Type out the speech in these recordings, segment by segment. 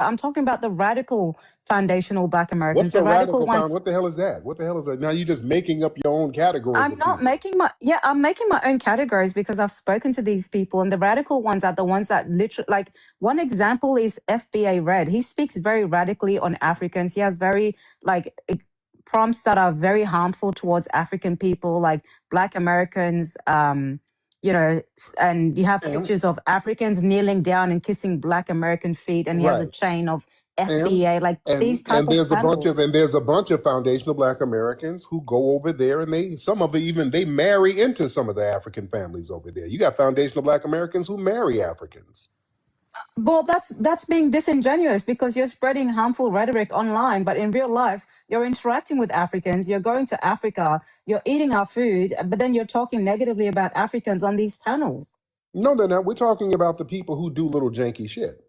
I'm talking about the radical foundational Black Americans, What's the a radical radical found? ones. What the hell is that? What the hell is that? Now you're just making up your own categories I'm of not people. making my, yeah, I'm making my own categories because I've spoken to these people, and the radical ones are the ones that literally, like, one example is FBA Red. He speaks very radically on Africans. He has very, like, prompts that are very harmful towards African people, like Black Americans. And you have Am, pictures of Africans kneeling down and kissing Black American feet, and he has a right. chain of And FBA, like these type and of there's panels. a bunch of foundational Black Americans who go over there, and some of it even they marry into some of the African families over there. You got foundational Black Americans who marry Africans. Well, that's being disingenuous because you're spreading harmful rhetoric online, but in real life, you're interacting with Africans, you're going to Africa, you're eating our food, but then you're talking negatively about Africans on these panels. No, they're not. We're talking about the people who do little janky shit.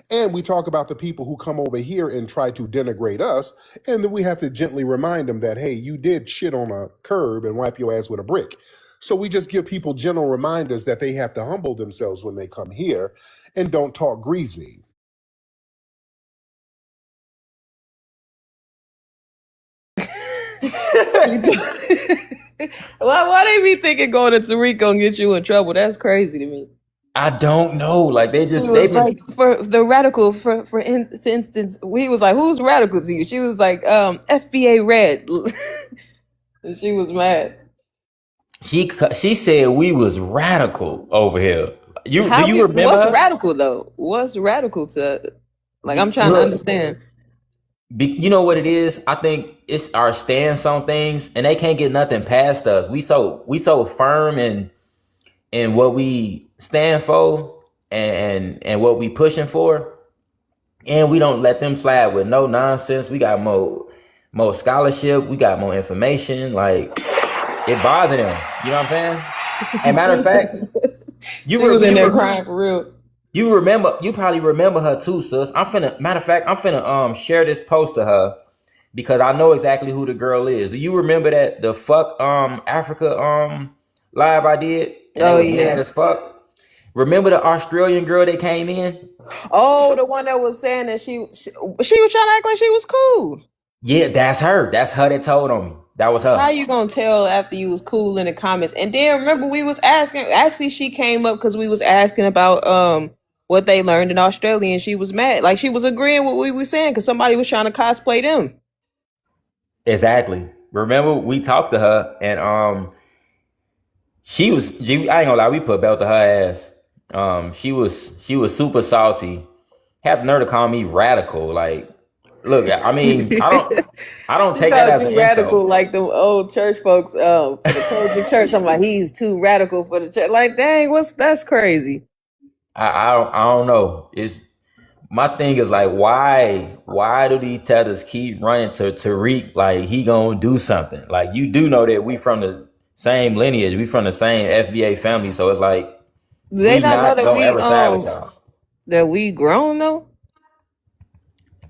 And we talk about the people who come over here and try to denigrate us. And then we have to gently remind them that, hey, you did shit on a curb and wipe your ass with a brick. So we just give people general reminders that they have to humble themselves when they come here and don't talk greasy. Why they be thinking going to Tariq gonna get you in trouble? That's crazy to me. I don't know. Like He they've was been. like, for the radical, for instance, he was like, "Who's radical to you?" She was like, "FBA Red," and she was mad. She said we was radical over here. Do How you we? remember What's her? radical though? What's radical to? Like, I'm trying to Look, understand. you know what it is? I think it's our stance on things, and they can't get nothing past us. We so firm in what we stand for and what we pushing for, and we don't let them slide with no nonsense. We got more scholarship. We got more information. Like it bothers them. You know what I'm saying? And matter of she fact, you she was were in you there were crying for real. you probably remember her too, sis. I'm finna share this post to her because I know exactly who the girl is. Do you remember that the fuck Africa live I did and they Oh was mad yeah. as fuck? Remember the Australian girl that came in? Oh, the one that was saying that she was trying to act like she was cool. Yeah, that's her. That's her that told on me. That was How her. you gonna tell after you was cool in the comments? And then remember we was asking. Actually, she came up because we was asking about what they learned in Australia, and she was mad. Like she was agreeing with what we were saying because somebody was trying to cosplay them. Exactly. Remember we talked to her and I ain't gonna lie, we put belt to her ass. She was super salty. Had the nerve to call me radical. Like, look, I mean, I don't She take that called as an you radical, insult. like the old church folks for the Kojic church. I'm like, he's too radical for the church. Like, dang, that's crazy. I don't know. It's my thing is like why do these tethers keep running to Tariq like he gonna do something? Like you do know that we from the same lineage, we from the same FBA family, so it's like Do they we not know not that gonna ever side with y'all. we grown though?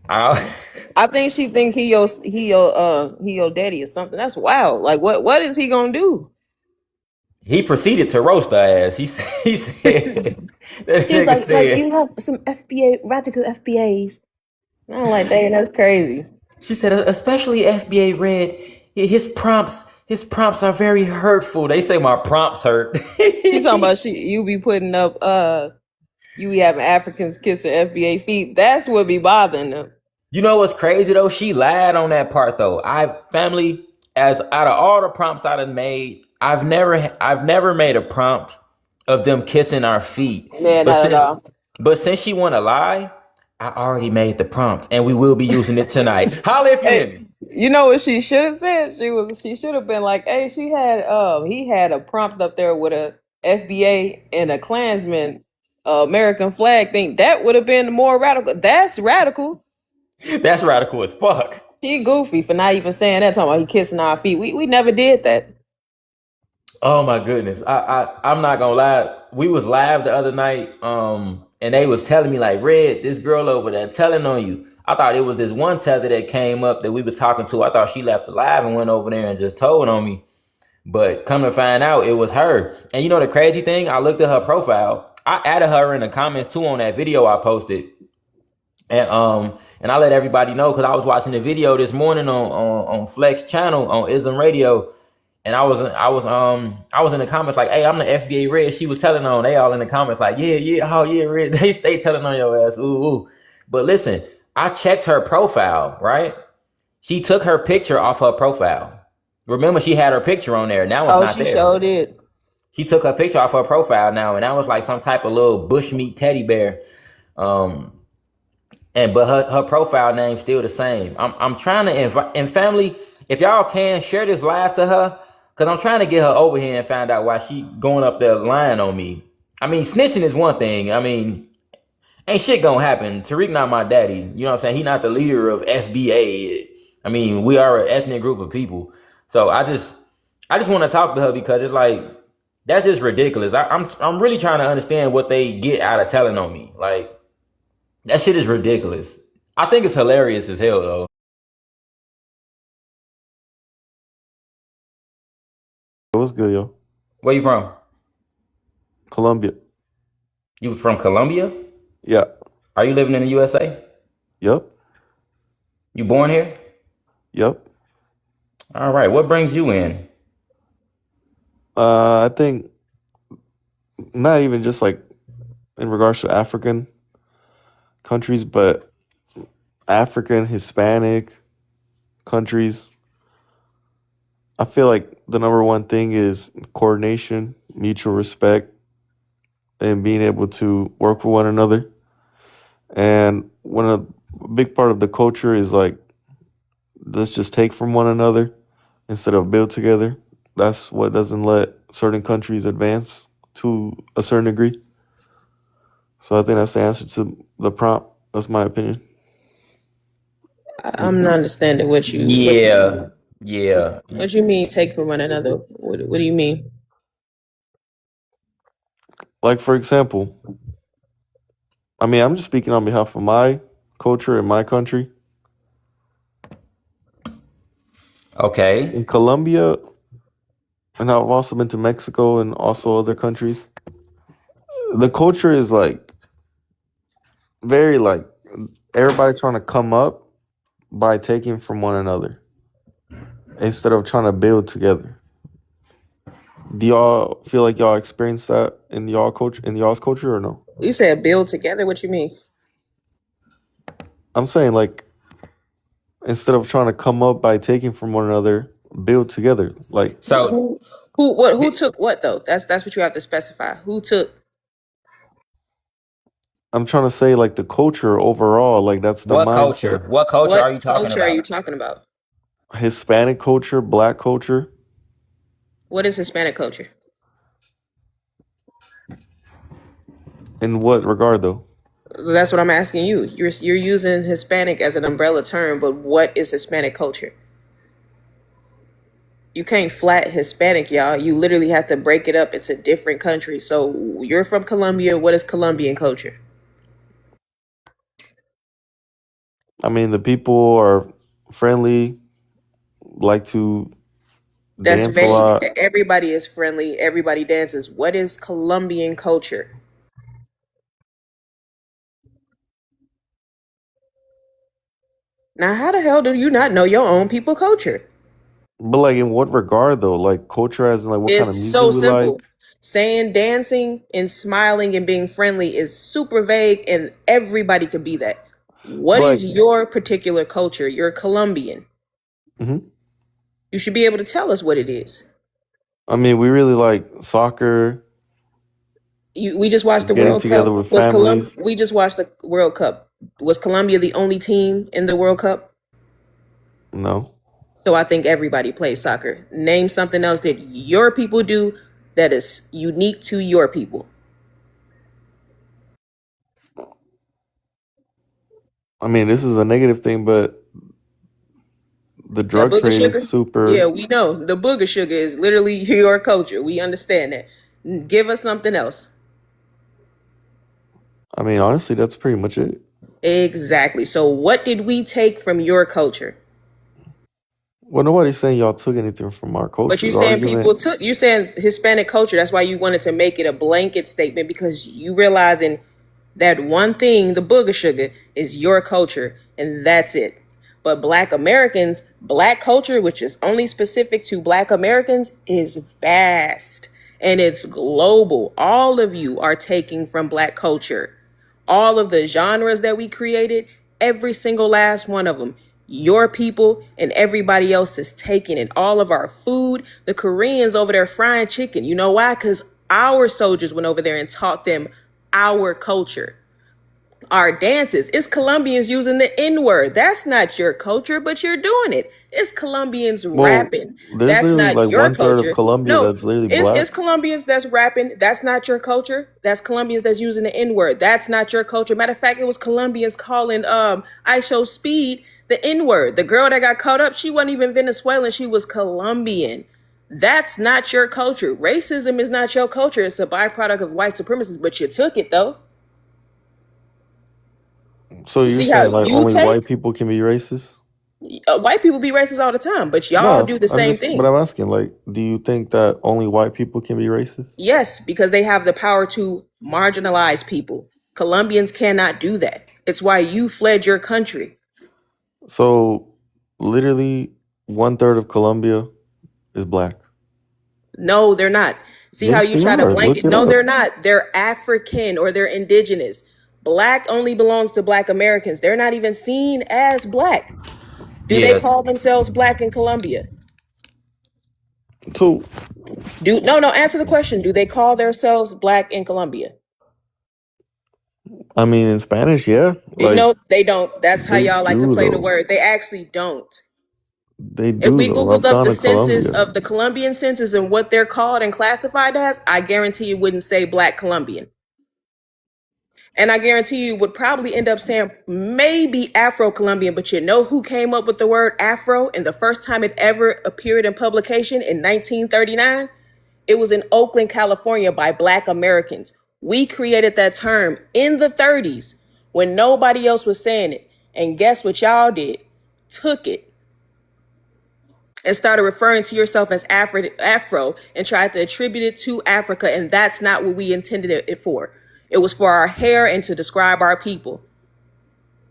I, I think she think he your daddy or something. That's wild. Like what is he gonna do? he proceeded to roast her ass. He said that She was nigga like said you have some FBA radical FBAs. I'm like, dang, that's crazy. she said especially FBA Red, his prompts are very hurtful. They say my prompts hurt. She talking about you be putting up you be having Africans kissing FBA feet. That's what be bothering them. You know what's crazy though? She lied on that part though. As out of all the prompts I've made, I've never made a prompt of them kissing our feet. Man, But not at since all. but since she wanna lie, I already made the prompt and we will be using it tonight. Holla if you hear Hey, me. you know what she should have said? She should have been like, hey, he had a prompt up there with a FBA and a Klansman American flag thing. That would have been more radical. That's radical. That's radical as fuck. She goofy for not even saying that. Talking about he kissing our feet. We never did that. Oh my goodness. I'm not gonna lie. We was live the other night, and they was telling me like, Red, this girl over there telling on you. I thought it was this one tether that came up that we was talking to. I thought she left the live and went over there and just told on me. But come to find out, it was her. And you know the crazy thing? I looked at her profile. I added her in the comments too on that video I posted. And I let everybody know because I was watching the video this morning on Flex channel on Ism Radio, and I was in the comments like, hey, I'm the FBA Red. She was telling on, they all in the comments like, yeah, oh yeah, Red. They telling on your ass, ooh. But listen, I checked her profile, right? She took her picture off her profile. Remember, she had her picture on there. Now it's not she there. showed it. She took her picture off her profile now, and that was like some type of little bushmeat teddy bear. But her profile name's still the same. I'm trying to invite, and family, if y'all can share this live to her, because I'm trying to get her over here and find out why she going up there lying on me. I mean, snitching is one thing. I mean, ain't shit gonna happen. Tariq not my daddy. You know what I'm saying? He not the leader of FBA. I mean, we are an ethnic group of people. So I just want to talk to her because it's like, that's just ridiculous. I'm really trying to understand what they get out of telling on me. Like, that shit is ridiculous. I think it's hilarious as hell though. What's good, yo? Where you from? Colombia. You from Colombia? Yeah. Are you living in the USA? Yep. You born here? Yep. All right. What brings you in? I think not even just like in regards to African countries, but African, Hispanic countries. I feel like the number one thing is coordination, mutual respect, and being able to work with one another. And a big part of the culture is like, let's just take from one another instead of build together. That's what doesn't let certain countries advance to a certain degree. So I think that's the answer to the prompt. That's my opinion. I'm not understanding what you. Yeah. What you mean? Take from one another. What do you mean? Like, for example, I mean, I'm just speaking on behalf of my culture and my country. Okay. In Colombia, and I've also been to Mexico and also other countries, the culture is like very like everybody trying to come up by taking from one another instead of trying to build together. Do y'all feel like y'all experience that in y'all's culture or no? You said build together. What you mean? I'm saying like instead of trying to come up by taking from one another, build together. Like, So Who took what though? That's what you have to specify. Who took I'm trying to say like the culture overall, like that's the what culture? mindset. What culture what are you talking culture are you about? talking about? Hispanic culture, black culture. What is Hispanic culture? In what regard though? That's what I'm asking you. You're using Hispanic as an umbrella term, but what is Hispanic culture? You can't flat Hispanic, y'all. You literally have to break it up into different countries. So you're from Colombia. What is Colombian culture? I mean, the people are friendly, like to That's dance a vague. lot. Everybody is friendly. Everybody dances. What is Colombian culture? Now, how the hell do you not know your own people culture? But like in what regard though? Like culture as in like what kind It's of music so we like? simple. Saying dancing and smiling and being friendly is super vague, and everybody could be that. What But is like, your particular culture? You're Colombian. mhm. You should be able to tell us what it is. I mean, we really like soccer, We just watched the getting World together Cup. with families. We just watched the World Cup. Was Colombia the only team in the World Cup? No. So I think everybody plays soccer. Name something else that your people do that is unique to your people. I mean, this is a negative thing, but the The drug booger trade is sugar? Yeah, super. we know. The booger sugar is literally your culture. We understand that. Give us something else. I mean, honestly, that's pretty much it. Exactly. So what did we take from your culture? Well, nobody's saying y'all took anything from our But culture. you The saying people argument, took, you saying Hispanic culture. That's why you wanted to make it a blanket statement, because you realizing That one thing, the booger sugar, is your culture, and that's it. But Black Americans, Black culture, which is only specific to Black Americans, is vast and it's global. All of you are taking from Black culture. All of the genres that we created, every single last one of them, your people and everybody else is taking it. All of our food, the Koreans over there frying chicken. You know why? Because our soldiers went over there and taught them our culture. Our dances, it's Colombians using the N-word. That's not your culture, but you're doing it. It's Colombians rapping. There's That's literally not like your 1/3 of culture. Colombia No, that's literally it's black. Colombians that's rapping. That's not your culture. That's Colombians that's using the N-word. That's not your culture. Matter of fact, it was Colombians calling I Show Speed the N-word. The girl that got caught up, she wasn't even Venezuelan. She was Colombian. That's not your culture. Racism is not your culture. It's a byproduct of white supremacy, but you took it though. So You you're see how saying like you only white take? people can be racist? White people be racist all the time, but y'all No, do the I'm same just, but thing. I'm asking, like, do you think that only white people can be racist? Yes, because they have the power to marginalize people. Colombians cannot do that. It's why you fled your country. So literally 1/3 of Colombia is black. No, they're not. See how Yes, you they try to are. Look blanket? it No, up. they're not. They're African or they're indigenous. Black only belongs to Black Americans. They're not even seen as black. Do they Yeah. call themselves black in Colombia? So No, answer the question. Do they call themselves black in Colombia? I mean, in Spanish, yeah, like No, they don't. That's how they y'all like to do play the though. word. They actually don't. They If do we though. Googled I've up gone the to census Colombia. of the Colombian census and what they're called and classified as, I guarantee you wouldn't say Black Colombian. And I guarantee you would probably end up saying maybe Afro-Colombian, but you know who came up with the word Afro and the first time it ever appeared in publication in 1939? It was in Oakland, California by Black Americans. We created that term in the 30s when nobody else was saying it. And guess what y'all did? Took it and started referring to yourself as Afro and tried to attribute it to Africa. And that's not what we intended it for. It was for our hair and to describe our people.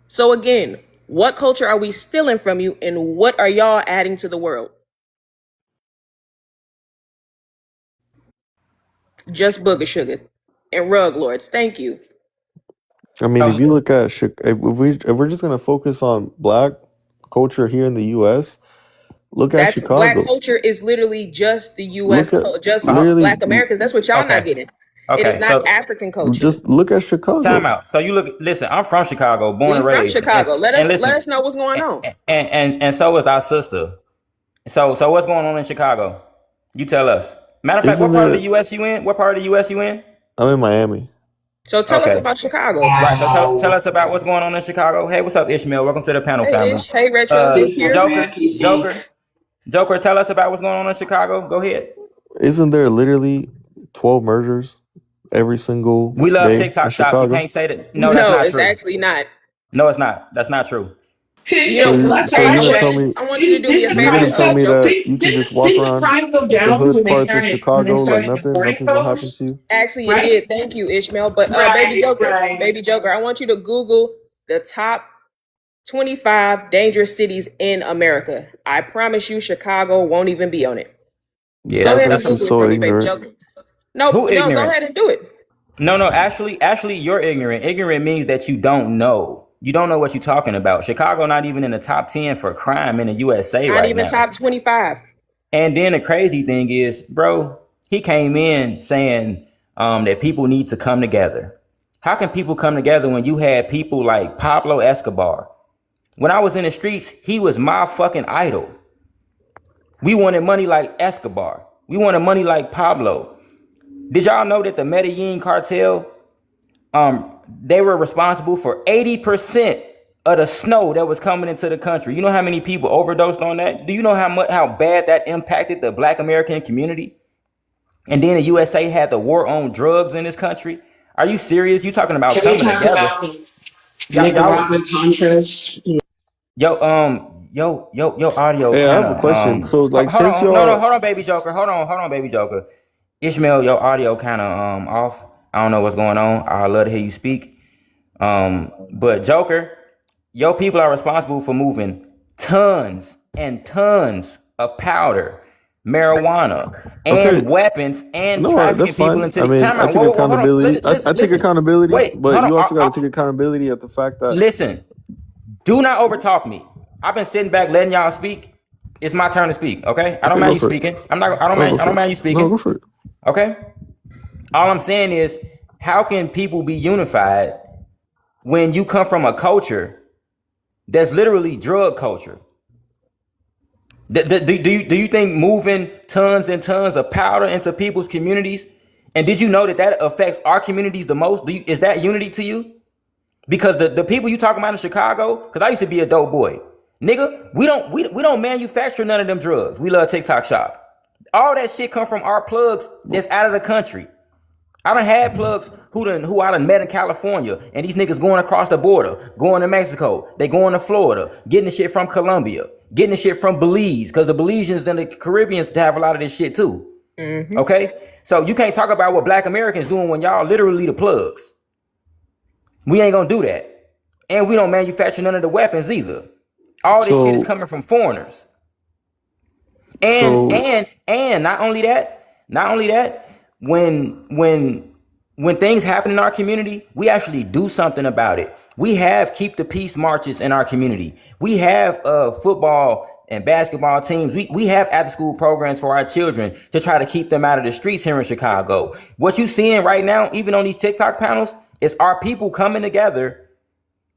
So again, what culture are we stealing from you and what are y'all adding to the world? Just booger sugar and rug lords. Thank you. I mean, if Um, you look at if we're just gonna focus on black culture here in the U.S., look at That's Black Chicago. culture is literally just the U.S. Look at just literally, Black Americans. That's what y'all not okay. getting. It is Okay. not So African culture. just look at time Chicago. out. So you listen, I'm from Chicago, born We and from raised. Chicago. Let And us listen, know what's going on. and so is our sister. So what's going on in Chicago? You tell us. Matter of fact, Isn't what part of there? the US you in? What part of the US you in? I'm in Miami. So tell us Okay. about Chicago. Right. So tell us about what's going on in Chicago. Hey, what's up, Ishmael? Welcome to the panel, Hey family. Ish, hey Retro, we here. Joker, tell us about what's going on in Chicago. Go ahead. Isn't there literally 12 murders every single We love day in TikTok shop. You Chicago? can't say that. No, that's No, not it's true. actually not. No, it's not. That's not true. So Hey, you're gonna tell me I want you to do me a you're favor, gonna tell me Joker. that you can just walk around the hood parts of Chicago like nothing's gonna happen to you? Actually, it did. Thank you, Ishmael. But baby Joker, I want you to Google the top 25 dangerous cities in America. I promise you, Chicago won't even be on it. Yeah, Go ahead and That's just Google it so for me, baby ignorant. Joker. No, Who go ignorant? ahead and do it. No, actually, you're ignorant. Ignorant means that you don't know. You don't know what you're talking about. Chicago not even in the top 10 for crime in the USA Not right even now. top 25. And then the crazy thing is, bro, he came in saying that people need to come together. How can people come together when you had people like Pablo Escobar? When I was in the streets, he was my fucking idol. We wanted money like Escobar. We wanted money like Pablo. Did y'all know that the Medellin cartel, they were responsible for 80% of the snow that was coming into the country? You know how many people overdosed on that? Do you know how bad that impacted the Black American community? And then the USA had the war on drugs in this country. Are you serious? You talking about coming together? Your audio Hey, I kind have a of question. So like hold since on, no, y'all hold on, baby Joker, hold on, baby Joker. Ishmael, your audio kind of off. I don't know what's going on. I love to hear you speak. But Joker, your people are responsible for moving tons and tons of powder, marijuana, Okay, and weapons and no, that's trafficking people fine. into I the mean, time I out. take Whoa, hold on. accountability. I take Listen. accountability, Wait, but hold you on. also got to take accountability at the fact that Listen. Do not overtalk me. I've been sitting back letting y'all speak. It's my turn to speak, okay? I don't okay, mind go you for it. speaking. I don't No, go for it. mind you No, speaking. go for it. Okay? All I'm saying is, how can people be unified when you come from a culture that's literally drug culture? Do you think moving tons and tons of powder into people's communities, and did you know that affects our communities the most? Is that unity to you? Because the people you talking about in Chicago, because I used to be a dope boy. Nigga, we don't manufacture none of them drugs. We love TikTok shop. All that shit come from our plugs that's out of the country. I done had plugs who I done met in California, and these niggas going across the border, going to Mexico, they going to Florida, getting the shit from Colombia, getting the shit from Belize, because the Belizeans and the Caribbeans have a lot of this shit too. Mm-hmm. Okay? So you can't talk about what black Americans doing when y'all literally the plugs. We ain't gonna do that. And we don't manufacture none of the weapons either. All this shit is So, coming from foreigners. And so not only that, when things happen in our community, we actually do something about it. We have keep the peace marches in our community. We have football and basketball teams. We have after school programs for our children to try to keep them out of the streets here in Chicago. What you seeing right now, even on these TikTok panels, is our people coming together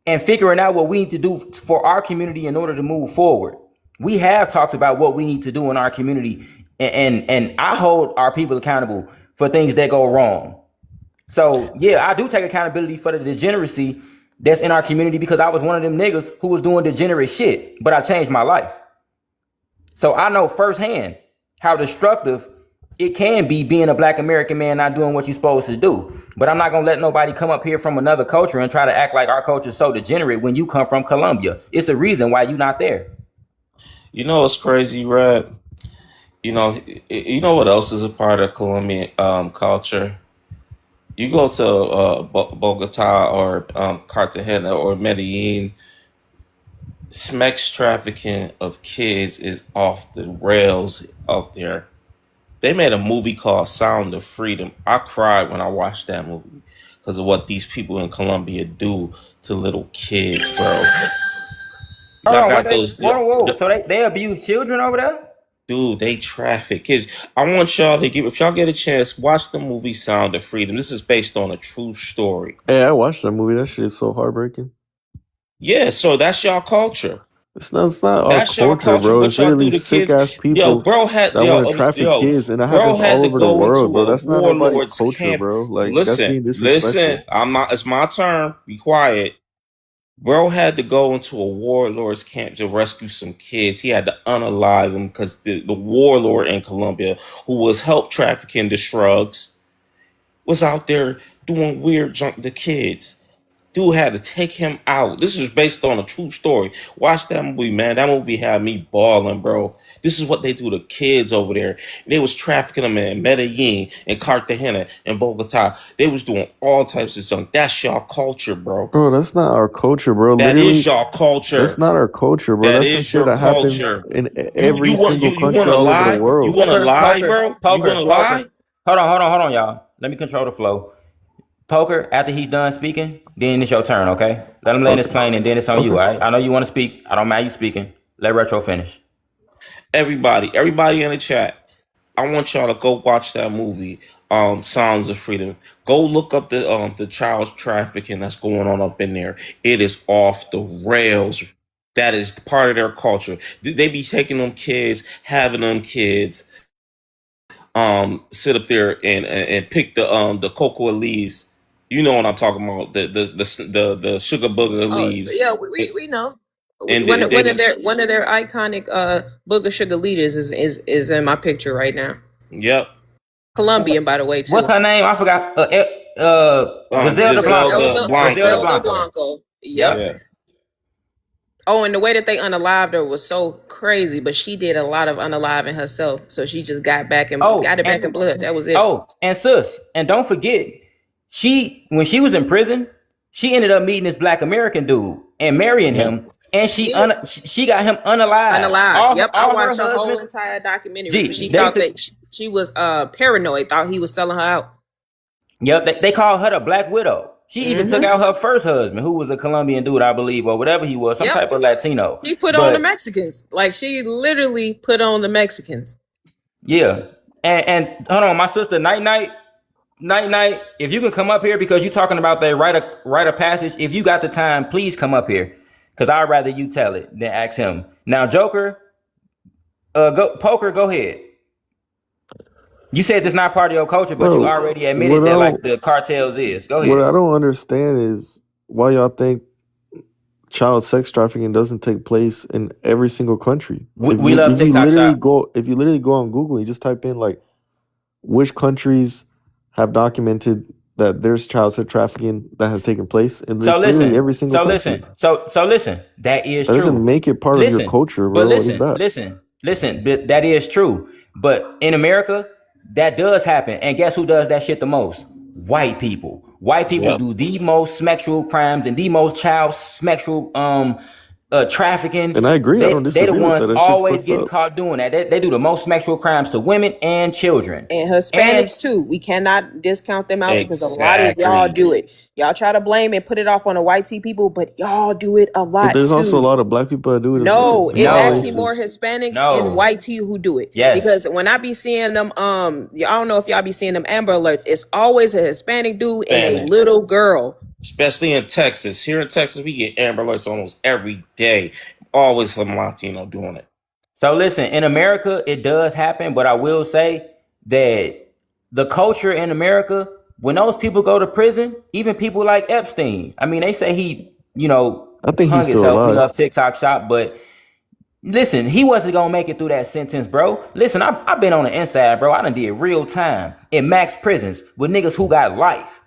and figuring out what we need to do for our community in order to move forward. We have talked about what we need to do in our community, and I hold our people accountable for things that go wrong. So yeah, I do take accountability for the degeneracy that's in our community, because I was one of them niggas who was doing degenerate shit, but I changed my life. So I know firsthand how destructive it can be being a black American man not doing what you're supposed to do. But I'm not gonna let nobody come up here from another culture and try to act like our culture is so degenerate when you come from Colombia. It's a reason why you're not there. You know what's crazy, Red? You know what else is a part of Colombian culture? You go to Bogota or Cartagena or Medellin, sex trafficking of kids is off the rails out there. They made a movie called Sound of Freedom. I cried when I watched that movie because of what these people in Colombia do to little kids, bro. Hold Y'all on, got those. whoa. So they abuse children over there? Dude, they traffic kids. I want y'all to if y'all get a chance, watch the movie Sound of Freedom. This is based on a true story. hey, I watched that movie. That shit is so heartbreaking. Yeah, so that's y'all culture. It's not our That's y'all culture, culture. bro. What It's y'all do literally to sick kids? ass Yo, people bro had that want to traffic kids, and that bro happens all had to over the go world, into bro. a That's not nobody's warlord's culture, camp. bro. Like, that's being Listen. disrespectful. I'm not. It's my turn. Be quiet. Bro had to go into a warlord's camp to rescue some kids. He had to unalive them because the warlord in Colombia, who was help trafficking the shrugs, was out there doing weird junk to kids. Dude had to take him out. This is based on a true story. Watch that movie, man. That movie had me balling, bro. This is what they do to kids over there. They was trafficking them in Medellin and Cartagena and Bogota. They was doing all types of junk. That's y'all culture, bro. Bro, that's not our culture, bro. That is Literally, y'all that's culture. not our culture, bro. That That's some is shit your that happens culture. in You every single you want country to all over the lie? You world. want to lie, bro? You want to lie? Hold on, y'all. Let me control the flow. Poker, after he's done speaking, then it's your turn, okay? Let him land his Okay. plane, and then it's on you, Okay. all right? I know you want to speak. I don't mind you speaking. Let Retro finish. Everybody in the chat, I want y'all to go watch that movie, Sounds of Freedom. Go look up the child trafficking that's going on up in there. It is off the rails. That is part of their culture. They be taking them kids, having them kids sit up there and pick the cocoa leaves. You know what I'm talking about? The sugar booger Oh leaves. yeah, we know. And One they one of their iconic booger sugar leaders is in my picture right now. yep. Colombian, by the way, too. What's her name? I forgot. Griselda Griselda Blanco. Griselda Blanco. Blanco. Blanco. Yep. Yeah. Oh, and the way that they unalived her was so crazy, but she did a lot of unaliving herself. So she just got back and got it back in blood. That was it. Oh, and sis, and don't forget, when she was in prison, She ended up meeting this black American dude and marrying Yeah. him, and she Yeah. she got him unalive. Unalive. Yep, I All her watched the whole husbands. entire documentary. Gee, She they thought that she was paranoid, thought he was selling her out. yep, they called her the Black Widow. She even took out her first husband, who was a Colombian dude, I believe, or whatever he was, some Yep. type of Latino. She put on the Mexicans. Like, she literally put on the Mexicans. Yeah. And hold on, my sister, night. If you can come up here because you're talking about that rite of passage, if you got the time, please come up here. Because I'd rather you tell it than ask him. Now, Joker, Poker, go ahead. You said it's not part of your culture, but you already admitted that like the cartels is. Go ahead. What I don't understand is why y'all think child sex trafficking doesn't take place in every single country. We love TikTok shop. If you literally go on Google, you just type in like which countries have documented that there's child sex trafficking that has taken place, and So it's listen, literally every single country. so listen, that is That true. doesn't make it part of your culture, bro. But listen, but that is true. But in America, that does happen. And guess who does that shit the most? White people. White people do the most sexual crimes and the most child sexual trafficking. And I agree. I don't disagree They the ones with that. always getting caught doing that. They do the most sexual crimes to women and children. And Hispanics too. We cannot discount them out because a lot of y'all do it. Y'all try to blame and put it off on the white people, but y'all do it a lot. But there's too. also a lot of black people that do it. No, as it's well. actually more Hispanics and white tea who do it. Yes. Because when I be seeing them, I don't know if y'all be seeing them Amber Alerts. It's always a Hispanic dude and a little girl. Especially in Texas. Here in Texas, we get Amber Alerts almost every day. Always some Latino doing it. So listen, in America, it does happen, but I will say that the culture in America, when those people go to prison, even people like Epstein, I mean, they say he, I think hung he's still himself. alive. We love TikTok shop, but listen, he wasn't gonna make it through that sentence, bro. Listen, I've been on the inside, bro. I done did real time in max prisons with niggas who got life.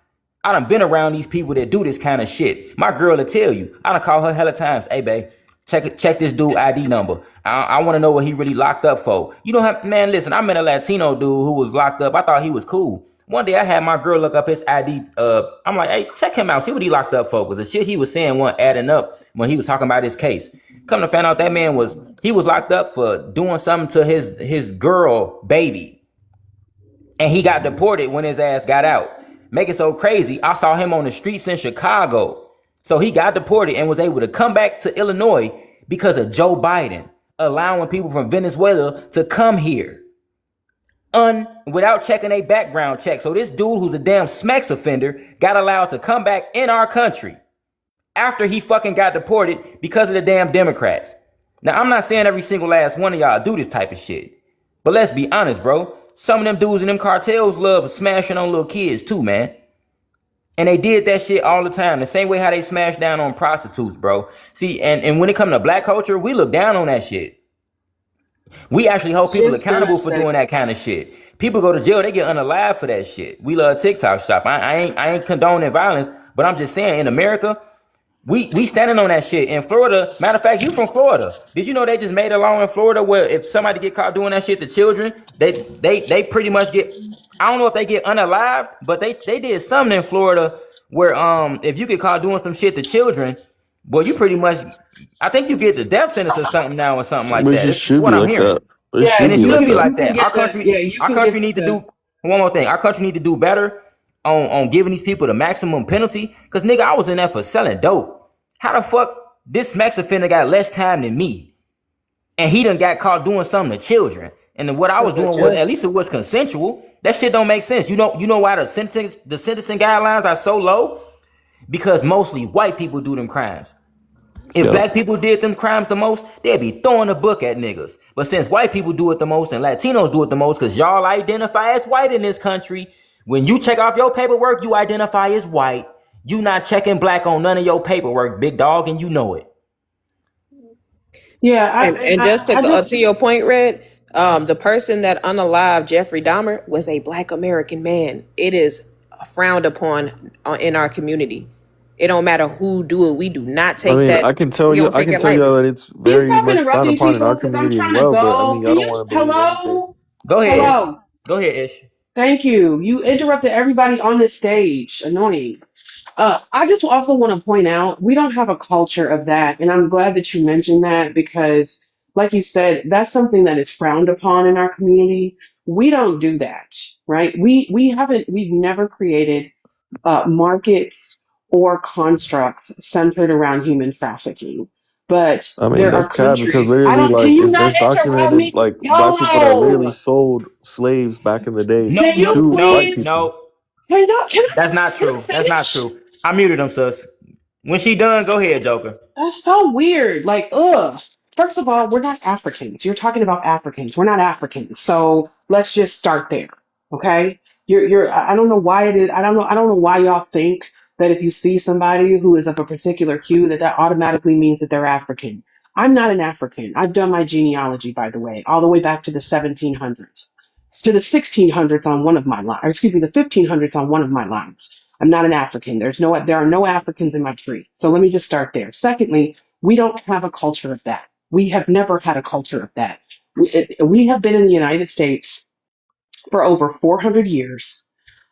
I done been around these people that do this kind of shit. My girl will tell you. I done called her hella times. Hey, babe, check this dude ID number. I want to know what he really locked up for. You don't have, man, listen, I met a Latino dude who was locked up. I thought he was cool. One day I had my girl look up his ID. I'm like, hey, check him out. See what he locked up for. Because the shit he was saying wasn't adding up when he was talking about his case. Come to find out that man was locked up for doing something to his girl baby. And he got deported when his ass got out. Make it so crazy, I saw him on the streets in Chicago. So he got deported and was able to come back to Illinois because of Joe Biden allowing people from Venezuela to come here without checking a background check. So this dude who's a damn SMEX offender got allowed to come back in our country after he fucking got deported because of the damn Democrats. Now, I'm not saying every single last one of y'all do this type of shit, but let's be honest, bro. Some of them dudes in them cartels love smashing on little kids too, man. And they did that shit all the time. The same way how they smash down on prostitutes, bro. See, and when it comes to black culture, we look down on that shit. We actually hold people accountable for doing that kind of shit. People go to jail, they get unalive for that shit. We love TikTok shop. I ain't condoning violence, but I'm just saying in America, we standing on that shit. In Florida, matter of fact, you from Florida. Did you know they just made a law in Florida where if somebody get caught doing that shit to children, they pretty much get, I don't know if they get unalived, but they did something in Florida where if you get caught doing some shit to children, well, you pretty much, I think you get the death sentence or something now or something like that. That's what I'm hearing. And it should be like that. Our country need to do one more thing. Our country need to do better on giving these people the maximum penalty. Cause nigga, I was in there for selling dope. How the fuck this Mex offender got less time than me? And he done got caught doing something to children. And then what I was doing was, at least it was consensual. That shit don't make sense. You know why the sentencing guidelines are so low? Because mostly white people do them crimes. If black people did them crimes the most, they'd be throwing a book at niggas. But since white people do it the most and Latinos do it the most, because y'all identify as white in this country, when you check off your paperwork, you identify as white. You not checking black on none of your paperwork, big dog, and you know it. Yeah, and just to your point, Red, the person that unalived Jeffrey Dahmer was a black American man. It is frowned upon in our community. It don't matter who do it. We do not take that. I can tell you that it's very much frowned upon in our community as well. But I mean, I don't want to believe anything. Go ahead. Hello. Ish. Go ahead, Ish. Thank you. You interrupted everybody on the stage. Annoying. I just also want to point out we don't have a culture of that, and I'm glad that you mentioned that because, like you said, that's something that is frowned upon in our community. We don't do that, right? We've never created markets or constructs centered around human trafficking. But I mean, there are that's cap because countries. I literally, don't. Can like, you it's not there's interrupt documented me, like black people that literally YOLO? sold slaves back in the day No, Can you no, to white no, please? people. no. Can That's I not can I true. That's not finish? true. I muted him, sis. When she done, go ahead, Joker. That's so weird. Like, ugh. First of all, we're not Africans. You're talking about Africans. We're not Africans. So let's just start there. Okay? I don't know why it is. I don't know why y'all think that if you see somebody who is of a particular hue, that automatically means that they're African. I'm not an African. I've done my genealogy, by the way, all the way back to the 1700s, to the 1600s on one of my lines, or excuse me, the 1500s on one of my lines. I'm not an African. There are no Africans in my tree. So let me just start there. Secondly, we don't have a culture of that. We have never had a culture of that. We have been in the United States for over 400 years.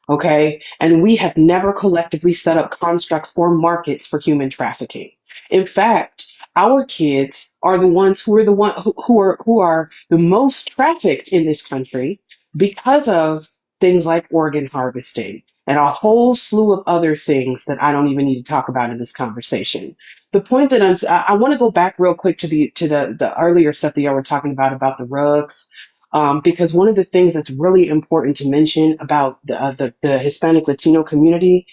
Okay. And we have never collectively set up constructs or markets for human trafficking. In fact, our kids are the ones who are the most trafficked in this country because of things like organ harvesting and a whole slew of other things that I don't even need to talk about in this conversation. The point that I want to go back real quick to the earlier stuff that y'all were talking about the rugs, because one of the things that's really important to mention about the Hispanic Latino community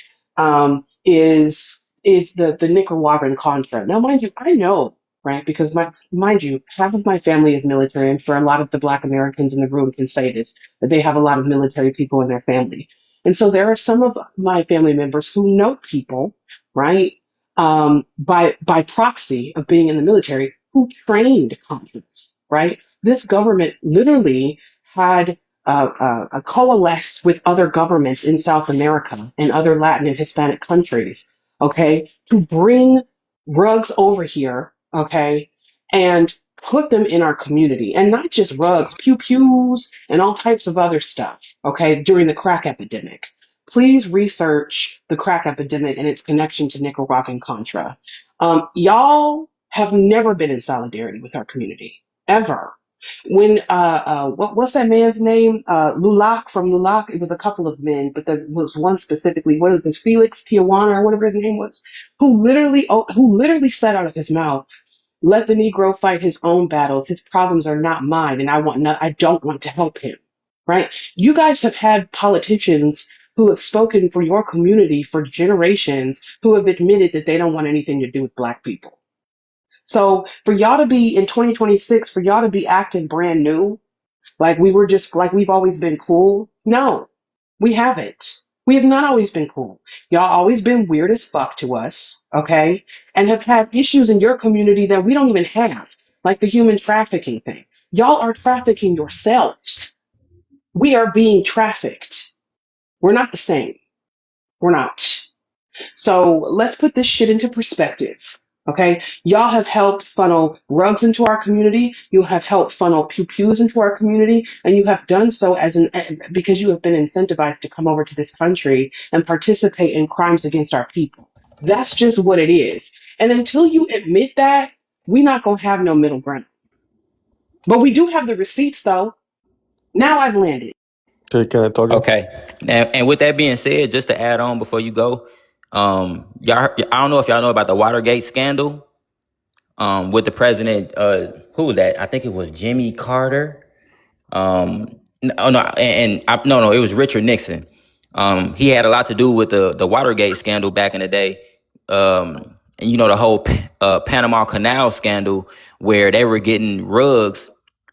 is the Nicaraguan Contra. Now, mind you, I know, right, because mind you, half of my family is military, and for a lot of the Black Americans in the room can say this, that they have a lot of military people in their family. And so there are some of my family members who know people, right, by proxy of being in the military, who trained Contras, right? This government literally had coalesced with other governments in South America and other Latin and Hispanic countries, okay, to bring rugs over here, okay, and put them in our community. And not just rugs, pews, and all types of other stuff, okay, during the crack epidemic. Please research the crack epidemic and its connection to Nicaraguan Contra. Y'all have never been in solidarity with our community, ever. When what's that man's name? Lulac from Lulac. It was a couple of men, but there was one specifically. What was this? Felix Tijuana or whatever his name was, who literally said out of his mouth, "Let the Negro fight his own battles. His problems are not mine, and I don't want to help him." Right? You guys have had politicians who have spoken for your community for generations who have admitted that they don't want anything to do with Black people. So for y'all to be in 2026, for y'all to be acting brand new, like we've always been cool. No, we haven't. We have not always been cool. Y'all always been weird as fuck to us, okay? And have had issues in your community that we don't even have, like the human trafficking thing. Y'all are trafficking yourselves. We are being trafficked. We're not the same. We're not. So let's put this shit into perspective. Okay, y'all have helped funnel rugs into our community. You have helped funnel pews into our community, and you have done so because you have been incentivized to come over to this country and participate in crimes against our people. That's just what it is. And until you admit that, we're not gonna have no middle ground. But we do have the receipts, though. Now I've landed. Okay, can I talk? Okay. And with that being said, just to add on before you go, y'all, I don't know if y'all know about the Watergate scandal, with the president, who was that? I think it was Jimmy Carter. No, no, no, it was Richard Nixon. He had a lot to do with the Watergate scandal back in the day. And the whole Panama Canal scandal, where they were getting rugs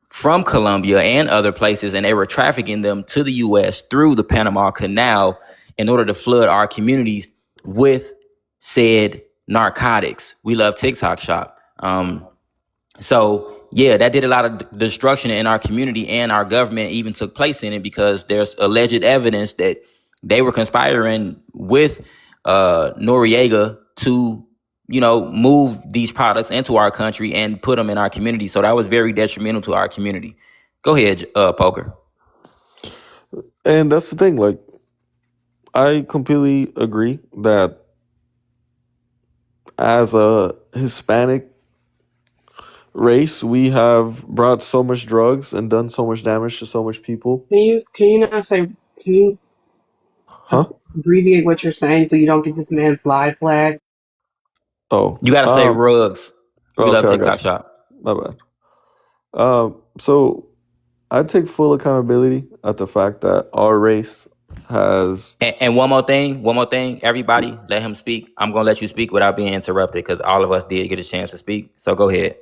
from Colombia and other places, and they were trafficking them to the U.S. through the Panama Canal in order to flood our communities with said narcotics. We love TikTok Shop. So yeah, that did a lot of destruction in our community, and our government even took place in it because there's alleged evidence that they were conspiring with Noriega to, move these products into our country and put them in our community. So that was very detrimental to our community. Go ahead, Poker. And that's the thing. Like, I completely agree that as a Hispanic race, we have brought so much drugs and done so much damage to so much people. Can you not say, can you Huh? abbreviate what you're saying so you don't get this man's live flag? Oh, You gotta say rugs. We love okay, I TikTok got you. shop. My bad. So I take full accountability at the fact that our race has. And one more thing, everybody, let him speak. I'm gonna let you speak without being interrupted because all of us did get a chance to speak. So go ahead.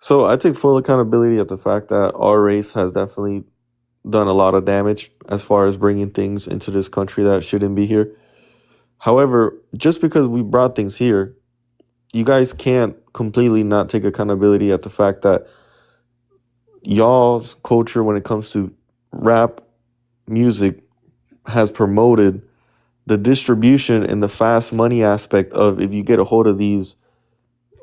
So I take full accountability at the fact that our race has definitely done a lot of damage as far as bringing things into this country that shouldn't be here. However, just because we brought things here, you guys can't completely not take accountability at the fact that y'all's culture when it comes to rap music has promoted the distribution and the fast money aspect of if you get a hold of these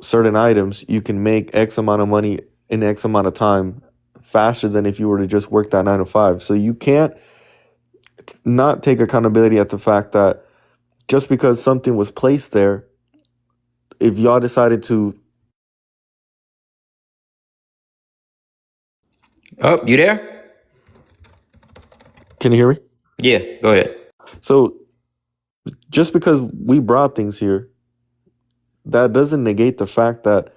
certain items, you can make X amount of money in X amount of time faster than if you were to just work that 9 to 5. So you can't not take accountability at the fact that just because something was placed there, if y'all decided to. Oh, you there? Can you hear me? Yeah, go ahead. So just because we brought things here, that doesn't negate the fact that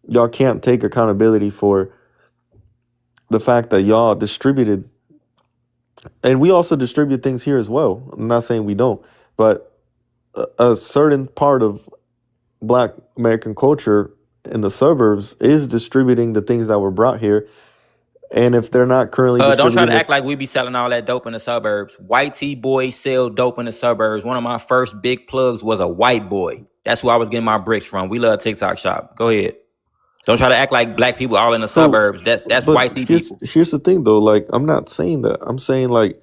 y'all can't take accountability for the fact that y'all distributed, and we also distribute things here as well. I'm not saying we don't, but a certain part of Black American culture in the suburbs is distributing the things that were brought here. And if they're not currently Don't try distributing to act it, like we be selling all that dope in the suburbs. White T boys sell dope in the suburbs. One of my first big plugs was a white boy. That's who I was getting my bricks from. We love TikTok shop. Go ahead. Don't try to act like black people all in the so, suburbs. That's but white T people. here's the thing though. Like, I'm not saying that. I'm saying like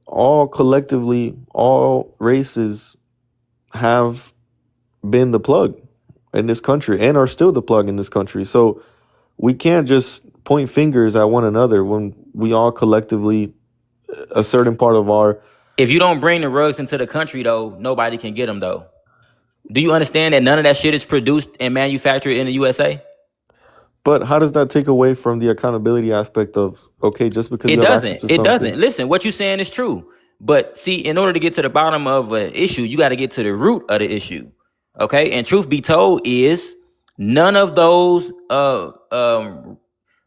all collectively, all races have been the plug in this country and are still the plug in this country. So we can't just point fingers at one another when we all collectively, a certain part of our. If you don't bring the rugs into the country though, nobody can get them though. Do you understand that none of that shit is produced and manufactured in the USA? But how does that take away from the accountability aspect of, okay, just because It you have access doesn't. to It something? doesn't. Listen, what you're saying is true. But see, in order to get to the bottom of an issue, you got to get to the root of the issue. Okay? And truth be told is none of those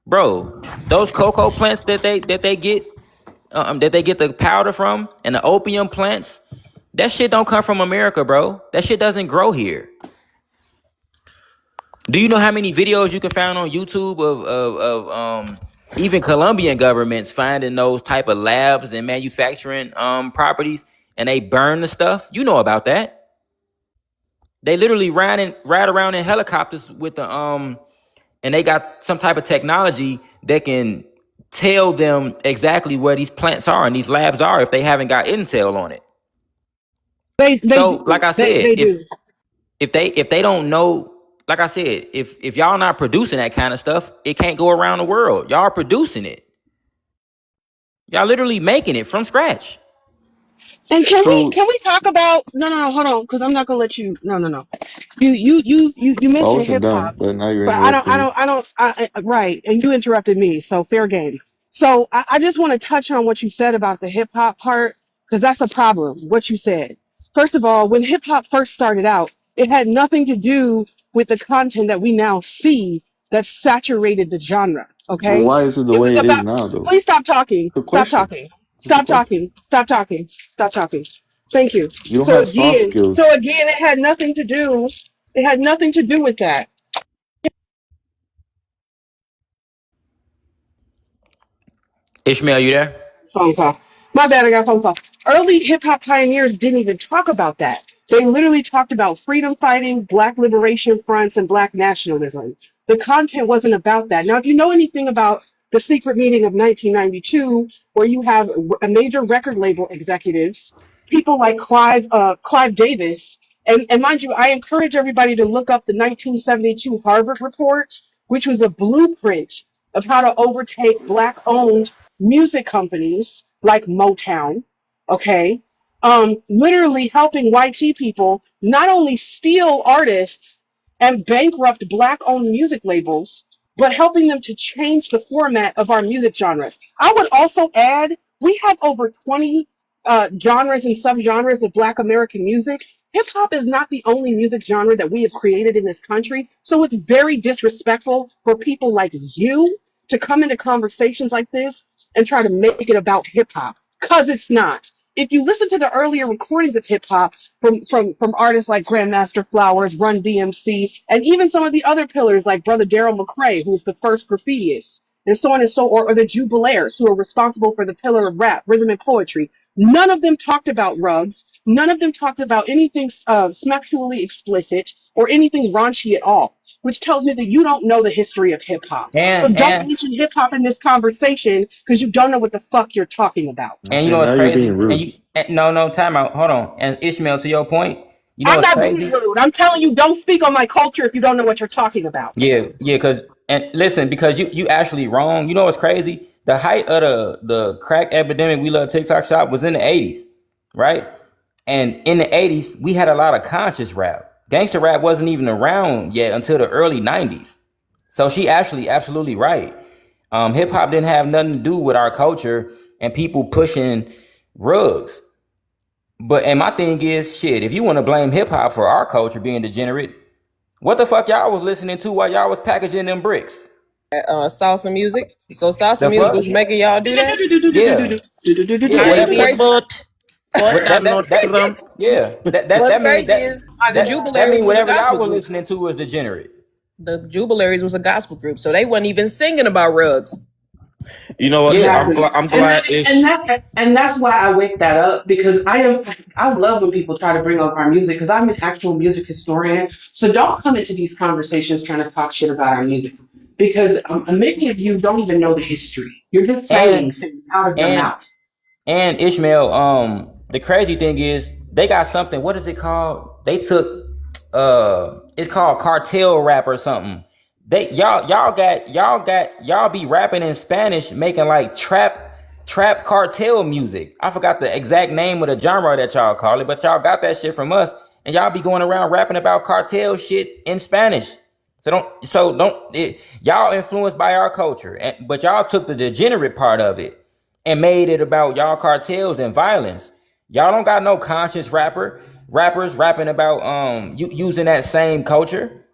bro, those cocoa plants that they get the powder from and the opium plants, that shit don't come from America, bro. That shit doesn't grow here. Do you know how many videos you can find on YouTube of even Colombian governments finding those type of labs and manufacturing properties and they burn the stuff? You know about that. They literally ride around in helicopters with the and they got some type of technology that can tell them exactly where these plants are and these labs are if they haven't got intel on it. They So, do. like I They said, do. if they don't know, like I said, if y'all not producing that kind of stuff, it can't go around the world. Y'all are producing it. Y'all literally making it from scratch. And So, can we talk about no, hold on, because I'm not gonna let you no. You I mentioned wasn't hip done, hop, but now you're but interrupting me. right, and you interrupted me, so fair game. So I just want to touch on what you said about the hip hop part, because that's a problem. What you said. First of all, when hip hop first started out, it had nothing to do with the content that we now see that saturated the genre. Well, Okay, why is it the it was way it is about. now, though? Please stop talking. It's a Stop question. talking. It's a Stop question. talking. Stop talking. Stop talking. Thank you. You don't So have soft again, skills. so again, it had nothing to do. It had nothing to do with that. Ishmael, you there? Phone call. My bad, I got a phone call. Early hip hop pioneers didn't even talk about that. They literally talked about freedom fighting, black liberation fronts, and black nationalism. The content wasn't about that. Now, if you know anything about the secret meeting of 1992, where you have a major record label executives, people like Clive Davis, and mind you, I encourage everybody to look up the 1972 Harvard report, which was a blueprint of how to overtake black-owned music companies like Motown, okay? literally helping YT people not only steal artists and bankrupt black owned music labels, but helping them to change the format of our music genres. I would also add we have over 20 genres and subgenres of black American music. Hip hop is not the only music genre that we have created in this country. So it's very disrespectful for people like you to come into conversations like this and try to make it about hip hop, because it's not. If you listen to the earlier recordings of hip hop from artists like Grandmaster Flowers, Run DMC, and even some of the other pillars like Brother Daryl McCrae, who was the first graffitiist, and so on and so or the Jubilaires, who are responsible for the pillar of rap, rhythm, and poetry. None of them talked about rugs. None of them talked about anything sexually explicit or anything raunchy at all, which tells me that you don't know the history of hip hop. So don't And mention hip hop in this conversation because you don't know what the fuck you're talking about. and you know And what's now you're being crazy? And rude. you no time out. Hold on. And Ishmael, to your point, you know I'm what's not being crazy? rude. I'm telling you, don't speak on my culture if you don't know what you're talking about. Yeah, because and listen, because you actually wrong. You know what's crazy? The height of the crack epidemic, we love TikTok shop, was in the 80s, right? And in the 80s, we had a lot of conscious rap. Gangster rap wasn't even around yet until the early 90s. So she actually absolutely right. Hip hop didn't have nothing to do with our culture and people pushing rugs. But and my thing is, shit, if you want to blame hip hop for our culture being degenerate, what the fuck y'all was listening to while y'all was packaging them bricks? Salsa music. So salsa The music fuck? was making y'all do that. Yeah, yeah. Now, Whatever. it's My crazy. butt for What Donald Trump. yeah. What's That mean crazy is the that mean Jubilaries was a whatever y'all gospel were group. listening to was degenerate. The Jubilaries was a gospel group, so they wasn't even singing about rugs. You know what? Yeah, Exactly. I'm And glad Ish. that's why I wake that up, because I love when people try to bring up our music, because I'm an actual music historian. So don't come into these conversations trying to talk shit about our music, because many of you don't even know the history. You're just saying and things out of your and mouth. and Ishmael, the crazy thing is they got something. What is it called? They took it's called cartel rap or something. They y'all be rapping in Spanish, making like trap cartel music. I forgot the exact name of the genre that y'all call it, but y'all got that shit from us, and y'all be going around rapping about cartel shit in Spanish. Y'all influenced by our culture, but y'all took the degenerate part of it and made it about y'all cartels and violence. Y'all don't got no conscious rappers rapping about using that same culture.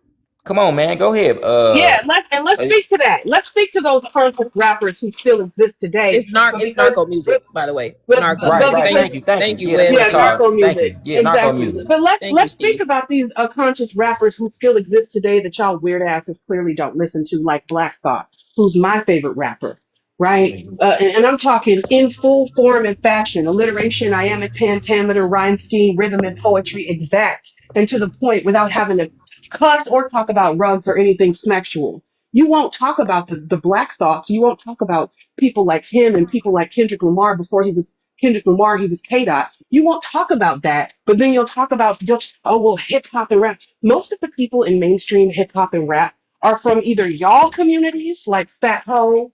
Come on, man, go ahead. Yeah, let's speak to that. Let's speak to those perfect rappers who still exist today. But It's because narco music, by the way. but Narco. Right, but right. because Thank you. Thank you, Yeah, that's what Web it's yeah, Steve. called. narco Thank music. you. Yeah, narco Exactly. music. But Thank you, let's speak Steve. about these conscious rappers who still exist today that y'all weird asses clearly don't listen to, like Black Thought, who's my favorite rapper, right? And I'm talking in full form and fashion, alliteration, iambic pentameter, rhyme scheme, rhythm, and poetry exact and to the point without having to cuss or talk about rugs or anything sexual. You won't talk about the Black Thoughts. You won't talk about people like him and people like Kendrick Lamar before he was Kendrick Lamar, he was K Dot. You won't talk about that, but then you'll talk about, oh, well, hip hop and rap. Most of the people in mainstream hip hop and rap are from either y'all communities like Fat Ho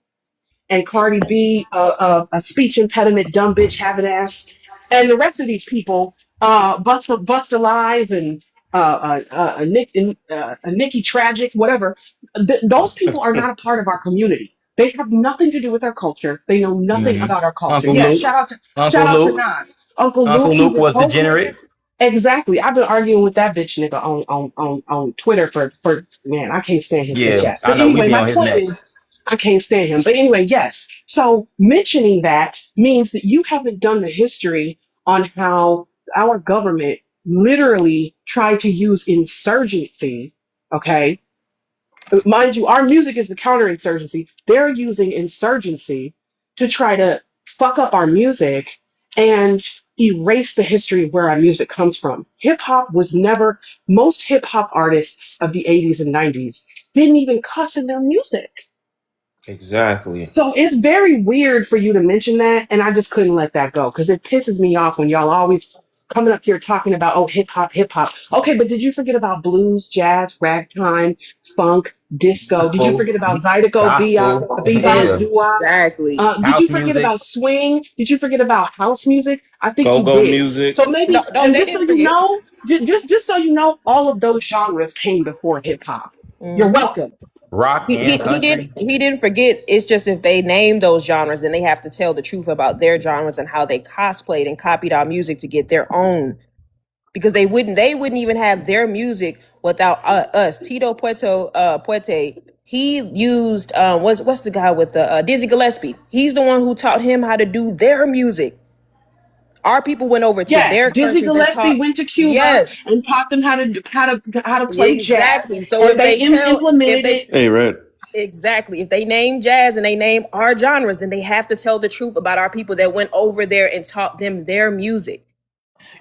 and Cardi B, a speech impediment, dumb bitch, having ass, and the rest of these people, Busta Live and Nicki Tragic, whatever. Those people are not a part of our community. They have nothing to do with our culture. They know nothing Hmm. about our culture. Uncle Yes, Luke. shout Uncle out to Luke. Nas, Uncle Uncle Luke, who's Luke a was dope nigga. degenerate. Exactly. I've been arguing with that bitch nigga on Twitter for man, I can't stand his bitch Yeah, ass. I But know we anyway, be my on his point neck. is I can't stand him. But anyway, yes. So mentioning that means that you haven't done the history on how our government literally tried to use insurgency, okay, mind you, our music is the counterinsurgency. They're using insurgency to try to fuck up our music and erase the history of where our music comes from. Hip hop was never, most hip hop artists of the 80s and 90s didn't even cuss in their music. Exactly. So it's very weird for you to mention that, and I just couldn't let that go because it pisses me off when y'all always coming up here talking about, oh, hip hop, hip hop. Okay, but did you forget about blues, jazz, ragtime, funk, disco? Did you forget Gospel, about zydeco, gospel, bebop, yeah, doo-wop? Exactly. Did you house forget music. about swing? Did you forget about house music? I think Go you go did. music. So No, maybe, no, and they just so didn't you forget. know, just so you know, all of those genres came before hip hop. You're Hmm. welcome. Rock He, and he he did country. he didn't forget. It's just if they name those genres, then they have to tell the truth about their genres and how they cosplayed and copied our music to get their own. Because they wouldn't even have their music without us. Tito Puente. He used what's the guy with the Dizzy Gillespie. He's the one who taught him how to do their music. Our people went over to Yes, their Dizzy countries and Gillespie taught. went to Cuba Yes, and taught them how to play jazz, exactly. So and if they they tell, if implemented they it. Hey, Red. exactly, if they name jazz and they name our genres, then they have to tell the truth about our people that went over there and taught them their music.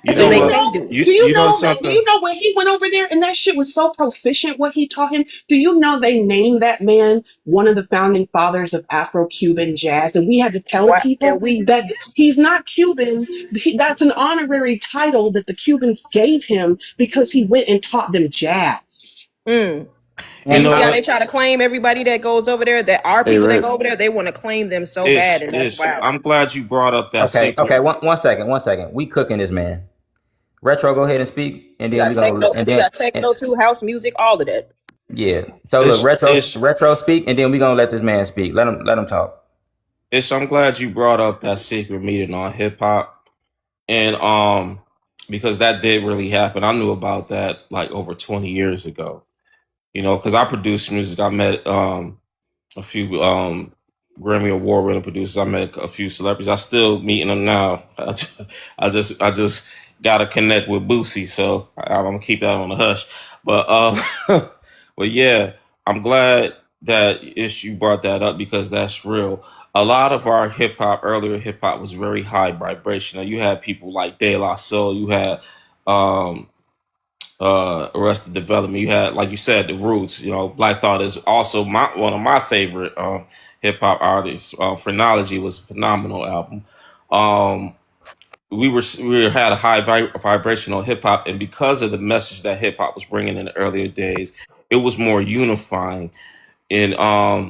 You So Do know they you what? can't know? do it. Do you You know know that? Do something? you know when he went over there and that shit was so proficient? What he taught him. Do you know they named that man one of the founding fathers of Afro-Cuban jazz? And we had to tell What and people we that he's not Cuban. That's an honorary title that the Cubans gave him because he went and taught them jazz. mm. You And you And know see how I, they what? try to claim everybody that goes over there, that our Hey, people that go Red. over there, they want to claim them so bad, Ish, and that's ish. wild. I'm glad you brought up that okay, sacred. okay. One second. We cooking this man. Retro, go ahead and speak, and We then got we gonna techno, and we then got techno too, house music, all of that. yeah. So look, Ish, retro, ish, retro speak, and then we gonna let this man speak. Let him talk. ish. I'm glad you brought up that secret meeting on hip hop, and because that did really happen. I knew about that like over 20 years ago. You know, because I produced music. I met a few Grammy Award winning producers. I met a few celebrities. I still meeting them now. I just gotta connect with Boosie, so I'm gonna keep that on the hush. But but yeah, I'm glad that you brought that up because that's real. A lot of our hip hop, earlier hip hop, was very high vibrational. You had people like De La Soul. You had um, Arrested Development. You had, like you said, the Roots. You know, Black Thought is also one of my favorite hip hop artists. Phrenology was a phenomenal album. Um, we had a high vibrational hip hop, and because of the message that hip hop was bringing in the earlier days, it was more unifying. And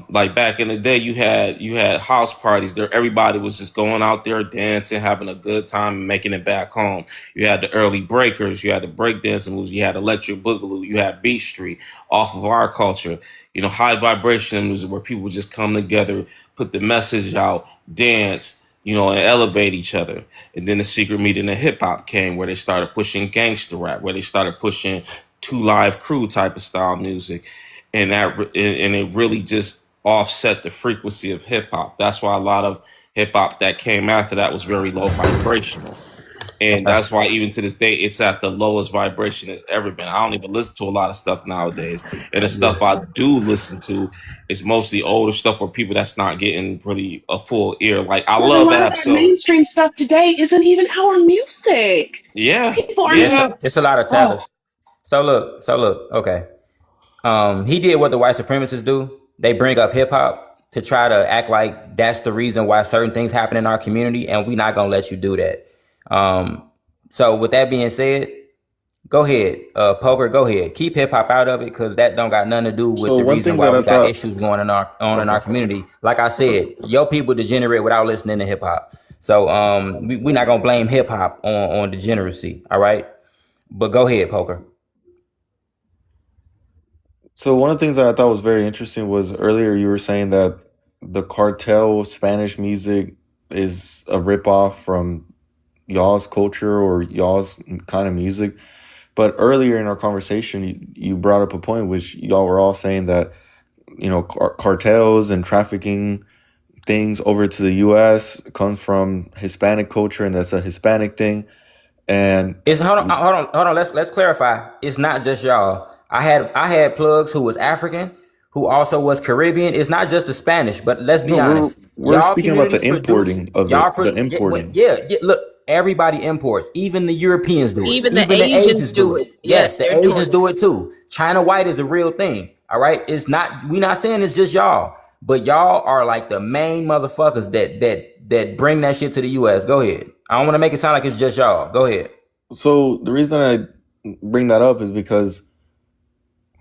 like back in the day, you had house parties there. Everybody was just going out there dancing, having a good time, and making it back home. You had the early breakers, you had the breakdancing moves, you had electric boogaloo, you had Beat Street off of our culture. You know, high vibration music where people would just come together, put the message out, dance, you know, and elevate each other. And then the secret meeting of hip hop came where they started pushing gangster rap, where they started pushing Two Live Crew type of style music, and it really just offset the frequency of hip hop. That's why a lot of hip hop that came after that was very low vibrational. And Okay. that's why even to this day it's at the lowest vibration it's ever been. I don't even listen to a lot of stuff nowadays. And the Yeah. stuff I do listen to is mostly older stuff for people that's not getting really a full ear. Like I But a love lot of that Absol. mainstream stuff today isn't even our music. Yeah, People are Yeah. not. yeah. It's a lot of Oh, tethers. So look. Okay. He did what the white supremacists do. They bring up hip hop to try to act like that's the reason why certain things happen in our community, and we're not gonna let you do that. Um, so with that being said, go ahead, poker. Go ahead, keep hip hop out of it because that don't got nothing to do with So the one reason thing why that I we got thought. issues going on in our Okay. community. Like I said, your people degenerate without listening to hip hop. So we're not gonna blame hip hop on degeneracy. All right, but go ahead, poker. So one of the things that I thought was very interesting was earlier you were saying that the cartel Spanish music is a ripoff from y'all's culture or y'all's kind of music. But earlier in our conversation, you brought up a point which y'all were all saying that cartels and trafficking things over to the U.S. comes from Hispanic culture, and that's a Hispanic thing. And It's hold on. Let's clarify. It's not just y'all. I had plugs who was African, who also was Caribbean. It's not just the Spanish, but let's be no, we're honest. we're Y'all speaking about the communities produce importing of y'all it, the pro, yeah, importing. yeah. Look, everybody imports. Even the Europeans do it. Even the Even the Asians Asians do do it. it. Yes, Yes, the they're doing Asians it. do it too. China white is a real thing. All right. It's not. We're not saying it's just y'all, but y'all are like the main motherfuckers that bring that shit to the U.S. Go ahead. I don't want to make it sound like it's just y'all. Go ahead. So the reason I bring that up is because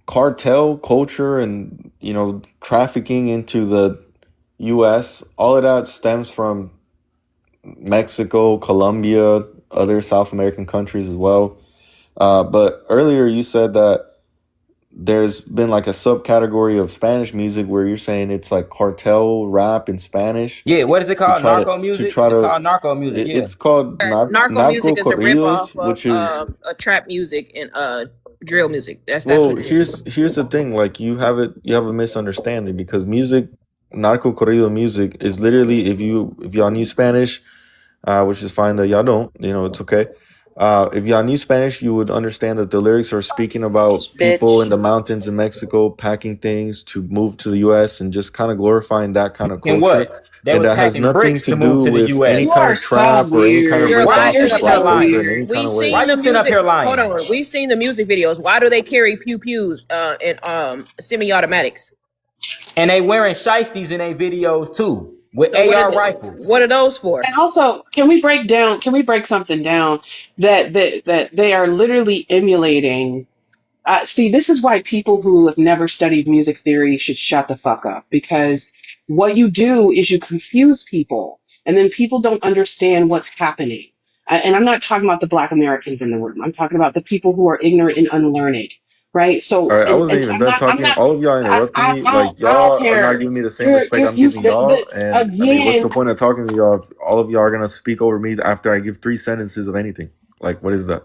cartel culture and trafficking into the U.S. all of that stems from Mexico, Colombia, other South American countries as well. But earlier you said that there's been like a subcategory of Spanish music where you're saying it's like cartel rap in Spanish Yeah, what is it to called? try Narco to music? try It's to called narco music, yeah. it's called Narco narco music is a corridos, ripoff which is of trap music and drill music. That's well, what it is. here's the thing, like you have a misunderstanding because narco corrido music is literally if y'all knew Spanish, which is fine that y'all don't, it's okay. If y'all knew Spanish, you would understand that the lyrics are speaking about people in Bitch. the mountains in Mexico packing things to move to the US and just kind of glorifying that kind of And culture. what? They And was that has packing nothing bricks to to do move to the with any You US. kind are of so trap or any kind of weird. You're Why you ripoff you're of sitting up so here black culture lying? in any weird. kind We of way. Why seen you the sitting up music. here Hold lying? on. We seen the music videos. Why do they carry pew pews and semi-automatics? And they wearing shiesties in their videos too, with So AR rifles. what are those for? And also, can we break something down that they are literally emulating? See, this is why people who have never studied music theory should shut the fuck up, because what you do is you confuse people, and then people don't understand what's happening. And I'm not talking about the Black Americans in the room. I'm talking about the people who are ignorant and unlearned, right? All So, right, I wasn't and even done I'm talking. not, All of y'all interrupting me. Like I don't y'all are not care. giving me the same respect I'm giving y'all. And I mean, what's the Again, point of talking to y'all if all of y'all are gonna speak over me after I give 3 sentences of anything? Like, what is that?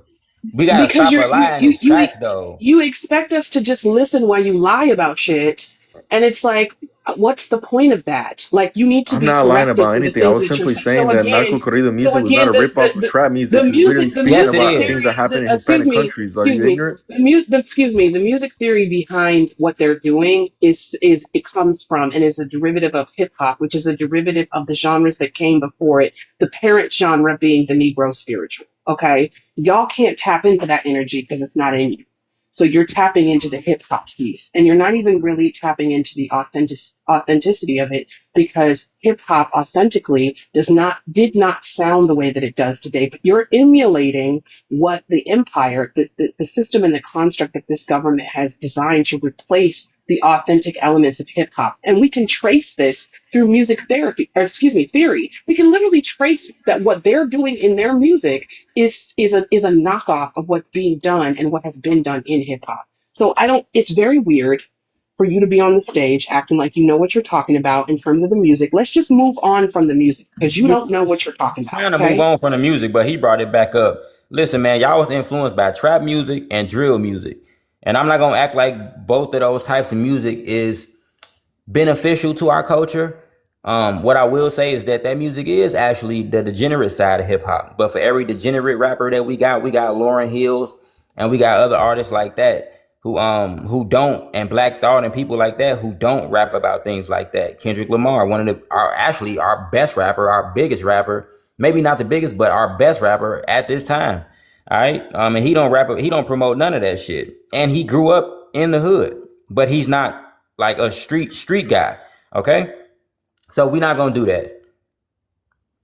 We gotta because stop you're a lie in his tracks though. you expect us to just listen while you lie about shit, and it's like, what's the point of that? Like, you need to I'm be not lying corrected about for the anything. I things was that you're simply saying. saying that narco corrido So music was not again, a ripoff of trap music the because it's literally speaking Yes, it music about is. things that theory, happen in Hispanic countries. Are you ignorant? the music theory behind what they're doing is it comes from and is a derivative of hip hop, which is a derivative of the genres that came before it, the parent genre being the Negro spiritual. Okay, y'all can't tap into that energy because it's not in you. So you're tapping into the hip hop piece, and you're not even really tapping into the authenticity of it, because hip hop authentically did not sound the way that it does today. But you're emulating what the empire, the system and the construct that this government has designed to replace the authentic elements of hip hop. And we can trace this through music therapy, or excuse me, theory. We can literally trace that what they're doing in their music is a knockoff of what's being done and what has been done in hip hop. So I don't. It's very weird for you to be on the stage acting like you know what you're talking about in terms of the music. Let's just move on from the music because you We don't know what you're talking was about. trying to move Okay. on from the music, but he brought it back up. Listen, man, y'all was influenced by trap music and drill music. And I'm not gonna act like both of those types of music is beneficial to our culture. What I will say is that music is actually the degenerate side of hip hop. But for every degenerate rapper that we got Lauryn Hills, and we got other artists like that who don't, and Black Thought and people like that who don't rap about things like that. Kendrick Lamar, one of our best rapper, our biggest rapper, maybe not the biggest, but our best rapper at this time. All right. And he don't promote none of that shit. And he grew up in the hood, but he's not like a street guy. Okay. So we're not gonna do that.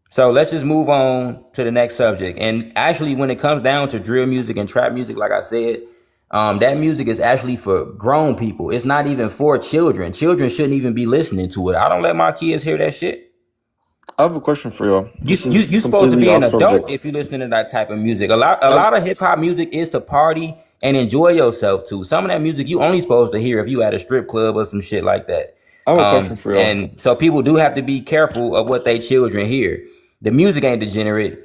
So let's just move on to the next subject. And actually, when it comes down to drill music and trap music, like I said, that music is actually for grown people. It's not even for children. Children shouldn't even be listening to it. I don't let my kids hear that shit. I have a question for y'all. You This you is you supposed to completely be an off adult subject. if you listen to that type of music. A I've, lot of hip hop music is to party and enjoy yourself to. Some of that music you only supposed to hear if you at a strip club or some shit like that. I have a question for y'all. And so people do have to be careful of what they children hear. The music ain't degenerate.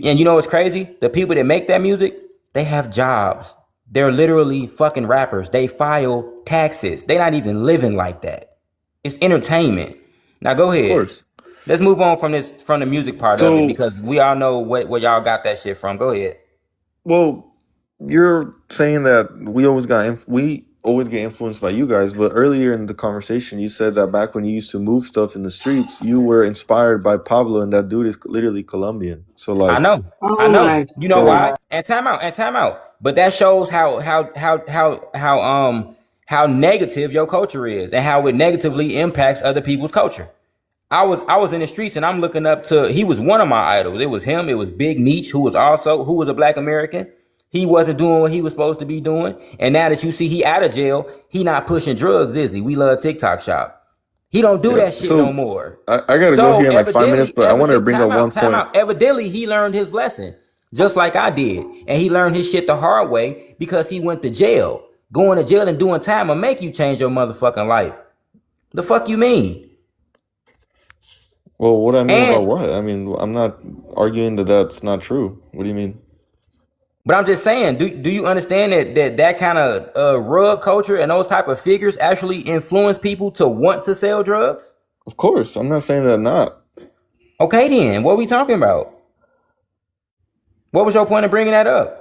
And you know what's crazy? The people that make that music, they have jobs. They're literally fucking rappers. They file taxes. They not even living like that. It's entertainment. Now go Of ahead. course. Let's move on from the music part of it So, because we all know where y'all got that shit from. Go ahead. well, you're saying that we always get influenced by you guys, but earlier in the conversation, you said that back when you used to move stuff in the streets, you were inspired by Pablo, and that dude is literally Colombian. So, I like, know. I Oh know. my You know so why? God. And time out. But that shows how negative your culture is and how it negatively impacts other people's culture. I was in the streets and I'm looking up to, he was one of my idols. It was him. It was Big Meech, who was a black American. He wasn't doing what he was supposed to be doing. And now that you see he out of jail, he not pushing drugs, is he? We love TikTok shop. He don't do Yeah. that shit no So more. I gotta go So here in like 5 minutes, but I wanted to bring up one time point. out. Evidently, he learned his lesson, just like I did. And he learned his shit the hard way because he went to jail. Going to jail and doing time will make you change your motherfucking life. The fuck you mean? Well, what I mean about And what? I mean, I'm not arguing that that's not true. What do you mean? but I'm just saying, do you understand that kind of rug culture and those type of figures actually influence people to want to sell drugs? Of course, I'm not saying that not. Okay, then what are we talking about? What was your point of bringing that up?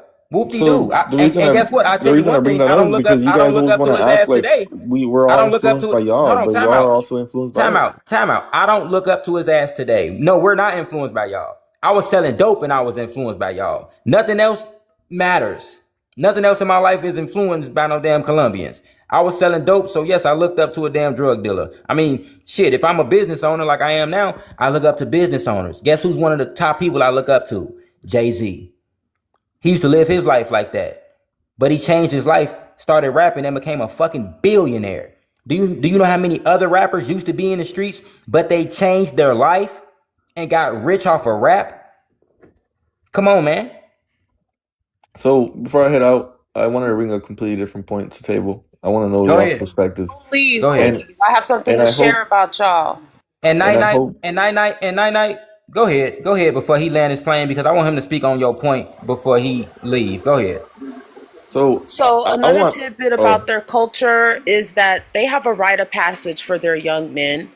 So Whoop-de-doo. the And reason guess what? I the tell you reason I one bring thing. that up is because you I don't guys look always up want to to his act ass like today. we're I all don't look up influenced to by it. y'all, Hold on, but time y'all are out. also influenced by us. Time out. I don't look up to his ass today. No, we're not influenced by y'all. I was selling dope and I was influenced by y'all. Nothing else matters. Nothing else in my life is influenced by no damn Colombians. I was selling dope, so yes, I looked up to a damn drug dealer. I mean, shit, if I'm a business owner like I am now, I look up to business owners. Guess who's one of the top people I look up to? Jay-Z. He used to live his life like that. But he changed his life, started rapping, and became a fucking billionaire. Do you know how many other rappers used to be in the streets, but they changed their life and got rich off of rap? Come on, man. So before I head out, I wanted to bring a completely different point to the table. I want to know Go y'all's ahead. perspective, Please, Go ahead. and please. I have something and to I share hope about y'all. And and night I night hope. and night night and night night. Go ahead. Go ahead before he land his plane because I want him to speak on your point before he leave. Go ahead. So So I another want. tidbit about Oh, their culture is that they have a rite of passage for their young men.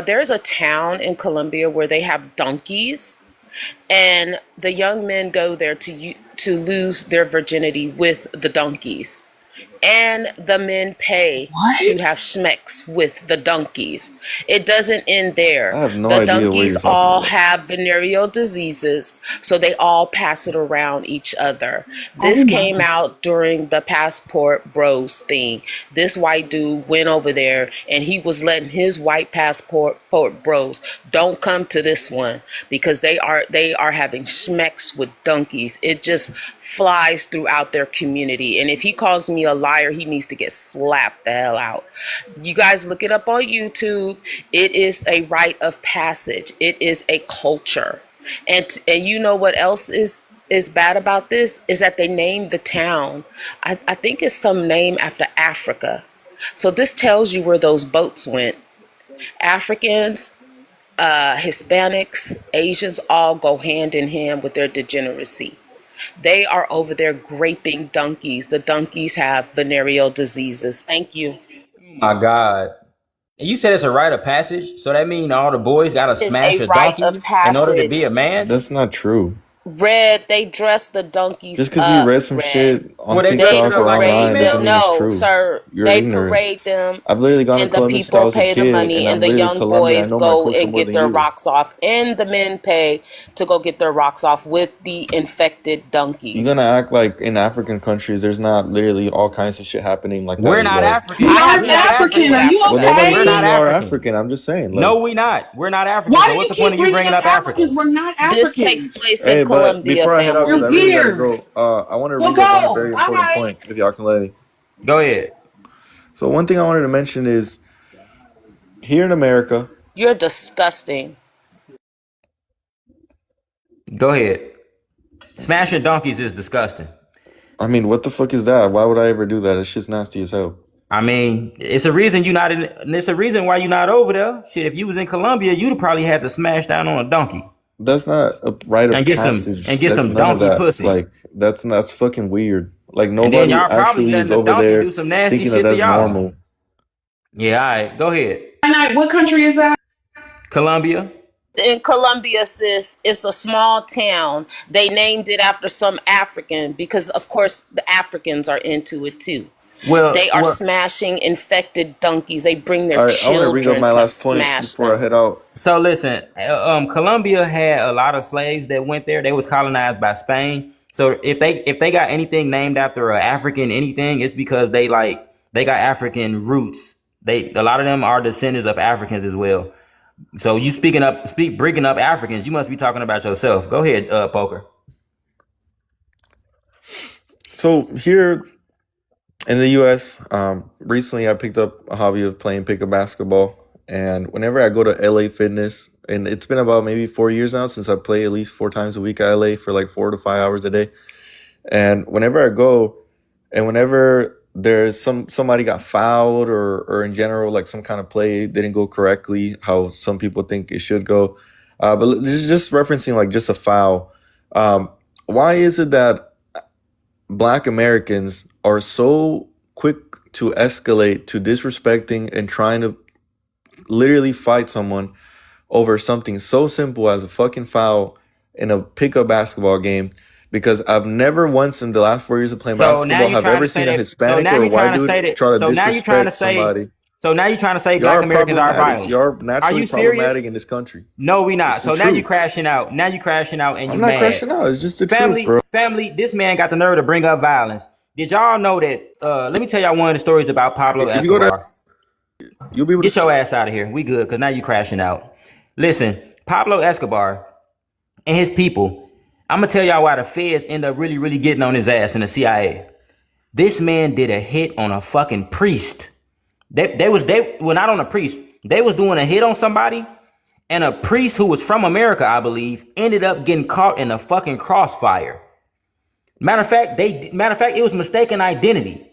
There's a town in Colombia where they have donkeys, and the young men go there to lose their virginity with the donkeys. And the men pay What? to have schmecks with the donkeys. It doesn't end there. I have no The idea what donkeys you're talking all about. have venereal diseases, so they all pass it around each other. This Oh my came God. out during the passport bros thing. This white dude went over there and he was letting his white passport bros don't come to this one because they are having schmecks with donkeys. It just flies throughout their community. And if he calls me a liar, he needs to get slapped the hell out. You guys look it up on YouTube. It is a rite of passage. It is a culture. And you know what else is bad about this is that they named the town. I think it's some name after Africa. So this tells you where those boats went. Africans, Hispanics, Asians all go hand in hand with their degeneracy. They are over there graping donkeys. The donkeys have venereal diseases. Thank you. Oh my God. And you said it's a rite of passage, so that means all the boys gotta It's smash a a rite of donkey in order to be a passage. man? That's not true. Red, they dress the donkeys Just because you up, read some Red. shit Will on they dress They it TikTok up or like a online parade doesn't female? mean it's no, true. sir. You're They ignorant. parade them I've literally gone to and the Colombia since I people was a pay the kid, money and and I'm the literally young Colombian. I boys know my go culture and more get than their you. rocks off and the men pay to go get their rocks off with the infected You're gonna donkeys. act like in African countries, there's not literally all kinds of shit happening like that We're as not well. I African. You're have not We're not nothing to do African. with Are African. you Well, Africa. nobody's We're okay? not saying you are African. African. I'm just saying, No, like, we not. We're not African. Why So do what's you the point keep of you bringing bringing up up Africans? Africa? We're not This takes Africans. place in hey, but Colombia, before I head out, because family. You're I really gotta weird. go, I want to Well, bring up one go. very important Bye. point, if y'all can let me. Go ahead. So one thing I wanted to mention is here in America, You're disgusting. Go ahead. Smashing donkeys is disgusting. I mean, what the fuck is that? Why would I ever do that? It's just nasty as hell. I mean, it's a reason you not in. It's a reason why you're not over there. Shit, if you was in Colombia, you'd probably had to smash down on a donkey That's not a rite of and passage. get That's some none of donkey that. pussy, Like that's fucking weird. Like and then nobody y'all probably actually is letting the over donkey do there some nasty thinking that shit to that's y'all. normal. Yeah, all right, go ahead. Night. What country is that? Colombia. In Colombia, sis, it's a small town. They named it after some African because, of course, the Africans are into it too. They are Well. smashing infected donkeys. They bring their All right, I want to bring up children my to last point smash before I them. head out. So listen, Colombia had a lot of slaves that went there. They was colonized by Spain. So if they got anything named after a African anything, it's because they got African roots. A lot of them are descendants of Africans as well. So you bringing up Africans, you must be talking about yourself. Go ahead, Poker. So here in the U.S., recently I picked up a hobby of playing pickup basketball, and whenever I go to LA Fitness, and it's been about maybe 4 years now since I play at least 4 times a week at LA for like 4 to 5 hours a day. And whenever I go, and whenever there's somebody got fouled or in general like some kind of play didn't go correctly, how some people think it should go, but this is just referencing like just a foul. Why is it that Black Americans are so quick to escalate to disrespecting and trying to literally fight someone over something so simple as a fucking foul in a pickup basketball game? Because I've never once in the last 4 years of playing basketball have ever seen a Hispanic or a white dude try to disrespect somebody. So now you're trying to say Black Americans are violent. You're naturally problematic in this country. No, we not. It's So now you're crashing out. Now you're crashing out, and I'm not crashing out. It's just the truth, bro. Family, this man got the nerve to bring up violence. Did y'all know that? Let me tell y'all one of the stories about Pablo Escobar. If you go there, you'll be able to get your ass out of here. We good, because now you crashing out. Listen, Pablo Escobar and his people, I'm going to tell y'all why the feds end up really, really getting on his ass in the CIA. This man did a hit on a fucking priest. They were not on a priest. They was doing a hit on somebody, and a priest who was from America, I believe, ended up getting caught in a fucking crossfire. Matter of fact, it was mistaken identity.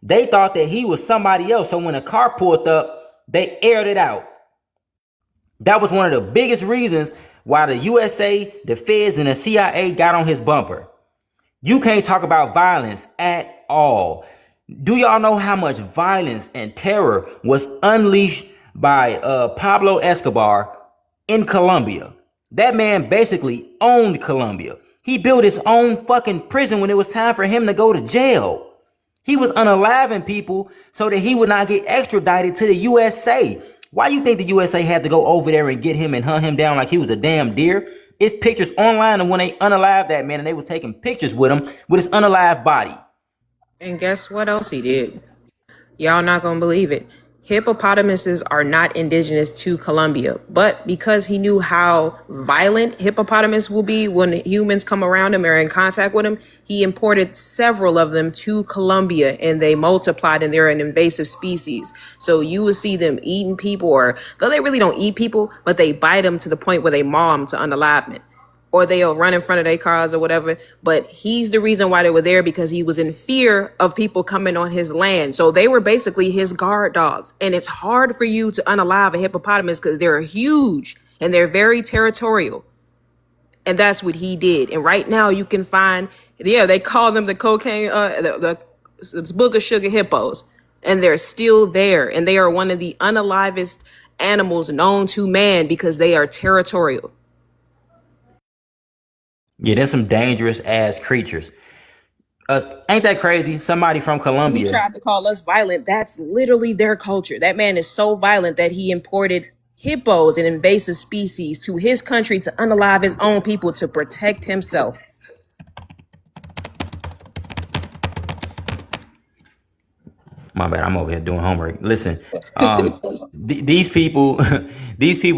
They thought that he was somebody else. So when a car pulled up, they aired it out. That was one of the biggest reasons why the USA, the feds, and the CIA got on his bumper. You can't talk about violence at all. Do y'all know how much violence and terror was unleashed by Pablo Escobar in Colombia? That man basically owned Colombia. He built his own fucking prison when it was time for him to go to jail. He was unaliving people so that he would not get extradited to the USA. Why you think the USA had to go over there and get him and hunt him down like he was a damn deer? It's pictures online of when they unalived that man, and they was taking pictures with him with his unalived body. And guess what else he did? Y'all not gonna believe it. Hippopotamuses are not indigenous to Colombia, but because he knew how violent hippopotamus will be when humans come around him or in contact with him, he imported several of them to Colombia, and they multiplied, and they're an invasive species. So you will see them eating people, or though they really don't eat people, but they bite them to the point where they maul them to unalivement. Or they'll run in front of their cars or whatever. But he's the reason why they were there, because he was in fear of people coming on his land. So they were basically his guard dogs. And it's hard for you to unalive a hippopotamus because they're huge and they're very territorial. And that's what he did. And right now you can find, they call them the cocaine, the book of sugar hippos. And they're still there. And they are one of the unalivest animals known to man because they are territorial. Yeah, there's some dangerous ass creatures. Ain't that crazy? Somebody from Colombia. He tried to call us violent. That's literally their culture. That man is so violent that he imported hippos, an invasive species, to his country to unalive his own people to protect himself. My bad, I'm over here doing homework. Listen, these people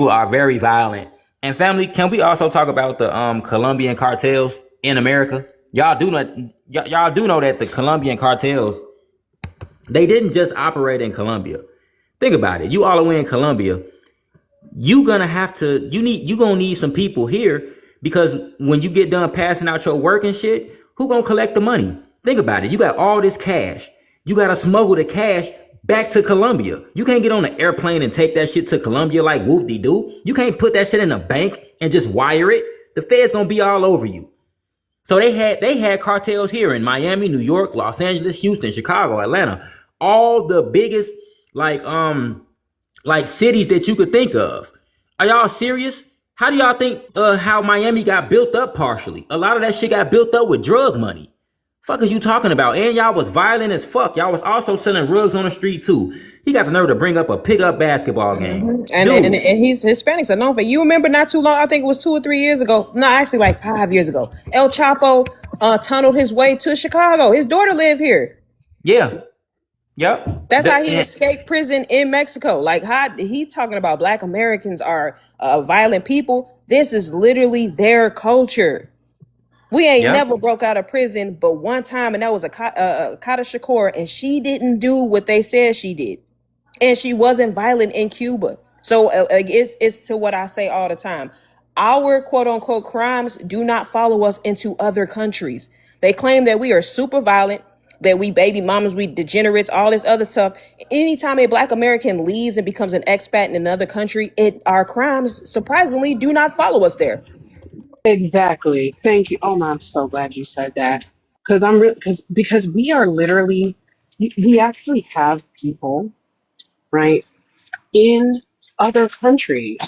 are very violent. And family, can we also talk about the Colombian cartels in America? Y'all do know that the Colombian cartels, they didn't just operate in Colombia. Think about it. You all the way in Colombia, you're gonna need some people here, because when you get done passing out your work and shit, who gonna collect the money? Think about it. You got all this cash. You gotta smuggle the cash back to Colombia. You can't get on an airplane and take that shit to Colombia like whoop-de-doo. You can't put that shit in a bank and just wire it. The Fed's gonna be all over you. So they had cartels here in Miami, New York, Los Angeles, Houston, Chicago, Atlanta, all the biggest like cities that you could think of. Are y'all serious? How do y'all think how Miami got built up partially? A lot of that shit got built up with drug money. Fuck is you talking about? And y'all was violent as fuck. Y'all was also selling rugs on the street too. He got the nerve to bring up a pickup basketball game. And he's Hispanics are known for. You remember not too long, I think it was 2 or 3 years ago. No, actually like 5 years ago. El Chapo tunneled his way to Chicago. His daughter lived here. Yeah. Yep. That's how he escaped prison in Mexico. Like, how he talking about Black Americans are violent people. This is literally their culture. We ain't Yep. never broke out of prison, but one time, and that was a Kata Shakur, and she didn't do what they said she did, and she wasn't violent in Cuba. So it's to what I say all the time. Our quote unquote crimes do not follow us into other countries. They claim that we are super violent, that we baby mamas, we degenerates, all this other stuff. Anytime a Black American leaves and becomes an expat in another country, our crimes surprisingly do not follow us there. Exactly. Thank you. Oh, my, I'm so glad you said that. Because I'm really because we are literally we actually have people, right, in other countries,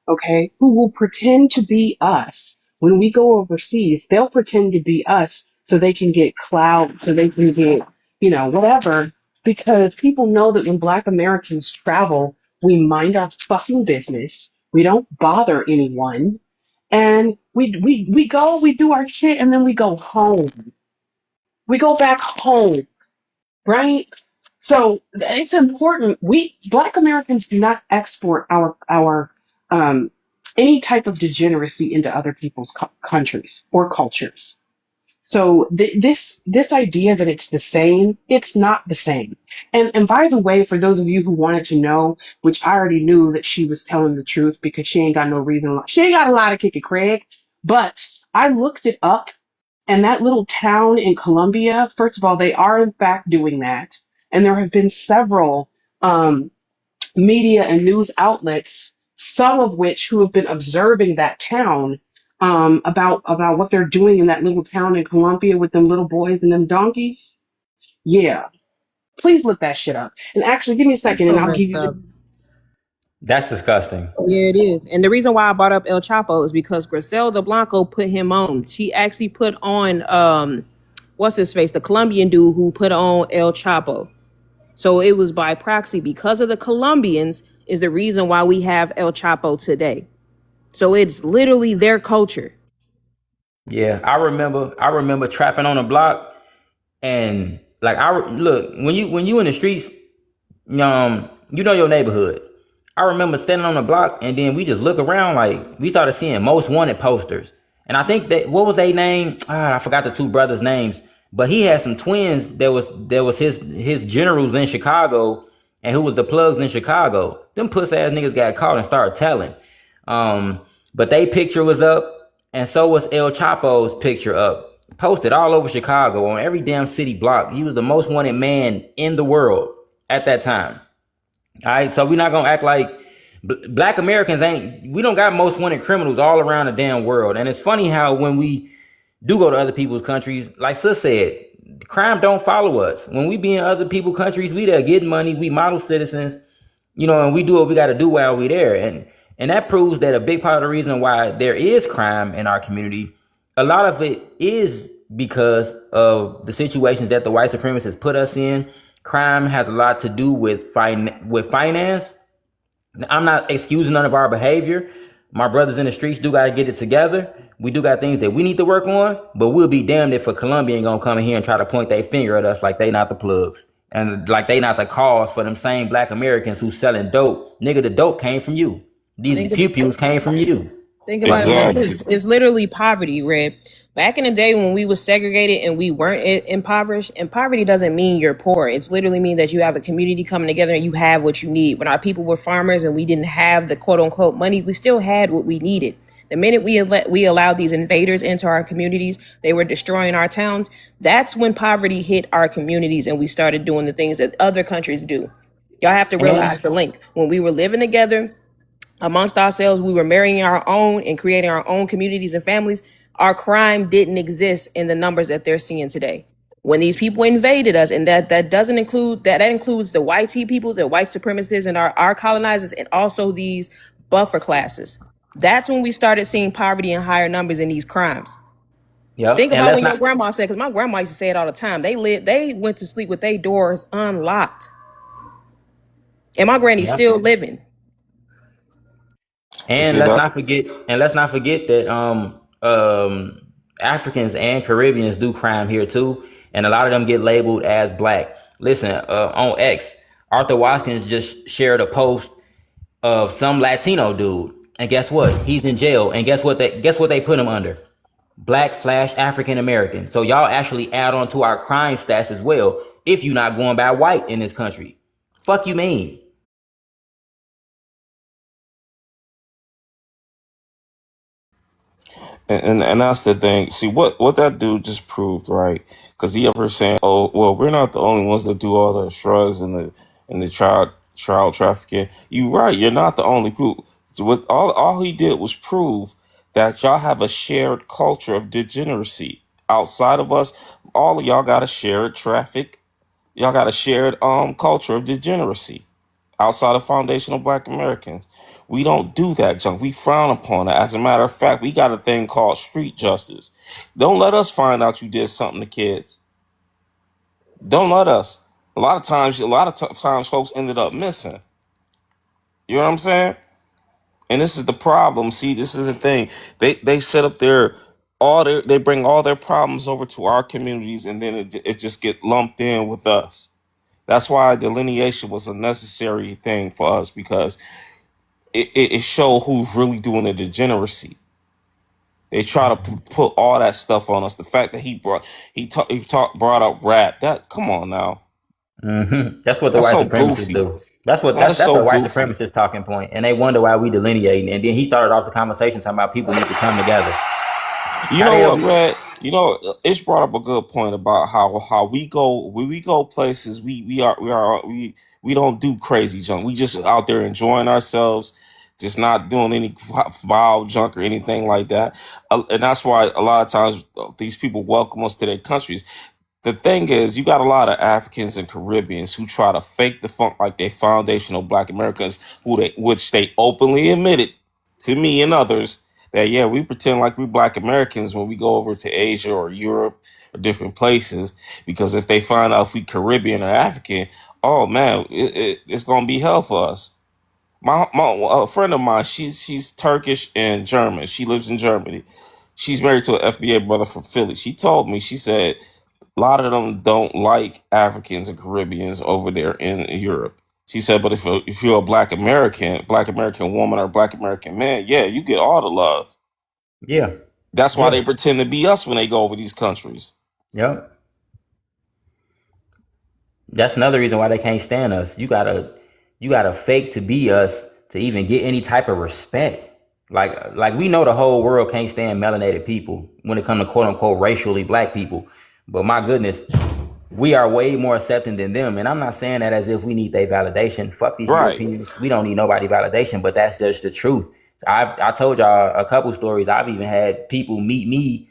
okay, who will pretend to be us. When we go overseas, they'll pretend to be us so they can get clout, so they can get, whatever. Because people know that when Black Americans travel, we mind our fucking business. We don't bother anyone. And we go, we do our shit, and then we go home. We go back home, right? So it's important. We Black Americans do not export our any type of degeneracy into other people's countries or cultures. So this idea that it's the same, it's not the same. And by the way, for those of you who wanted to know, which I already knew that she was telling the truth because she ain't got no reason. She ain't got a lot to kick it, Craig. But I looked it up, and that little town in Colombia, first of all, they are in fact doing that. And there have been several media and news outlets, some of which who have been observing that town, about what they're doing in that little town in Colombia with them little boys and them donkeys. Yeah, please look that shit up. And actually, give me a That's second, so and I'll give messed you up. the. That's disgusting. Yeah, it is. And the reason why I brought up El Chapo is because Griselda Blanco put him on. She actually put on what's his face, the Colombian dude who put on El Chapo. So it was by proxy because of the Colombians is the reason why we have El Chapo today. So it's literally their culture. Yeah, I remember trapping on a block, and like look, when you in the streets, you know your neighborhood. I remember standing on the block, and then we just look around, like we started seeing most wanted posters. And I think that, what was their name? I forgot the two brothers' names, but he had some twins that was his generals in Chicago, and who was the plugs in Chicago. Them puss ass niggas got caught and started telling. But they picture was up, and so was El Chapo's picture up, posted all over Chicago on every damn city block. He was the most wanted man in the world at that time. All right, so we're not gonna act like Black Americans ain't. We don't got most wanted criminals all around the damn world. And it's funny how when we do go to other people's countries, like Sis said, crime don't follow us. When we be in other people's countries, we there getting money. We model citizens, and we do what we got to do while we there. And that proves that a big part of the reason why there is crime in our community, a lot of it is because of the situations that the white supremacists put us in. Crime has a lot to do with finance. I'm not excusing none of our behavior. My brothers in the streets do got to get it together. We do got things that we need to work on, but we'll be damned if a Colombian gonna come in here and try to point their finger at us like they not the plugs, and like they not the cause for them same Black Americans who selling dope. Nigga, the dope came from you. These pew-pews came from you. Think about it like Exactly. this. It's literally poverty, Red. Back in the day when we was segregated and we weren't impoverished, and poverty doesn't mean you're poor. It's literally mean that you have a community coming together and you have what you need. When our people were farmers and we didn't have the quote unquote money, we still had what we needed. The minute we allowed these invaders into our communities, they were destroying our towns. That's when poverty hit our communities and we started doing the things that other countries do. Y'all have to realize the link. When we were living together, amongst ourselves, we were marrying our own and creating our own communities and families. Our crime didn't exist in the numbers that they're seeing today. When these people invaded us, and that doesn't include that includes the white people, the white supremacists, and our colonizers, and also these buffer classes. That's when we started seeing poverty and higher numbers in these crimes. Yep. Think And about let's when your not. grandma said, because my grandma used to say it all the time. They went to sleep with their doors unlocked, and my granny's Yep. still living. And See let's that? not forget. And let's not forget that Africans and Caribbeans do crime here too, and a lot of them get labeled as Black. Listen, on X, Arthur Watkins just shared a post of some Latino dude, and guess what? He's in jail, and guess what they put him under? Black/African American. So y'all actually add on to our crime stats as well if you're not going by white in this country. Fuck you mean? And that's the thing. See what that dude just proved, right? Because he ever saying, "Oh, well, we're not the only ones that do all the drugs and the child trafficking." You right. You're not the only group. So what all he did was prove that y'all have a shared culture of degeneracy. Outside of us, all of y'all got a shared traffic. Y'all got a shared culture of degeneracy outside of foundational black Americans. We don't do that junk. We frown upon it. As a matter of fact, we got a thing called street justice. Don't let us find out you did something to kids. Don't let us. A lot of times, folks ended up missing. You know what I'm saying? And this is the problem. See, this is the thing. They set up they bring all their problems over to our communities, and then it just get lumped in with us. That's why delineation was a necessary thing for us, because it showed who's really doing the degeneracy. They try to put all that stuff on us. The fact that brought up rap. That, come on now, That's what the that's white so supremacists goofy. do. That's what That that's is that's so a white goofy. supremacist talking point, and they wonder why we delineating. And then he started off the conversation talking about people need to come together. You How the know hell what, we? Red? Ish brought up a good point about how we go when we go places. We don't do crazy junk. We just out there enjoying ourselves, just not doing any wild junk or anything like that. And that's why a lot of times these people welcome us to their countries. The thing is, you got a lot of Africans and Caribbeans who try to fake the funk like they foundational Black Americans, which they openly admitted to me and others that, yeah, we pretend like we're Black Americans when we go over to Asia or Europe or different places, because if they find out if we Caribbean or African, oh man, it's gonna be hell for us. My a friend of mine, she's Turkish and German. She lives in Germany. She's married to an FBA brother from Philly. She told me, she said, a lot of them don't like Africans and Caribbeans over there in Europe. She said, but if you're a Black American woman or Black American man, yeah, you get all the love. Yeah, That's why yeah, they pretend to be us when they go over these countries. yep. That's another reason why they can't stand us. You gotta fake to be us to even get any type of respect. Like we know the whole world can't stand melanated people when it comes to quote unquote racially black people. But my goodness, we are way more accepting than them. And I'm not saying that as if we need their validation. Fuck these Right. Europeans. We don't need nobody validation, but that's just the truth. I told y'all a couple stories. I've even had people meet me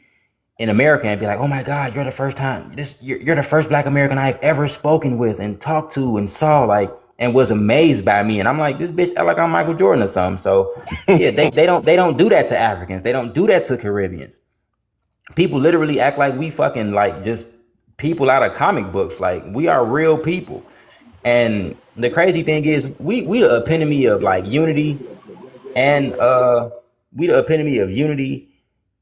in America and be like, "Oh my God, you're the first time. You're the first Black American I've ever spoken with and talked to and saw, like, and was amazed by me." And I'm like, "This bitch act like I'm Michael Jordan or something." So yeah, they don't do that to Africans. They don't do that to Caribbeans. People literally act like we fucking like just people out of comic books. Like we are real people. And the crazy thing is, we the epitome of like unity, and we the epitome of unity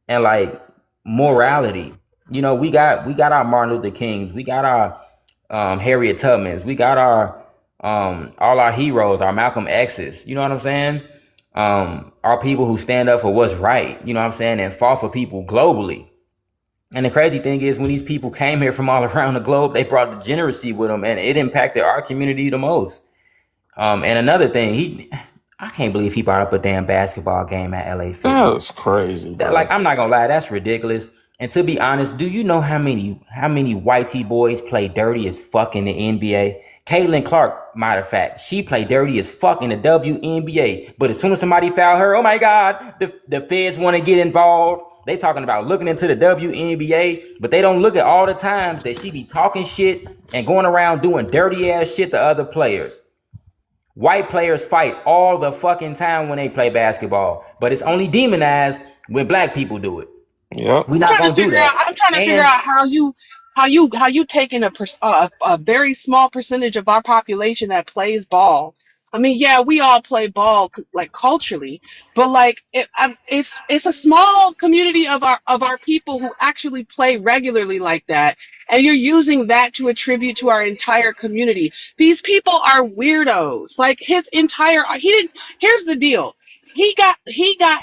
and like morality. We got our Martin Luther Kings, we got our Harriet Tubmans, we got our all our heroes, our Malcolm X's. You know what I'm saying? Our people who stand up for what's right. You know what I'm saying, and fought for people globally. And the crazy thing is, when these people came here from all around the globe, they brought degeneracy with them, and it impacted our community the most. And another thing, I can't believe he brought up a damn basketball game at LA That Fitness. is crazy, Like, bro. I'm not gonna lie, that's ridiculous. And to be honest, do you know how many white T boys play dirty as fuck in the NBA? Caitlin Clark, matter of fact, she played dirty as fuck in the WNBA. But as soon as somebody foul her, oh my God, the feds want to get involved. They talking about looking into the WNBA, but they don't look at all the times that she be talking shit and going around doing dirty ass shit to other players. White players fight all the fucking time when they play basketball, but it's only demonized when black people do it. Yep. We're not gonna do that. I'm trying to figure And out how you taking a very small percentage of our population that plays ball, I mean, yeah, we all play ball like culturally, but like it's a small community of our people who actually play regularly like that, and you're using that to attribute to our entire community. These people are weirdos. Like his entire he didn't. Here's the deal. He got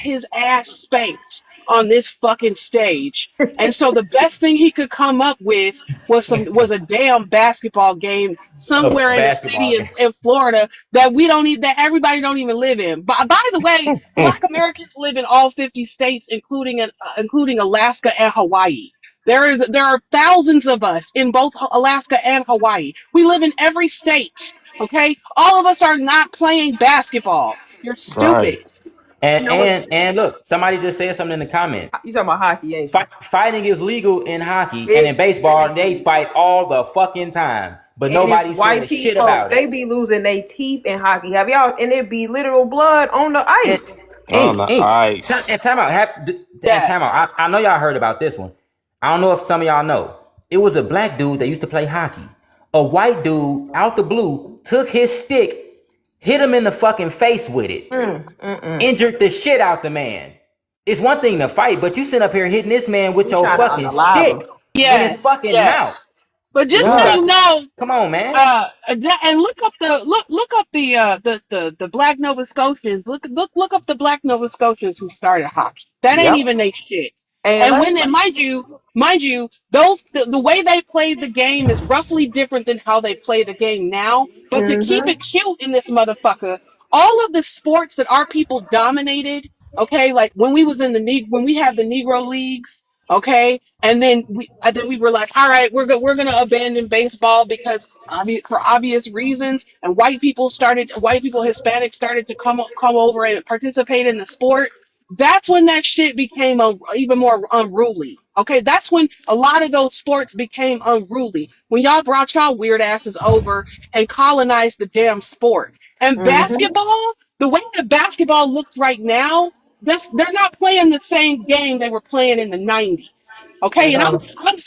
his ass spanked on this fucking stage, and so the best thing he could come up with was a damn basketball game A somewhere in a city basketball game. in Florida that we don't need that everybody don't even live in. By the way, Black Americans live in all 50 states, including Alaska and Hawaii. There are thousands of us in both Alaska and Hawaii. We live in every state. Okay, all of us are not playing basketball. You're Right. stupid. You know what's And look, somebody just said something in the comments. you talking about hockey, ain't you? Fighting is legal in hockey, and in It, baseball, they fight all the fucking time, but and it's nobody white says teeth shit folks. about it. They be losing their teeth in hockey. Have y'all? And it be literal blood on the And ice. On the ink. ice. And time out. And time Yes. out. I know y'all heard about this one. I don't know if some of y'all know. It was a black dude that used to play hockey. A white dude out the blue took his stick, hit him in the fucking face with it, injured the shit out the man. It's one thing to fight, but you sit up here hitting this man with You your trying to fucking unalive him. stick in his Yes. fucking mouth. Yes. But just You so Yeah. you got, know, come on, man. and look up the Black Nova Scotians. Look up the Black Nova Scotians who started hockey. That ain't Yep. even they shit. And And let's. when they, mind you, the way they played the game is roughly different than how they play the game now. But to keep it cute in this motherfucker, all of the sports that our people dominated, okay, like when we was in when we had the Negro leagues, okay, and then we were like, all right, we're gonna abandon baseball because for obvious reasons, and white people, Hispanics started to come over and participate in the sport. That's when that shit became even more unruly. Okay, that's when a lot of those sports became unruly. When y'all brought y'all weird asses over and colonized the damn sport. And basketball, the way that basketball looks right now, they're not playing the same game they were playing in the 90s. Okay, and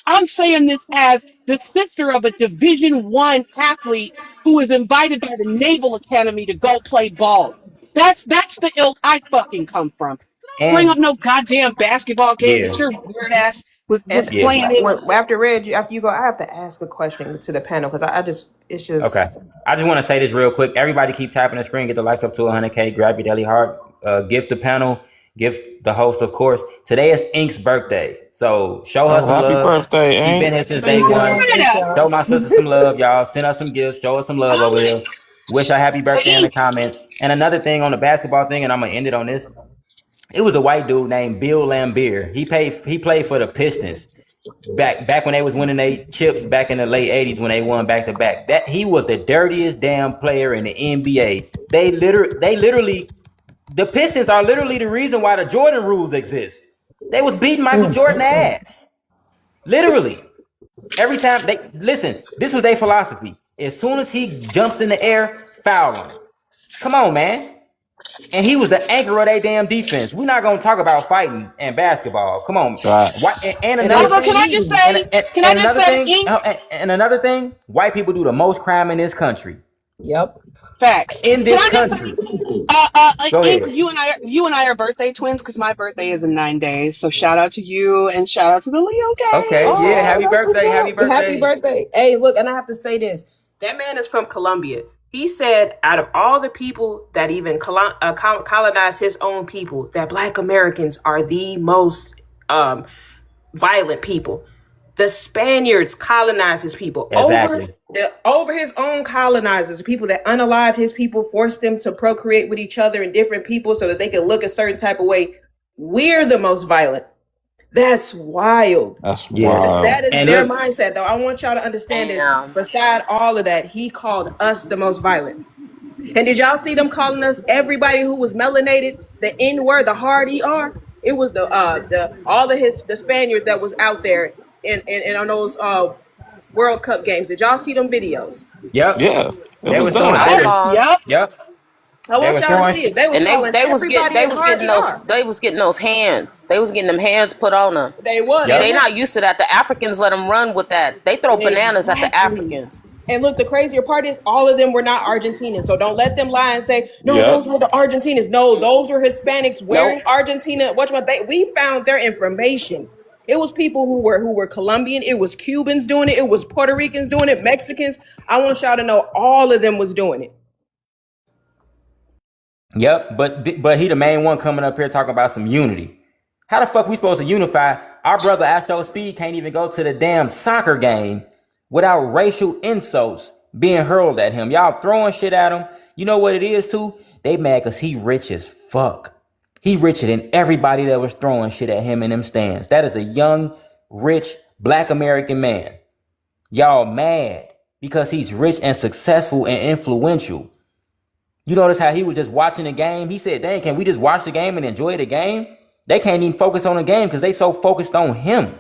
I'm saying this as the sister of a Division I athlete who was invited by the Naval Academy to go play ball. That's the ilk I fucking come from. Don't bring And up no goddamn basketball game yeah, that your weird ass was And yeah. playing in. after Reg, after you go, I have to ask a question to the panel because I just, it's just. Okay. I just want to say this real quick. Everybody keep tapping the screen, get the likes up to 100K, grab your daily heart, gift the panel, gift the host, of course. Today is Ink's birthday. So show her Oh, some happy love. birthday, She's Hank. been here since day Thank one. y'all. Thank Florida. y'all. Show my sister some love, y'all. Send us some gifts. Show us some love over here. Wish her happy birthday in the Ink. comments. And another thing on the basketball thing, and I'm gonna end it on this. It was a white dude named Bill Lambier. He played for the Pistons back when they was winning they chips back in the late 80s when they won back to back. That he was the dirtiest damn player in the NBA. They literally the Pistons are literally the reason why the Jordan rules exist. They was beating Michael Jordan ass. Literally. Every time they listen, this was their philosophy. As soon as he jumps in the air, foul him. Come on, man. And he was the anchor of their damn defense. We're not gonna talk about fighting and basketball. Come on. Facts. And And they another Also, was can thing, I just cheating. and, say, and, can I and just another say, thing, Ink? and another thing, white people do the most crime in this country. Yep. Facts. In Can this I just country. Go Ink, ahead. you and I are birthday twins because my birthday is in 9 days. So shout out to you and shout out to the Leo Okay, gang. yeah, Oh, happy that's birthday, happy what's up. Happy birthday. birthday. Hey, look, and I have to say this. That man is from Colombia. He said out of all the people that even colonized his own people, that Black Americans are the most violent people. The Spaniards colonized his people Exactly. over his own colonizers, the people that unalived his people, forced them to procreate with each other and different people so that they could look a certain type of way. We're the most violent. That's wild. That's Yeah. wild. That is And their look, mindset, though. I want y'all to understand this. Damn. Beside all of that, he called us the most violent. And did y'all see them calling us everybody who was melanated the N word, the hard ER? It was the all of the Spaniards that was out there in on those World Cup games. Did y'all see them videos? yep. Yeah, it They was was throwing done. I Yep, shit. saw 'em. yep. Yep. I They want was y'all to throwing see it. shit. They was And calling everybody they in was hard getting those ER. they was getting those hands. They was getting them hands put on them. They was. See, Yep. they not used to that. The Africans let them run with that. They throw bananas at the Exactly. Africans. And look, the crazier part is all of them were not Argentinians. So don't let them lie and say, no, Yep. those were the Argentinians. No, those were Hispanics Nope. wearing Argentina. We found their information. It was people who were Colombian. It was Cubans doing it. It was Puerto Ricans doing it. Mexicans. I want y'all to know all of them was doing it. Yep, but he the main one coming up here talking about some unity. How the fuck we supposed to unify? Our brother Astro Speed can't even go to the damn soccer game without racial insults being hurled at him. Y'all throwing shit at him. You know what it is too? They mad cause he rich as fuck. He richer than everybody that was throwing shit at him in them stands. That is a young, rich, black American man. Y'all mad because he's rich and successful and influential. You notice how he was just watching the game? He said, dang, can we just watch the game and enjoy the game? They can't even focus on the game because they so focused on him.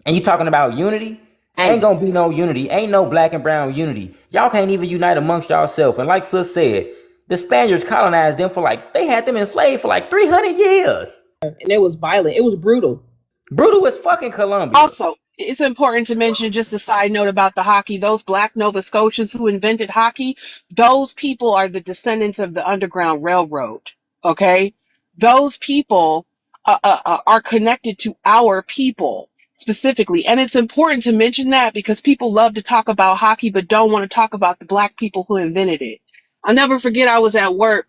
And you talking about unity? Ain't gonna be no unity. Ain't no black and brown unity. Y'all can't even unite amongst yourself. And like Sis said, the Spaniards colonized them they had them enslaved for like 300 years. And it was violent. It was brutal. Brutal as fucking Colombia. Also, it's important to mention just a side note about the hockey. Those black Nova Scotians who invented hockey, those people are the descendants of the Underground Railroad. Okay? Those people are connected to our people specifically. And it's important to mention that because people love to talk about hockey but don't want to talk about the black people who invented it. I'll never forget I was at work.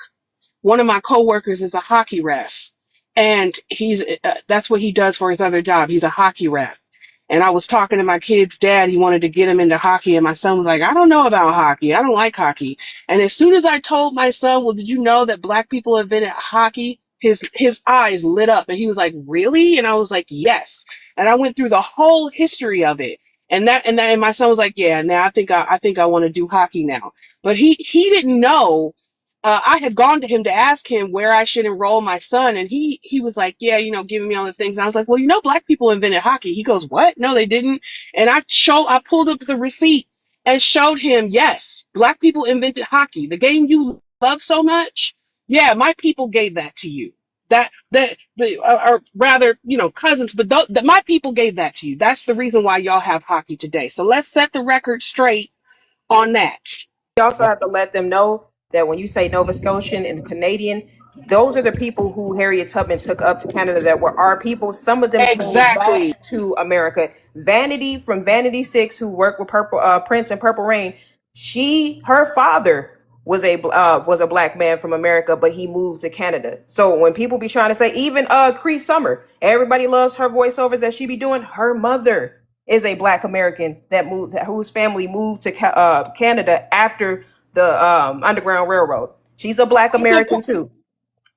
One of my coworkers is a hockey ref, and he's that's what he does for his other job. He's a hockey ref. And I was talking to my kid's dad. He wanted to get him into hockey, and my son was like, "I don't know about hockey. I don't like hockey." And as soon as I told my son, "Well, did you know that black people invented hockey?" His eyes lit up, and he was like, "Really?" And I was like, "Yes." And I went through the whole history of it. And my son was like, "Yeah, now I think I want to do hockey now." But he didn't know. I had gone to him to ask him where I should enroll my son, and he was like, "Yeah, giving me all the things." And I was like, "Well, black people invented hockey." He goes, "What? No, they didn't." And I pulled up the receipt and showed him, yes, black people invented hockey, the game you love so much. Yeah, my people gave that to you. Or rather, cousins, but my people gave that to you. That's the reason why y'all have hockey today. So let's set the record straight on that. You also have to let them know that when you say Nova Scotian and Canadian, those are the people who Harriet Tubman took up to Canada that were our people. Some of them came Exactly. back to America. Vanity from Vanity Six, who worked with Prince and Purple Rain, her father was a black man from America, but he moved to Canada. So when people be trying to say, even Cree Summer, everybody loves her voiceovers that she be doing. Her mother is a black American whose family moved to Canada after the Underground Railroad. She's a black American too.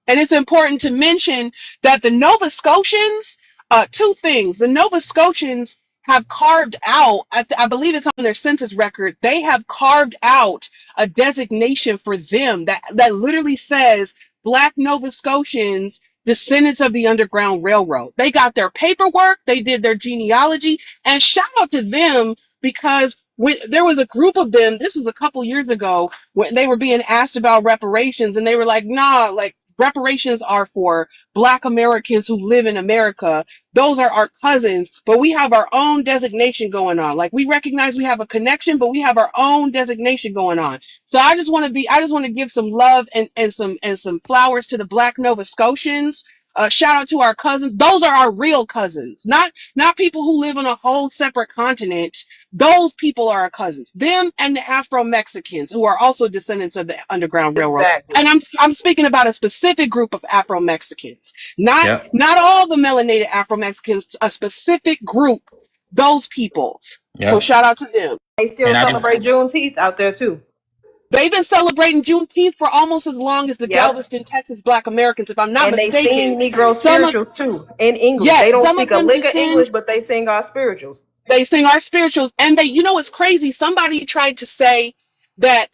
And it's important to mention that the Nova Scotians, two things. The Nova Scotians have carved out, I believe it's on their census record, they have carved out a designation for them that literally says Black Nova Scotians, descendants of the Underground Railroad. They got their paperwork, they did their genealogy, and shout out to them because when there was a group of them, this was a couple years ago, when they were being asked about reparations, and they were like, nah, like, reparations are for Black Americans who live in America. Those are our cousins, but we have our own designation going on. Like, we recognize we have a connection, but we have our own designation going on. So I just want to give some love and some flowers to the Black Nova Scotians. Shout out to our cousins. Those are our real cousins, not people who live on a whole separate continent. Those people are our cousins. Them and the Afro Mexicans, who are also descendants of the Underground Railroad. Exactly. And I'm speaking about a specific group of Afro Mexicans, not all the melanated Afro Mexicans. A specific group. Those people. So shout out to them. They still celebrate Juneteenth out there too. They've been celebrating Juneteenth for almost as long as the Galveston, Texas Black Americans, if I'm not mistaken. And they sing Negro spirituals too in English. Yes, they don't speak a lick of English, but they sing our spirituals. They sing our spirituals, and it's crazy. Somebody tried to say that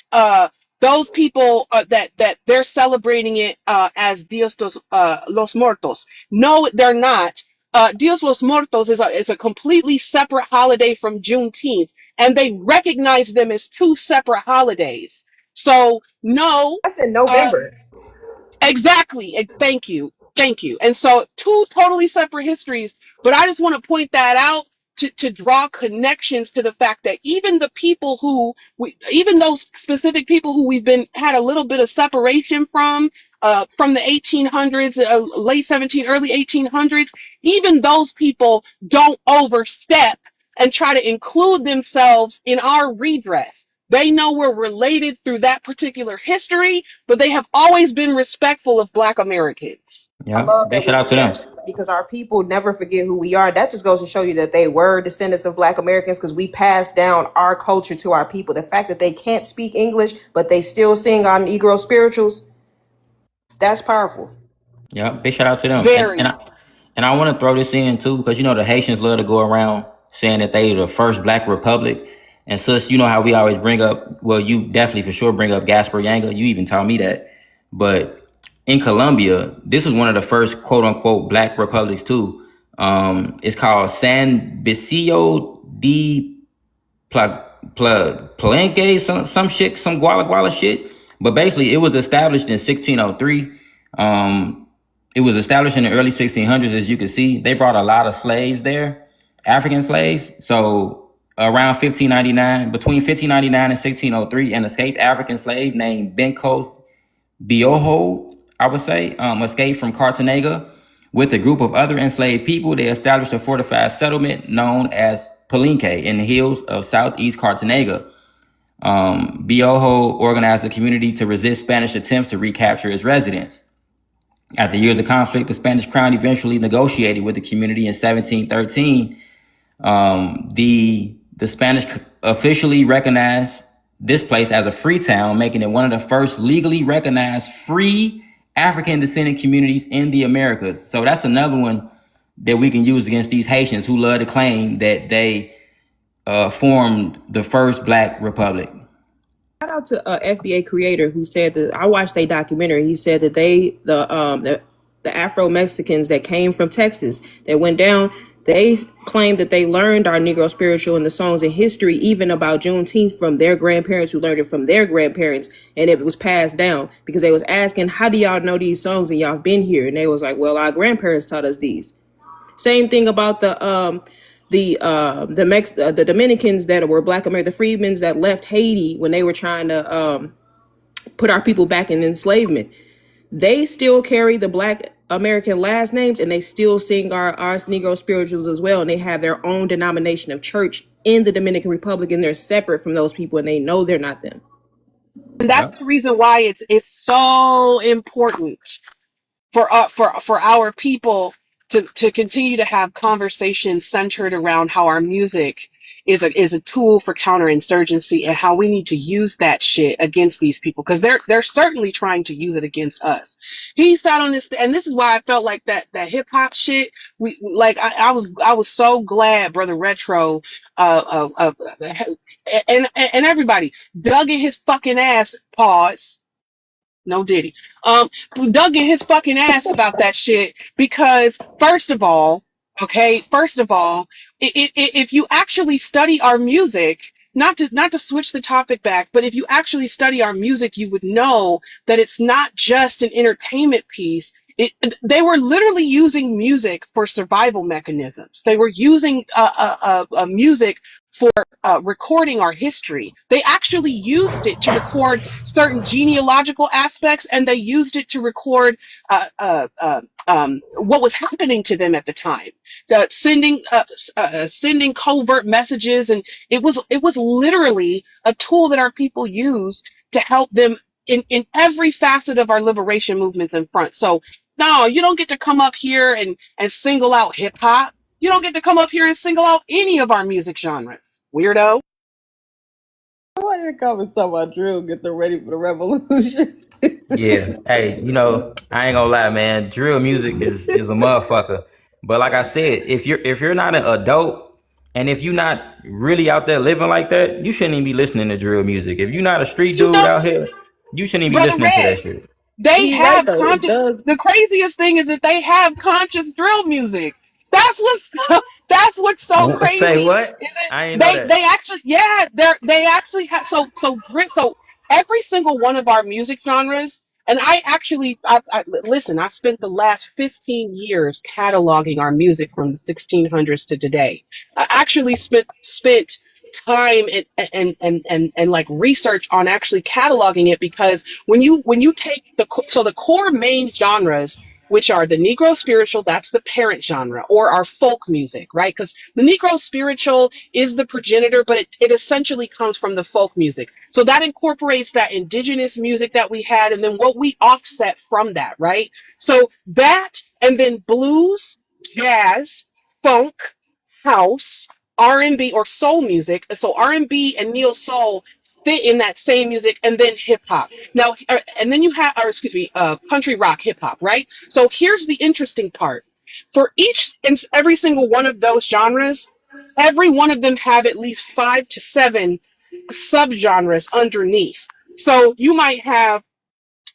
those people that they're celebrating it as Dios los Muertos. No, they're not. Dios los Muertos is a completely separate holiday from Juneteenth, and they recognize them as two separate holidays. So no, that's in November. Exactly. Thank you. And so two totally separate histories, but I just want to point that out to draw connections to the fact that even the people who even those specific people who we've been had a little bit of separation from the 1800s, late 17, early 1800s, even those people don't overstep and try to include themselves in our redress. They know we're related through that particular history, but they have always been respectful of Black Americans. I Yeah, love big that shout we out to them. yes, because our people never forget who we are. That just goes to show you that they were descendants of Black Americans because we passed down our culture to our people. The fact that they can't speak English, but they still sing our Negro spirituals, that's powerful. Yeah, big shout out to them. Very. And I want to throw this in too, because you know the Haitians love to go around saying that they the first Black republic. And sis, you know how we always bring up, well, you definitely for sure bring up Gaspar Yanga. You even taught me that. But in Colombia, this was one of the first quote unquote Black republics too. It's called San Basilio de Palenque, some shit, some Guala Guala shit. But basically, it was established in 1603. It was established in the early 1600s, as you can see. They brought a lot of slaves there, African slaves. So around 1599, between 1599 and 1603, an escaped African slave named Bencos Bioho, I would say, escaped from Cartagena with a group of other enslaved people. They established a fortified settlement known as Palenque in the hills of southeast Cartagena. Bioho organized a community to resist Spanish attempts to recapture its residents. After years of conflict, the Spanish crown eventually negotiated with the community in 1713. The Spanish officially recognized this place as a free town, making it one of the first legally recognized free African descendant communities in the Americas. So that's another one that we can use against these Haitians who love to claim that they formed the first Black republic. Shout out to FBA creator who said that I watched a documentary. He said that the Afro Mexicans that came from Texas that went down, they claimed that they learned our Negro spiritual and the songs and history even about Juneteenth from their grandparents who learned it from their grandparents, and it was passed down because they was asking, how do y'all know these songs and y'all been here? And they was like, well, our grandparents taught us these. Same thing about the Dominicans that were Black American, the freedmen that left Haiti when they were trying to put our people back in enslavement. They still carry the Black American last names and they still sing our Negro spirituals as well. And they have their own denomination of church in the Dominican Republic, and they're separate from those people and they know they're not them. And that's the reason why it's so important for our people to continue to have conversations centered around how our music is a tool for counterinsurgency and how we need to use that shit against these people because they're certainly trying to use it against us. He sat on this, and this is why I felt like that hip hop shit. We like I was so glad Brother Retro and everybody dug in his fucking ass. Pause. No Diddy. Dug in his fucking ass about that shit because first of all, if you actually study our music, not to switch the topic back, but if you actually study our music, you would know that it's not just an entertainment piece. They were literally using music for survival mechanisms. They were using music for recording our history. They actually used it to record certain genealogical aspects, and they used it to record what was happening to them at the time, sending covert messages, and it was literally a tool that our people used to help them in every facet of our liberation movements in front. So no, you don't get to come up here and single out hip hop. You don't get to come up here and single out any of our music genres. Weirdo. Why did it come and talk about drill? Get them ready for the revolution. Yeah. Hey, you know, I ain't gonna lie, man. Drill music is a motherfucker. But like I said, if you're not an adult and if you're not really out there living like that, you shouldn't even be listening to drill music. If you're not a street You dude know, out here, you shouldn't even be Brother listening to that Red, shit. they You're right have though. It conscious. does. The craziest thing is that they have conscious drill music. That's what's so Say crazy. what? Is that I ain't know that. they actually they actually have so every single one of our music genres And I actually, listen, I spent the last 15 years cataloging our music from the 1600s to today. I actually spent time and like research on actually cataloging it, because when you take the core main genres, which are the Negro spiritual, that's the parent genre, or our folk music, right? Because the Negro spiritual is the progenitor, but it essentially comes from the folk music. So that incorporates that indigenous music that we had, and then what we offset from that, right? So that, and then blues, jazz, funk, house, R&B or soul music. So R&B and neo soul fit in that same music, and then hip hop. Now, and then you have, or excuse me, country rock, hip hop, right? So here's the interesting part. For each and every single one of those genres, every one of them have at least 5 to 7 subgenres underneath. So you might have,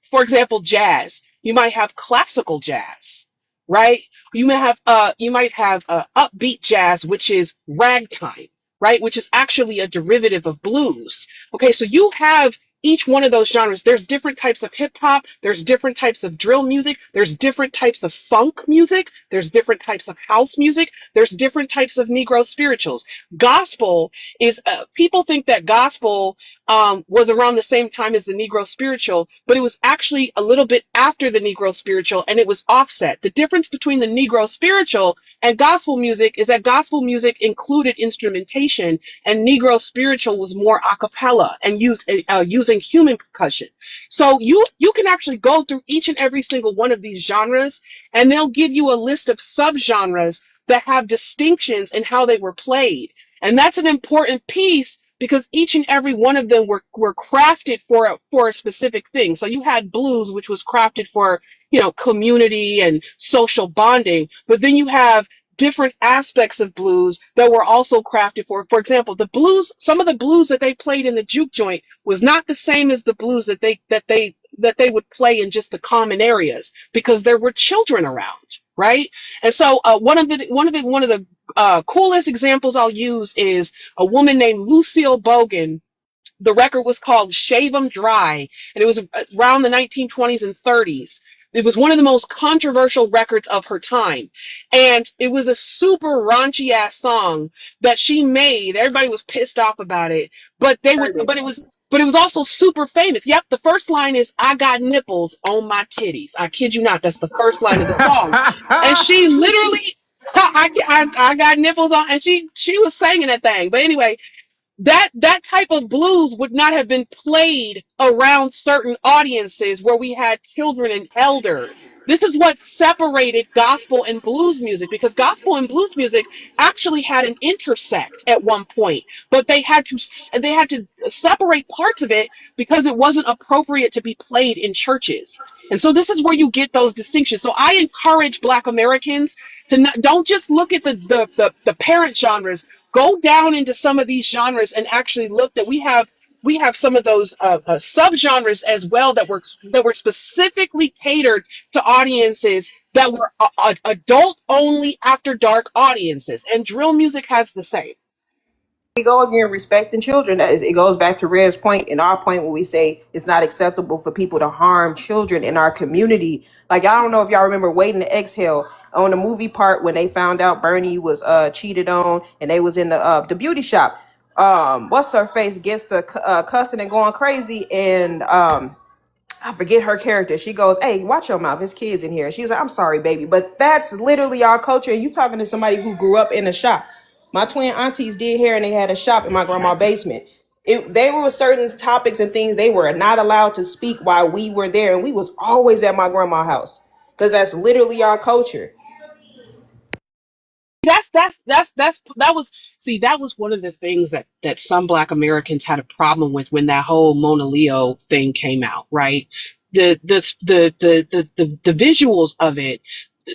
for example, jazz. You might have classical jazz, right? You might have upbeat jazz, which is ragtime, right? Which is actually a derivative of blues. Okay, so you have each one of those genres. There's different types of hip hop. There's different types of drill music. There's different types of funk music. There's different types of house music. There's different types of Negro spirituals. Gospel is, people think that gospel was around the same time as the Negro spiritual, but it was actually a little bit after the Negro spiritual, and it was offset. The difference between the Negro spiritual and gospel music is that gospel music included instrumentation, and Negro spiritual was more a cappella and using human percussion. So you can actually go through each and every single one of these genres, and they'll give you a list of subgenres that have distinctions in how they were played. And that's an important piece, because each and every one of them were crafted for a specific thing. So you had blues, which was crafted for, community and social bonding, but then you have different aspects of blues that were also crafted for example, the blues, some of the blues that they played in the juke joint was not the same as the blues that they would play in just the common areas, because there were children around, right? And so one of the coolest examples I'll use is a woman named Lucille Bogan. The record was called Shave 'Em Dry, and it was around the 1920s and 30s. It was one of the most controversial records of her time. And it was a super raunchy ass song that she made. Everybody was pissed off about it, Heard it. but it was also super famous. Yep, the first line is "I got nipples on my titties." I kid you not, that's the first line of the song. And she literally I got nipples on, and she was singing that thing. But anyway, that type of blues would not have been played around certain audiences where we had children and elders. This is what separated gospel and blues music, because gospel and blues music actually had an intersect at one point, but they had to separate parts of it because it wasn't appropriate to be played in churches. And so this is where you get those distinctions. So I encourage Black Americans to don't just look at the parent genres. Go down into some of these genres and actually look that we have some of those subgenres as well that were specifically catered to audiences that were adult only after dark audiences, and drill music has the same. We go again respecting children. It goes back to Red's point and our point when we say it's not acceptable for people to harm children in our community. Like, I don't know if y'all remember Waiting to Exhale on the movie part when they found out Bernie was cheated on, and they was in the beauty shop. What's her face gets to cussing and going crazy, and I forget her character. She goes, "Hey, watch your mouth. There's kids in here." And she's like, "I'm sorry, baby." But that's literally our culture. And you talking to somebody who grew up in a shop. My twin aunties did hair, and they had a shop in my grandma's basement. They were certain topics and things they were not allowed to speak while we were there. And we was always at my grandma's house, because that's literally our culture. That was one of the things that some Black Americans had a problem with when that whole Mona Leo thing came out, right? The visuals of it,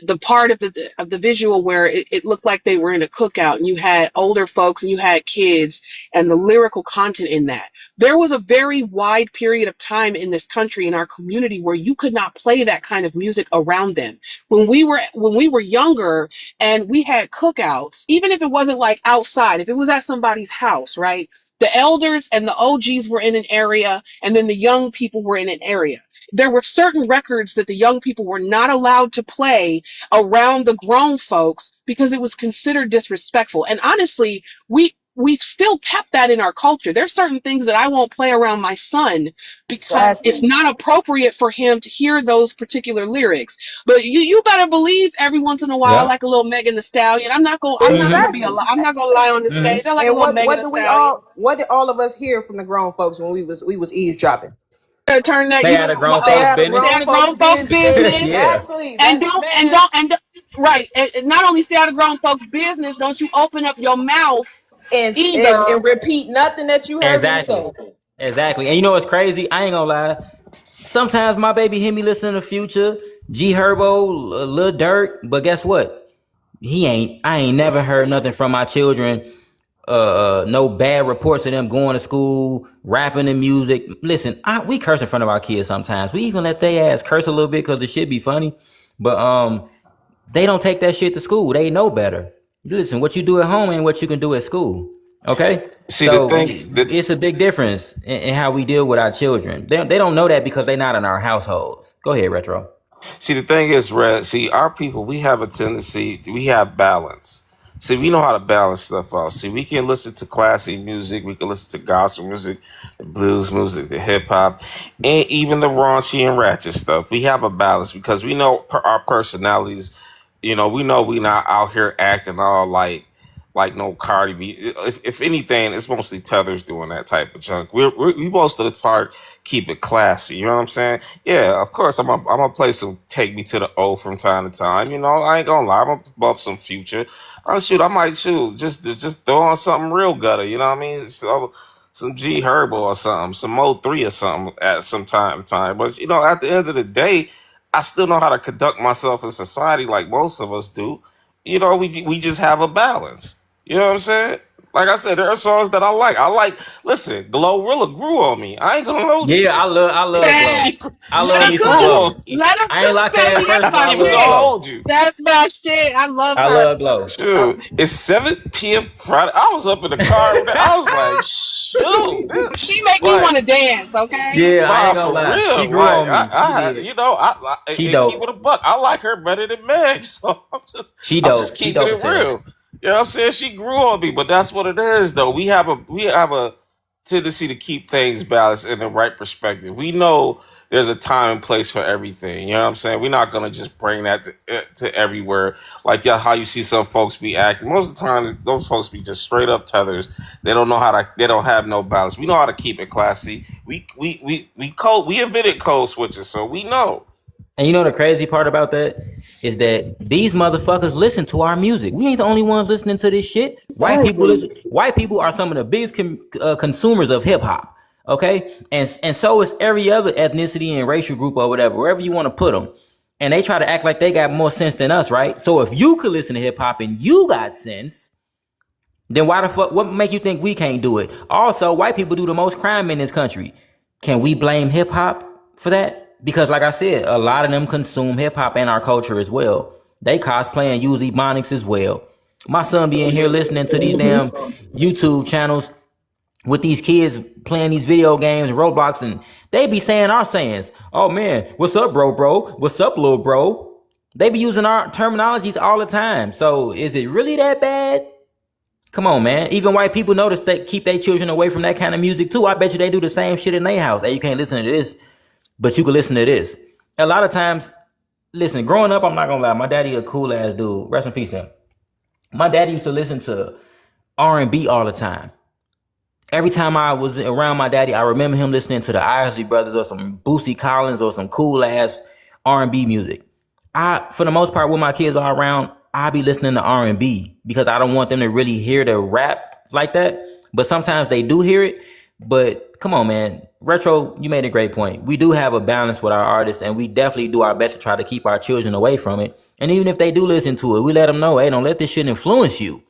the part of the visual where it looked like they were in a cookout, and you had older folks and you had kids, and the lyrical content in that. There was a very wide period of time in this country, in our community, where you could not play that kind of music around them. When we were younger and we had cookouts, even if it wasn't like outside, if it was at somebody's house, right? The elders and the OGs were in an area, and then the young people were in an area. there were certain records that the young people were not allowed to play around the grown folks because it was considered disrespectful. And honestly, we've still kept that in our culture. There's certain things that I won't play around my son because it's Exactly. not appropriate for him to hear those particular lyrics. But you better believe every once in a while, Yeah. like a little Megan Thee Stallion. I'm not gonna Mm-hmm. be Exactly. I'm not gonna lie on the Mm-hmm. stage. I like a And little Megan what Thee do we Stallion. all what did all of us hear from the grown folks when we was eavesdropping? Turn that Stay out of grown Stay folks' out of business. stay out grown of folks' grown folks' business. business, Yeah. Exactly. and That don't and man. don't and don't- right, and not only stay out of grown folks' business, don't you open up your mouth either. And repeat nothing that you heard me Exactly. say. Exactly. And you know what's crazy? I ain't gonna lie. Sometimes my baby hear me listening to Future, G Herbo, Lil Durk, but guess what? I ain't never heard nothing from my children. No bad reports of them going to school, rapping and music. Listen, we curse in front of our kids sometimes. We even let they ass curse a little bit because the shit be funny. But they don't take that shit to school. They know better. Listen, what you do at home ain't what you can do at school. Okay? See, the So thing that it's a big difference in how we deal with our children. They don't know that because they're not in our households. Go ahead, Retro. See, the thing is, Red, see, our people, we have a tendency, we have balance. See, we know how to balance stuff out. See, we can listen to classic music, we can listen to gospel music, the blues music, the hip hop, and even the raunchy and ratchet stuff. We have a balance because we know our personalities. We know we not out here acting all like no Cardi B. If anything, it's mostly Tethers doing that type of junk. We most of the part keep it classy. You know what I'm saying? Yeah, of course. I'm gonna play some "Take Me to the O" from time to time. I ain't gonna lie. I'm gonna bump some Future. I might shoot just throw on something real gutter. You know what I mean? So, some G Herbo or something, some Mo3 or something at some time to time. But at the end of the day, I still know how to conduct myself in society like most of us do. We just have a balance. You know what I'm saying? Like I said, there are songs that I like. Listen, Glorilla grew on me. I ain't gonna hold Yeah, you. I love Glow. Man, she, I let love her she me some grew cook. on Glow. me. Let her I ain't cook, like that at baby. That's first, but my I'm I not even love gonna shit. Glow. hold you. That's my shit. I love I her. love Glow. Shoot, it's 7 p.m. Friday. I was up in the car with that. I was like, shoot, She make me like, want to dance, okay? Yeah, I nah, ain't gonna for lie. She real. grew Like, on me. She did. She and keep it a dope. buck. I like her better than Meg, so She I'm just dope. She keeping dope it as hell. real. You know what I'm saying? She grew on me, but that's what it is, though. We have a tendency to keep things balanced in the right perspective. We know there's a time and place for everything. You know what I'm saying? We're not gonna just bring that to everywhere. Like, yeah, how you see some folks be acting. Most of the time, those folks be just straight up tethers. They don't know how to. They don't have no balance. We know how to keep it classy. We invented code switches, so we know. And you know the crazy part about that is that these motherfuckers listen to our music. We ain't the only ones listening to this shit. White people Exactly. listen. White people are some of the biggest consumers of hip hop. Okay, and so is every other ethnicity and racial group or whatever, wherever you want to put them. And they try to act like they got more sense than us, right? So if you could listen to hip hop and you got sense, then why the fuck? What make you think we can't do it? Also, white people do the most crime in this country. Can we blame hip hop for that? Because, like I said, a lot of them consume hip hop and our culture as well. They cosplay and use ebonics as well. My son be in here listening to these damn YouTube channels with these kids playing these video games, Roblox, and they be saying our sayings. Oh man, what's up, bro? What's up, little bro? They be using our terminologies all the time. So is it really that bad? Come on, man. Even white people notice they keep their children away from that kind of music too. I bet you they do the same shit in their house. Hey, you can't listen to this, but you can listen to this. A lot of times, listen, growing up, I'm not gonna lie, my daddy a cool ass dude. Rest in peace to him. My daddy used to listen to R&B all the time. Every time I was around my daddy, I remember him listening to the Isley Brothers or some Boosie Collins or some cool ass R&B music. For the most part, when my kids are around, I be listening to R&B because I don't want them to really hear the rap like that. But sometimes they do hear it. But come on, man. Retro, you made a great point. We do have a balance with our artists, and we definitely do our best to try to keep our children away from it. And even if they do listen to it, we let them know, hey, don't let this shit influence you.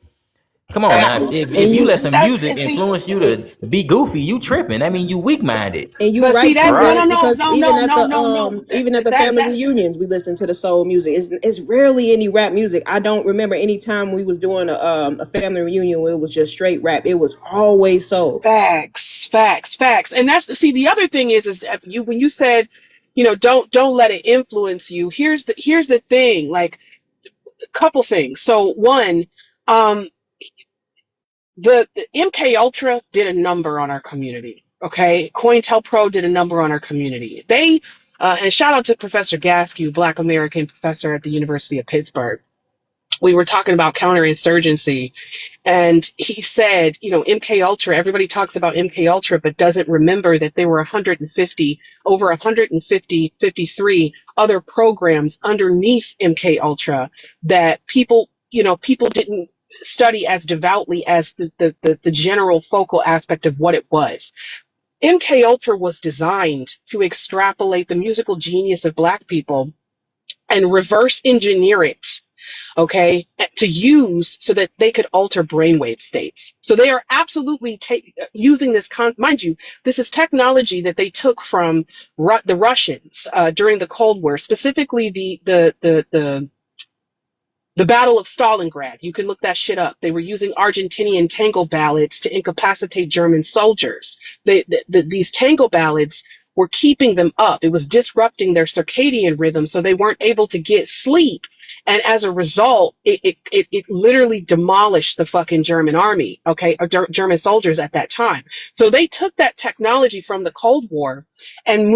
Come on now. And If you you let some That music and see, influence you to be goofy, you tripping. That mean you weak minded. and you but see right that too, no Right. no Red, no because no no no no no even at the that family that reunions we listen to the soul music. It's rarely any rap music. I don't remember any time we was doing a family reunion where it was just straight rap. It was always soul. facts. And that's see the other thing is that you when you said don't let it influence you. Here's the thing, like a couple things. So one, um, the MK Ultra did a number on our community. Okay, COINTELPRO did a number on our community. They and shout out to Professor Gaskew, Black American professor at the University of Pittsburgh. We were talking about counterinsurgency, and he said, MK Ultra, everybody talks about MK Ultra, but doesn't remember that there were 53 other programs underneath MK Ultra that people didn't study as devoutly as the general focal aspect of what it was. MK Ultra was designed to extrapolate the musical genius of Black people and reverse engineer it, okay, to use so that they could alter brainwave states. So they are absolutely using this, mind you, this is technology that they took from the Russians during the Cold War, specifically the Battle of Stalingrad. You can look that shit up. They were using Argentinian tango ballads to incapacitate German soldiers. These tango ballads were keeping them up. It was disrupting their circadian rhythm, so they weren't able to get sleep. And as a result, it literally demolished the fucking German army, okay, or German soldiers at that time. So they took that technology from the Cold War and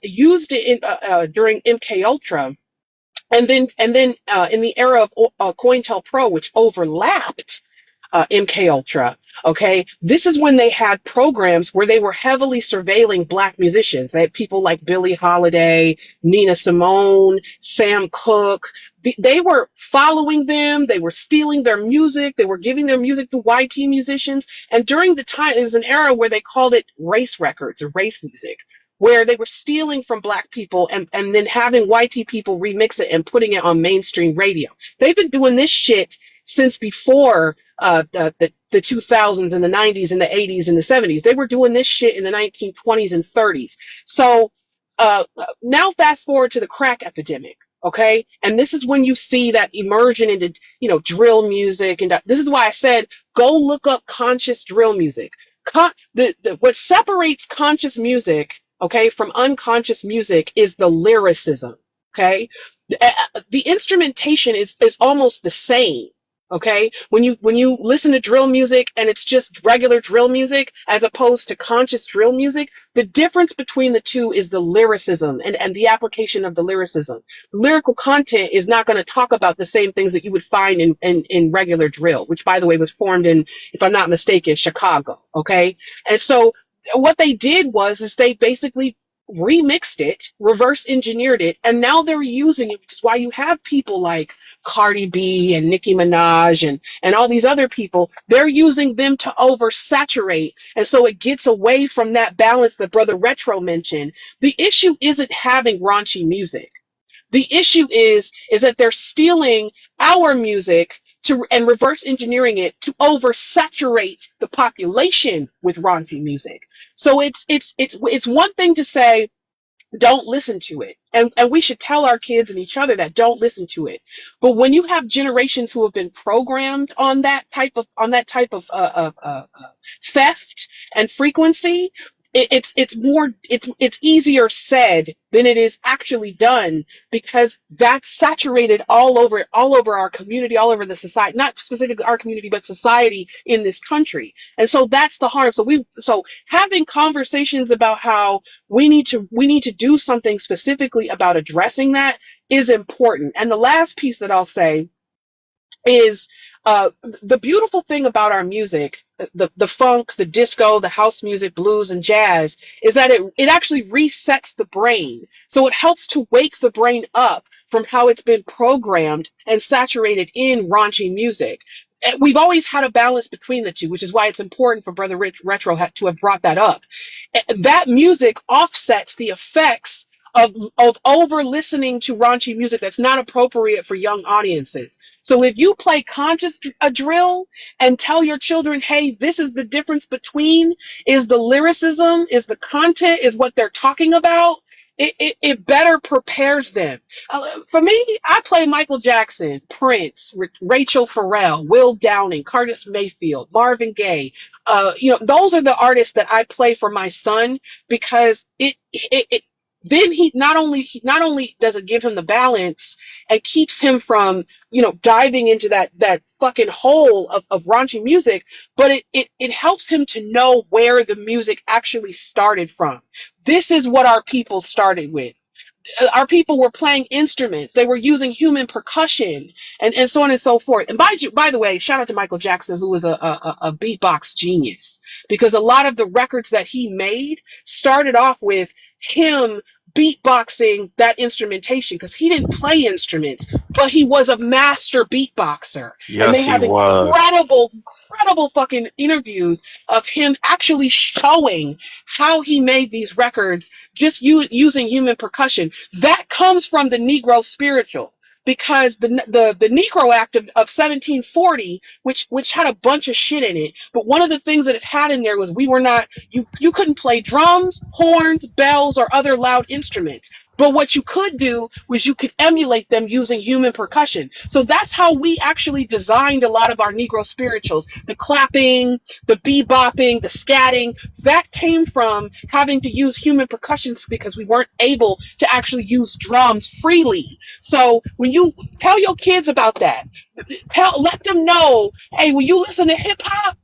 used it during MK Ultra, and then in the era of COINTELPRO, which overlapped MK Ultra. Okay, this is when they had programs where they were heavily surveilling Black musicians. They had people like Billie Holiday, Nina Simone, Sam Cooke. They were following them. They were stealing their music. They were giving their music to YT musicians. And during the time, it was an era where they called it race records or race music, where they were stealing from Black people and then having YT people remix it and putting it on mainstream radio. They've been doing this shit since before the 2000s and the 90s and the 80s and the 70s. They were doing this shit in the 1920s and 30s. So now fast forward to the crack epidemic, okay? And this is when you see that immersion into, drill music. And this is why I said, go look up conscious drill music. What separates conscious music, okay, from unconscious music is the lyricism, okay? The instrumentation is almost the same. Okay, when you listen to drill music and it's just regular drill music as opposed to conscious drill music, the difference between the two is the lyricism and the application of the lyricism. Lyrical content is not going to talk about the same things that you would find in regular drill, which, by the way, was formed in, if I'm not mistaken, Chicago. Okay, and so what they did is they basically remixed it, reverse engineered it, and now they're using it, which is why you have people like Cardi B and Nicki Minaj and all these other people. They're using them to oversaturate, and so it gets away from that balance that Brother Retro mentioned. The issue isn't having raunchy music. The issue is that they're stealing our music and reverse engineering it to oversaturate the population with raunchy music. So it's one thing to say, don't listen to it. And we should tell our kids and each other that don't listen to it. But when you have generations who have been programmed on that type of theft and frequency, it's easier said than it is actually done, because that's saturated all over our community, all over the society, not specifically our community, but society in this country. And so that's the harm. So having conversations about how we need to do something specifically about addressing that is important. And the last piece that I'll say is the beautiful thing about our music, the funk, the disco, the house music, blues, and jazz, is that it actually resets the brain. So it helps to wake the brain up from how it's been programmed and saturated in raunchy music. We've always had a balance between the two, which is why it's important for Brother Retro to have brought that up. That music offsets the effects of over listening to raunchy music that's not appropriate for young audiences. So if you play conscious drill and tell your children, hey, this is the difference between, is the lyricism, is the content, is what they're talking about, it better prepares them. For me, I play Michael Jackson, Prince, Rachel Farrell, Will Downing, Curtis Mayfield, Marvin Gaye. Those are the artists that I play for my son, because it then not only does it give him the balance and keeps him from, diving into that fucking hole of raunchy music, but it helps him to know where the music actually started from. This is what our people started with. Our people were playing instruments. They were using human percussion and so on and so forth. And by the way, shout out to Michael Jackson, who was a beatbox genius, because a lot of the records that he made started off with him beatboxing that instrumentation, because he didn't play instruments, but he was a master beatboxer. And Yes, they he have was. incredible fucking interviews of him actually showing how he made these records just using human percussion. That comes from the Negro spiritual, because the Negro Act of 1740, which had a bunch of shit in it, but one of the things that it had in there was we were not you couldn't play drums, horns, bells, or other loud instruments. But what you could do was you could emulate them using human percussion. So that's how we actually designed a lot of our Negro spirituals. The clapping, the bebopping, the scatting, that came from having to use human percussions because we weren't able to actually use drums freely. So when you tell your kids about that, let them know, hey, when you listen to hip hop,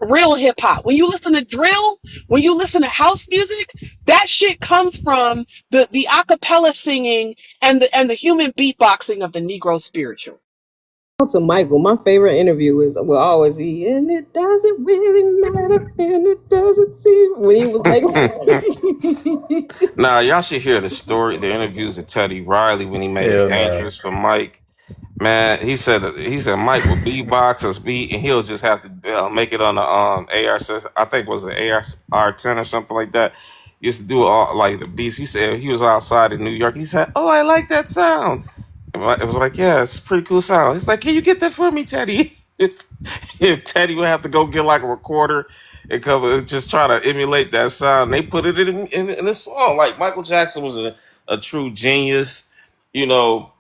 real hip hop, when you listen to drill, when you listen to house music, that shit comes from the acapella singing and the human beatboxing of the Negro spiritual. To Michael, my favorite interview will always be, and it doesn't really matter, and it doesn't seem, when he was like, Now, y'all should hear the interviews of Teddy Riley when he made it Hell no. dangerous for Mike. Man, he said Mike would beatbox us beat, and he'll just have to make it on the AR. I think it was an AR-10 or something like that. He used to do all like the beats. He said he was outside in New York. He said, "Oh, I like that sound." It was like, "Yeah, it's a pretty cool sound." He's like, "Can you get that for me, Teddy?" If Teddy would have to go get like a recorder and come and just try to emulate that sound, they put it in the song. Like Michael Jackson was a true genius, you know.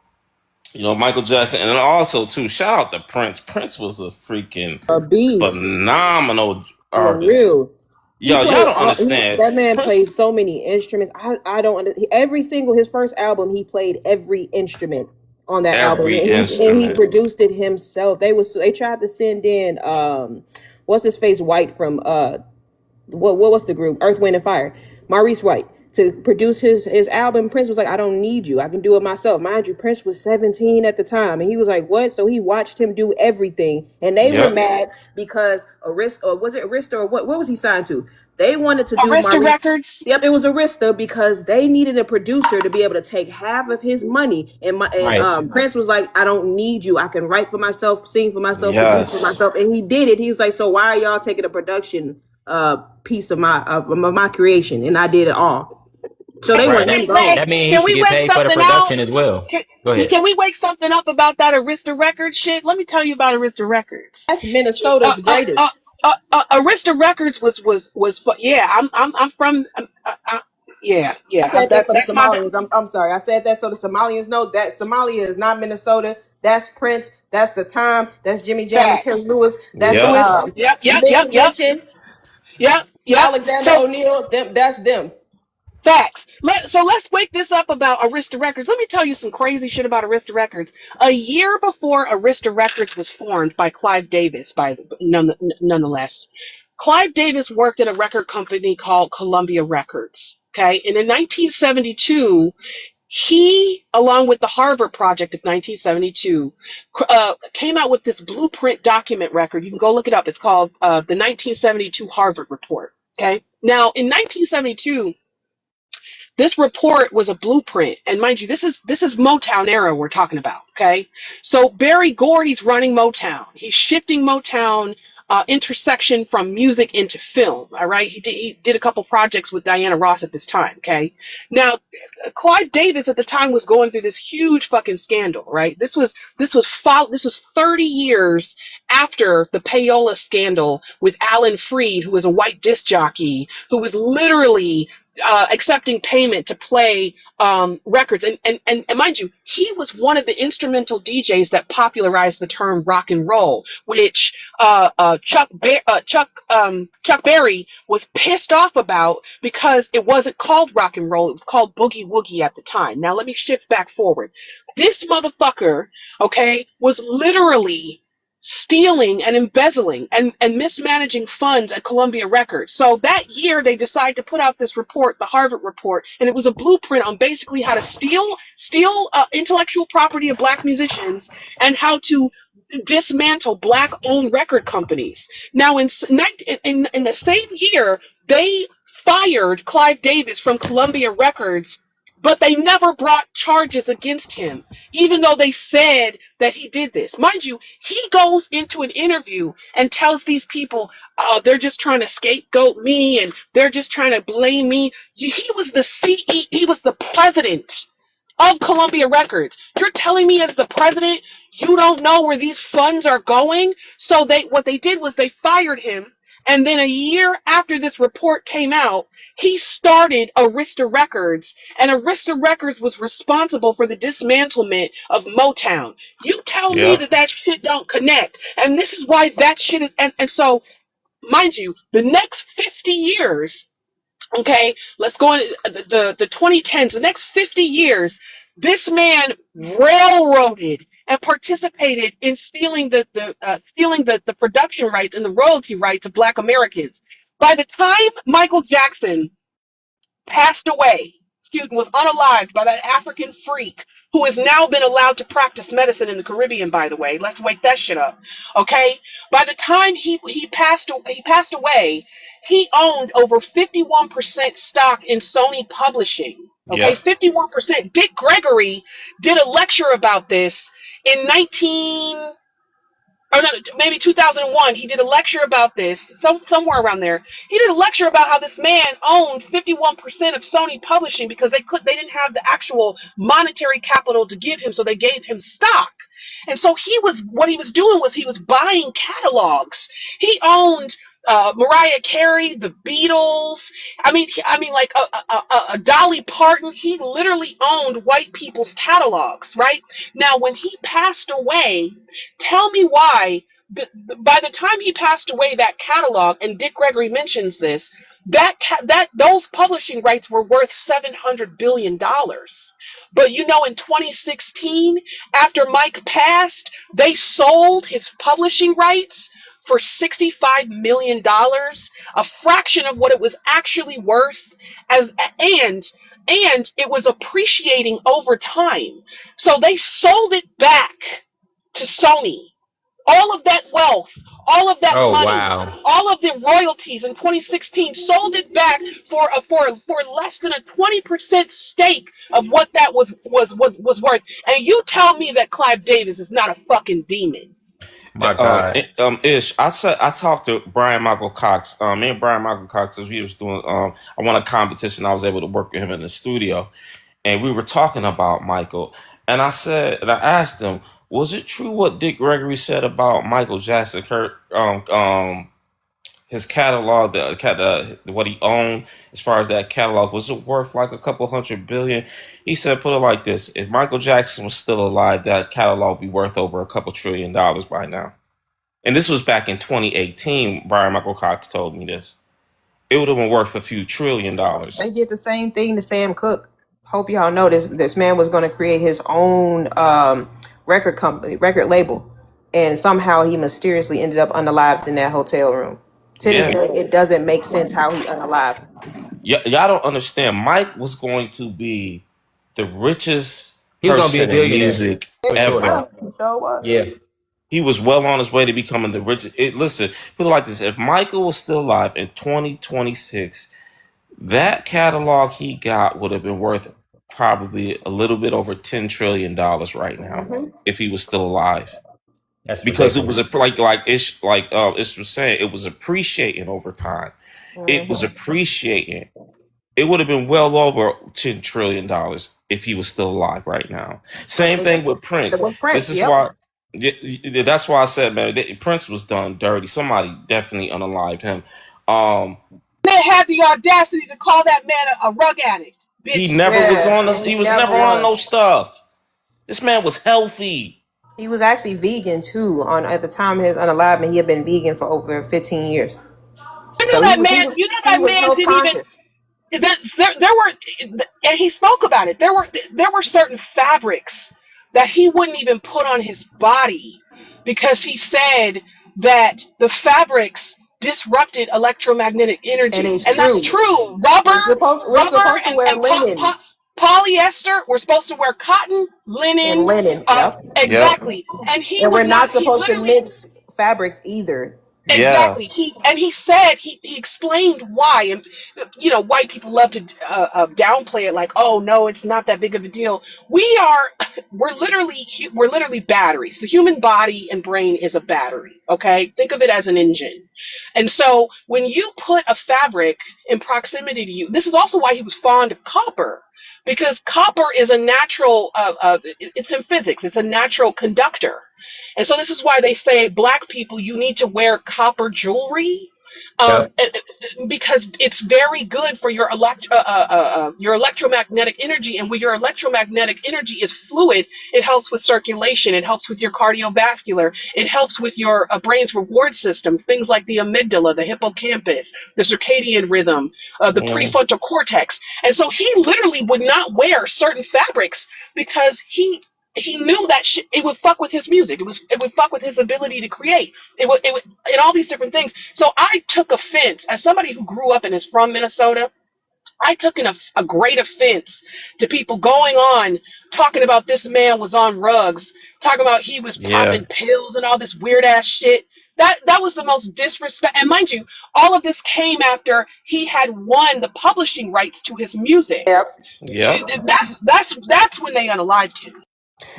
Michael Jackson, and also too, shout out to Prince. Prince was a freaking a beast. phenomenal For artist. real. He Yo, y'all played don't understand. that man Prince, played so many instruments. I don't every single his first album he played every instrument on that album, every and he instrument. produced it himself. They tried to send in what's his face White from what was the group Earth Wind and Fire, Maurice White, to produce his album. Prince was like, I don't need you, I can do it myself. Mind you, Prince was 17 at the time, and he was like, what? So he watched him do everything, and they were Yep. mad because Arista, or was it Arista, or what was he signed to? They wanted to do Arista Maurice. Records. Yep, it was Arista, because they needed a producer to be able to take half of his money. Right. Prince was like, I don't need you. I can write for myself, sing for myself, produce for Yes. myself, and he did it. He was like, so why are y'all taking a production piece of my creation? And I did it all. So they Right. want him Hey, gone. Ray, That means he can should we get wake paid for the something out? production as well. Can, Go ahead. can we wake something up about that Arista Records shit? Let me tell you about Arista Records. That's Minnesota's greatest. Arista Records yeah. I'm from I said that for the that's my Somalians. I'm sorry. I said that so the Somalians know that Somalia is not Minnesota. That's Prince. That's the time. That's Jimmy Jam and Terry facts. Lewis. That's Yep. Lewis. Mitch Mitchin, Yep. Alexander So O'Neill. That's them. facts. Let's wake this up about Arista Records. Let me tell you some crazy shit about Arista Records. A year before Arista Records was formed by Clive Davis, nonetheless, Clive Davis worked at a record company called Columbia Records. Okay, and in 1972, he, along with the Harvard Project of 1972, came out with this blueprint document record. You can go look it up. It's called the 1972 Harvard Report. Okay, now in 1972. This report was a blueprint, and mind you, this is Motown era we're talking about. Okay, so Barry Gordy's running Motown. He's shifting Motown intersection from music into film. All right, he did a couple projects with Diana Ross at this time. Okay, now Clive Davis at the time was going through this huge fucking scandal. Right, this was 30 years after the payola scandal with Alan Freed, who was a white disc jockey who was literally accepting payment to play records. And mind you, he was one of the instrumental DJs that popularized the term rock and roll, which Chuck Berry was pissed off about because it wasn't called rock and roll. It was called boogie woogie at the time. Now let me shift back forward. This motherfucker, okay, was literally stealing and embezzling and mismanaging funds at Columbia Records. So that year they decided to put out this report, the Harvard report, and it was a blueprint on basically how to steal intellectual property of black musicians and how to dismantle black owned record companies. Now in the same year they fired Clive Davis from Columbia Records, but they never brought charges against him, even though they said that he did this. Mind you, he goes into an interview and tells these people, oh, they're just trying to scapegoat me and they're just trying to blame me. He was the CE, he was the president of Columbia Records. You're telling me as the president, you don't know where these funds are going? So what they did was they fired him. And then a year after this report came out, he started Arista Records, and Arista Records was responsible for the dismantlement of Motown. You tell me Yeah. that shit don't connect, and this is why that shit is. And so, mind you, the next 50 years, okay, let's go on the 2010s, the next 50 years, this man railroaded and participated in stealing the production rights and the royalty rights of black Americans. By the time Michael Jackson passed away, was unalived by that African freak who has now been allowed to practice medicine in the Caribbean, by the way. Let's wake that shit up. Okay? By the time he passed away, he owned over 51% stock in Sony Publishing. Okay, Yeah. 51%. Dick Gregory did a lecture about this in maybe 2001. He did a lecture about this, somewhere around there. He did a lecture about how this man owned 51% of Sony Publishing because they didn't have the actual monetary capital to give him, so they gave him stock. And so what he was doing was he was buying catalogs. He owned Mariah Carey, the Beatles. Like a Dolly Parton. He literally owned white people's catalogs, right? Now, when he passed away, tell me why. By the time he passed away, that catalog, and Dick Gregory mentions this, those publishing rights were worth $700 billion. But in 2016, after Mike passed, they sold his publishing rights for $65 million, a fraction of what it was actually worth, and it was appreciating over time. So they sold it back to Sony. All of that wealth, all of that Oh money, wow. all of the royalties in 2016, sold it back for less than a 20% stake of what that was worth. And you tell me that Clive Davis is not a fucking demon. My God. Ish, I talked to Brian Michael Cox. Me and Brian Michael Cox, as we was doing, I won a competition. I was able to work with him in the studio, and we were talking about Michael. And I asked him, was it true what Dick Gregory said about Michael Jackson? His catalog, what he owned, as far as that catalog, was it worth like a couple $100 billion? He said, put it like this: if Michael Jackson was still alive, that catalog would be worth over a couple $1 trillion by now. And this was back in 2018. Brian Michael Cox told me this. It would have been worth a few $1 trillion. They did the same thing to Sam Cooke. Hope y'all know this man was going to create his own record company, record label, and somehow he mysteriously ended up unalived in that hotel room. To this day, it doesn't make sense how he unalived. Y'all don't understand. Mike was going to be the richest He was gonna be a person in billionaire music for ever. sure. So was. Yeah. He was well on his way to becoming the richest. Listen, put it like this: if Michael was still alive in 2026, that catalog he got would have been worth probably a little bit over $10 trillion right now if he was still alive. That's Because ridiculous. it was Ish was saying, it was appreciating over time. It was appreciating. It would have been well over $10 trillion if he was still alive right now. Same thing with Prince. This is why. That's why I said, man, Prince was done dirty. Somebody definitely unalived him. They had the audacity to call that man a rug addict. He Bitches. never was Yeah, on and us. he He was never never on no was. stuff. This man was healthy. He was actually vegan too. On at the time of his unalivement, he had been vegan for over 15 years. So You know he that was man health didn't even. conscious. There were, and he spoke about it. There were certain fabrics that he wouldn't even put on his body because he said that the fabrics disrupted electromagnetic And energy, it's and that's true. true. We're Rubber, supposed to wear and linen polyester. We're supposed to wear cotton, and linen. linen. Yep. Yep. Exactly. And he And we're would not not. He supposed to literally. mix fabrics either. Yeah. Exactly. He said he explained why, and white people love to downplay it like, oh no, it's not that big of a deal. We're literally batteries. The human body and brain is a battery. Okay, think of it as an engine. And so when you put a fabric in proximity to you, this is also why he was fond of copper. Because copper is a natural, it's in physics, it's a natural conductor. And so this is why they say black people, you need to wear copper jewelry, Yep. because it's very good for your electromagnetic energy. And when your electromagnetic energy is fluid, it helps with circulation, it helps with your cardiovascular, it helps with your brain's reward systems, things like the amygdala, the hippocampus, the circadian rhythm, the Mm. prefrontal cortex. And so he literally would not wear certain fabrics because he knew that it would fuck with his music. It would fuck with his ability to create. It would and all these different things. So I took offense as somebody who grew up and is from Minnesota. I took a great offense to people going on talking about this man was on rugs, talking about he was Yeah. popping pills and all this weird ass shit. That was the most disrespect. And mind you, all of this came after he had won the publishing rights to his music. Yep. Yep. That's when they unalived him.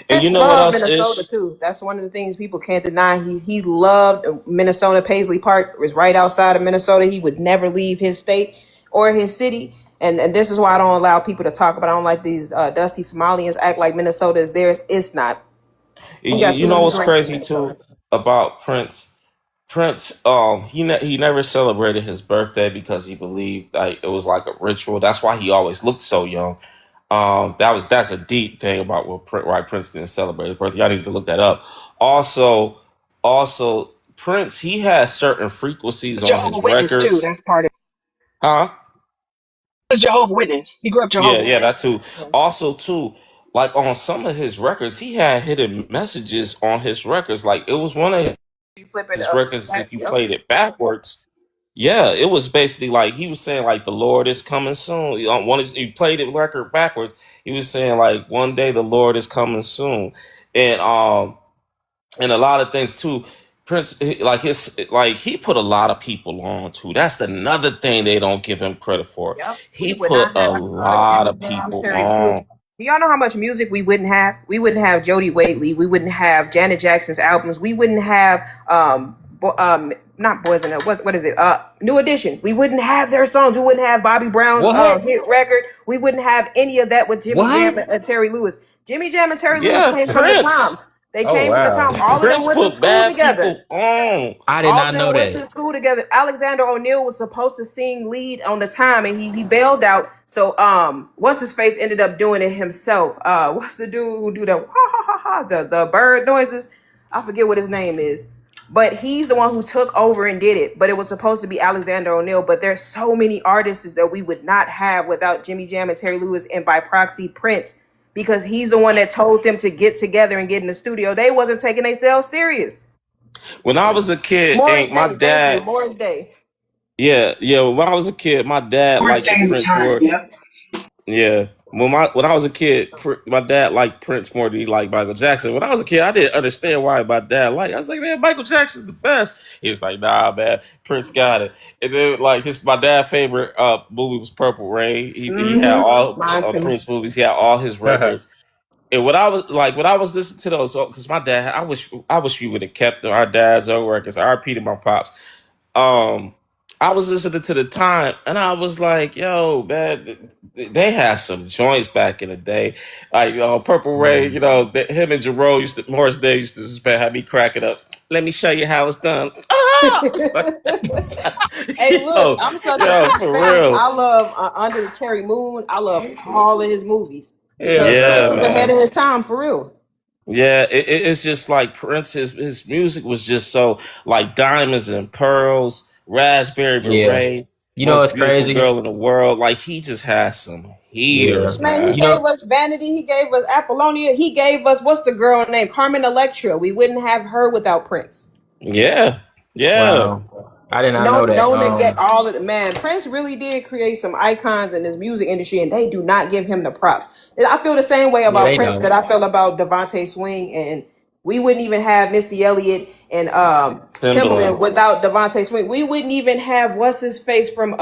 And you Prince know what loved else Minnesota is? too. That's one of the things people can't deny. He loved Minnesota. Paisley Park was right outside of Minnesota. He would never leave his state or his city. And this is why I don't allow people to talk about. I don't like these dusty Somalians act like Minnesota is theirs. It's not. You, We got too you know many what's drinks in crazy Minnesota. too about Prince? Prince, he never celebrated his birthday because he believed like it was like a ritual. That's why he always looked so young. That's a deep thing about why Prince didn't celebrate his birthday. Y'all need to look that up. Also, Prince, he has certain frequencies on Jehovah his Witness too. records, That's part of huh? it. Jehovah Witness. He grew up Yeah, Jehovah yeah, that Witness. too. Also, too, like on some of his records, he had hidden messages on his records. Like it was one of You flip it his up. records. If you Yep. played it backwards, yeah, it was basically like he was saying like the Lord is coming soon. You played it record backwards. He was saying like one day the Lord is coming soon, and a lot of things too. Prince, he put a lot of people on too. That's another thing they don't give him credit for. Yep. He We would put not a have lot Jimmy of Jam, people Terry Lewis. on. Do y'all know how much music we wouldn't have? We wouldn't have Jody Watley. We wouldn't have Janet Jackson's albums. We wouldn't have not Boys and what is it? New Edition. We wouldn't have their songs. We wouldn't have Bobby Brown's What? hit record. We wouldn't have any of that with Jimmy Jam What? and Terry Lewis. Jimmy Jam and Terry Lewis Yeah, came from the time. Prince. They Oh came from the wow. time. All of them Prince went to put school bad together. people on. I did All of not them know went to that. school together. Alexander O'Neal was supposed to sing lead on the time, and he bailed out. So what's his face ended up doing it himself. What's the dude who do the ha ha ha ha the bird noises? I forget what his name is, but he's the one who took over and did it. But it was supposed to be Alexander O'Neal. But there's so many artists that we would not have without Jimmy Jam and Terry Lewis, and by proxy Prince, because he's the one that told them to get together and get in the studio. They wasn't taking themselves serious. When I was a kid, Morris and my Day, thank you, dad, Morris Day. yeah. When I was a kid, my dad First liked the day in the Prince time. more. Yep. Yeah. When I was a kid, my dad liked Prince more than he liked Michael Jackson. When I was a kid, I didn't understand why my dad liked. I was like, man, Michael Jackson's the best. He was like, nah, man, Prince got it. And then like my dad's favorite movie was Purple Rain. He had all Mine too. Prince movies. He had all his records. And when I was listening to those, because my dad, I wish we would have kept our dad's old records. I repeated my pops. Um, I was listening to the time, and I was like, "Yo, man, they had some joints back in the day, like Purple Rain. You know, him and Jerome Morris Day used to just have me cracking up. Let me show you how it's done. Hey, look, yo, I'm such a yo, Prince for fan. real. I love Under the Cherry Moon. I love all of his movies Hell because he Yeah, was no. ahead man. of his time for real. Yeah, it's just like Prince. His music was just so like diamonds and pearls, raspberry Yeah. beret, You know most what's beautiful crazy? girl in the world. Like he just has some Yeah. heaters, Man, he man. You gave know, us Vanity. He gave us Apollonia. He gave us what's the girl name? Carmen Electra. We wouldn't have her without Prince. Yeah, yeah, wow. I did not No, know that. known to get all of the man. Prince really did create some icons in this music industry, and they do not give him the props. I feel the same way Yeah, about they Prince that don't. I feel about Devontae Swing, and we wouldn't even have Missy Elliott and Timberland. Timberland without Devontae Swing. We wouldn't even have what's his face from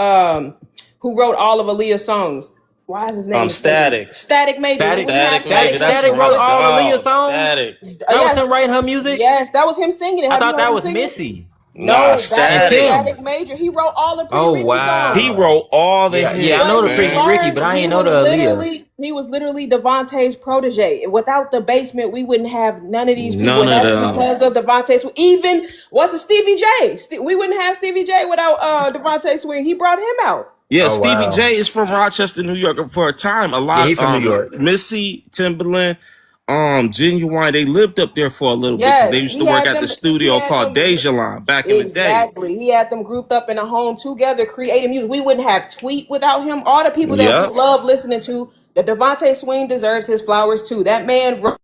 who wrote all of Aaliyah's songs. Why is his name escaping me? Static, Static Major. We Static, wouldn't have Static Major. Static That's Major one Static of wrote my wrote. all Aaliyah dogs. songs. Static. That was him Yes, writing her music. yes, that was him singing it. I Have you thought heard that him was singing it? Missy Nah, No, that and was Static. Tim. Static Major. He wrote all the Pretty Oh Ricky He songs. wow. wrote all the Yeah, I know hits, But the he Pretty man. Ricky, but learned I ain't know the Aaliyah. he was literally Devontae's protege. Without the basement, we wouldn't have none of these people. None And of that's them. because of Devontae Swing. Even what's a Stevie J? We wouldn't have Stevie J without Devontae Swing. He brought him out. Yeah, Oh Stevie wow. J is from Rochester, New York. For a time, a Yeah, lot he from New York. Missy, Timberland, Genuine, they lived up there for a little bit because they Yes, used to work at the he studio had called them Deja Line back in the day. exactly. He had them grouped up in a home together, creating music. We wouldn't have Tweet without him. All the people that we Yep, love listening to. The Devontae Swing deserves his flowers too. That man wrote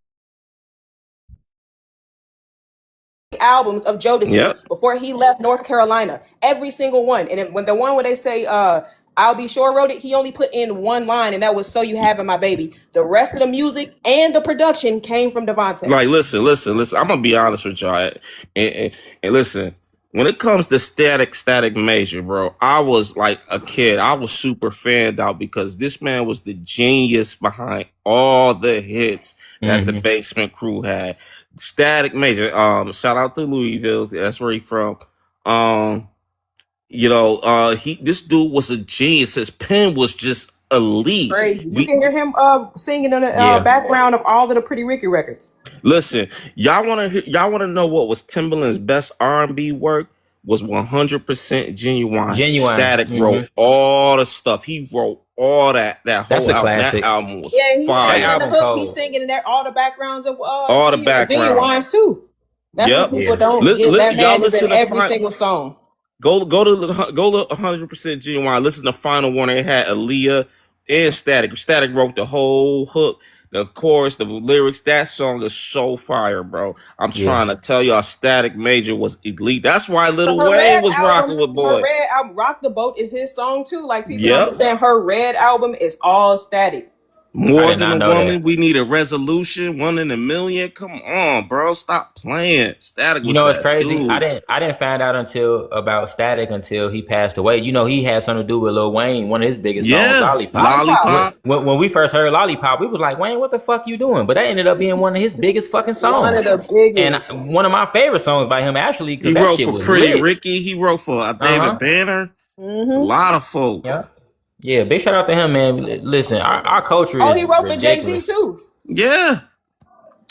albums of Jodeci yep. before he left North Carolina. Every single one. And when the one where they say I'll Be Sure wrote it, he only put in one line, and that was So You Having My Baby. The rest of the music and the production came from Devontae. Like, listen. I'm gonna be honest with y'all, and listen. When it comes to Static Major, bro, I was like a kid. I was super fanned out because this man was the genius behind all the hits that the Hmm. Basement Crew had. Static Major, shout out to Louisville. That's where he from. Um, he this dude was a genius. His pen was just elite. Crazy. You We can hear him singing in the Yeah. background of all of the Pretty Ricky records. Listen, y'all want to know what was Timberland's best R&B work? Was 100% genuine. Genuine. Static Hmm. wrote all the stuff. He wrote all that That's whole a album. That classic. album was Yeah, he's That singing in fire. the album hook. He's cold. singing in there all the backgrounds of All the background. Genuine's too. That's what Yep. people Yeah. don't get. That Y'all man is in listen to every single song. Go to 100% genuine. Listen to Final Warning. It had Aaliyah and Static. Static wrote the whole hook, the chorus, the lyrics. That song is so fire, bro. I'm Yeah. trying to tell y'all, Static Major was elite. That's why Lil Her Wayne red was rocking album, with Boy. Rock the Boat is his song too. Like people don't Yep. understand her red album is all Static. I More did than not a know woman, that. we need a resolution. 1 in a million. Come on, bro. Stop playing. Static You was know what's that crazy? I dude. didn't find out until about Static until he passed away. You know, he had something to do with Lil Wayne, one of his biggest songs, Yeah. Lollipop. Lollipop. Lollipop. When we first heard Lollipop, we was like, Wayne, what the fuck you doing? But that ended up being one of his biggest fucking One of songs. the And biggest. one of my favorite songs by him, actually, because He that wrote shit for was Pretty lit. Ricky. He wrote for David Uh-huh. Banner. A Mm-hmm. lot of folk. Yeah. Yeah, big shout out to him, man. Listen, our culture Oh, is he wrote for Jay-Z ridiculous. too. Yeah.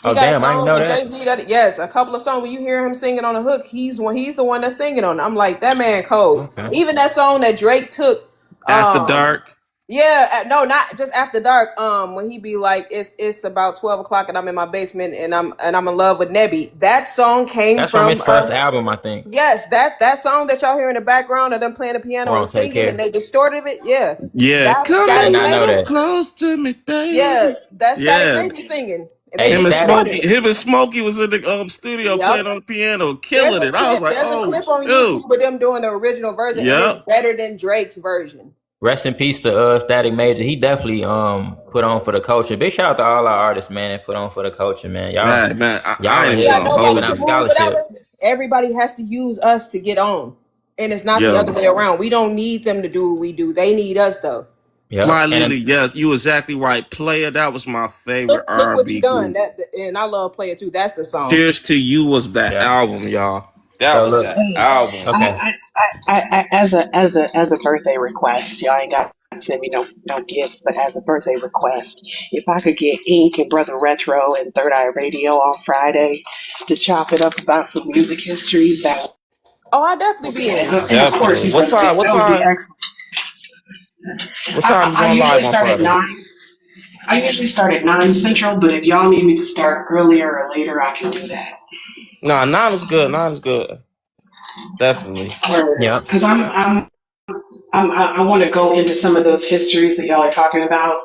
He Oh, got a damn, I didn't song know with that. Jay-Z that yes, a couple of songs where you hear him singing on the hook, he's the one that's singing on it. I'm like, that man cold. Okay. Even that song that Drake took, After Dark. no, not just After Dark. When he be like, it's about 12 o'clock and I'm in my basement and I'm in love with Nebby. That song came That's from from his first album, I think. yes, that song that y'all hear in the background of them playing the piano We're and on Take singing and Care. they distorted it. Yeah, Yeah. that's Come I a did Static not know little Major. that. close to me, Yeah, baby. that's Static Yeah. Major singing and they Hey, Him and Static. distorted Smokey, it. was in the studio Yep. playing on the piano, killing it. I was like, There's a oh clip on shoot. YouTube with them doing the original version, and it's Yep. better than Drake's version. Rest in peace to Static Major. He definitely put on for the culture. Big shout out to all our artists, man, that put on for the culture, man. Y'all Nah, man, I y'all ain't in See even here how gonna nobody giving hold can out you. move without scholarship. us? Everybody has to use us to get on, and it's not the other Yo. way around. We don't need them to do what we do. They need us though. Fly Yep. Lily, yeah, you exactly right. Player, that was my favorite Look what you R&B done. group. And I love Player Too. That's the song. Cheers to You was that Yeah. album, y'all. That So was look, that album. okay. As a birthday request, y'all ain't got to send me no gifts, but as a birthday request, if I could get Ink and Brother Retro and Third Eye Radio on Friday to chop it up about some music history, that Oh, I definitely be Okay, in. and of course, Definitely. you What brother, time? What that would be time? excellent. What time you I going usually live on start at Friday? 9. I usually start at 9 Central, but if y'all need me to start earlier or later, I can do that. Nah, 9 is good. 9 is good. Definitely. Yeah. Because I want to go into some of those histories that y'all are talking about.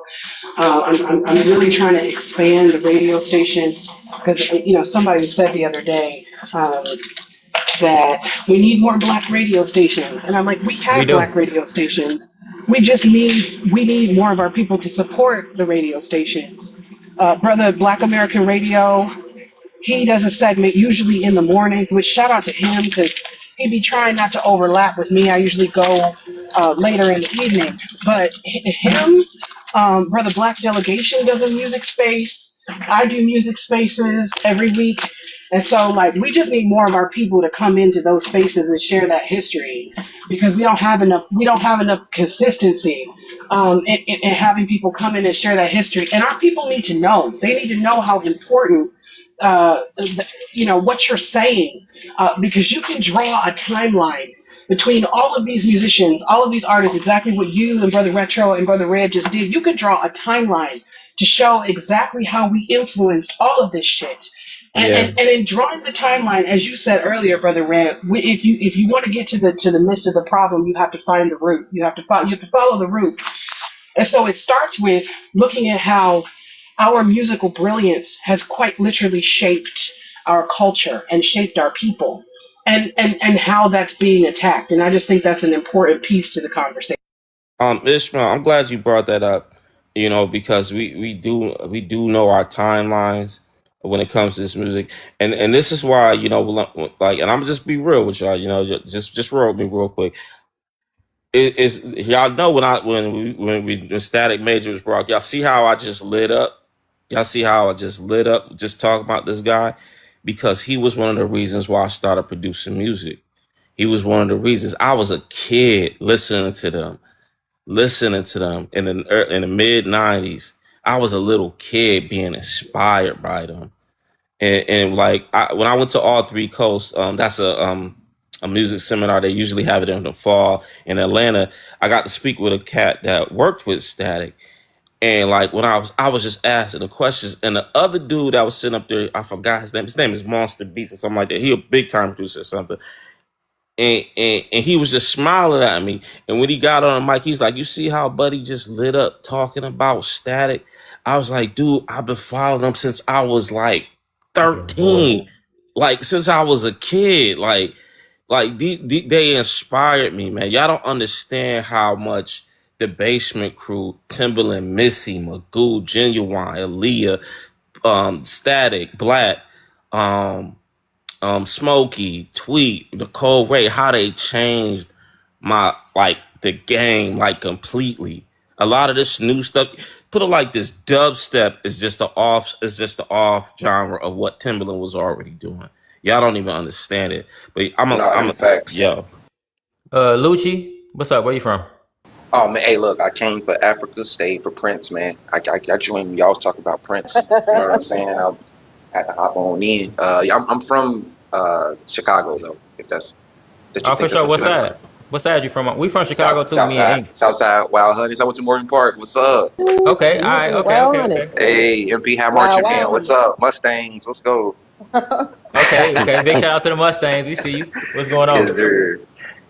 I'm really trying to expand the radio station because somebody said the other day that we need more black radio stations, and I'm like, we We have do. black radio stations. We need more of our people to support the radio stations. Brother Black American Radio, he does a segment usually in the mornings, which shout out to him because he be trying not to overlap with me. I usually go later in the evening. But him, Brother Black Delegation does a music space. I do music spaces every week. And so, like, we just need more of our people to come into those spaces and share that history because we don't have enough. We don't have enough consistency in having people come in and share that history. And our people need to know. They need to know how important what you're saying, because you can draw a timeline between all of these musicians, all of these artists, exactly what you and Brother Retro and Brother Red just did. You could draw a timeline to show exactly how we influenced all of this shit. Yeah. And in drawing the timeline, as you said earlier, Brother Red, if you want to get to the midst of the problem, you have to find the root. You have to follow the root. And so it starts with looking at how our musical brilliance has quite literally shaped our culture and shaped our people and how that's being attacked. And I just think that's an important piece to the conversation. Ishmael, I'm glad you brought that up. Because we do know our timelines when it comes to this music, and this is why like, and I'm just be real with y'all. Just roll with me real quick. Is y'all know when Static Major was brought, y'all see how I just lit up? Y'all see how I just lit up just talking about this guy? Because he was one of the reasons why I started producing music. He was one of the reasons. I was a kid listening to them in the mid '90s. I was a little kid being inspired by them, and like when I went to all three coasts, that's a music seminar. They usually have it in the fall in Atlanta. I got to speak with a cat that worked with Static, and like when I was just asking the questions, and the other dude that was sitting up there, I forgot his name. His name is Monster Beats or something like that. He a big time producer or something. And he was just smiling at me. And when he got on the mic, he's like, "You see how Buddy just lit up talking about Static?" I was like, "Dude, I've been following him since I was like Boy. 13, like since I was a kid. They inspired me, man. Y'all don't understand how much the Basement Crew, Timbaland, Missy, Magoo, Genuine, Aaliyah, Static, Black, um, Smokey, Tweet, Nicole Ray, how they changed the game completely. A lot of this new stuff, put it like this, dubstep is just the off genre of what Timberland was already doing. Y'all don't even understand it. But No, facts. yo. Lucci, what's up? Where you from? Oh man, hey, look, I came for Africa, stayed for Prince, man. I joined y'all was talking about Prince. You know what I'm saying? I had to hop on in. Yeah, I'm from Chicago though. If that's that you Oh, for think that's sure. what What you're looking side? for. What side you from? We from Chicago too. South Me and side, Ink. South side, Wild Honeys. I went to Morgan Park. What's up? Okay. All You right. from the Okay. Wild Okay. Okay. Hunters. Hey, MP High Wow, Marching wow, Man. What's honey. up? Mustangs. Let's go. Okay. Okay. Big shout out to the Mustangs. We see you. What's going Yes, on? sir.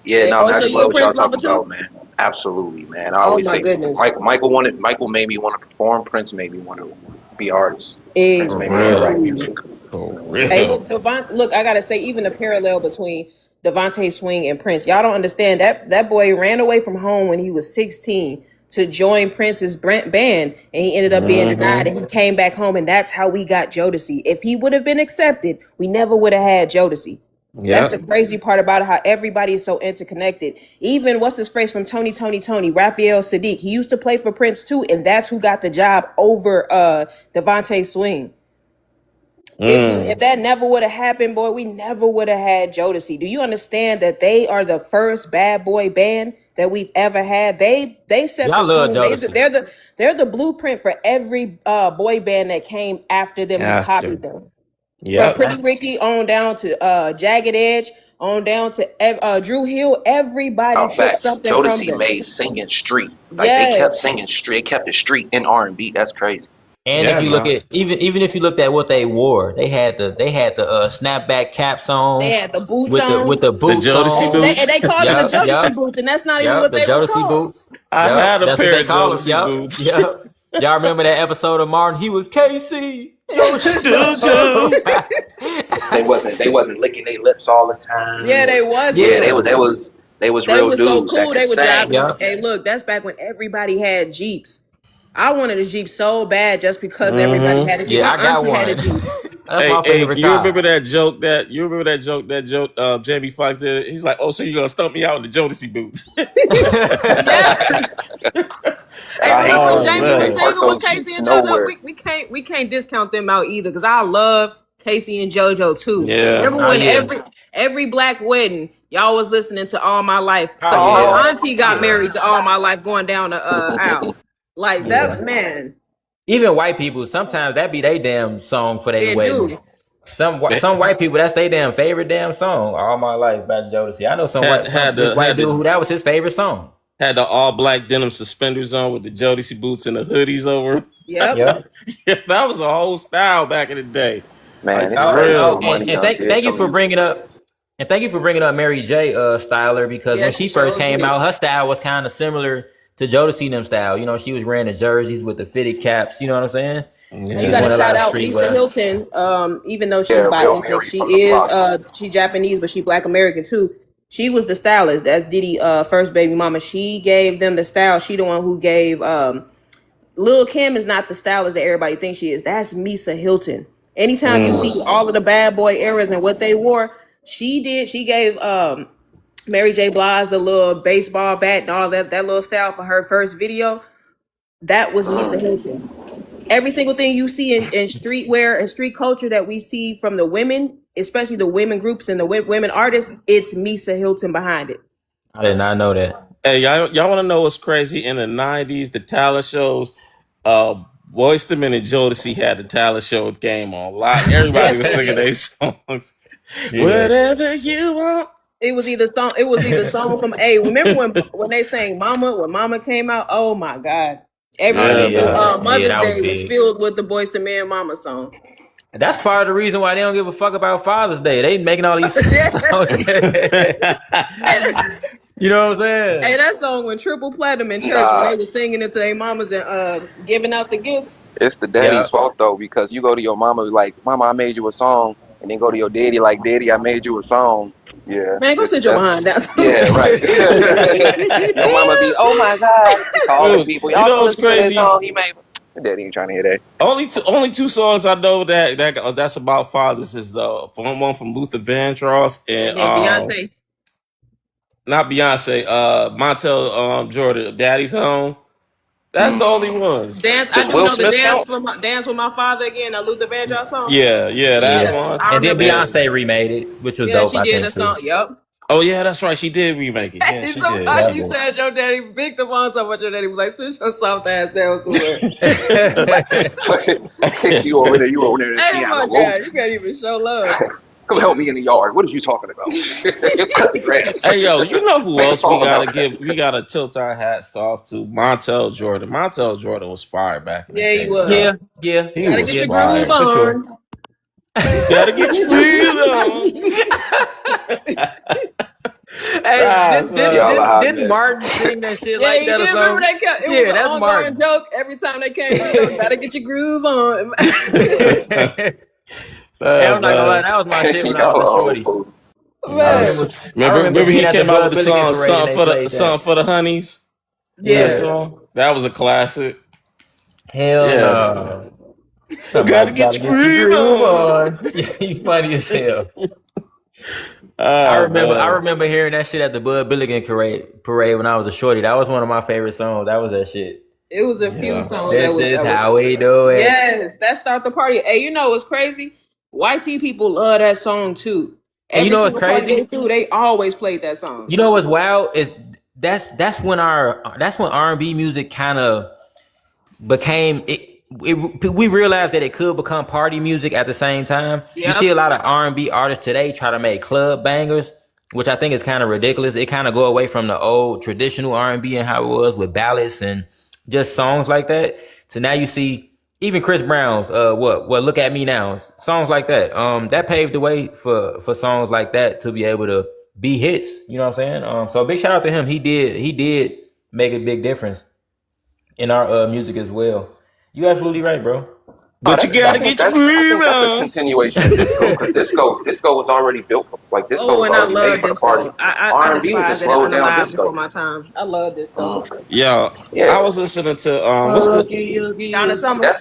Yeah, no, Oh, man. I so just you love a what y'all Prince lover talking too? about, man. Absolutely, man. I Oh always my say goodness. Michael made me want to perform. Prince made me want to be artist. Prince For made me want to write real. Exactly. music. For Hey, real. look, look, I gotta say, even the parallel between Devontae Swing and Prince, y'all don't understand that boy ran away from home when he was 16 to join Prince's band, and he ended up being denied, Mm-hmm. and he came back home, and that's how we got Jodeci. If he would have been accepted, we never would have had Jodeci. That's the Yep. crazy part about how everybody is so interconnected. Even what's his phrase from Tony, Raphael Sadiq. He used to play for Prince too, and that's who got the job over Devontae Swing. If Mm. that never would have happened, boy, we never would have had Jodeci. Do you understand that they are the first bad boy band that we've ever had? They set the Y'all love tone. Jodeci. They're the blueprint for every boy band that came after them who After. copied them. From Yep. Pretty Ricky on down to Jagged Edge, on down to Drew Hill. Everybody Oh, took facts. something from Jodeci them. made singing street. Like they kept Yes. singing street. They kept it street in R&B. That's crazy. And if Yeah, you look man. at even if you looked at what they wore, they had the snapback caps They on had the boots with the on. with the The boots Jodeci on. And boots. they called them the Yep, Jodeci yep, boots, and that's not even yep. what The they was Jodeci called. boots. I Yep, had a that's what pair they of call them. Jodeci Yep, boots. yep. Y'all remember that episode of Martin? He was KC Jodeci. Juju. They wasn't licking their lips all the time. Yeah, they Yeah, wasn't. they Yeah, was they was they was They real was so dudes that cool. could They would drive sing. them. yep, Hey, look, that's back when everybody had Jeeps. I wanted a Jeep so bad just because everybody Mm-hmm. had a Jeep. yeah. My I got auntie had a one. Jeep. That's Hey, my hey, favorite you remember car. that joke? Jamie Foxx did. He's like, "Oh, so you gonna stump me out in the Jodeci boots?" Yeah. Hey, I hate remember when those Oh Jamie Jeeps. They was man, park singing with those Casey Jeeps and JoJo? nowhere. We can't discount them out either because I love Casey and JoJo too. yeah. Remember Oh when yeah. every black wedding y'all was listening to All My Life? So Oh my yeah. auntie got Yeah. married to All My Life going down the aisle. Like Yeah. that, man. Even white people, sometimes that be their damn song for their They wedding. do. Some white people, that's their damn favorite damn song. All My Life by Jodeci. I know Had this the white had dude the who that was his favorite song. had the all black denim suspenders on with the Jodeci boots and the hoodies over. Yep. Yeah. Yeah, that was a whole style back in the day. Man, Like it's for crazy Oh, what real. money and done did thank to you for music. bringing up Mary J. Styler, because Yeah, when she she first shows came did. out, her style was kind of similar to Jodeci them style. You know, she was wearing the jerseys with the fitted caps. You know what I'm saying? And She you was got to doing a Yeah. lot shout of out street with Lisa her. Hilton. Even though she's Yeah, by real ethnic, Mary from the block. she Japanese, but she Black American too. She was the stylist. That's Diddy first baby mama. She gave them the style. She the one who gave Lil Kim is not the stylist that everybody thinks she is. That's Misa Hilton. Anytime you see all of the bad boy eras and what they wore, she did. She gave Mary J. Blige the little baseball bat and all that little style for her first video. That was Misa Hilton. Every single thing you see in streetwear and street culture that we see from the women, especially the women groups and the women artists, it's Misa Hilton behind it. I did not know that. Hey, y'all want to know what's crazy? In the '90s, the talent shows, Boyz II Men and Jodeci had the talent show game on lock. Everybody Yes, was they singing did. their songs. Yeah. Whatever you want. It was either song. It was either song from A. Remember when they sang "Mama"? When "Mama" came out, oh my God! Every Oh Yeah, single man. yeah. Yeah, Mother's that was Day was big. filled with the Boyz II Men "Mama" song. That's part of the reason why they don't give a fuck about Father's Day. They making all these songs. You know what I'm saying? Hey, that song went triple platinum in church when Nah, they were singing it to their mamas and giving out the gifts. it's the Yeah. daddy's fault though, because you go to your mama like, "Mama, I made you a song," and then go to your daddy like, "Daddy, I made you a song." Yeah, Man, go sit your behind down. yeah, right. Your mama be, "Oh my God," calling Dude, people. you Y'all know go what's listen to that crazy? song he made. Your daddy ain't trying to hear that. Only two songs I know that's about fathers is one from Luther Vandross And and then Beyonce. not Beyonce, Montel Jordan, Daddy's Home. That's the only ones. Dance. I Does do Will know the Smith count? dance with my father again. That Luther Vandross song. Yeah, that Yeah, one. I And then remember that. Beyonce remade it, which was Yeah, dope, she I did think, the too. song. Yep. Oh yeah, that's right. She did remake it. Yeah, she did. Yeah. Somebody said your daddy big the on so much. Your daddy was like, "Sit your soft ass down somewhere." You over there, you over there. Hey, Yeah, my I'm alone. God, you can't even show love. Come help me in the yard. What are you talking about? Cut the grass. Hey yo, you know who Make a else we song gotta about give? We gotta tilt our hats off to Montel Jordan. Montel Jordan was fire back in the Yeah, day. he was. Yeah, yeah. He Gotta was get your fire. groove For sure. on. Gotta get your groove on. Hey, that. Y'all are hot didn't mess. Martin sing that shit Yeah, like he that or did. Remember something? that? It Yeah, was an that's ongoing Martin. joke every time they came. Gotta get your groove on. Hey, I'm not gonna lie, Man. that was my shit when I Y'all was a are shorty. old fool. I Man. Remember being he at the came out with Bud the Billiken song parade and they played Something that. for the Honeys. Yeah. That song. That was a classic. Hell Yeah. no. Somebody Gotta get your groove on. You funny as hell. Oh, I man. remember hearing that shit at the Bud Billiken parade when I was a shorty. That was one of my favorite songs. That was that shit. It was a few Yeah. songs This is that how we do it. Yes, that start the party. Hey, you know what's crazy? YT people love that song too. And you Every know what's single party crazy? they do, they always played that song. You know what's wild is that's when R&B music kind of became it. we realized that it could become party music at the same time. You see Yep. a lot of R&B artists today try to make club bangers, which I think is kind of ridiculous. It kind of go away from the old traditional R&B and how it was with ballads and just songs like that. So now you see even Chris Brown's what Look at Me Now, songs like that. That paved the way for songs like that to be able to be hits. You know what I'm saying? So big shout out to him. He did make a big difference in our music as well. You absolutely right, bro. Oh, But you gotta get your I groove think that's a on. continuation of disco because disco was already built like disco Oh, was and I already made love for the party. disco. I R&B was despise just that it slowed down unalive before disco. my time. I love disco. Yeah, I Yeah, was listening to what's the Oogie, oogie, Donna oogie. Summer.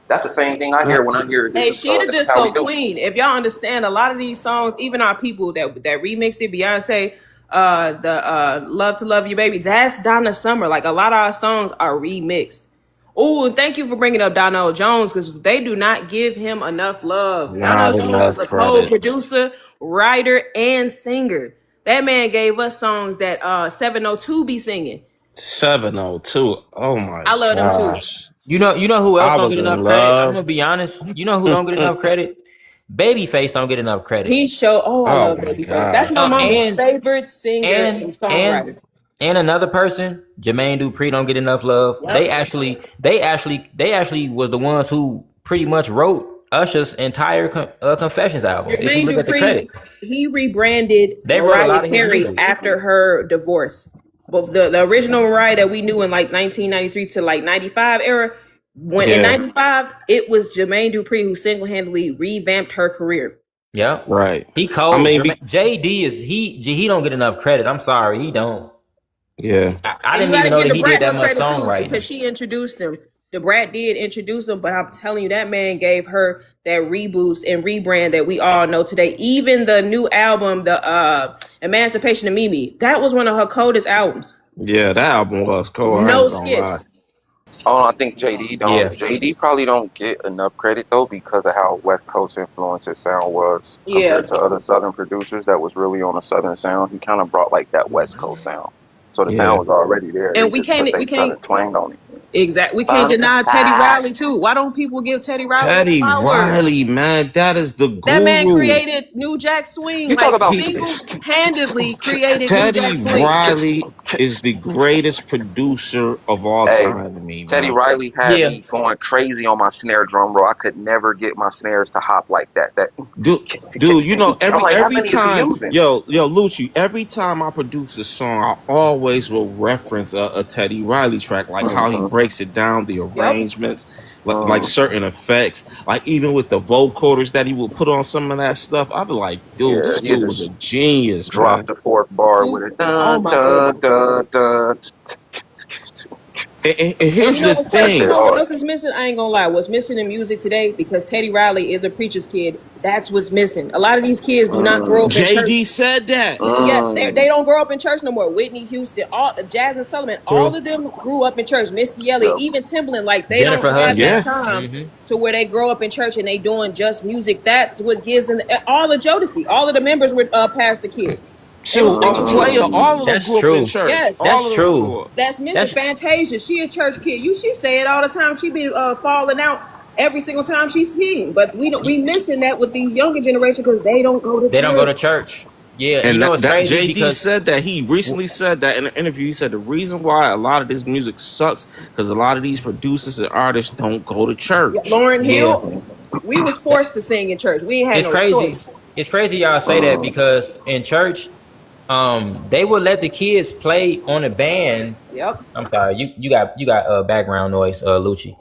That's the same thing I hear when I hear this Hey, is she the this is how we disco do. queen. If y'all understand, a lot of these songs, even our people that remixed it, Beyonce, the "Love to Love You, Baby," that's Donna Summer. Like a lot of our songs are remixed. Oh, and thank you for bringing up Donell Jones because they do not give him enough love. not Donell Jones is enough a cold credit. producer, writer, and singer. That man gave us songs that 702 be singing. 702. Oh my I love them too. gosh. You know who else I don't was get in enough credit? I'm gonna love. be honest. You know who don't get enough credit? Babyface don't get enough credit. He showed. Oh, I Oh love my Babyface. That's my gosh, mama's man. favorite singer And and and songwriter. and another person, Jermaine Dupri don't get enough love. Yep. They actually was the ones who pretty much wrote Usher's entire Confessions album. If you Jermaine look at the Dupri, credits, he rebranded they wrote a Mariah lot of his Carey music. after her divorce. But the original Mariah that we knew in like 1993 to like 95 era, when in Yeah, 95, it was Jermaine Dupri who single-handedly revamped her career. Yep. right. He I cold. mean, JD is he don't get enough credit. I'm sorry, he don't. yeah. I And you didn't got even to know give that the he did Brat that her much credit too because songwriting. she introduced him. The Brat did introduce him, but I'm telling you, that man gave her that reboost and rebrand that we all know today. Even the new album, the Emancipation of Mimi, that was one of her coldest albums. Yeah, that album was cool. I No ain't gonna lie. skips. Oh, I think Yeah. JD probably don't get enough credit though because of how West Coast influence his sound was Yeah. compared to other Southern producers that was really on a Southern sound. He kind of brought like that West Coast sound, so the sound Yeah. was already there. They And just put we their can't Southern twang on it. we can't deny Teddy Riley too. Why don't people give Teddy Riley his Teddy flowers? Riley, man, that is the That man guru. created New Jack Swing, You talk like about He single-handedly created New Jack Teddy Swing. Riley is the greatest producer of all hey, time to me, Teddy man. Riley had Yeah. me going crazy on my snare drum roll. I could never get my snares to hop like that. Dude, you know, I'm like, how every many is he time, using? Lucci, every time I produce a song, I always will reference a Teddy Riley track, like how he Mm-hmm. breaks it down, the Yep. arrangements, like certain effects, like even with the vocoders that he would put on some of that stuff. I'd be like, dude, Yeah, this he dude was just a genius, dropped man. the fourth bar with it. Oh Dun, my dun, goodness. dun, dun. And And here's the That you shit thing. know what hard. else is missing? I ain't gonna lie. What's missing in music today, because Teddy Riley is a preacher's kid, that's what's missing. A lot of these kids do not grow up in church. JD said that. Yes, they Mm. don't grow up in church no more. Whitney Houston, all Jasmine Sullivan, all True. of them grew up in church. Missy Elliott, Yep. even Timbaland, like they don't Jennifer have that Hudson. Yeah. time Hmm. to where they grow up in church and they doing just music. That's what gives them all of Jodeci. All of the members were pastor kids. They Shoot, was and preachers' kids. Player, all of them That's grew up in true. church. Yes, All That's of them true. grew up. that's missing. That's Fantasia, she a church kid. She say it all the time. She be falling out every single time she sing. But we missing that with these younger generation because they don't go to they don't go to church. church. Yeah, and you And know it's that crazy JD because said that he recently said that in an interview. He said the reason why a lot of this music sucks because a lot of these producers and artists don't go to church. Lauren yeah, Hill, we was forced to sing in church. We ain't had it's no crazy. choice. It's crazy y'all say that because in church, they would let the kids play on a band. Yep. I'm sorry, you got background noise, Lucci.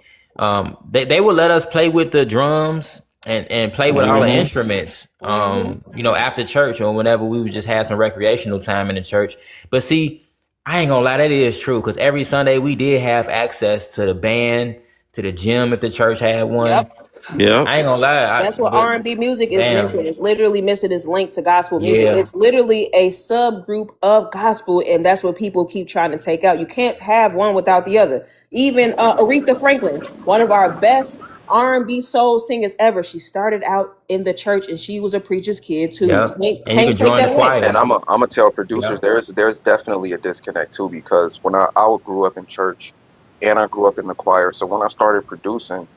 They would let us play with the drums and play with all the Mm-hmm. instruments. After church or whenever we would just have some recreational time in the church. But see, I ain't gonna lie, that is true because every Sunday we did have access to the band, to the gym if the church had one. Yep. Yep. I ain't gonna lie, That's what but R&B music is damn, missing. It's literally missing its link to gospel music. yeah, It's literally a subgroup of gospel, and that's what people keep trying to take out. You can't have one without the other. Even Aretha Franklin, one of our best R&B soul singers ever, she started out in the church, and she was a preacher's kid too. yeah, and you Can't could take join that the away. And choir. I'm gonna tell Yeah, producers there's definitely a disconnect too because when I grew up in church and I grew up in the choir, so when I started producing,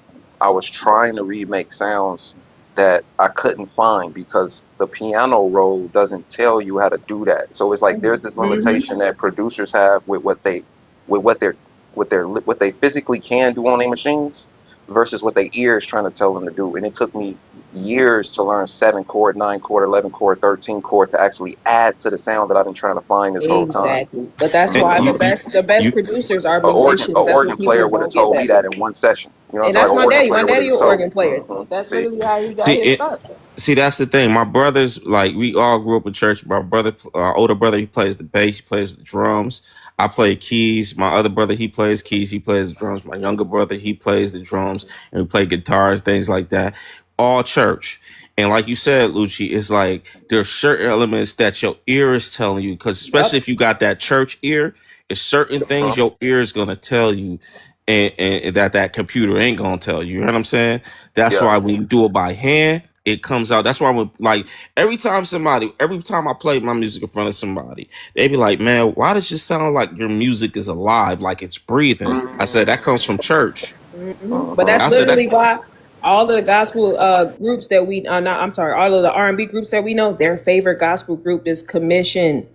I was trying to remake sounds that I couldn't find because the piano roll doesn't tell you how to do that. So it's like there's this limitation that producers have with with what they're what they physically can do on their machines versus what their ear is trying to tell them to do. And it took me years to learn 7 chord, 9 chord, 11 chord, 13 chord to actually add to the sound that I've been trying to find this whole time. Exactly. But that's And why you, the best you, producers are A organ, a musicians. That's what organ player people would have don't get told me that. that in one session. You know what I'm And saying? that's Like an my organ daddy. My player would have daddy an just told organ me. player. That's See, literally how he got see his it. start. See, that's the thing. My brothers, like, we all grew up in church. My brother, older brother, he plays the bass, he plays the drums. I play keys. My other brother, he plays keys, he plays the drums. My younger brother, he plays the drums, and we play guitars, things like that. All church. And like you said, Lucci, it's like there's certain elements that your ear is telling you, because especially Yep. if you got that church ear, it's certain things your ear is gonna tell you, and that computer ain't gonna tell you. You know what I'm saying? That's yeah. why when you do it by hand, it comes out. That's why when, like, every time I play my music in front of somebody, they be like, "Man, why does it sound like your music is alive, like it's breathing?" I said that comes from church. But that's I said that literally why all of the gospel groups that we not I'm sorry, all of the R&B groups that we know, their favorite gospel group is Commission.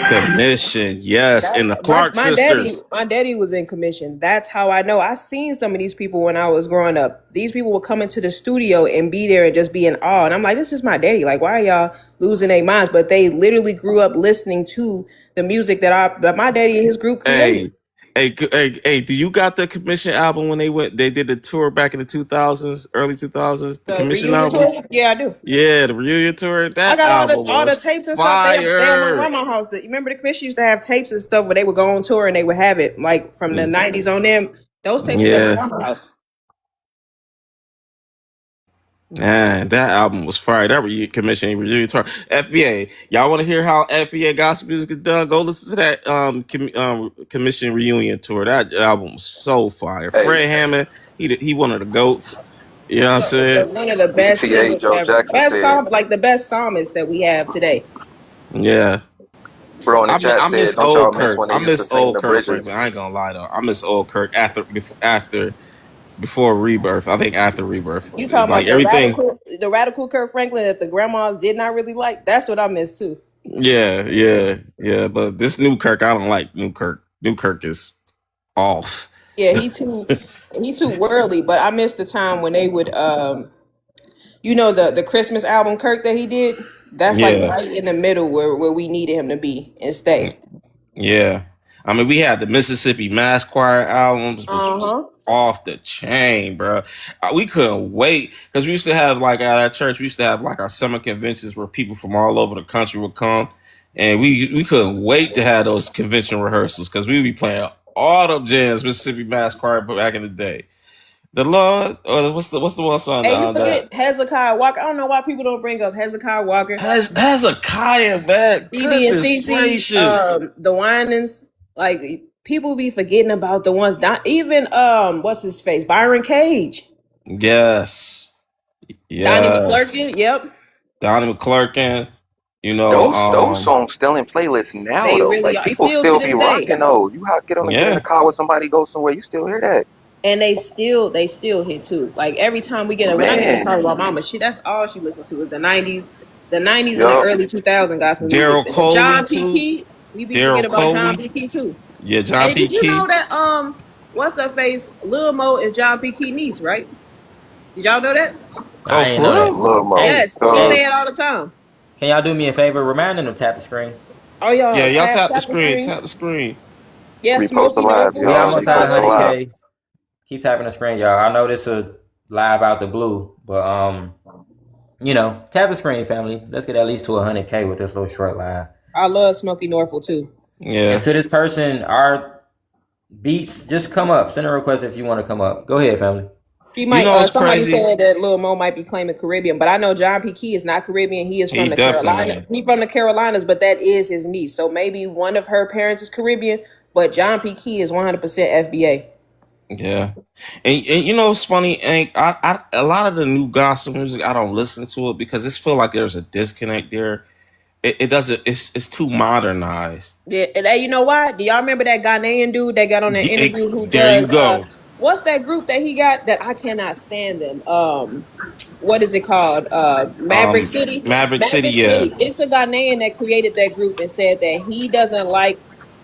commission, yes, That's and the Clark sisters. my daddy was in Commission. That's how I know. I seen some of these people when I was growing up. These people would come into the studio and be there and just be in awe. And I'm like, this is my daddy. Like, why are y'all losing their minds? But they literally grew up listening to the music that my daddy and his group created. Hey, hey, do you got the commission album when they did the tour back in the 2000s, early 2000s? The The commission reunion album? tour? Yeah, I do. Yeah, the reunion tour. I That got album all the was tapes and stuff. They at my fire. grandma's house. You remember the Commission used to have tapes and stuff where they would go on tour and they would have it like from the '90s on them. Those tapes is at my Yeah. grandma's house. Man, that album was fire. That commission reunion tour. FBA, y'all want to hear how FBA gospel music is done? Go listen to that commission reunion tour. That album was so fire. Hey, Fred Hammond, he one of the goats. You know what I'm saying? One of the best ETA singers Joe ever. Jackson said, Like the best psalmist that we have today. Yeah. bro in the chat I said, miss don't y'all old miss Kirk. when they I used miss to sing old the Kirk Franklin. bridges? I ain't gonna lie though. I miss old Kirk before Rebirth. I think after Rebirth. You talking Like about everything. the radical Kirk Franklin that the grandmas did not really like? That's what I miss too. Yeah. But this new Kirk, I don't like new Kirk. New Kirk is off. Yeah, he too worldly. But I miss the time when they would the Christmas album Kirk that he did. That's like Yeah. right in the middle where we needed him to be and stay. Yeah. I mean, we had the Mississippi Mass Choir albums, which was Uh-huh. off the chain, bro. We couldn't wait because we used to have, like, at our church, we used to have like our summer conventions where people from all over the country would come, and we couldn't wait to have those convention rehearsals because we would be playing all them jams Mississippi Mass Choir back in the day. The Lord, or what's the one song Hey, you that forget Hezekiah Walker. I don't know why people don't bring up Hezekiah Walker, has a Kaya, man? BB and Goodness CC, gracious. the Winans. Like people be forgetting about the ones. Not even what's his face, Byron Cage, Yes. Donnie Yes. McClurkin. Yep, Donnie McClurkin, Those songs still in playlists now they though. really Like are. people Still to still be this day. rocking those. You get in the yeah, car with somebody, go somewhere, you still hear that. And they still hit too. Like every time we when I get in the car Man. with my mama, that's all she listens to is the '90s and the Yup. early 2000s gospel music. Daryl Coley John P. too. Key, we be Daryl forgetting about John Coley, P. Key too. yeah, John Hey, P. did you know Key. that what's her face? Lil Mo is John P. Key niece, right? Did y'all know that? Oh, I ain't for know that. real? Lil Mo. Hey, Yes, she Duh. hey, say it all the time. can y'all do me a favor? Remind them to tap the screen. Oh y'all Yeah, y'all tap the tap the screen, screen. tap the screen. Yes, Repost the Smokey live. Norfolk. We Yeah, Yeah, she almost at repost the posted it. live. 100K. Keep tapping the screen, y'all. I know this is live out the blue, but tap the screen, family. Let's get at least to 100K with this little short live. I love Smokey Norfolk too. Yeah. And to this person, our beats, just come up. Send a request if you want to come up. Go ahead, family. She You might. know it's Somebody crazy? said that Lil Mo might be claiming Caribbean, but I know John P. Key is not Caribbean. He is He from the definitely Carolina. ain't. He from the Carolinas, but that is his niece. So maybe one of her parents is Caribbean, but John P. Key is 100% FBA. Yeah. And you know what's funny? And a lot of the new gospel music, I don't listen to it because it feel like there's a disconnect there. It doesn't. It's too modernized. Yeah, and you know why? Do y'all remember that Ghanaian dude that got on that Yeah, interview who there you does go. what's that group that he got that I cannot stand them? What is it called? Maverick City. Maverick City, Maverick yeah. City. It's a Ghanaian that created that group and said that he doesn't like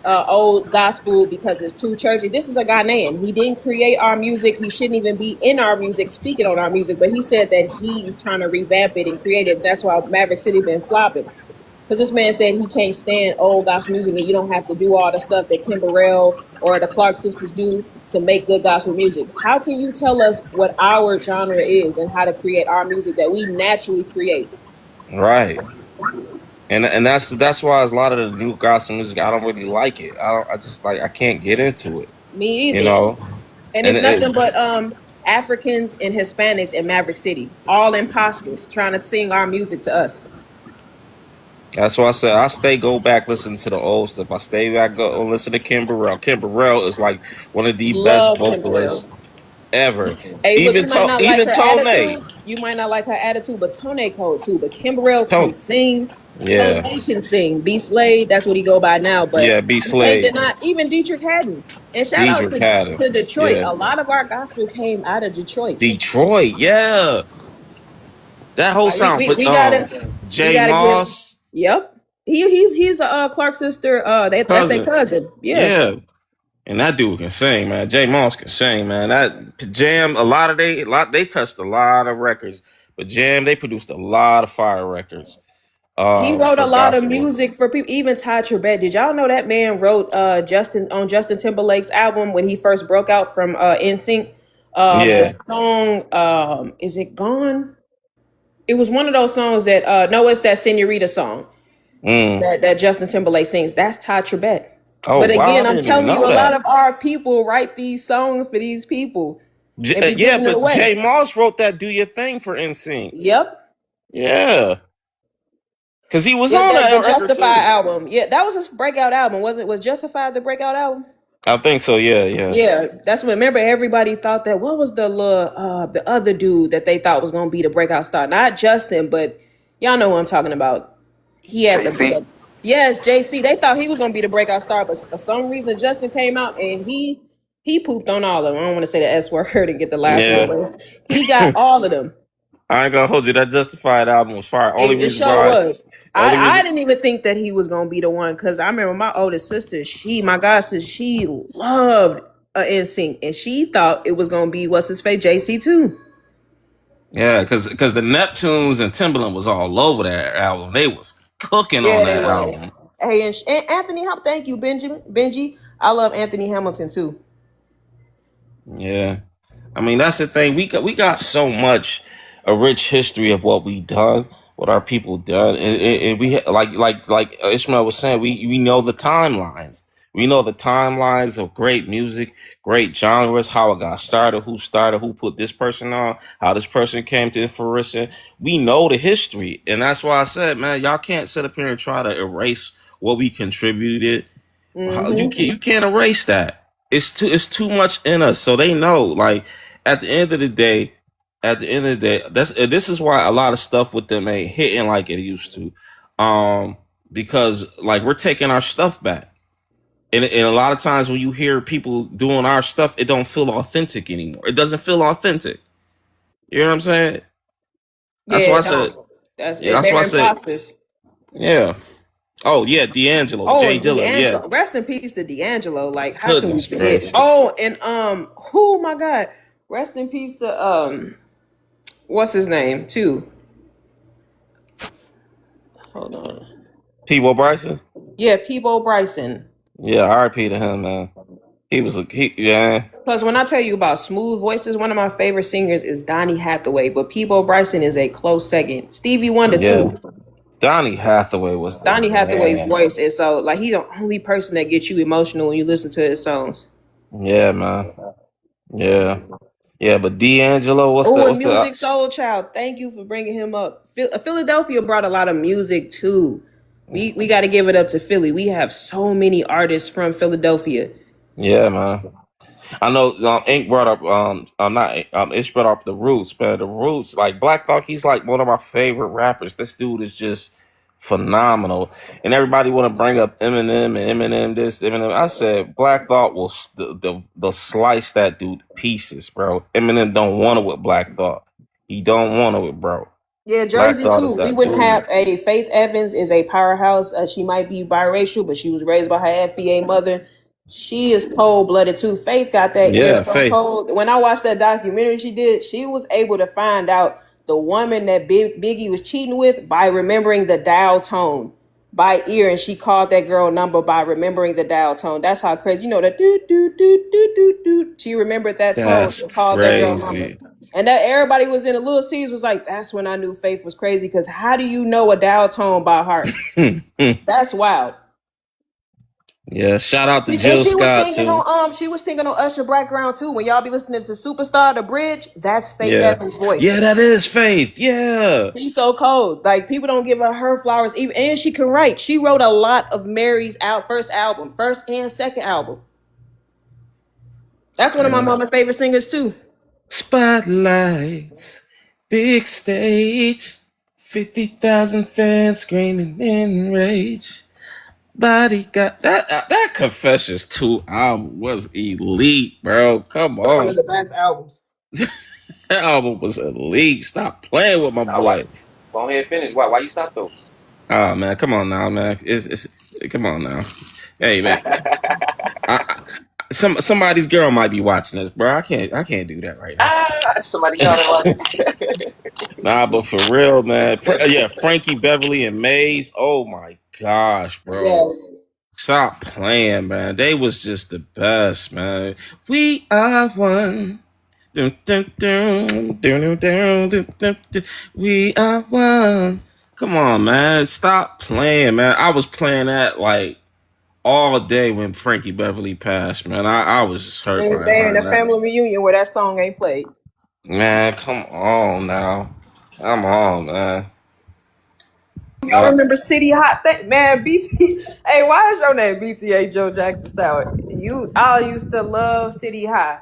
old gospel because it's too churchy. This is a Ghanaian. He didn't create our music. He shouldn't even be in our music, speaking on our music. But he said that he's trying to revamp it and create it. That's why Maverick City been flopping. Because this man said he can't stand old gospel music and you don't have to do all the stuff that Kim Burrell or the Clark sisters do to make good gospel music. How can you tell us what our genre is and how to create our music that we naturally create? Right. And that's why a lot of the new gospel music, I don't really like it. I just like, I can't get into it. Me either. You know? And And it's nothing but Africans and Hispanics in Maverick City, all imposters trying to sing our music to us. that's why I said go back listen to the old stuff. I stay back go listen to Kim Burrell. Kim Burrell is like one of the best Love Kim vocalists Burrell. ever. Hey, look, you might not like Even her Tone. attitude. You might not like her attitude, but Tone cold too. But Kim Burrell can Tone. sing. Yeah. Tone can sing. B Slade, that's what he go by now. But Yeah, B they Slade. did not. Even Dietrich Haddon. And shout out Dietrich Haddon. to Detroit. Yeah. A lot of our gospel came out of Detroit. Detroit, yeah. That whole sound. We gotta Jay Moss. Yep. He's a Clark sister. That's their cousin. Yeah. And that dude can sing, man. Jay Moss can sing, man. That Jam, they touched a lot of records, but Jam, they produced a lot of fire records. He wrote a lot of gospel. music for people. Even Ty Tribbett. Did y'all know that man wrote Justin Timberlake's album when he first broke out from NSYNC? The song is it Gone? It was one of those songs that no, it's that Senorita song that Justin Timberlake sings. That's Ty Tribbett. Oh, but again, wow, I'm telling you, a lot of our people write these songs for these people. But Jay Moss wrote that "Do Your Thing" for NSYNC. Yep. Yeah. Because he was on that Justified album. Yeah, that was his breakout album. Was Justified the breakout album? I think so. Yeah. Yeah, that's what. Remember, everybody thought that. What was the other dude that they thought was gonna be the breakout star? Not Justin, but y'all know who I'm talking about. He had JC? Yes, JC. They thought he was gonna be the breakout star, but for some reason Justin came out and he pooped on all of them. I don't want to say the S word and get the last one, but he got all of them. I ain't gonna hold you. That Justified album was fire. It sure was. I didn't even think that he was gonna be the one because I remember my oldest sister, my god sister, she loved NSYNC and she thought it was gonna be what's his face JC too. Yeah, because the Neptunes and Timbaland was all over that album. They was cooking on that album. Hey, and Anthony, thank you, Benji. I love Anthony Hamilton too. Yeah, I mean that's the thing. We got so much a rich history of what we done, what our people done, and we like Ishmael was saying, we know the timelines. We know the timelines of great music, great genres, how it got started, who put this person on, how this person came to fruition. We know the history, and that's why I said, man, y'all can't sit up here and try to erase what we contributed. You can't erase that. It's too much in us. So they know, like at the end of the day, this is why a lot of stuff with them ain't hitting like it used to, because like we're taking our stuff back, and a lot of times when you hear people doing our stuff, it don't feel authentic anymore. It doesn't feel authentic. You know what I'm saying? That's why I said. That's why I said. Yeah. Oh yeah, D'Angelo, Jay Dilla. D'Angelo. Yeah. Rest in peace to D'Angelo. Like, how can we forget? Gracious. Oh, and oh my God, rest in peace to what's his name too? Hold on. Peebo Bryson. Yeah, Peebo Bryson. Yeah, R.I.P. to him, man. Yeah. Plus, when I tell you about smooth voices, one of my favorite singers is Donny Hathaway, but Peebo Bryson is a close second. Stevie Wonder too. Donny Hathaway was Donny Hathaway's voice is so like he's the only person that gets you emotional when you listen to his songs. Yeah, man. Yeah, but D'Angelo, what's Music Soul Child. Thank you for bringing him up. Philadelphia brought a lot of music too. We got to give it up to Philly. We have so many artists from Philadelphia. Yeah, man. I know Ink brought up Ish brought up the Roots, man. The Roots, like Black Thought, he's like one of my favorite rappers. This dude is just phenomenal. And everybody want to bring up Eminem and Eminem this, Eminem. I said Black Thought will the slice that dude to pieces, bro. Eminem don't want it with Black Thought. He don't want it with bro. Yeah, Black Jersey Thought is too. We that wouldn't dude. have a Faith Evans is a powerhouse. She might be biracial, but she was raised by her FBA mother. She is cold blooded too. Faith got that ear Yeah, so Faith. cold. When I watched that documentary she did, she was able to find out the woman that Biggie was cheating with by remembering the dial tone by ear, and she called that girl number by remembering the dial tone. That's how crazy. You know that do do do do do do. She remembered that tone That's and called that girl number. crazy. And that everybody was in the Little C's was like, that's when I knew Faith was crazy. Because how do you know a dial tone by heart? That's wild. Yeah, shout out to And Jill she was Scott singing too. on Usher background too. When y'all be listening to Superstar, the bridge, that's Faith Yeah. Evans' voice. Yeah, that is Faith. Yeah. She's so cold. Like people don't give her flowers. Even and she can write. She wrote a lot of Mary's first and second album. That's one of my mama's favorite singers too. Spotlights, big stage, 50,000 fans screaming in rage. Bodyguard. That Confessions 2 album was elite, bro. Come That's one on. of the best albums. That album was elite. Stop playing with my boy. Go ahead, finish. Why you stop though? Oh man, come on now, man. It's come on now. Hey man. Somebody's girl might be watching this, bro. I can't do that right now. Somebody got it. Nah, but for real, man. Frankie Beverly and Maze. Oh my gosh, bro. Yes. Stop playing, man. They was just the best, man. We are one. Dun, dun, dun, dun, dun, dun, dun, dun. We are one. Come on, man. Stop playing, man. I was playing that like all day when Frankie Beverly passed, man. I was just hurt by They in a that. family reunion where that song ain't played. Man, come on now. Come on, man. Y'all remember City Hot? Man, BT. Hey, why is your name BTA Joe Jackson Style? You all used to love City High.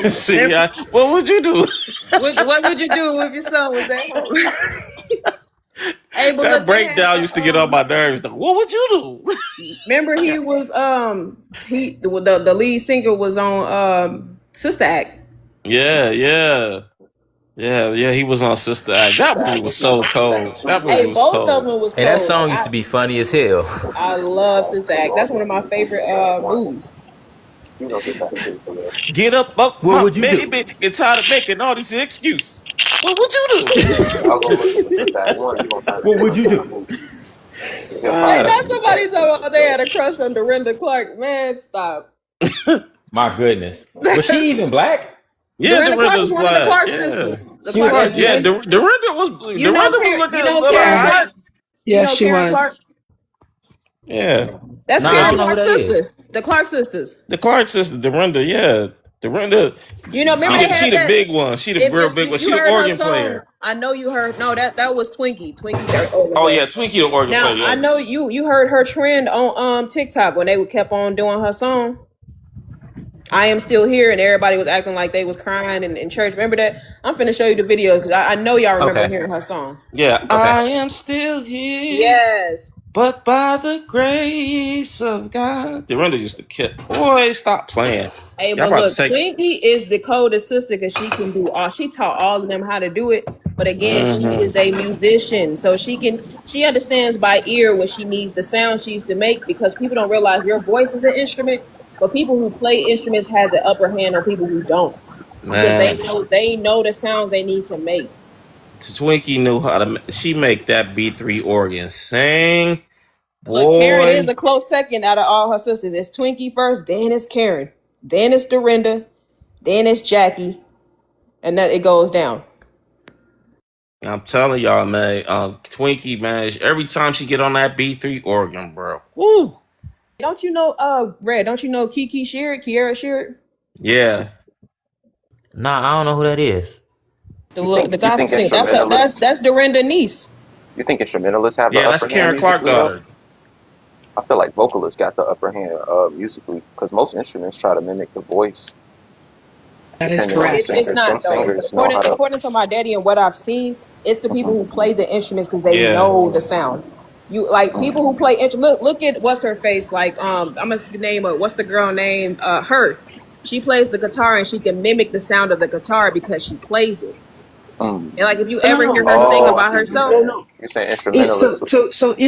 See, what would you do? What would you do if your son was at home? Hey, but That look, breakdown used to get on my nerves. Though. What would you do? remember he was the lead singer was on Sister Act. Yeah. He was on Sister Act. That movie was so cold. That movie Hey, was both cold. of them was cold. Hey, that song used to be funny as hell. I love Sister Act. That's one of my favorite movies. Get up, What my would you baby. do? Get tired of making all these excuses. What would you do? What would you do? Hey, that's somebody talking about they had a crush on Dorinda Clark. Man, stop. My goodness. Was she even black? Yeah, Dorinda Clark was Dorinda's one of the black. Clark Yeah. sisters. The She was Clark lesbian? Yeah, Dorinda was looking a little hot. Yes, she Karen was. Clark? Yeah. That's Nah, I Karen don't know who Clark's that is. sister. The Clark sisters. The Clark sister, Dorinda, yeah. Dorinda. You know, remember they had She the that- big one. She the real big one. She you the heard her organ song, player. I know you heard. No, that was Twinkie. Twinkie's her organ Oh player. yeah, Twinkie the organ Now player. Yeah. I know you heard her trend on TikTok when they kept on doing her song. I am still here, and everybody was acting like they was crying in church. Remember that? I'm finna show you the videos because I know y'all remember Okay. hearing her song. Yeah. I am still here. Yes. But by the grace of God. Dorinda used to kill. Boy, stop playing. Hey, Y'all but about look, to take- Twinkie is the coldest sister because she can do all. She taught all of them how to do it. But again, she is a musician, so she understands by ear what she needs, the sound she needs to make. Because people don't realize your voice is an instrument, but people who play instruments has an upper hand on people who don't. Man, Because they know the sounds they need to make. Twinkie knew how to. She make that B3 organ sing. Boy, Look, Karen is a close second out of all her sisters. It's Twinkie first, then it's Karen, then it's Dorinda, then it's Jackie, and that it goes down. I'm telling y'all, man. Twinkie, man. Every time she get on that B3 organ, bro. Woo. Don't you know, Red? Don't you know Kiki Sheard, Kiara Sheard? Yeah. Nah, I don't know who that is. The gospel singer. That's Dorinda niece. You think instrumentalists have the Yeah, that's upper Karen hand Clark musically, though? daughter. I feel like vocalists got the upper hand musically because most instruments try to mimic the voice. That is Depending on the correct. singer. It's not Some though. singers know how to. According to my daddy and what I've seen, It's the people who play the instruments because they Yeah. know the sound. You like people who play instruments. Look at what's her face. Like I'm gonna name her. What's the girl name? Her. She plays the guitar and she can mimic the sound of the guitar because she plays it. Mm. And like if you No, ever no, hear no, her no, sing Oh, I about see what you're herself, no, saying. no. You're saying It, instrumentalists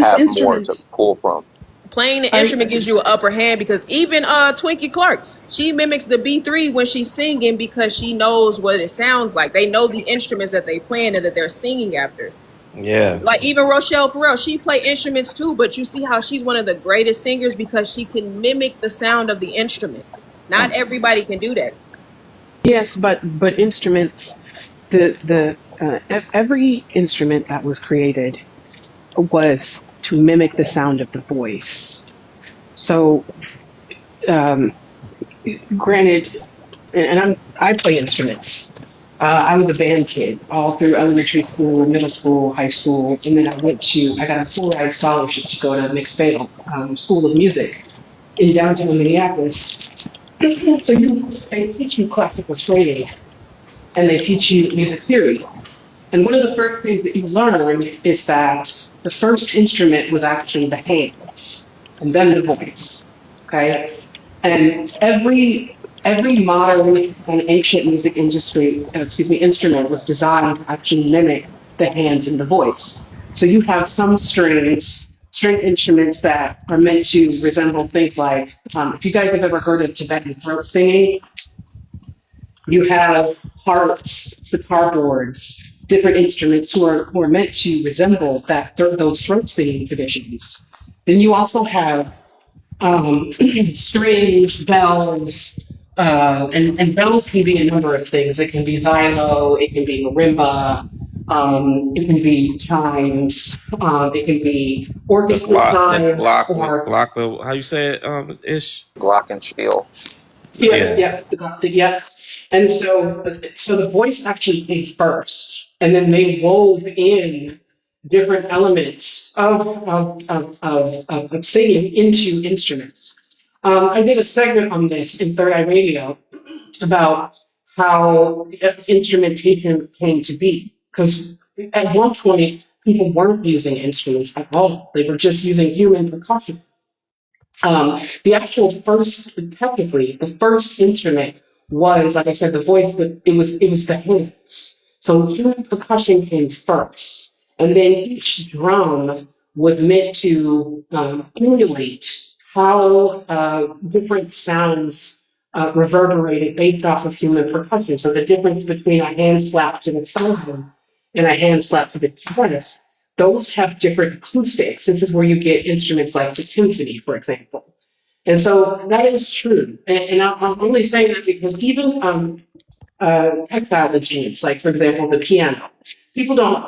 have more to instruments pull from. playing the are. instrument gives you an upper hand because even Twinkie Clark, she mimics the B3 when she's singing because she knows what it sounds like. They know the instruments that they playing and that they're singing after. Yeah. Like even Rochelle Farrell, she play instruments too, but you see how she's one of the greatest singers because she can mimic the sound of the instrument. Not Mm. everybody can do that. Yes, but instruments. Every instrument that was created was to mimic the sound of the voice. So, um, granted, and I play instruments. I was a band kid all through elementary school, middle school, high school, and then I got a full ride scholarship to go to McPhail School of Music in downtown Minneapolis. So they teach you classical training and they teach you music theory. And one of the first things that you learn is that the first instrument was actually the hands and then the voice. Okay. And every modern and ancient music industry, instrument was designed to actually mimic the hands and the voice. So you have some string instruments that are meant to resemble things like, if you guys have ever heard of Tibetan throat singing, you have harps, sitar boards, different instruments who are meant to resemble those throat singing traditions. Then you also have strings, bells, and bells can be a number of things. It can be xylo, it can be marimba, it can be chimes, it can be orchestra chimes, or How you say it? Ish. Glockenspiel. yeah, Yeah. yeah, yeah. And so the voice actually came first, and then they wove in different elements of singing into instruments. I did a segment on this in Third Eye Radio about how instrumentation came to be, because at one point people weren't using instruments at all; they were just using human percussion. The actual first, technically, the first instrument was, like I said, the voice, but it was the hands. So human percussion came first, and then each drum was meant to emulate how different sounds reverberated based off of human percussion. So the difference between a hand slap to the thumb and a hand slap to the chest, those have different acoustics. This is where you get instruments like the timpani, for example. And so that is true. And I'm only saying that because even tactile instruments, like for example the piano,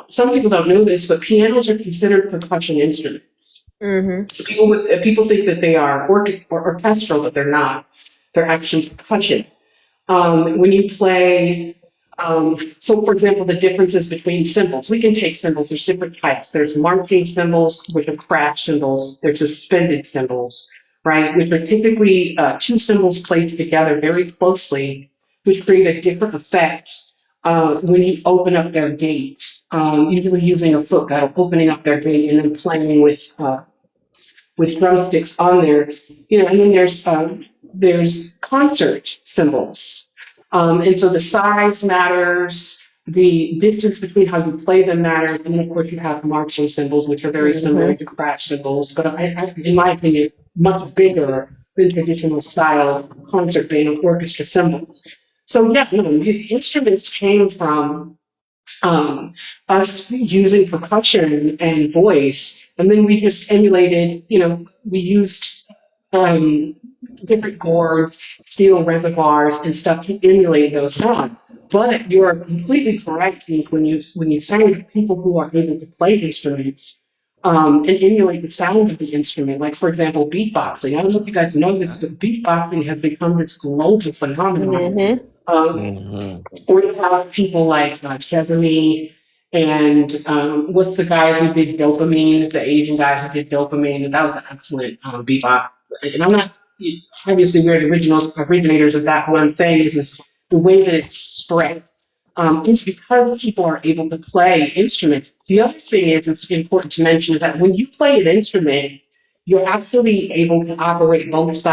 some people don't know this, but pianos are considered percussion instruments. Mm-hmm. People think that they are orchestral, but they're not. They're actually percussion. When you play, so for example, the differences between cymbals. We can take cymbals. There's different types. There's marching cymbals, which are crash cymbals. There's suspended cymbals, right, which are typically two cymbals placed together very closely, which create a different effect when you open up their gate. Usually using a foot pedal, opening up their gate and then playing with drumsticks on there, and then there's concert cymbals, and so the size matters, the distance between how you play them matters, and then of course you have marching cymbals, which are very similar to crash cymbals, but in my opinion, much bigger than traditional style concert band or orchestra cymbals. So yeah, no, the instruments came from um, us using percussion and voice, and then we just emulated, we used um, different gourds, steel reservoirs, and stuff to emulate those sounds. But you are completely correct Keith, when you say that people who are able to play instruments and emulate the sound of the instrument, like for example, beatboxing. I don't know if you guys know this, but beatboxing has become this global phenomenon. Mm-hmm. Um, Mm-hmm. or you have people like Chesney and what's the guy who did Dopamine, the Asian guy who did Dopamine. That was an excellent bebop. And I'm not, obviously we're the originators of that. What I'm saying is the way that it's spread. is because people are able to play instruments. The other thing is, it's important to mention, is that when you play an instrument, you're actually able to operate both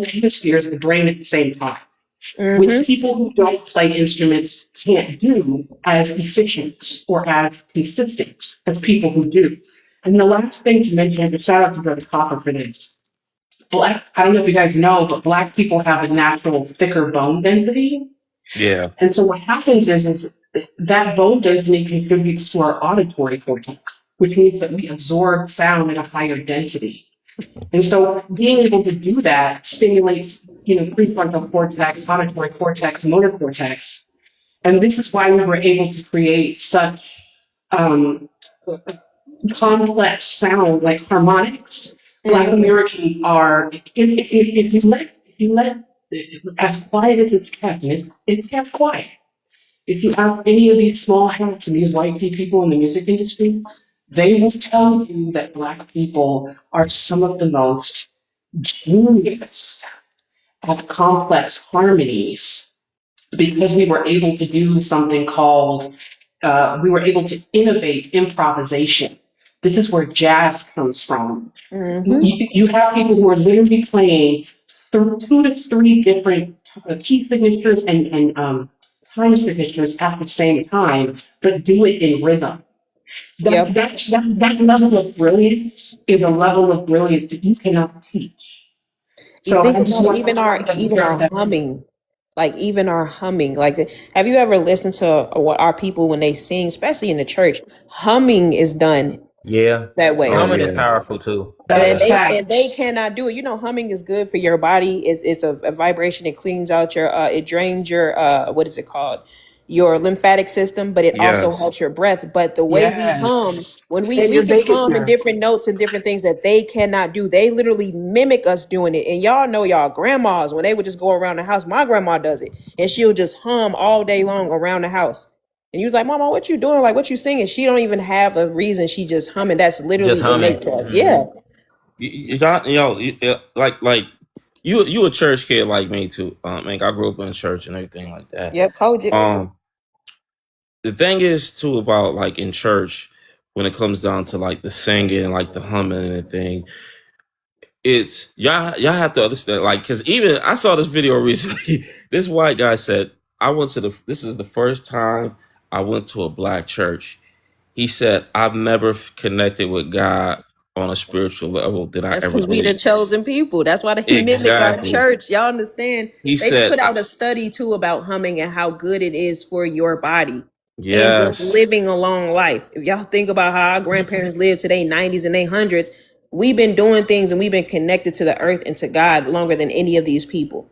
hemispheres of the brain at the same time, which people who don't play instruments can't do as efficient or as consistent as people who do. And the last thing to mention, and shout out to Brother Copper for this, I don't know if you guys know, but Black people have a natural thicker bone density. Yeah. And so what happens is that bone density contributes to our auditory cortex, which means that we absorb sound at a higher density. And so being able to do that stimulates, prefrontal cortex, auditory cortex, motor cortex. And this is why we were able to create such um, complex sound like harmonics. Black Americans are, if you let, as quiet as it's kept, and it's kept quiet. If you ask any of these small hats and these white people in the music industry, they will tell you that Black people are some of the most genius at complex harmonies, because we were able to do something called, we were able to innovate improvisation. This is where jazz comes from. You have people who are literally playing two to three different key signatures and time signatures at the same time, but do it in rhythm. That level of brilliance is a level of brilliance that you cannot teach. You So think I just about want to even share our that. humming, like even our humming. Like, have you ever listened to what our people when they sing, especially in the church? Humming is done Yeah. that way. Oh Humming is yeah. powerful too. That's a Yeah. And they fact. cannot do it. You know, humming is good for your body. It's a vibration. It cleans out your it drains your what is it called, your lymphatic system, but it also Yes. helps your breath. But the way we hum, Yes. when we Save we your can vagus hum in nerve. different notes and different things that they cannot do. They literally mimic us doing it. And y'all know, y'all grandmas, when they would just go around the house, my grandma does it, and she'll just hum all day long around the house. And you was like, Mama, what you doing? Like, what you singing? She don't even have a reason. She just humming. That's Just literally humming. innate to us. Hmm. Yeah. You got like you a church kid like me too. Man, I grew up in church and everything like that. Yep, Kojic. The thing is too about like in church when it comes down to like the singing and like the humming and everything, it's y'all have to understand, like, because even I saw this video recently. This white guy said, this is the first time I went to a Black church. He said, I've never connected with God on a spiritual level that I That's ever because we the did. chosen people. That's why they mimic our Exactly. church. Y'all understand? He They just said, put out a study too about humming and how good it is for your body and just yes. living a long life. If y'all think about how our grandparents lived today, 90s and 800s, we've been doing things and we've been connected to the earth and to God longer than any of these people.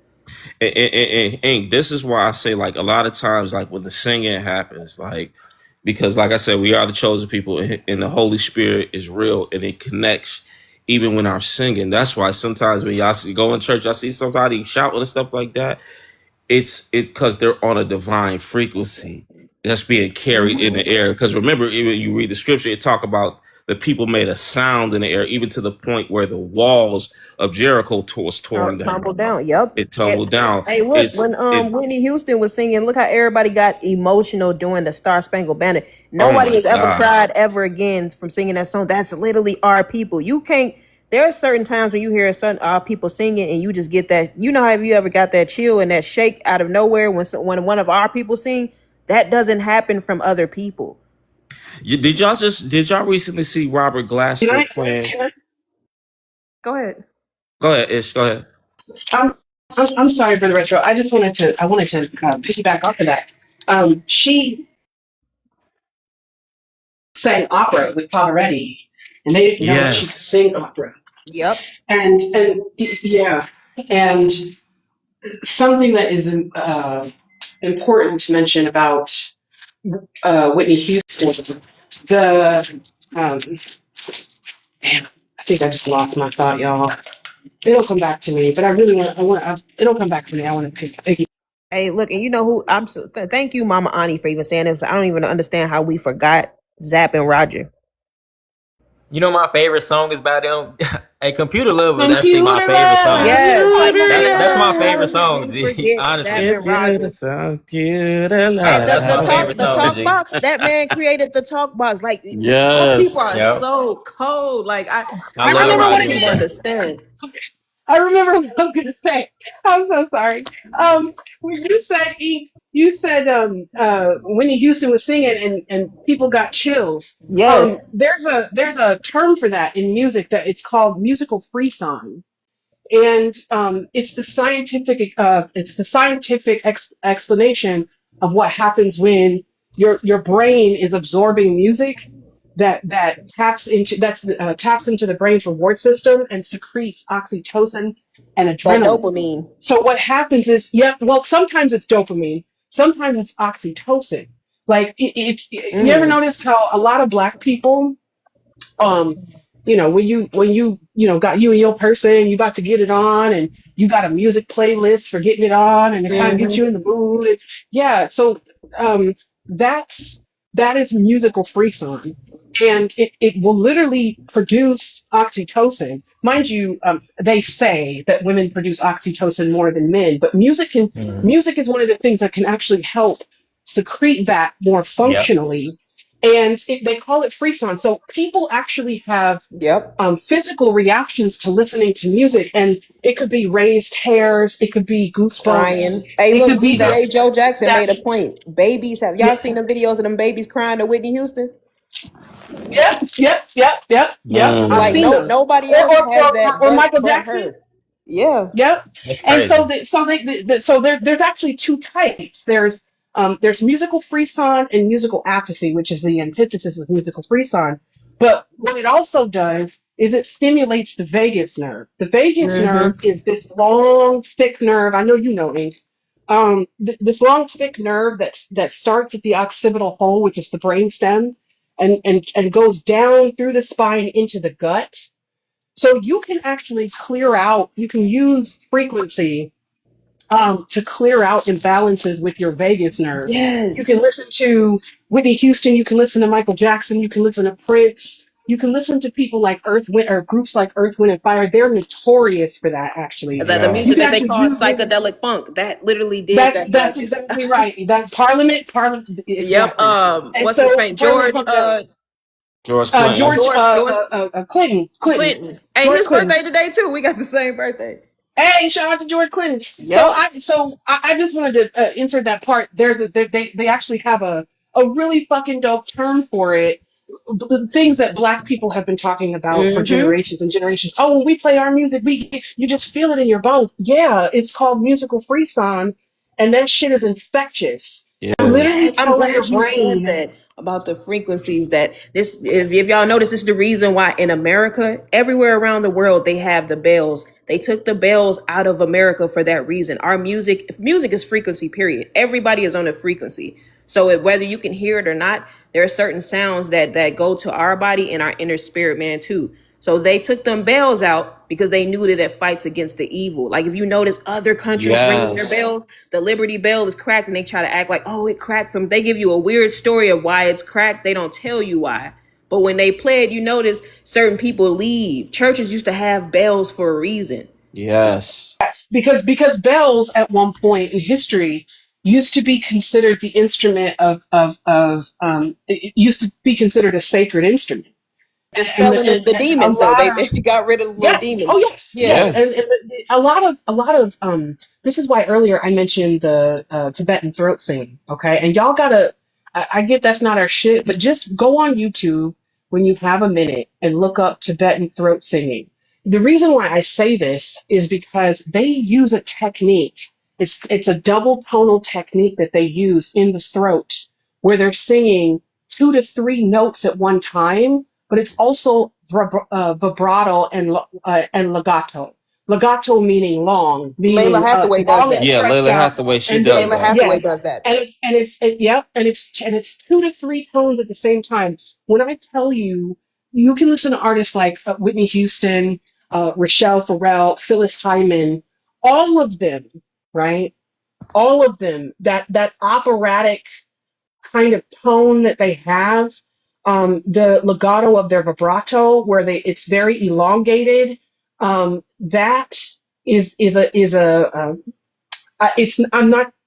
And this is why I say, like, a lot of times, like, when the singing happens, like, because, like I said, we are the chosen people, and the Holy Spirit is real, and it connects even when our singing. That's why sometimes when y'all go in church, I see somebody shouting and stuff like that. It's because they're on a divine frequency that's being carried in the air. Because remember, even you read the scripture, it talk about the people made a sound in the air, even to the point where the walls of Jericho was torn Tumble down. down. Yep. It tumbled down. Hey, look, when Whitney Houston was singing, look how everybody got emotional doing the Star Spangled Banner. Oh Nobody my has ever gosh. cried ever again from singing that song. That's literally our people. You can't. There are certain times when you hear our people singing, and you just get that. You know, have you ever got that chill and that shake out of nowhere when one of our people sing? That doesn't happen from other people. Did y'all recently see Robert Can Glasper I? playing? Can I? Go ahead. Go ahead, Ish. Go ahead. I'm sorry, Brother Retro. I wanted to piggyback off of that. She sang opera with Pavarotti, and they didn't know that she could Yes. sing opera. Yep. And yeah, and something that is important to mention about Whitney Houston, the damn, I think I just lost my thought, y'all. It'll come back to me, but I really want. It'll come back to me. I want to pick. Hey, look, and you know who I'm so thank you, Mama Ani, for even saying this. I don't even understand how we forgot Zap and Roger. You know my favorite song is by them. Hey, Computer Love was actually my Computer favorite love. song. Yes, like Computer man, That's my how favorite love. song, you G. forget Honestly, If Zapping you're the Rogers? computer And that's my favorite the song, love. talk G. box, that man created the talk box. Like our people Yes. are Yep. so cold. Like I I I love don't remember think what Rogers, it people bro. understand. I remember what I was going to say. I'm so sorry. When you said you said Whitney Houston was singing and people got chills. Yes. There's a term for that in music that it's called musical frisson, and it's the scientific explanation of what happens when your brain is absorbing music that taps into the brain's reward system and secretes oxytocin and That adrenaline. dopamine. So what happens is, yeah, well, sometimes it's dopamine, sometimes it's oxytocin. Like if you ever Mm. notice how a lot of black people, um when you got you and your person, you about to get it on, and you got a music playlist for getting it on, and it kind of gets you in the mood. And yeah, so um that's that is musical frisson, and it will literally produce oxytocin. Mind you, they say that women produce oxytocin more than men, but Mhm. music is one of the things that can actually help secrete that more Yep. functionally, and they call it frisson. So people actually have Yep. physical reactions to listening to music, and it could be raised hairs, it could be goosebumps, Crying. Hey, it look, could be Yep. BTA Joe Jackson that made a point. Babies have yeah, y'all seen the videos of them babies crying to Whitney Houston? yep. I've Like seen Man. no those, nobody or else or has or, or, that or but Michael Jackson. her. Yeah. Yep. That's And crazy. there's actually two types. There's musical frisson and musical apathy, which is the antithesis of musical frisson. But what it also does is it stimulates the vagus nerve. The vagus nerve Mm-hmm. is this long, thick nerve. I know you know, Ink. This long, thick nerve that starts at the occipital hole, which is the brain stem, and goes down through the spine into the gut. So you can actually clear out, you can use frequency to clear out imbalances with your vagus nerve. You can Yes. listen to Whitney Houston, you can listen to Michael Jackson, you can listen to Prince, you can listen to people like Earth, Wind, or groups like Earth, Wind, and Fire. They're notorious for that, actually. That the You music can Yes. that they actually call use it. psychedelic funk, that literally did That's that that's classic. exactly right. That Parliament, Yep. exactly. And What's his so name? Parliament George Funkadelic. George Clinton. George George Clinton. Clinton. Hey, George his Clinton. birthday today too. We got the same birthday. Hey, shout out to George Clinton. So Yep. I just wanted to insert that part. They actually have a really fucking dope term for it. The things that Black people have been talking about for Mm-hmm. generations and generations. Oh, when we play our music, you just feel it in your bones. Yeah, it's called musical frisson, and that shit is infectious. You're Yes. literally I'm telling your glad you said brain. that about the frequencies. That this, if y'all notice, this is the reason why in America, everywhere around the world, they have the bells. They took the bells out of America for that reason. Our music, if music is frequency, period. Everybody is on a frequency. So whether you can hear it or not, there are certain sounds that go to our body and our inner spirit man too. So they took them bells out because they knew that it fights against the evil. Like if you notice other countries ringing their Yes. bell, the Liberty Bell is cracked and they try to act like, oh, it cracked from, they give you a weird story of why it's cracked. They don't tell you why. But when they play it, you notice certain people leave. Churches used to have bells for a reason. Yes. Yes, because bells at one point in history used to be considered the instrument it used to be considered a sacred instrument, and, Dispelling and, the and a demons though. lot They of got rid of the little yes, oh demons. yes, yes, Yeah. Yeah. and a lot of this is why earlier I mentioned the Tibetan throat singing. Okay, and y'all gotta, I get that's not our shit, but just go on YouTube when you have a minute and look up Tibetan throat singing. The reason why I say this is because they use a technique. It's a double tonal technique that they use in the throat where they're singing two to three notes at one time, but it's also vibrato and legato. Legato meaning long, Layla meaning Hathaway does long and that. Yeah. stretched Layla out, Hathaway, she and does then Layla that. Hathaway yes, does that. and it's two to three tones at the same time. When I tell you, you can listen to artists like Whitney Houston, Rochelle Farrell, Phyllis Hyman, all of them, right? All of them, that operatic kind of tone that they have, the legato of their vibrato, where it's very elongated. That is a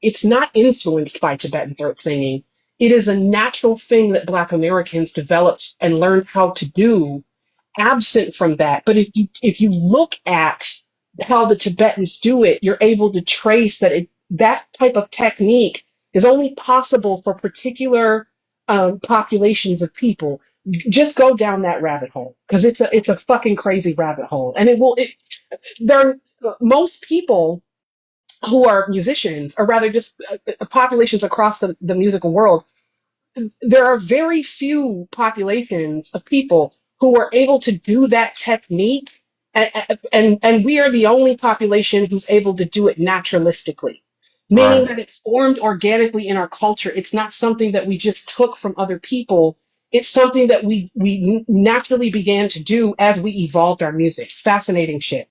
it's not influenced by Tibetan throat singing. It is a natural thing that Black Americans developed and learned how to do absent from that. But if you look at how the Tibetans do it, you're able to trace that that type of technique is only possible for particular populations of people. Just go down that rabbit hole because it's a fucking crazy rabbit hole, and there most people who are musicians, or rather just populations across the musical world, there are very few populations of people who are able to do that technique, and we are the only population who's able to do it naturalistically, meaning Right. that it's formed organically in our culture. It's not something that we just took from other people. It's something that we naturally began to do as we evolved our music. Fascinating shit.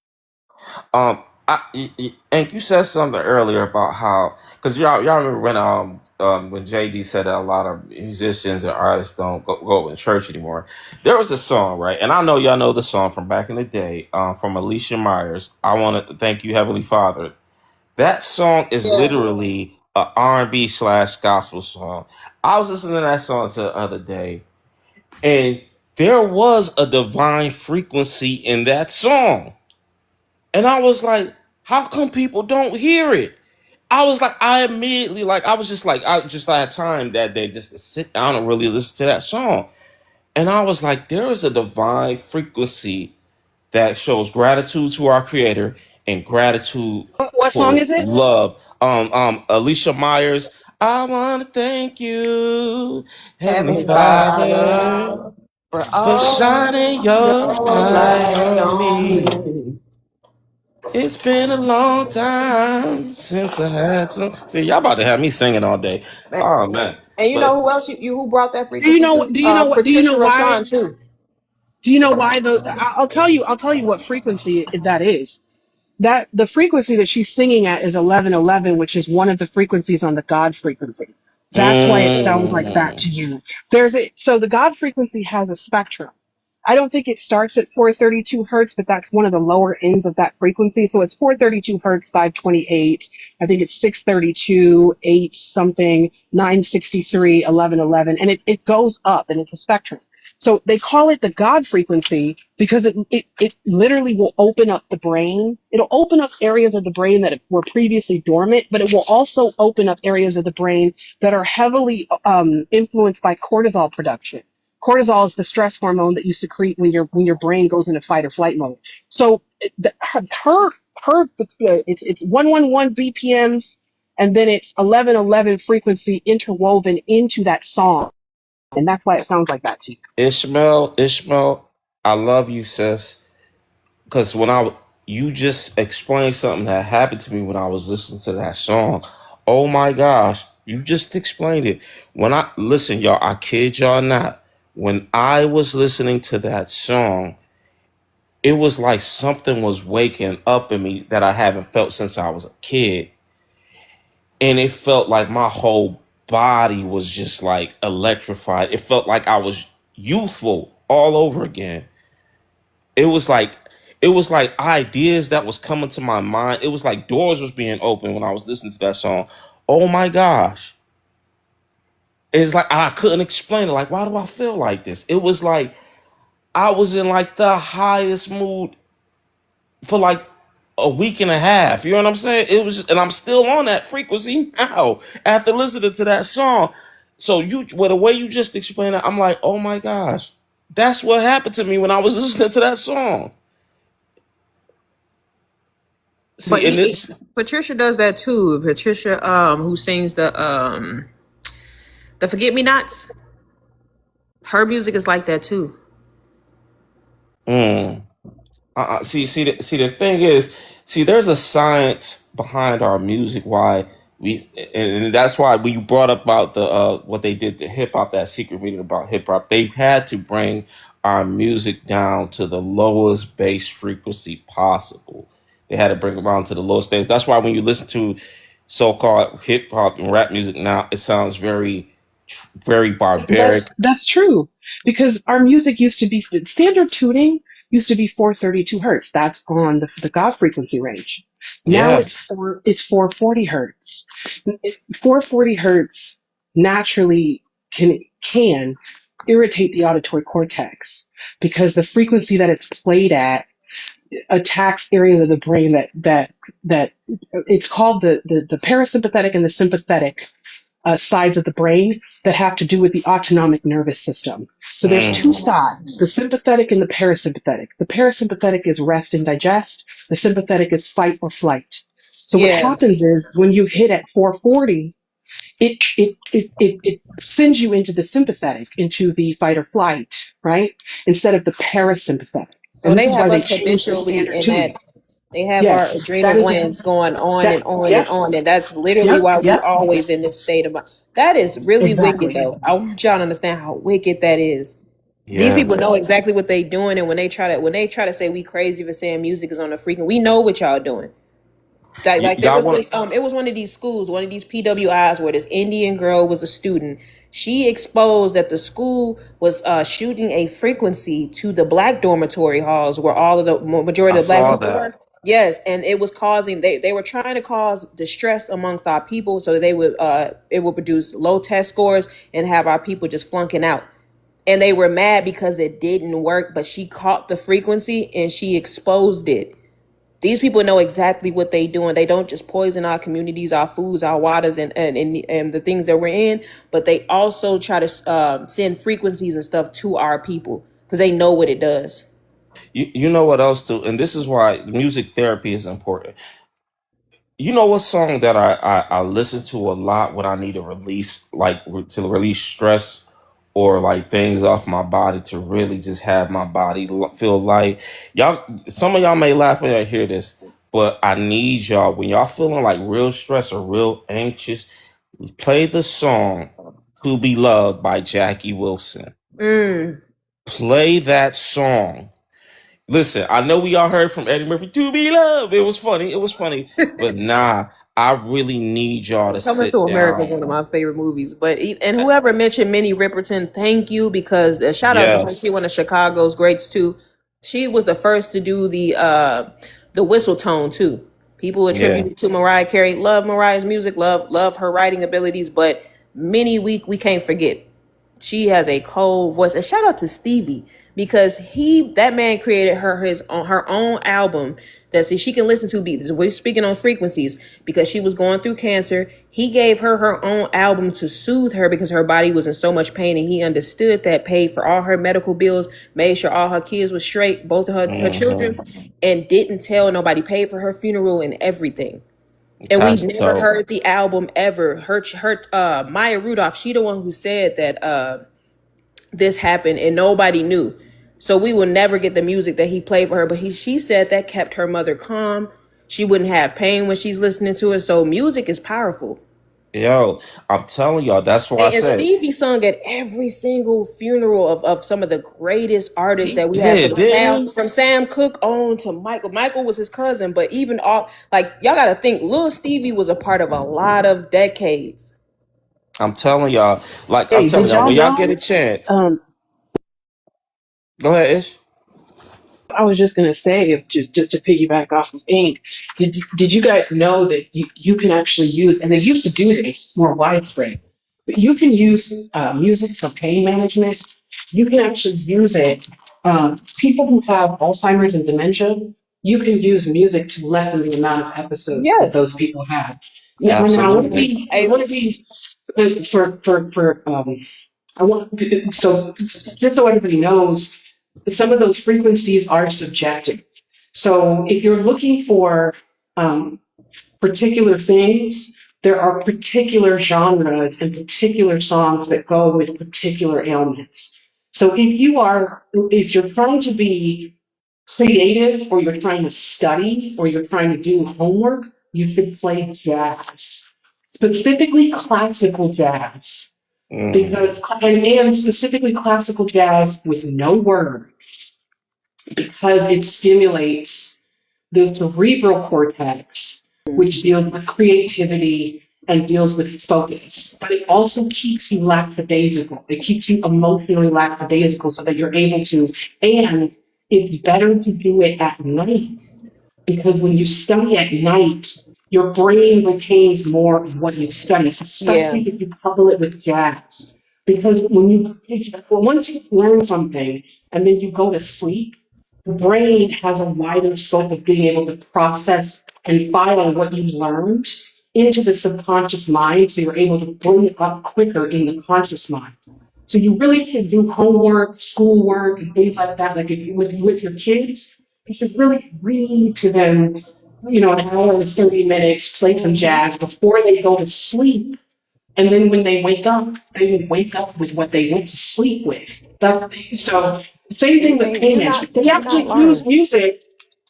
Um, and you said something earlier about how, because y'all remember when JD said that a lot of musicians and artists don't go in church anymore. There was a song, right? And I know y'all know the song from back in the day, from Alicia Myers. I want to thank you, Heavenly Father. That song is literally a R&B / gospel song. I was listening to that song the other day, and there was a divine frequency in that song. And I was like, how come people don't hear it? I was like, I immediately, like, I just had time that day just to sit down and really listen to that song. And I was like, there is a divine frequency that shows gratitude to our creator and gratitude What song for is it? love. Alicia Myers, I want to thank you, Heavenly Heavenly Father, Father, for for all shining your your light light on on me. me. It's been a long time since I had some. See, y'all about to have me singing all day. And Oh man, and you know but who else who brought that Do you frequency know? to? Do you know what? Do you know Patricia why? Rashawn too. Do you know why the? I'll tell you. I'll tell you what frequency that is. That the frequency that she's singing at is 1111, which is one of the frequencies on the God frequency. That's why it sounds like that mm, to you. So the God frequency has a spectrum. I don't think it starts at 432 hertz, but that's one of the lower ends of that frequency. So it's 432 hertz, 528. I think it's 632, 8 something, 963, 1111, and it goes up, and it's a spectrum. So they call it the God frequency because it literally will open up the brain. It'll open up areas of the brain that were previously dormant, but it will also open up areas of the brain that are heavily influenced by cortisol production. Cortisol is the stress hormone that you secrete when your brain goes into fight or flight mode. So it's 111 BPMs, and then it's 1111 frequency interwoven into that song, and that's why it sounds like that to you. Ishmael, I love you, sis. Because you just explained something that happened to me when I was listening to that song. Oh my gosh, you just explained it. When I listen, y'all, I kid y'all not. When I was listening to that song, it was like something was waking up in me that I haven't felt since I was a kid. And it felt like my whole body was just like electrified. It felt like I was youthful all over again. It was like ideas that was coming to my mind. It was like doors was being opened when I was listening to that song. Oh my gosh. It's like I couldn't explain it. Like, why do I feel like this? It was like I was in like the highest mood for like a week and a half. You know what I'm saying? It was, and I'm still on that frequency now after listening to that song. So the way you just explained it, I'm like, oh my gosh, that's what happened to me when I was listening to that song. But See, and it's Patricia does that too. Patricia, who sings the Forget Me Nots. Her music is like that too. mm, see, the thing is, there's a science behind our music. Why and that's why when you brought up about the what they did to hip hop, that secret meeting about hip hop, they had to bring our music down to the lowest bass frequency possible. They had to bring it down to the lowest stage. That's why when you listen to so-called hip hop and rap music now, it sounds very barbaric. That's true because our music used to be standard tuning used to be 432 hertz. That's on the God frequency range. Now Yeah. it's 440 hertz. 440 hertz naturally can irritate the auditory cortex because the frequency that it's played at attacks areas of the brain that it's called the parasympathetic and the sympathetic sides of the brain that have to do with the autonomic nervous system. So there's two Mm. sides, the sympathetic and the parasympathetic. The parasympathetic is rest and digest. The sympathetic is fight or flight. So what Yeah. happens is when you hit at 440, it sends you into the sympathetic, into the fight or flight, right? Instead of the parasympathetic. Oh, And this they is have why they us changed the habitually standard in that. tuning. They have our Yes, that adrenal is glands going on and that. on and Yep, on, and that's literally yep, why we yep. always in this state of mind. That is really wicked, Exactly. though. I want y'all to understand how wicked that is. These Yeah. people know exactly what they doing, and when they try to say we crazy for saying music is on the freaking, we know what y'all doing. Like there Y'all was want this it was one of these schools, one of these PWIs where this Indian girl was a student. She exposed that the school was shooting a frequency to the black dormitory halls where all of the majority I of the black saw people that. were. Yes, and it was causing they were trying to cause distress amongst our people so that they would it would produce low test scores and have our people just flunking out. And they were mad because it didn't work, but she caught the frequency and she exposed it. These people know exactly what they doing. They don't just poison our communities, our foods, our waters, and the things that we're in, but they also try to send frequencies and stuff to our people because they know what it does. You know what else too, and this is why music therapy is important. You know what song that I listen to a lot when I need to release, like to release stress or like things off my body to really just have my body feel light. Y'all, some of y'all may laugh when y'all hear this, but I need y'all when y'all feeling like real stress or real anxious, play the song "To Be Loved" by Jackie Wilson. Mm. Play that song. Listen, I know we all heard from Eddie Murphy, "To Be Loved." It was funny. It was funny. But nah, I really need y'all to Coming to sit America is down. one of my favorite movies. But and whoever mentioned Minnie Riperton, thank you because shout out to her. Yes. She one of Chicago's greats too. She was the first to do the whistle tone too. People Yeah. attributed to Mariah Carey. Love Mariah's music. Love her writing abilities. But Minnie, we can't forget. She has a cold voice. And shout out to Stevie because that man created her own album that she can listen to beats. We're speaking on frequencies because she was going through cancer. He gave her own album to soothe her because her body was in so much pain, and he understood that, paid for all her medical bills, made sure all her kids was straight, both of her children, Hmm. and didn't tell nobody, paid for her funeral and everything. And we That's never dope. heard the album ever. Her Maya Rudolph, she the one who said that this happened and nobody knew. So we will never get the music that he played for her. But she said that kept her mother calm. She wouldn't have pain when she's listening to it. So music is powerful. Yo, I'm telling y'all, that's why I And said Stevie sung at every single funeral of some of the greatest artists he that we have, did, didn't he? From Sam Cooke on to Michael. Michael was his cousin, but even all, like, y'all got to think, Lil Stevie was a part of a lot of decades. I'm Hey, telling did y'all, y'all when y'all get a know? chance, Um, go ahead, Ish. I was just gonna say, just to piggyback off of Ink, did you guys know that you can actually use, and they used to do this more widespread, but you can use music for pain management. You can actually use it. People who have Alzheimer's and dementia, you can use music to lessen the amount of episodes that Yes. those people have. Now Absolutely. I want to be for I want so just so everybody knows, some of those frequencies are subjective. So if you're looking for um, particular things, there are particular genres and particular songs that go with particular ailments. So if you're trying to be creative, or you're trying to study, or you're trying to do homework, you should play jazz, specifically classical jazz, Mm. because and specifically classical jazz with no words, because it stimulates the cerebral cortex, which deals with creativity and deals with focus. But it also keeps you lackadaisical. It keeps you emotionally lackadaisical so that you're able to, and it's better to do it at night because when you study at night, your brain retains more of what you've studied, Yeah. especially if you couple it with jazz. Because once you learn something and then you go to sleep, the brain has a wider scope of being able to process and file what you learned into the subconscious mind, so you're able to bring it up quicker in the conscious mind. So you really should do homework, schoolwork, and things like that. Like if you with your kids, you should really read to them, an hour and 30 minutes, play some Hmm. jazz before they go to sleep. And then when they wake up, they will wake up with what they went to sleep with. So same thing with And pain management. They you're not actually use lying. music.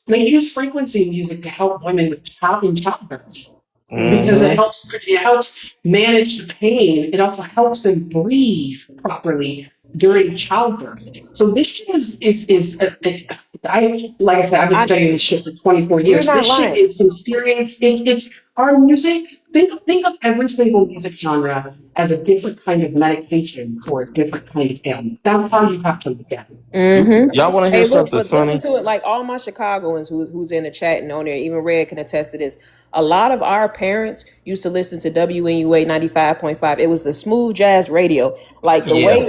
They use frequency music to help women with in childbirth because Hmm. Mm-hmm. it helps manage the pain. It also helps them breathe properly during childbirth. So this I like I said, I've been I studying this shit for 24 You're years. not This shit lying. is some serious. It's our music. Think of every single music genre as a different kind of medication for a different kind of ailment. That's how you have to look at it. Y'all want to hear Hey, look, something but listen funny? to it. Like all my Chicagoans who's in the chat and on there, even Red can attest to this. A lot of our parents used to listen to WNUA 95.5. It was the smooth jazz radio. Like the Yeah. way,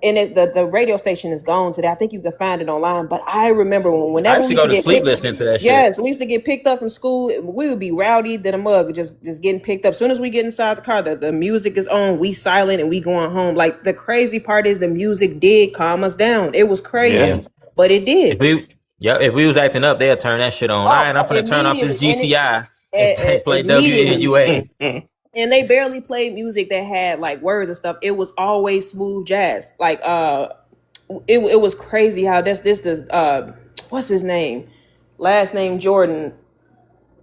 and the radio station is gone today. I think you can find it online. But I remember I whenever used we to used go to to get sleep picked. listening to that shit. Yes, we used to get picked up from school. We would be rowdy than a mug, just getting picked up. As soon as we get inside the car, the music is on. We silent and we going home. Like the crazy part is the music did calm us down. It was Yeah. crazy, but it If did. we if we was acting up, they'll turn that shit on. All Oh, right, I'm finna turn off this immediately, and GCI and play immediately, WNUA. and they barely played music that had like words and stuff. It was always smooth jazz. Like it was crazy how this the what's his name, last name Jordan.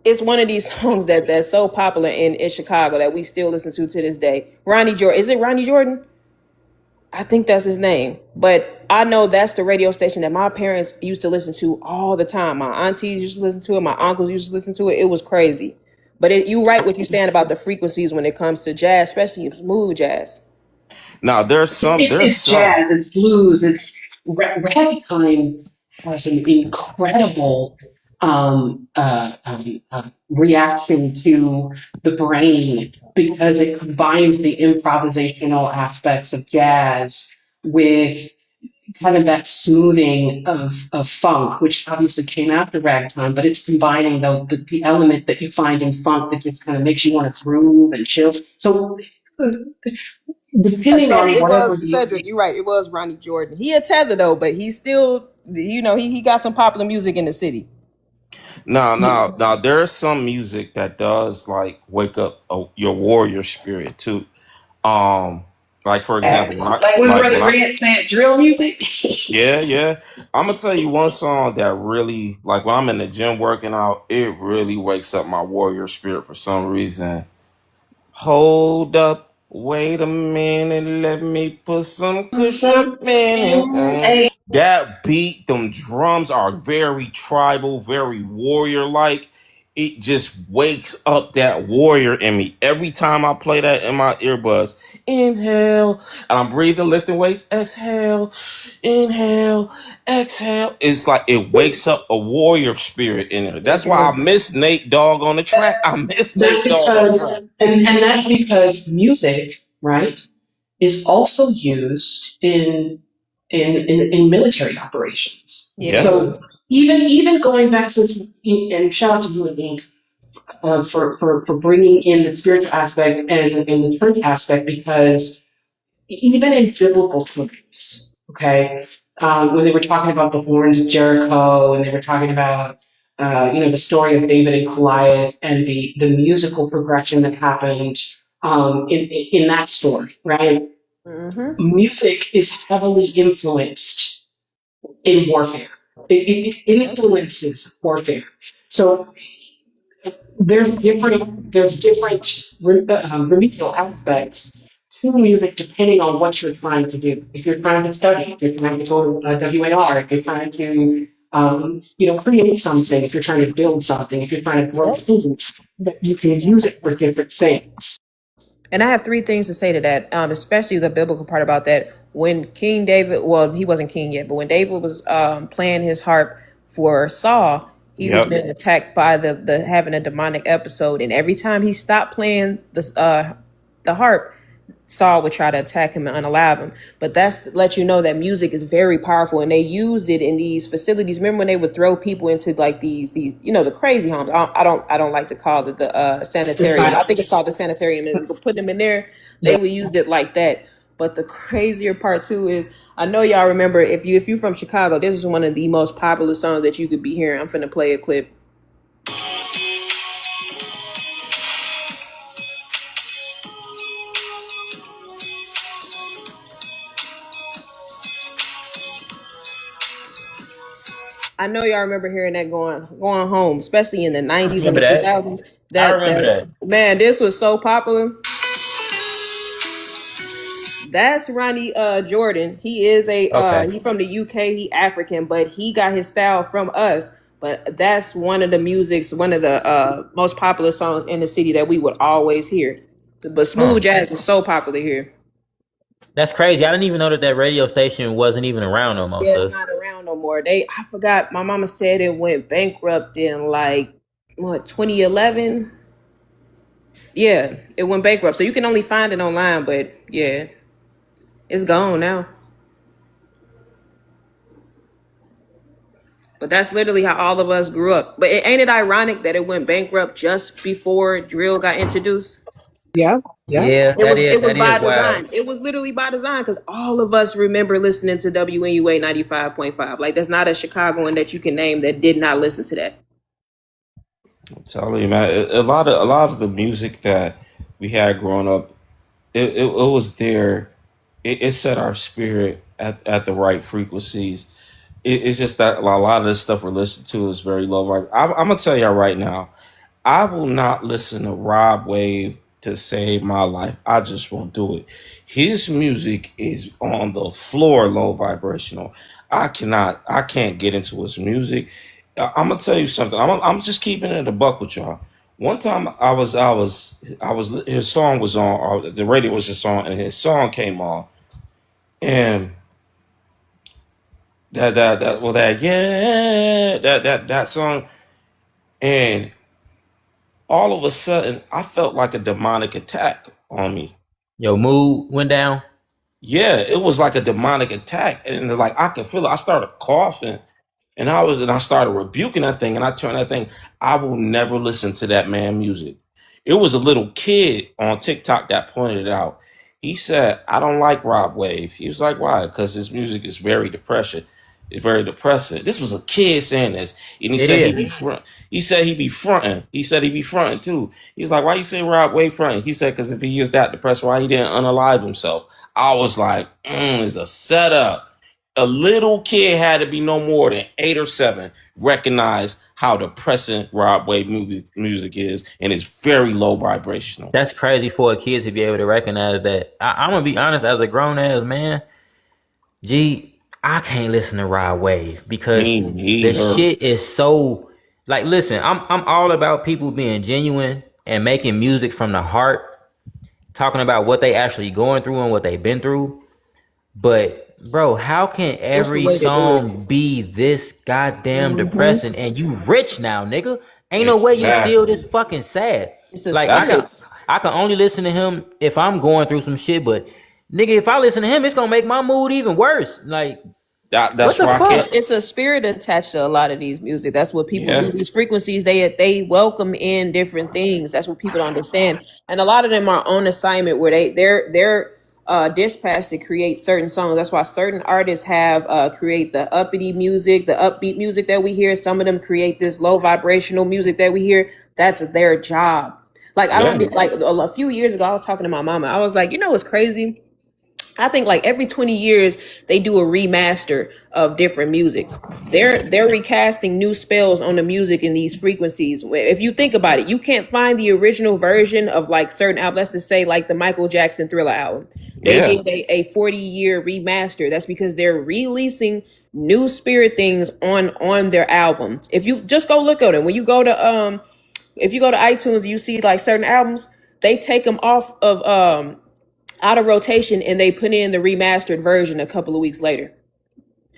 It's one of these songs that's so popular in Chicago that we still listen to this day. Ronnie Jordan, is it Ronnie Jordan? I think that's his name. But I know that's the radio station that my parents used to listen to all the time. My aunties used to listen to it. My uncles used to listen to it. It was crazy. But you right what you're saying about the frequencies when it comes to jazz, especially smooth jazz. Now there's It's some. jazz, it's blues, it's ragtime has an incredible reaction to the brain because it combines the improvisational aspects of jazz with kind of that smoothing of funk, which obviously came after ragtime, but it's combining the element that you find in funk that just kind of makes you want to groove and chill. So depending So on it whatever was Cedric. You're right. It was Ronnie Jordan. He a tether though, but he still, he got some popular music in the city. Now, there's some music that does like wake up your warrior spirit too. Um, like for example, like when Brother Red said drill music. yeah. I'm gonna tell you one song that really, like when I'm in the gym working out, it really wakes up my warrior spirit for some reason. Hold up, wait a minute, let me put some kush up in it. Hey, That beat, them drums are very tribal, very warrior like. It just wakes up that warrior in me every time I play that in my earbuds. Inhale, and I'm breathing, lifting weights. Exhale, inhale, exhale. It's like it wakes up a warrior spirit in there. That's why I miss Nate Dogg on the track. I miss that's Nate Dogg on the because, track. and that's because music, right, is also used in military operations. Yeah. Yeah. So even going back since, and shout out to you and Ink for bringing in the spiritual aspect and the church aspect because even in biblical times, okay, when they were talking about the horns of Jericho and they were talking about, the story of David and Goliath and the musical progression that happened in that story, right? Mm-hmm. Music is heavily influenced in warfare. It influences warfare. So there's different remedial aspects to music depending on what you're trying to do. If you're trying to study, if you're trying to go to WAR, if you're trying to create something, if you're trying to build something, if you're trying to grow Yep. food, that you can use it for different things. And I have three things to say to that, especially the biblical part about that. when King David, well, he wasn't king yet, but when David was playing his harp for Saul, he was Yep. being attacked by the having a demonic episode, and every time he stopped playing the harp, Saul would try to attack him and unalive him. But that's to let you know that music is very powerful, and they used it in these facilities. Remember when they would throw people into like these the crazy homes? I don't like to call it the sanitarium. I think it's called the sanitarium, and put them in there. They would use it like that. But the crazier part too is, I know y'all remember, if you from Chicago, this is one of the most popular songs that you could be hearing. I'm finna play a clip. I know y'all remember hearing that going home, especially in the I 90s and remember the that. 2000s. I That remember that that. man, this was so popular. That's Ronnie Jordan. He is Okay. he from the UK. He African, but he got his style from us. But that's one of the most popular songs in the city that we would always hear. But smooth Huh. jazz is so popular here. That's crazy. I didn't even know that that radio station wasn't even around no more, Yeah, it's sis. not around no more. I forgot. My mama said it went bankrupt in like what 2011. Yeah, it went bankrupt. So you can only find it online, but yeah, it's gone now. But that's literally how all of us grew up. But ain't it ironic that it went bankrupt just before drill got introduced? Yeah, yeah. Yeah, It was that is by wild. design. It was literally by design because all of us remember listening to WNUA 95.5. Like there's not a Chicagoan that you can name that did not listen to that. I'm telling you, man, a lot of the music that we had growing up, it was there. It set our spirit at the right frequencies. It's just that a lot of this stuff we're listening to is very low. I'm gonna tell y'all right now, I will not listen to Rob Wave to save my life. I just won't do it. His music is on the floor, low vibrational. I can't get into his music. I'm gonna tell you something. I'm just keeping it a buck with y'all. One time his song was on, or the radio was just on, and his song came on, and that song, and all of a sudden I felt like a demonic attack on me. Your mood went down. Yeah, it was like a demonic attack, and it's like I could feel it. I started coughing, and I started rebuking that thing, and I turned that thing. I will never listen to that man music. It was a little kid on TikTok that pointed it out. He said, "I don't like Rob Wave." He was like, "Why?" Because his music is very depression. It's very depressing. This was a kid saying this, and he It said he is. be front. He said he be fronting. He said he be fronting too. He was like, "Why you say Rob Wave fronting?" He said, "Because if he is that depressed, why he didn't unalive himself?" I was like, "It's a setup." A little kid had to be no more than 8 or 7, recognize how depressing Rob Wave music is, and it's very low vibrational. That's crazy for a kid to be able to recognize that. I'm gonna be honest, as a grown ass man, G, I can't listen to Rod Wave because Me the neither. shit is so like. Listen, I'm all about people being genuine and making music from the heart, talking about what they actually going through and what they've been through. But bro, how can That's the every way to do it. song be this goddamn Hmm. depressing and you rich now, nigga? Ain't no way you still Exactly. this fucking sad. It's a Like That's spirit. I can only listen to him if I'm going through some shit, but nigga, if I listen to him, it's gonna make my mood even worse. Like, what that's the why I fuck? can't. It's a spirit attached to a lot of these music. That's what people do. Yeah, These frequencies, they welcome in different things. That's what people don't understand. And a lot of them are on assignment where they're dispatched to create certain songs. That's why certain artists have create the uppity music, the upbeat music that we hear. Some of them create this low vibrational music that we hear. That's their job. Like I yeah, don't like a few years ago, I was talking to my mama. I was like, you know what's crazy? I think like every 20 years they do a remaster of different musics. They're recasting new spells on the music in these frequencies. If you think about it, you can't find the original version of like certain albums. Let's just say like the Michael Jackson Thriller album. They yeah, did a 40-year remaster. That's because they're releasing new spirit things on their albums. If you just go look at it, when you go to if you go to iTunes, you see like certain albums, they take them off of out of rotation, and they put in the remastered version a couple of weeks later.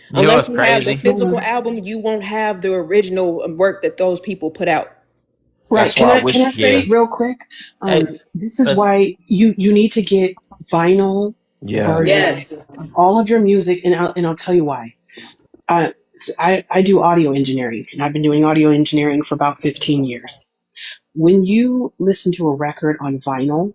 You know Unless what's you have the crazy? physical album, you won't have the original work that those people put out. Right. That's why I Can I wish. Yeah. say real quick? Hey, This is uh, why you need to get vinyl Yeah. versions Yes. of all of your music, and I'll tell you why. I do audio engineering, and I've been doing audio engineering for about 15 years. When you listen to a record on vinyl,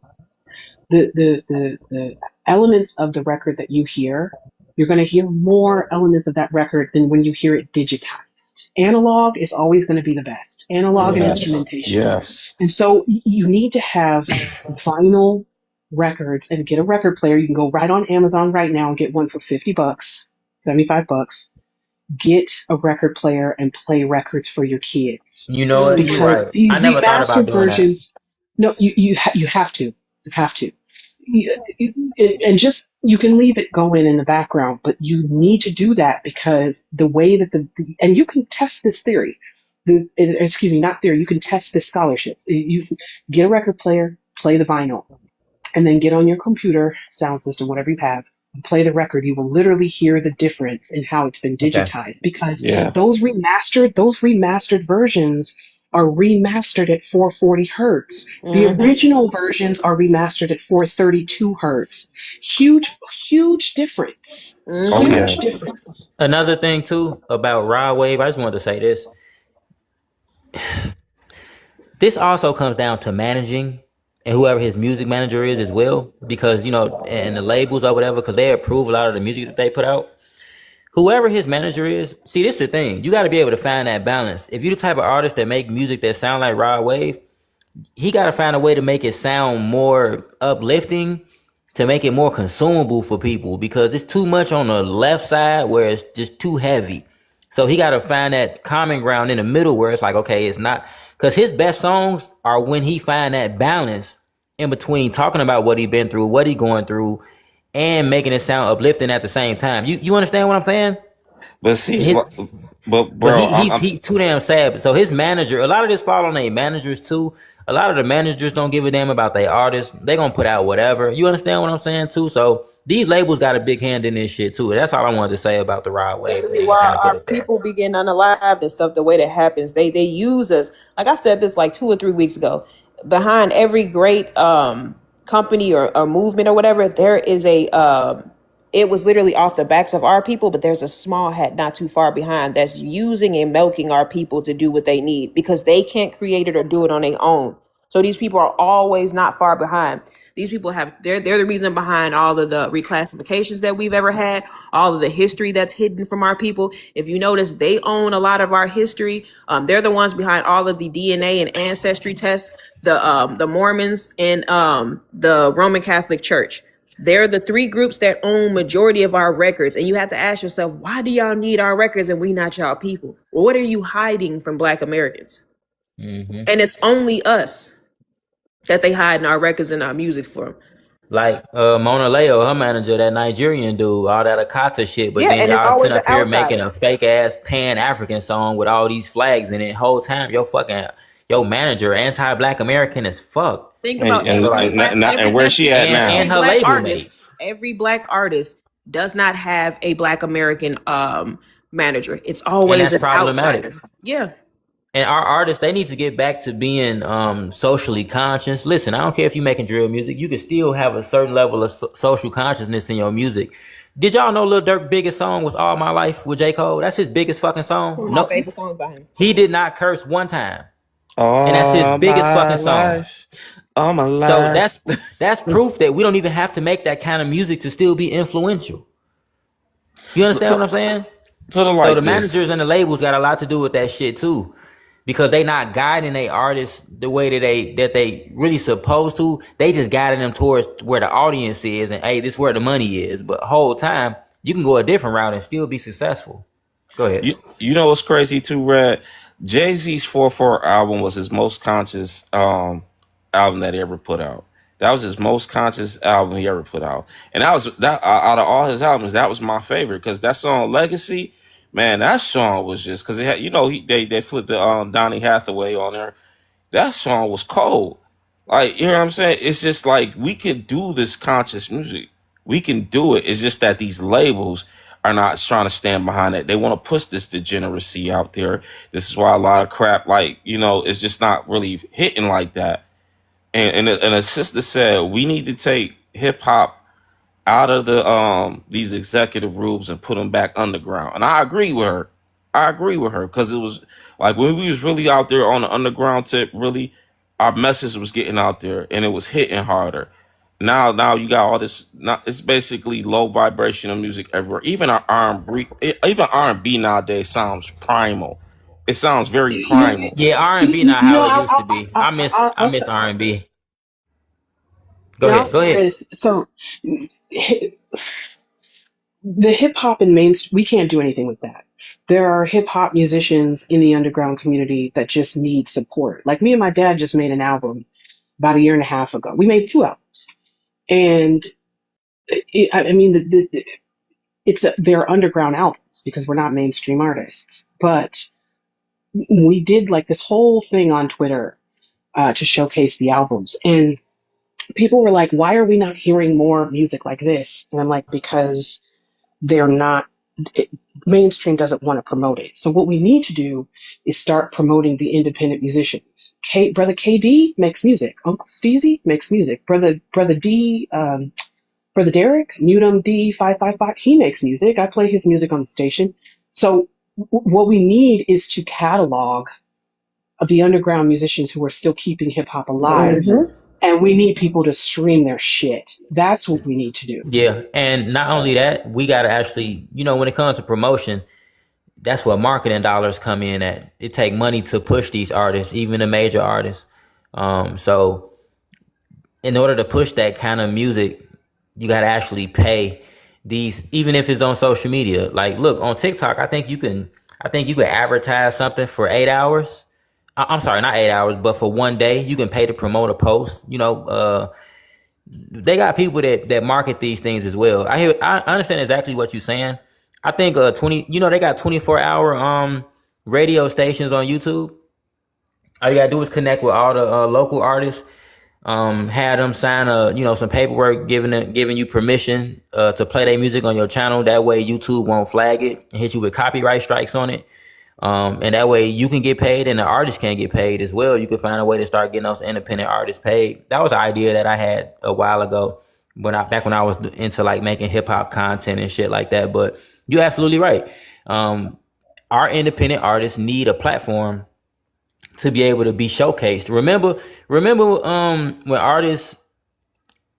the elements of the record that you hear, you're going to hear more elements of that record than when you hear it digitized. Analog is always going to be the best. Analog and Mm-hmm. Yes. instrumentation. Yes. And so you need to have vinyl records and get a record player. You can go right on Amazon right now and get one for $50, $75. Get a record player and play records for your kids you know what? You're because right. I these never thought about remastered doing that. versions. No, you have to. You have to. And just you can leave it going in the background, but you need to do that because the way that and you can test this theory. Excuse me, not theory. You can test this scholarship. You get a record player, play the vinyl, and then get on your computer, sound system, whatever you have, and play the record. You will literally hear the difference in how it's been Okay. digitized because Yeah. those remastered versions are remastered at 440 hertz. The Mm-hmm. original versions are remastered at 432 hertz. Huge difference. Oh Okay. yeah. Huge difference. Another thing too about Rod Wave, I just wanted to say this. This also comes down to managing and whoever his music manager is as well, because and the labels or whatever, because they approve a lot of the music that they put out. Whoever his manager is, see, this is the thing. You got to be able to find that balance. If you're the type of artist that make music that sound like Rod Wave, he got to find a way to make it sound more uplifting, to make it more consumable for people, because it's too much on the left side where it's just too heavy. So he got to find that common ground in the middle where it's like, okay, it's not, because his best songs are when he find that balance in between talking about what he been through, what he going through, and making it sound uplifting at the same time. You understand what I'm saying? But see, His, but but bro, he's too damn sad. So his manager, a lot of this fall on their managers too. A lot of the managers don't give a damn about their artists. They gonna put out whatever. You understand what I'm saying too? So these labels got a big hand in this shit too. That's all I wanted to say about the Rod Wave Literally, thing and while kind of put our it there. people be getting unalived and stuff, the way that happens, they use us. Like I said this like 2 or 3 weeks ago. Behind every great company or movement or whatever, there is a it was literally off the backs of our people, but there's a small hat not too far behind that's using and milking our people to do what they need because they can't create it or do it on their own. So these people are always not far behind. These people have they're the reason behind all of the reclassifications that we've ever had, all of the history that's hidden from our people. If you notice, they own a lot of our history. They're the ones behind all of the DNA and ancestry tests. The Mormons and the Roman Catholic Church. They're the three groups that own majority of our records. And you have to ask yourself, why do y'all need our records and we not y'all people? What are you hiding from Black Americans? Hmm. And it's only us that they hiding our records and our music from. Like Mona Leo, her manager, that Nigerian dude, all that Akata shit, but Yeah, then and it's y'all sitting always an up here making outsider. a fake ass Pan African song with all these flags in it. Whole time your manager anti-Black American as fuck. Think and about So and every like, and, black and where's she at and now? her label artist, mates. every black artist does not have a Black American manager. It's And always that's an problematic. outsider. Yeah. And our artists, they need to get back to being socially conscious. Listen, I don't care if you're making drill music, you can still have a certain level of social consciousness in your music. Did y'all know Lil Durk's biggest song was All My Life with J. Cole? That's his biggest fucking song. One of my No, favorite songs by him. he did not curse one time. And that's his All biggest my fucking song. life, all my So life. that's proof that we don't even have to make that kind of music to still be influential. You understand what I'm saying? Put it So the like managers this. and the labels got a lot to do with that shit too, because they not guiding their artists the way that they really supposed to. They just guiding them towards where the audience is, and hey, this is where the money is. But whole time you can go a different route and still be successful. Go ahead. You know what's crazy too, Red? Jay-Z's 4/4 album was his most conscious album that he ever put out. That was his most conscious album he ever put out. And that was that out of all his albums, that was my favorite because that song Legacy, man, that song was just because it had, they flipped the Donny Hathaway on there. That song was cold. Like, you know what I'm saying? It's just like we can do this conscious music. We can do it. It's just that these labels are not trying to stand behind it. They want to push this degeneracy out there. This is why a lot of crap, like, it's just not really hitting like that. And a sister said we need to take hip hop out of these executive rooms and put them back underground. And I agree with her. Because it was like when we was really out there on the underground tip, really our message was getting out there and it was hitting harder. Now you got all this. Now it's basically low vibrational music everywhere. Even our R&B nowadays sounds primal. It sounds very You, primal. Yeah, R&B you not know, how it used to be. I I'll miss say, R&B. Go and ahead. I'll Go say ahead. this. So the hip hop and mainstream, we can't do anything with that. There are hip hop musicians in the underground community that just need support. Like me and my dad just made an album about a year and a half ago. We made two albums, and I mean, they're underground albums because we're not mainstream artists. But we did like this whole thing on Twitter to showcase the albums, and people were like, "Why are we not hearing more music like this?" And I'm like, "Because they're not it, mainstream doesn't want to promote it. So what we need to do is start promoting the independent musicians. Brother KD makes music. Uncle Steezy makes music. Brother D, Brother Derek, Mutum D555, he makes music. I play his music on the station. So what we need is to catalog the underground musicians who are still keeping hip hop alive. Mm-hmm. And we need people to stream their shit. That's what we need to do. Yeah, and not only that, we got to actually, when it comes to promotion, that's where marketing dollars come in at. It take money to push these artists, even the major artists. So in order to push that kind of music, you got to actually pay these, even if it's on social media. Like, look, on TikTok, I think you can advertise something for 8 hours. I'm sorry, not 8 hours, but for one day, you can pay to promote a post. They got people that market these things as well. I understand exactly what you're saying. I think 20, they got 24-hour radio stations on YouTube. All you gotta do is connect with all the local artists, have them sign some paperwork giving you permission to play their music on your channel. That way YouTube won't flag it and hit you with copyright strikes on it. And that way you can get paid and the artist can get paid as well. You can find a way to start getting those independent artists paid. That was an idea that I had a while ago back when I was into like making hip hop content and shit like that. But you're absolutely right. Our independent artists need a platform to be able to be showcased. Remember when artists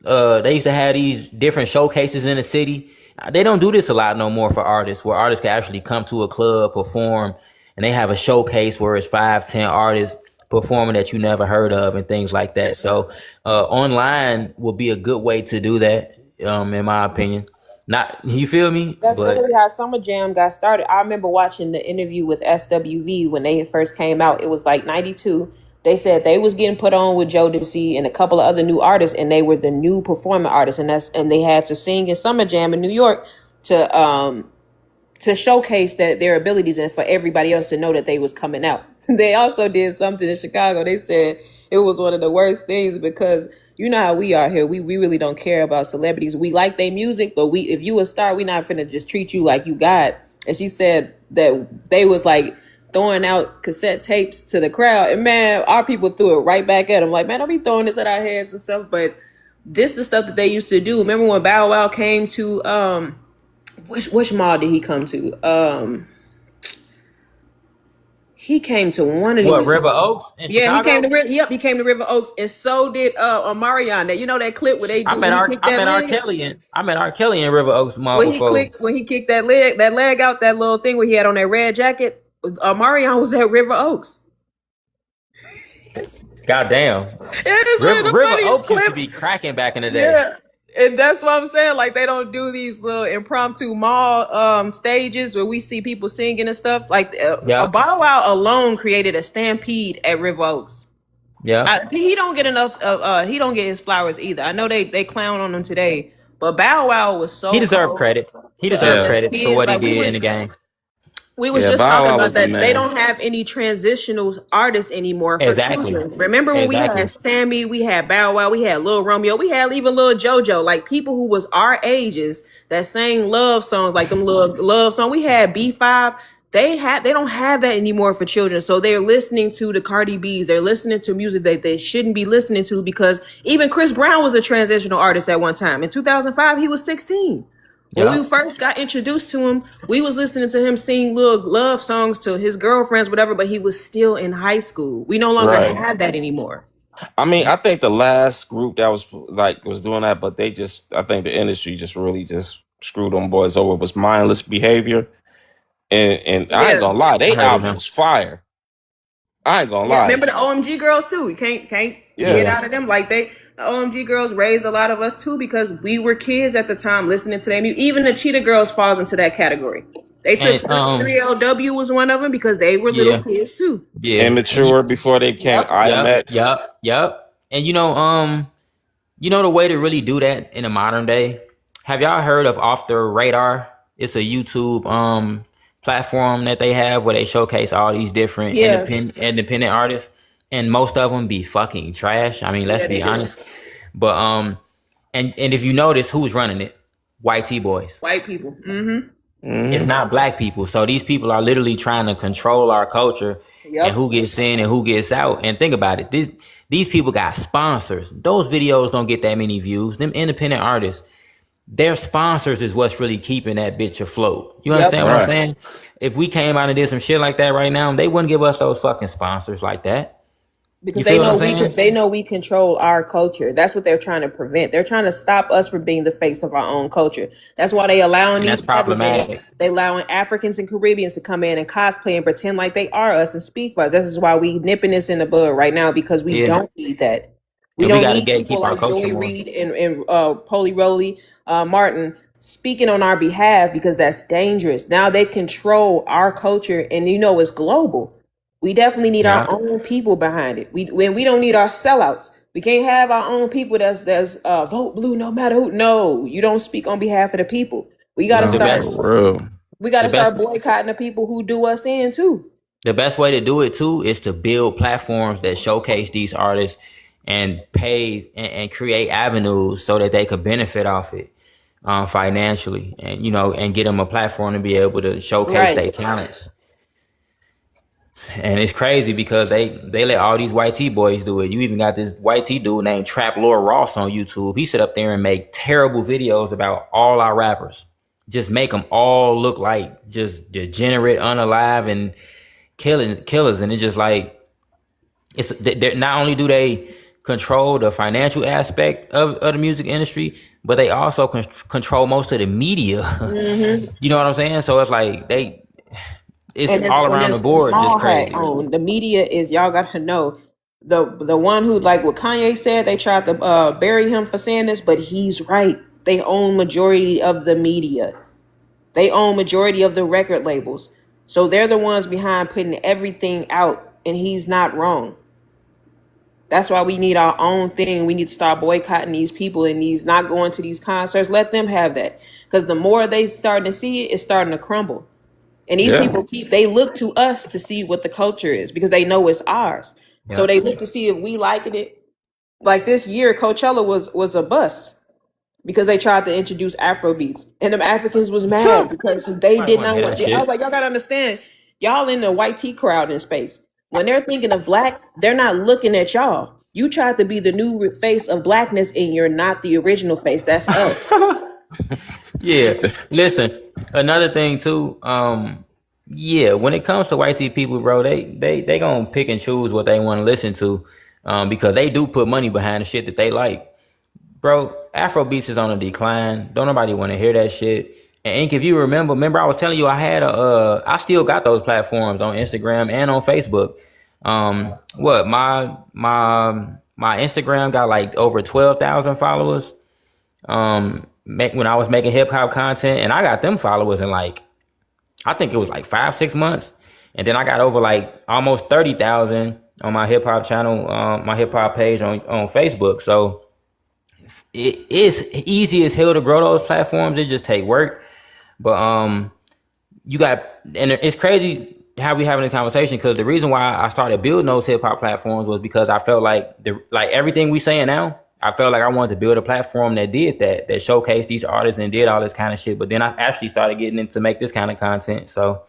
they used to have these different showcases in the city. They don't do this a lot no more for artists, where artists can actually come to a club, perform, and they have a showcase where it's 5-10 artists performing that you never heard of and things like that. So online will be a good way to do that, in my opinion. Not, you feel me? That's But literally how Summer Jam got started. I remember watching the interview with SWV when they first came out. It was like 92. They said they was getting put on with Joe Dissy and a couple of other new artists, and they were the new performing artists, and they had to sing in Summer Jam in New York to showcase their abilities and for everybody else to know that they was coming out. They also did something in Chicago. They said it was one of the worst things because you know how we are here. We really don't care about celebrities. We like their music, but if you a star, we not finna just treat you like you God. And she said that they was like throwing out cassette tapes to the crowd. And man, our people threw it right back at them. Like, man, don't be throwing this at our heads and stuff. But this the stuff that they used to do. Remember when Bow Wow came to which mall did he come to? He came to one of what, these. River Oaks in Yeah, Chicago? he came to River Oaks, and so did Omarion. That that clip where they I do met when he R. kicked I that met R. leg. Kelly in River Oaks Mall before. When he kicked that leg out, that little thing where he had on that red jacket. Omarion was at River Oaks. Goddamn. It is one of the River funniest Oaks used to clips. be cracking back in the day. Yeah. And that's what I'm saying. Like, they don't do these little impromptu mall stages where we see people singing and stuff. Like, Yeah. Bow Wow alone created a stampede at River Oaks. Yeah. He don't get enough. He don't get his flowers either. I know they clown on him today, but But Bow Wow was so He deserved cold. credit. He deserved credit He for is what he like did in the game. We was Yeah, just Bow talking Wow about was the that. They man. don't have any transitional artists anymore for Exactly. children. Remember when we Exactly. had Sammy, we had Bow Wow, we had Lil Romeo, we had even Lil JoJo, like people who was our ages that sang love songs, like them little love songs. We had B5. They don't have that anymore for children. So they're listening to the Cardi B's. They're listening to music that they shouldn't be listening to, because even Chris Brown was a transitional artist at one time. In 2005, he was 16. When we Yep. first got introduced to him, we was listening to him sing little love songs to his girlfriends, whatever, but he was still in high school. We no longer Right. have that anymore. I mean, I think the last group that was doing that, but I think the industry just really just screwed them boys over. Was Mindless Behavior, and I ain't Yeah. gonna lie, I they heard of album them. was fire. I ain't gonna Yeah. lie. Remember the OMG girls too. We can't get Yeah. out of them. Like the OMG girls raised a lot of us too, because we were kids at the time listening to their music. Even the Cheetah Girls falls into that category. They took And 3LW was one of them because they were little yeah, kids too. yeah. Immature before they became Yep. Yep, IMX. yep, yep. And the way to really do that in the modern day. Have y'all heard of Off the Radar? It's a YouTube platform that they have where they showcase all these different Yeah. independent artists, and most of them be fucking trash. I mean, let's Yeah, be they do. honest. But and if you notice, who's running it? White T boys. White people. Mm-hmm. It's not black people. So these people are literally trying to control our culture Yep. and who gets in and who gets out. And think about it. These people got sponsors. Those videos don't get that many views. Them independent artists, their sponsors is what's really keeping that bitch afloat. You understand what I'm Right. saying? If we came out and did some shit like that right now, they wouldn't give us those fucking sponsors like that. Because You they feel what know I'm saying? they know we control our culture. That's what they're trying to prevent. They're trying to stop us from being the face of our own culture. That's why they allowing And these that's problematic. they allowing Africans and Caribbeans to come in and cosplay and pretend like they are us and speak for us. This is why we nipping this in the bud right now, because we Yeah. don't need that. We And we don't gotta need gatekeep people our like culture Joy more. Reid and Polly Roly Martin speaking on our behalf, because that's dangerous. Now they control our culture, and it's global. We definitely need our Yeah. own people behind it. We don't need our sellouts. We can't have our own people that's vote blue no matter who. No, you don't speak on behalf of the people. We gotta No, The start best for real. we gotta the best start boycotting the people who do us in too. the best way to do it too is to build platforms that showcase these artists and pave and create avenues so that they could benefit off it financially, and and get them a platform to be able to showcase their Right. talents. And it's crazy because they let all these white T boys do it. You even got this white T dude named Trap Lord Ross on YouTube. He sit up there and make terrible videos about all our rappers. Just make them all look like just degenerate, unalive, and killers. And it's just like, they're not only do they control the financial aspect of the music industry, but they also control most of the media. Mm-hmm. You know what I'm saying? So it's like it's And all around the it's board just small hat crazy. on. The media is, y'all got to know, the one who, like what Kanye said, they tried to bury him for saying this, but he's right. They own majority of the media. They own majority of the record labels. So they're the ones behind putting everything out, and he's not wrong. That's why we need our own thing. We need to start boycotting these people and these not going to these concerts. Let them have that. Because the more they starting to see it, it's starting to crumble. And these Yeah. people they look to us to see what the culture is, because they know it's ours. So Yeah. they look to see if we liking it. Like this year, Coachella was a bust because they tried to introduce Afro beats, and them Africans was mad because they Nobody did wanna not hear want. that I shit. was like, y'all gotta understand, y'all in the white tea crowd in space. When they're thinking of black, they're not looking at y'all. You tried to be the new face of blackness, and you're not the original face. That's us. Yeah. Listen, another thing too, yeah, when it comes to white tea people, bro, they gonna pick and choose what they want to listen to, because they do put money behind the shit that they like. Bro, Afro beats is on a decline. Don't nobody want to hear that shit. And Ink, if you remember I was telling you I still got those platforms on Instagram and on Facebook. What my Instagram got like over 12,000 followers. When I was making hip hop content, and I got them followers in like, I think it was like 5-6 months, and then I got over like almost 30,000 on my hip hop channel, my hip hop page on Facebook. So it's easy as hell to grow those platforms. It just take work, but you got, and it's crazy how we having this conversation, because the reason why I started building those hip hop platforms was because I felt like like everything we saying now, I felt like I wanted to build a platform that did that showcased these artists and did all this kind of shit. But then I actually started getting into make this kind of content. So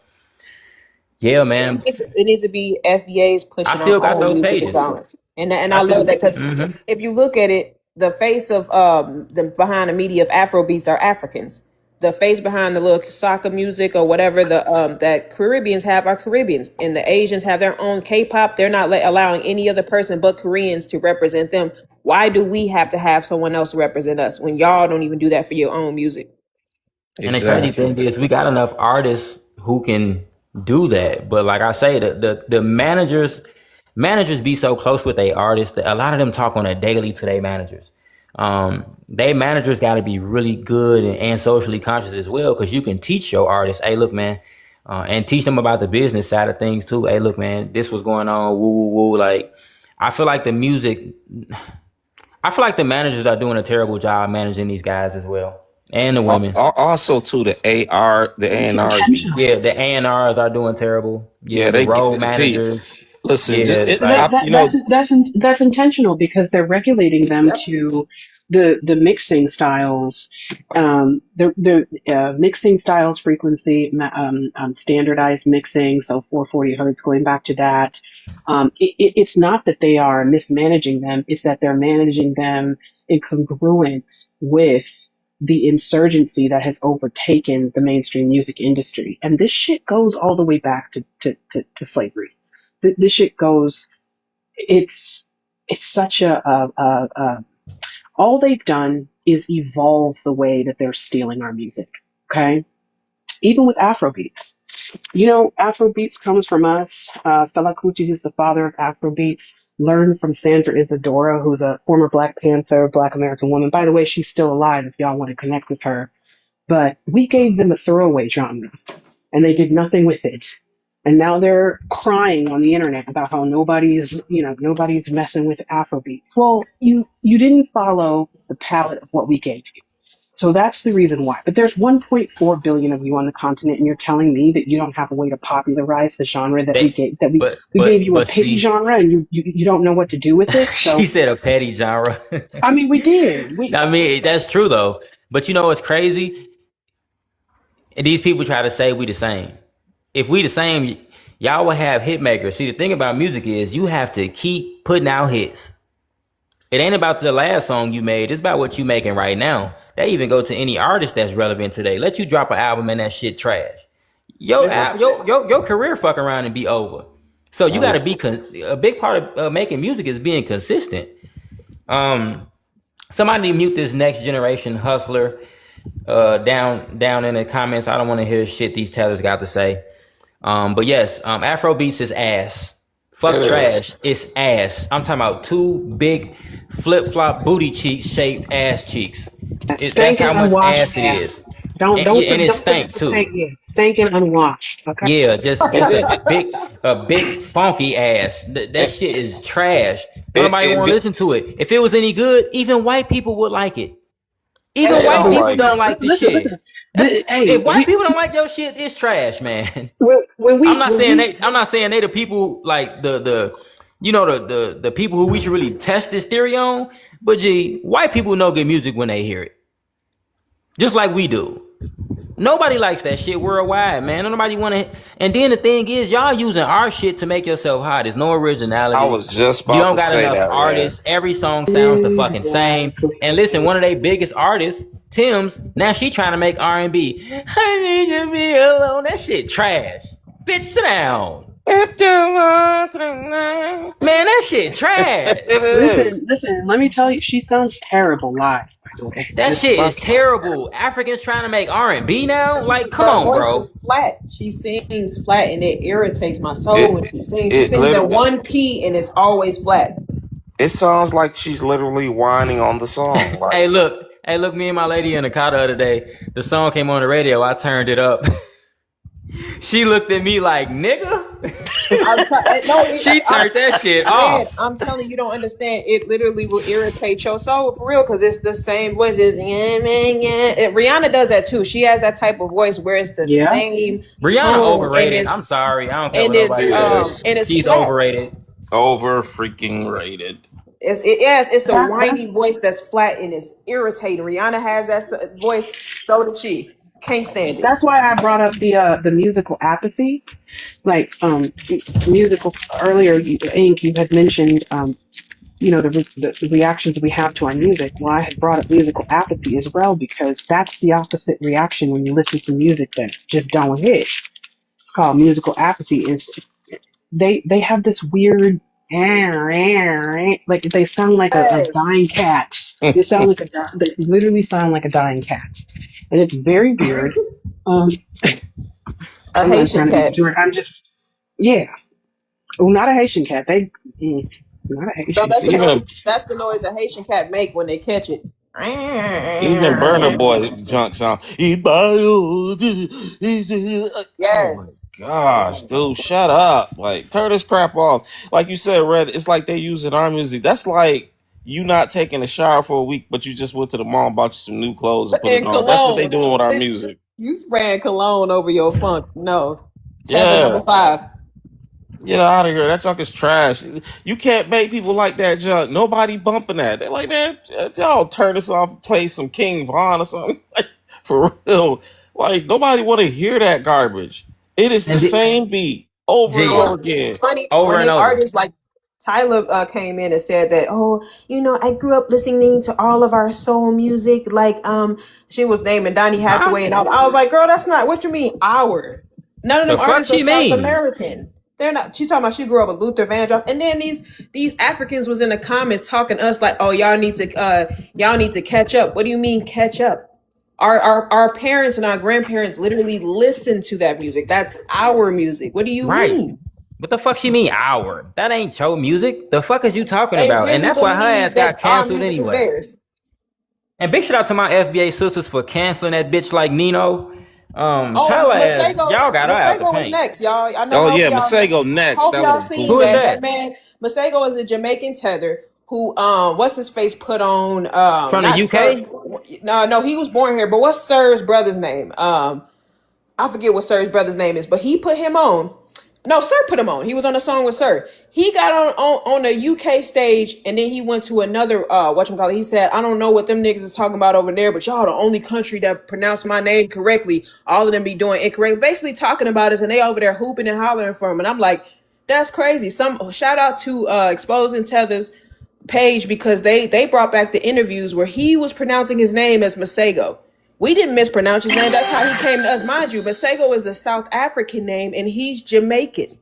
yeah, man, It needs to be FBA's I pushing our still got own those music pages. development. And I love that, because if you look at it, the face of the behind the media of Afro beats are Africans. The face behind the little soccer music or whatever the that Caribbeans have are Caribbeans, and the Asians have their own K-pop. They're not allowing any other person but Koreans to represent them. Why do we have to have someone else represent us when y'all don't even do that for your own music? And the crazy thing is, we got enough artists who can do that. But like I say, the managers be so close with their artists that a lot of them talk on a daily to their managers. They managers got to be really good and socially conscious as well, because you can teach your artists, hey, look, man, and teach them about the business side of things too. Hey, look, man, this was going on. Woo, woo, woo. Like, I feel like the managers are doing a terrible job managing these guys as well, and the women. Also, too, the A&Rs. Yeah, the A&Rs are doing terrible. Yeah, the road managers. Listen, that's intentional, because they're regulating them to the mixing styles, the mixing styles, frequency, standardized mixing, so 440 hertz, going back to that. It's not that they are mismanaging them; it's that they're managing them in congruence with the insurgency that has overtaken the mainstream music industry. And this shit goes all the way back to slavery. This shit goes, it's such all they've done is evolve the way that they're stealing our music. Okay. Even with Afrobeats, Afrobeats comes from us. Fela Kuti, who's the father of Afrobeats, learned from Sandra Isadora, who's a former Black Panther, Black American woman. By the way, she's still alive if y'all want to connect with her. But we gave them a throwaway genre, and they did nothing with it. And now they're crying on the internet about how nobody's messing with Afrobeats. Well, you didn't follow the palette of what we gave you. So that's the reason why. But there's 1.4 billion of you on the continent, and you're telling me that you don't have a way to popularize the genre that we gave you a petty genre, and you don't know what to do with it. So, she said a petty genre. I mean, we did. I mean, that's true though. But you know what's crazy? These people try to say we the same. If we the same, y'all would have hit makers. See, the thing about music is you have to keep putting out hits. It ain't about the last song you made. It's about what you making right now. They even go to any artist that's relevant today. Let you drop an album and that shit trash. Your career fuck around and be over. So you got to be a big part of making music is being consistent. Somebody mute this next generation hustler down in the comments. I don't want to hear shit these tethers got to say. But yes, Afrobeats is ass. Fuck trash. It's ass. I'm talking about two big flip-flop booty cheeks shaped ass cheeks. That's how much ass it is. And it stank too. Stank and unwashed. Okay. Yeah, just a big funky ass. That shit is trash. Nobody want to listen to it. If it was any good, even white people would like it. Even white people don't like the shit. If white people don't like your shit, it's trash, man. I'm not saying they the people like the people who we should really test this theory on. But gee, white people know good music when they hear it, just like we do. Nobody likes that shit worldwide, man. Nobody want to. And then the thing is, y'all using our shit to make yourself hot. There's no originality. I was just about to say that. You don't got enough artists. Man. Every song sounds the fucking same. And listen, one of their biggest artists, Tim's, now she trying to make R&B. I need to be alone. That shit trash. Bitch, sit down. If you want to man, that shit trash. Listen, let me tell you, she sounds terrible live. That shit is terrible. Africans trying to make R&B now? Like, come on, bro. Her voice is flat. She sings flat, and it irritates my soul when she sings. She sings at 1 P, and it's always flat. It sounds like she's literally whining on the song. Like, Hey, look, me and my lady in the car the other day. The song came on the radio. I turned it up. She looked at me like, nigga. She turned that shit Man, off. I'm telling you, don't understand. It literally will irritate your soul for real because it's the same voice. It's, yeah, man, yeah. Rihanna does that too. She has that type of voice where it's the Yeah. same Rihanna tone overrated. I'm sorry. I don't care what it's nobody says. Yes. and it's She's flat. overrated. Over freaking rated. It's a That's whiny voice that's flat and it's irritating. Rihanna has that voice. So did she. Can't stand it. that's why I brought up the musical apathy. Like musical earlier, Ink, you had mentioned the reactions we have to our music. Well, I had brought up musical apathy as well because that's the opposite reaction when you listen to music that just don't hit. It's called musical apathy. Is they have this weird like they sound like a Yes. dying cat. They sound like they literally sound like a dying cat, and it's very weird. Um, A I'm not Haitian trying to be cat. pejorative. I'm just yeah. Oh, not a Haitian cat. Not a No, Haitian that's the noise. even cat. That's the noise a Haitian cat make when they catch it. even Burner Boy junk sound. Oh my Yes. gosh, dude, shut up! Like, turn this crap off. Like you said, Red. It's like they using our music. That's like you not taking a shower for a week, but you just went to the mall and bought you some new clothes and put it And on. That's what they cologne. doing with our music. You spraying cologne over your funk. No. Tether number Yeah. 5. Get out of here. That junk is trash. You can't make people like that junk. Nobody bumping that. They're like, man, if y'all turn this off and play some King Von or something, like, for real. Like, nobody want to hear that garbage. It is the And same beat over and G, over again. Funny over when and they over. artists like Tyler came in and said that, oh, I grew up listening to all of our soul music. Like, she was naming Donny Huh? Hathaway, and I was like, girl, that's not what you mean. Our none of The them fuck artists are she South mean? American. They're not. She talking about she grew up with Luther Vandross, and then these Africans was in the comments talking to us like, oh, y'all need to catch up. What do you mean catch up? Our parents and our grandparents literally listened to that music. That's our music. What do you Right. mean? What the fuck she mean our? That ain't your music. The fuck is you talking They about? And really that's why her ass believe got that our canceled music is anyway. theirs. And big shout out to my FBA sisters for canceling that bitch like Nino. Oh, Tyler ass, Masego, y'all got her out the Masego was paint. next, y'all. I know. Oh, yeah, Masego next. Hope That y'all little seen Who goofy. is that. That that? man, Masego is a Jamaican tether who, what's his face put on, From the not Sir. UK? No, he was born here. But what's Sir's brother's name? I forget what Sir's brother's name is, but he put him on. No, Sir put him on. He was on a song with Sir. He got on the UK stage, and then he went to another whatchamacallit. He said, I don't know what them niggas is talking about over there, but y'all the only country that pronounce my name correctly. All of them be doing incorrect. Basically talking about us, and they over there hooping and hollering for him. And I'm like, that's crazy. Some shout out to Exposing Tether's page because they brought back the interviews where he was pronouncing his name as Masego. We didn't mispronounce his name. That's how he came to us, mind you. Masego is a South African name, and he's Jamaican.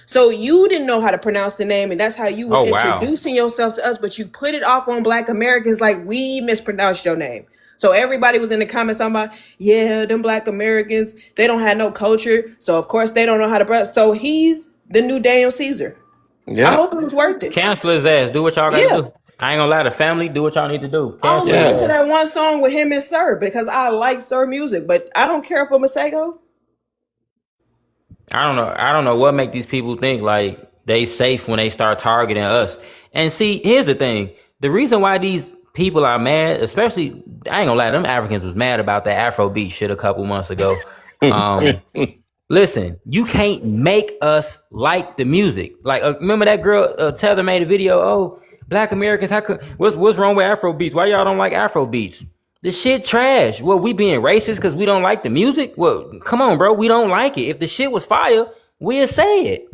So you didn't know how to pronounce the name, and that's how you was Oh wow. introducing yourself to us, but you put it off on Black Americans like we mispronounced your name. So everybody was in the comments talking about, yeah, them Black Americans, they don't have no culture, so of course they don't know how to pronounce. So he's the new Daniel Caesar. I Yeah. hope it was worth it. Cancel his ass. Do what y'all gotta Yeah. do. I ain't gonna lie, the family, do what y'all need to do. I'll Cancel his listen to Yeah. ass. that one song with him and Sir because I like Sir music, but I don't care for Masego. I don't know what make these people think like they safe when they start targeting us. And see, here's the thing. The reason why these people are mad, especially, I ain't gonna lie, them Africans was mad about that Afrobeat shit a couple months ago. Listen, you can't make us like the music. Like, remember that girl Tether made a video? Oh, Black Americans, what's wrong with Afro beats? Why y'all don't like Afro beats? The shit trash. Well, we being racist because we don't like the music? Well, come on, bro. We don't like it. If the shit was fire, we'll say it.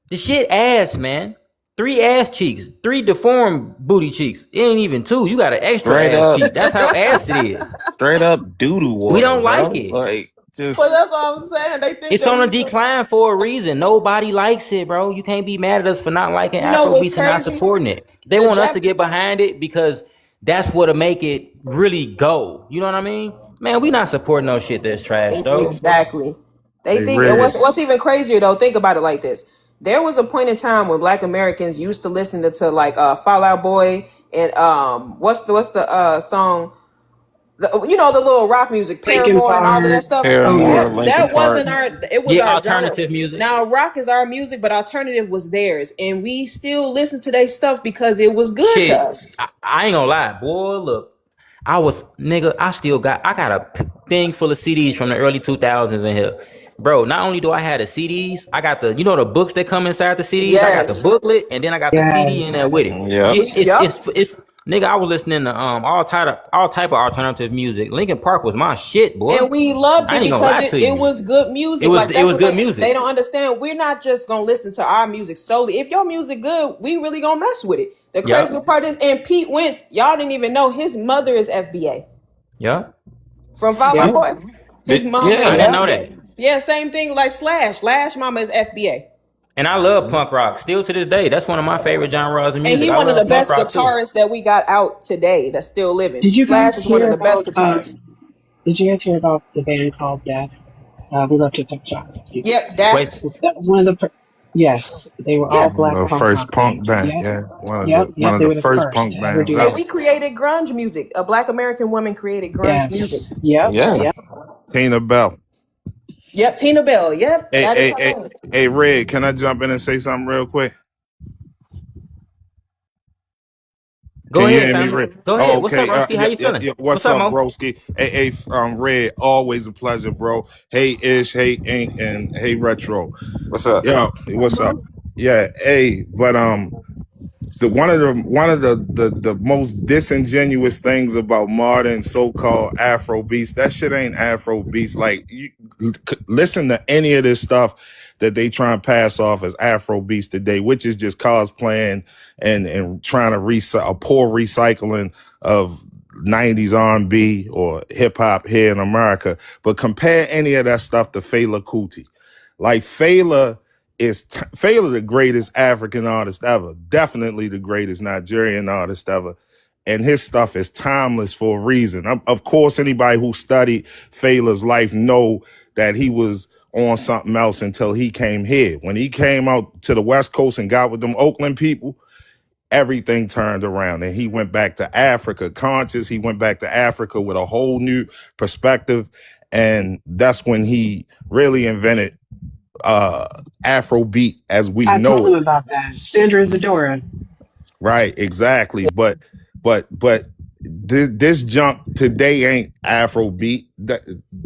The shit ass, man. 3 ass cheeks, 3 deformed booty cheeks. It ain't even 2. You got an extra Straight ass up. cheek. That's how ass it is. Straight up doo-doo water. We don't bro. like it. Like, just. Well, that's what I'm saying. They think It's that on a we- decline for a reason. Nobody likes it, bro. You can't be mad at us for not liking You know what's Afrobeats and not crazy? supporting it. They The want us to Jap- get behind it because that's what'll make it really go. You know what I mean? Man, we not supporting no shit that's trash, though. Exactly. They They think, and read what's even crazier though, think about it like this. There was a point in time when Black Americans used to listen to like Fall Out Boy and what's the song You know, the little rock music, Linkin Paramore and all of that Park. stuff. Oh Paramore, yeah. Linkin That Park. wasn't our. It was Yeah, our genre. alternative music. Now rock is our music, but alternative was theirs, and we still listen to their stuff because it was good to Shit, us. I ain't gonna lie, boy. Look, I got a thing full of CDs from the early 2000s in here. Bro, not only do I have the CDs, I got the books that come inside the CDs. I got the Yes. booklet, and then I got the Yes. CD in there with it. Yep. Yep. It's nigga. I was listening to all type of alternative music. Linkin Park was my shit, boy. And we loved I it ain't gonna because lie it, to it you. was good It music. was Like it that's was what good they music. don't understand. We're not just gonna listen to our music solely. If your music good, we really gonna mess with it. The crazy Yep, part is, and Pete Wentz, y'all didn't even know his mother is FBA yep. from Fall Out Yep. Boy. His mama I is Yeah. didn't know Yep. FBA. that. Yeah, same thing like Slash. Slash mama is FBA. And I love punk rock still to this day. That's one of my favorite genres of And music. he I one of the love punk best rock too. guitarists that we got out today that's still living. Did you Slash guys is one of hear the best about guitarists. did you guys hear about the band called Death? We love to touch on. Excuse me. Yep, Daft. Wait, That was one of the yes, they were all Yeah. black The punk first rock punk bands. band, Yep. yeah, Yep. one Yep. of They the were the first first punk to ever bands do And ever. that. we created grunge music. A black American woman created grunge music. Yes. Yep. Yeah. Yep. Tina Bell. Yep, Tina Bell. Yep, Hey, that is hey, her hey, name. hey, Red, can I jump in and say something real quick? go Can you ahead, hear me, family. Red? Go Oh, ahead. What's up, okay. Rusty? How Yeah, you yeah, feeling? yeah. What's What's up, up, Mo? broski? Hey, Red, always a pleasure, bro. Hey, Ish, hey, Ink, and hey, Retro. What's up? Yo, what's up? Yeah, hey, but one of the most disingenuous things about modern so-called Afro beats, that shit ain't Afro beats. Like, you listen to any of this stuff that they try and pass off as Afro beats today, which is just cosplaying and trying to a poor recycling of 90s R&B or hip hop here in America. But compare any of that stuff to Fela Kuti. Like Fela Fela the greatest African artist ever, definitely the greatest Nigerian artist ever, and his stuff is timeless for a reason. Of course, anybody who studied Fela's life know that he was on something else until he came here. When he came out to the West Coast and got with them Oakland people, everything turned around, and he went back to Africa conscious. He went back to Africa with a whole new perspective, and that's when he really invented Afrobeat as we I know told him it. about that. Sandra Zadora. Right, exactly. But this junk today ain't Afrobeat.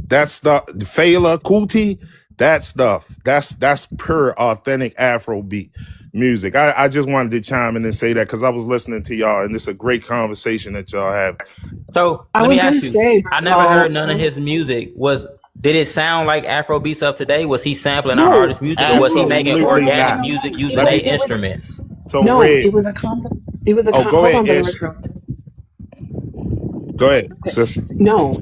That stuff, Fela Kuti, that stuff, that's pure authentic Afrobeat music. I just wanted to chime in and say that because I was listening to y'all, and it's a great conversation that y'all have. So I let me was gonna ask you. say, I never heard well, none of his music. Did it sound like Afro beats of today? Was he sampling our no, artist music, or was he no, making no, Absolutely no, no, organic not. no, music no. using Let their me. It was instruments? So no, Red. Oh, go hold ahead, on, brother Ish. Retro. Go ahead, sister. No,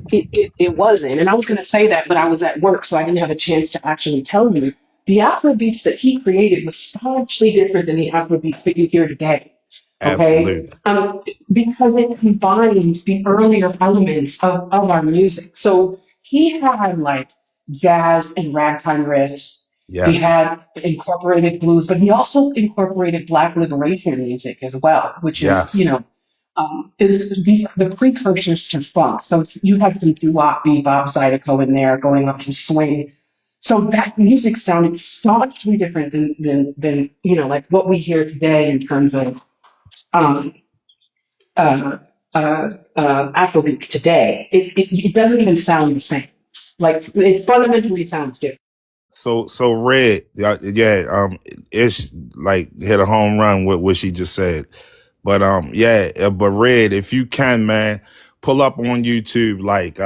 it wasn't. And I was going to say that, but I was at work, so I didn't have a chance to actually tell you. The Afro beats that he created was staunchly different than the Afro beats that you hear today. Okay? Absolutely. Because it combined the earlier elements of our music. So he had like jazz and ragtime riffs. He Yes. had incorporated blues, but he also incorporated Black liberation music as well, which is, Yes. is the precursors to funk. So you had some doo-wop, bebop, zydeco in there going on some swing. So that music sounded staunchly different than like what we hear today in terms of um, uh, Afrobeats today. It doesn't even sound the same. Like it fundamentally sounds different. So Red, yeah, Ish like hit a home run with what she just said. But but Red, if you can, man, pull up on YouTube like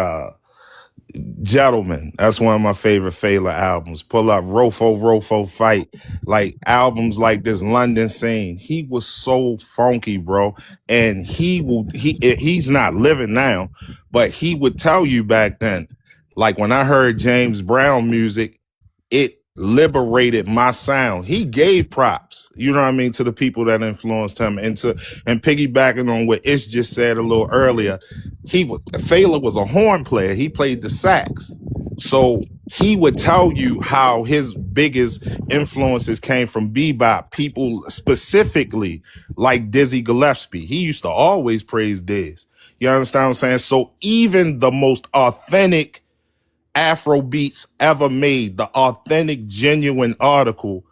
Gentleman. That's one of my favorite Fela albums. Pull up Rofo Fight. Like albums like this London Scene. He was so funky, bro. And he's not living now, but he would tell you back then, like when I heard James Brown music, it liberated my sound. He gave props, you know what I mean, to the people that influenced him. And piggybacking on what Ish just said a little earlier, Fela was a horn player. He played the sax. So he would tell you how his biggest influences came from bebop, people specifically like Dizzy Gillespie. He used to always praise Diz. You understand what I'm saying? So even the most authentic Afro beats ever made, the authentic, genuine article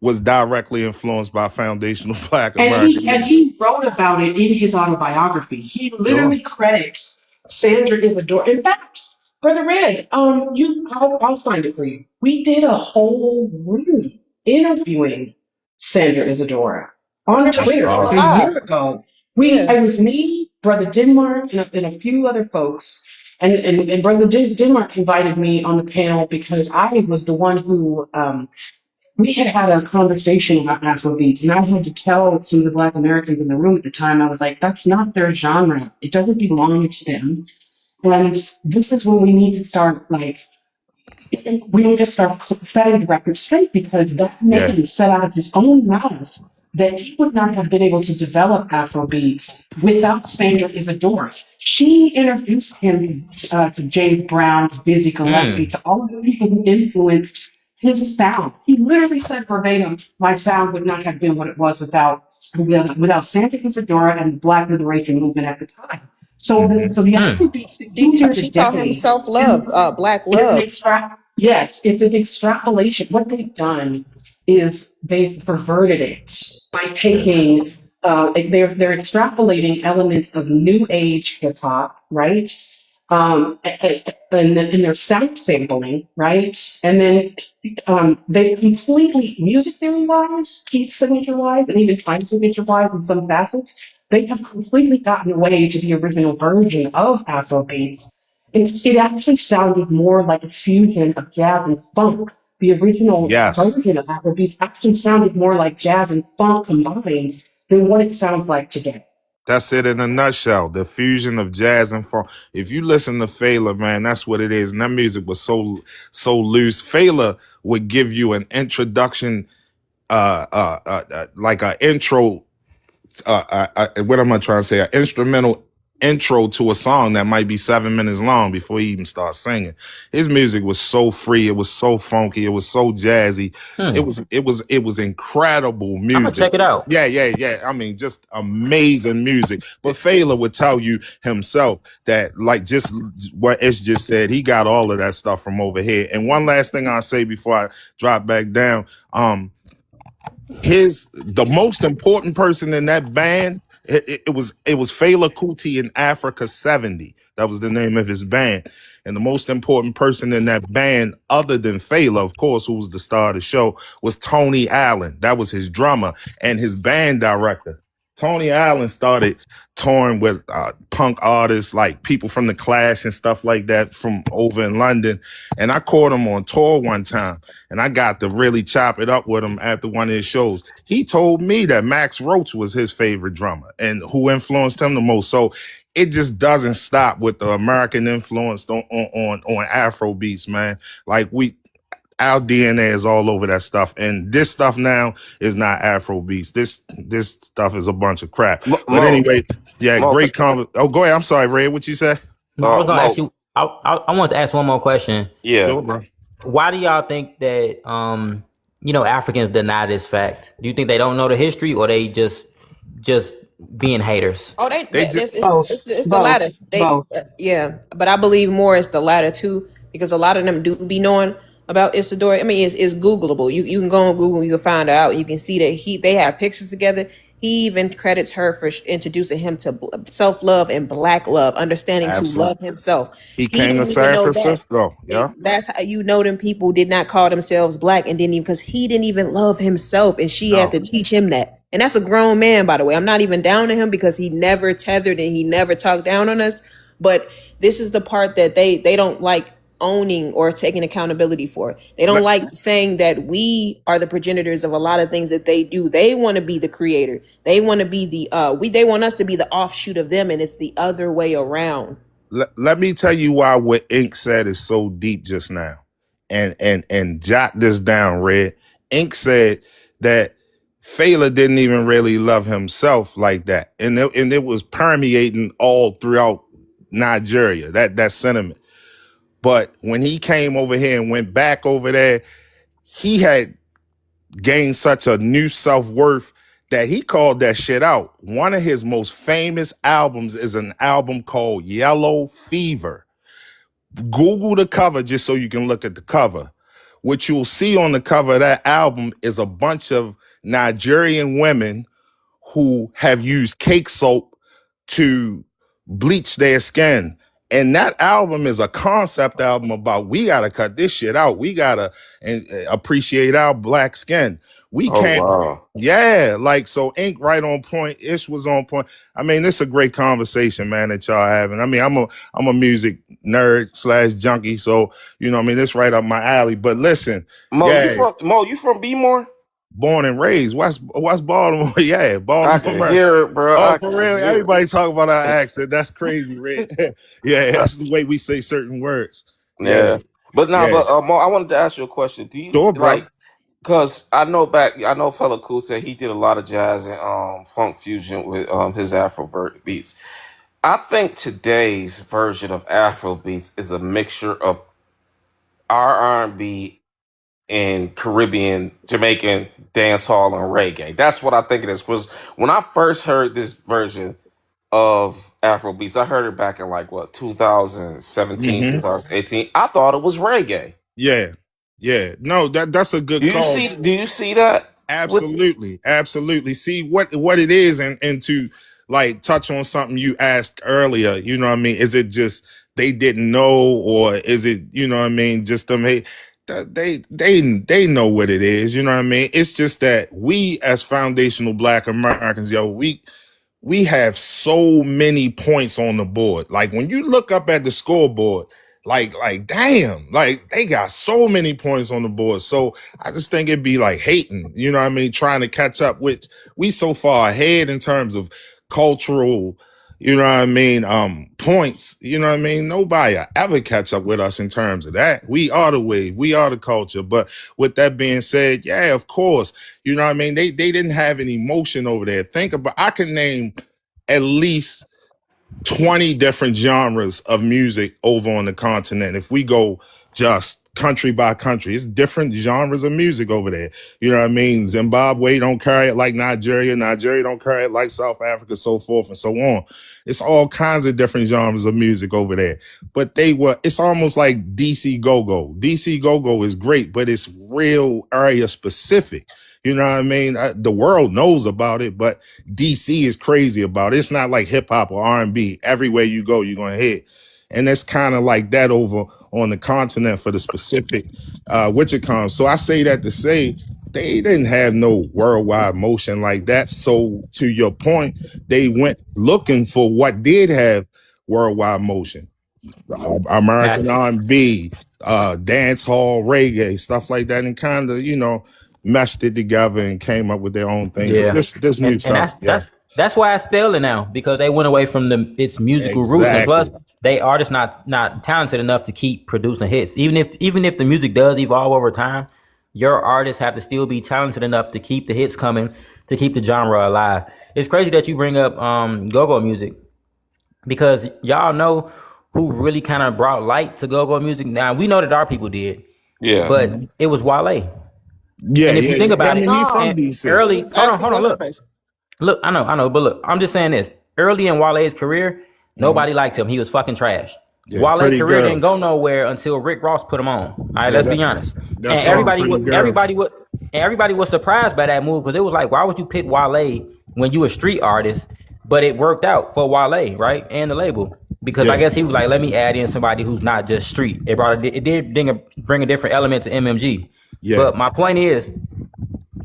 was directly influenced by foundational Black And American music. he wrote about it in his autobiography. He Sure. literally credits Sandra Isidore. In fact, Brother Red, I'll find it for you. We did a whole room interviewing Sandra Isidora Oh, on I remember That's you Twitter doing a awesome. a live. year ago. Yeah. It was me, Brother Denmark, and a few other folks. And Brother Denmark invited me on the panel because I was the one who we had had a conversation about Afrobeat, and I had to tell some of the Black Americans in the room at the time, I was like, that's not their genre. It doesn't belong to them. And this is when we need to start, like, we need to start setting the record straight because that Yeah. man said out of his own mouth that he would not have been able to develop Afrobeats without Sandra Isidore. She introduced him to James Brown, to Dizzy Gillespie, to all of the people who influenced his sound. He literally said verbatim, "My sound would not have been what it was without Sandra Isidore and the Black Liberation Movement at the time." Hmm. So the Afrobeats that you hear She taught him today self is love, black it's an love. yes, it's an extrapolation. What they've done is they've perverted it by Yeah. taking they're extrapolating elements of new age hip hop, right? And they're sound sampling, right? And then they completely music theory wise, key signature wise, and even time signature wise in some facets, they have completely gotten away to the original version of Afrobeat. It actually sounded more like a fusion of jazz and funk. The original Yes. version of Afrobeat actually sounded more like jazz and funk combined than what it sounds like today. That's it in a nutshell. The fusion of jazz and funk. If you listen to Fela, man, that's what it is. And that music was so loose. Fela would give you an introduction, like an intro what am I trying to say? An instrumental intro to a song that might be 7 minutes long before he even starts singing. His music was so free. It was so funky. It was so jazzy. It was incredible I'm gonna music. check it out. Yeah. I mean, just amazing music. But Fela would tell you himself that, like, just what Ish just said, he got all of that stuff from over here. And one last thing I'll say before I drop back down, the most important person in that band, it was Fela Kuti in Africa 70. That was the name of his band. And the most important person in that band, other than Fela, of course, who was the star of the show, was Tony Allen. That was his drummer and his band director. Tony Allen started touring with punk artists like people from the Clash and stuff like that from over in London. And I caught him on tour one time, and I got to really chop it up with him after one of his shows. He told me that Max Roach was his favorite drummer and who influenced him the most. So it just doesn't stop with the American influence on Afro beats, man. Like our DNA is all over that stuff, and this stuff now is not Afro beats. This stuff is a bunch of crap. But anyway, yeah, Mo, great comment. Oh, go ahead. I'm sorry, Ray. What you say? No, I was gonna ask Mo, you. I wanted to ask one more question. yeah. Sure, bro. Why do y'all think that Africans deny this fact? Do you think they don't know the history, or they just being haters? Oh, They just Both, it's the both, latter. both. Yeah, but I believe more it's the latter too, because a lot of them do be knowing about Isidore. I mean, it's Googleable. You can go on Google, you can find out. You can see that they have pictures together. He even credits her for introducing him to self love and black love, understanding to love absolutely. himself. He He came to didn't even San know that. Francisco. Yeah. That's how you know them people did not call themselves black and didn't even, because he didn't even love himself, and she had No. to teach him that. And that's a grown man, by the way. I'm not even down to him because he never tethered and he never talked down on us. But this is the part that they don't like owning or taking accountability for. They don't Let, like saying that we are the progenitors of a lot of things that they do. They want to be the creator. They want to be they want us to be the offshoot of them, and it's the other way around. let me tell you why what Ink said is so deep just now. And jot this down, Red. Ink said that Fela didn't even really love himself like that. And it was permeating all throughout Nigeria, that sentiment. But when he came over here and went back over there, he had gained such a new self-worth that he called that shit out. One of his most famous albums is an album called Yellow Fever. Google the cover just so you can look at the cover. What you'll see on the cover of that album is a bunch of Nigerian women who have used cake soap to bleach their skin. And that album is a concept album about we got to cut this shit out. We got to appreciate our black skin. We Oh can't. wow. Yeah, like so Ink right on point. Ish was on point. I mean, this is a great conversation, man, that y'all having. I mean, I'm a music nerd / junkie, so you know, I mean, this right up my alley. But listen, Mo, yeah, you from B-more? born and raised. What's Baltimore? Yeah, I can Baltimore. hear it, bro. Oh, I for can real? hear it. Everybody talk about our accent. That's crazy, Red. Yeah, that's the way we say certain words. Yeah. Yeah, But now, yeah. Mo, I wanted to ask you a question. Do you Sure, bro. like, because I know Fela Kuti, he did a lot of jazz and funk fusion with his Afro beats. I think today's version of Afro beats is a mixture of R&B and Caribbean, Jamaican dance hall and reggae. That's what I think it is. Because when I first heard this version of Afro beats, I heard it back in like what 2017, Mm-hmm. 2018. I thought it was reggae. Yeah, yeah. No, that's a good call. Do you see that? Absolutely, absolutely. See what it is, and to like touch on something you asked earlier. You know what I mean? Is it just they didn't know, or is it you know what I mean? Just them they know what it is. You know what I mean? It's just that we as foundational Black Americans, yo, we have so many points on the board. Like when you look up at the scoreboard, like damn, like they got so many points on the board. So I just think it'd be like hating, you know what I mean, trying to catch up, which we so far ahead in terms of cultural, you know what I mean, points, you know what I mean? Nobody will ever catch up with us in terms of that. We are the wave, we are the culture. But with that being said, yeah, of course, you know what I mean? They didn't have any emotion over there. Think about, I can name at least 20 different genres of music over on the continent. If we go just country by country, it's different genres of music over there. You know what I mean? Zimbabwe don't carry it like Nigeria. Nigeria don't carry it like South Africa, so forth and so on. It's all kinds of different genres of music over there. But it's almost like DC Go-Go. DC Go-Go is great, but it's real area specific. You know what I mean? The world knows about it, but DC is crazy about it. It's not like hip hop or R&B. Everywhere you go, you're going to hit. And that's kind of like that over on the continent for the specific which it comes. So I say that to say they didn't have no worldwide motion like that. So to your point, they went looking for what did have worldwide motion. American R&B, dance hall, reggae, stuff like that, and kind of, you know, meshed it together and came up with their own thing. Yeah, But this new stuff. That's why it's failing now, because they went away from its musical roots, and plus they artists not talented enough to keep producing hits. Even if the music does evolve over time, your artists have to still be talented enough to keep the hits coming, to keep the genre alive. It's crazy that you bring up go-go music, because y'all know who really kind of brought light to go-go music. Now we know that our people did, Yeah, but it was Wale. Yeah, and if you think about it, he from DC. Early, hold on, look, I know, but look, I'm just saying this. Early in Wale's career, nobody liked him. He was fucking trash. Yeah, Wale's career didn't go nowhere until Rick Ross put him on. All right, let's be honest. And everybody was surprised by that move, because it was like, why would you pick Wale when you a street artist? But it worked out for Wale, right, and the label, because I guess he was like, let me add in somebody who's not just street. It did bring a different element to MMG. Yeah. But my point is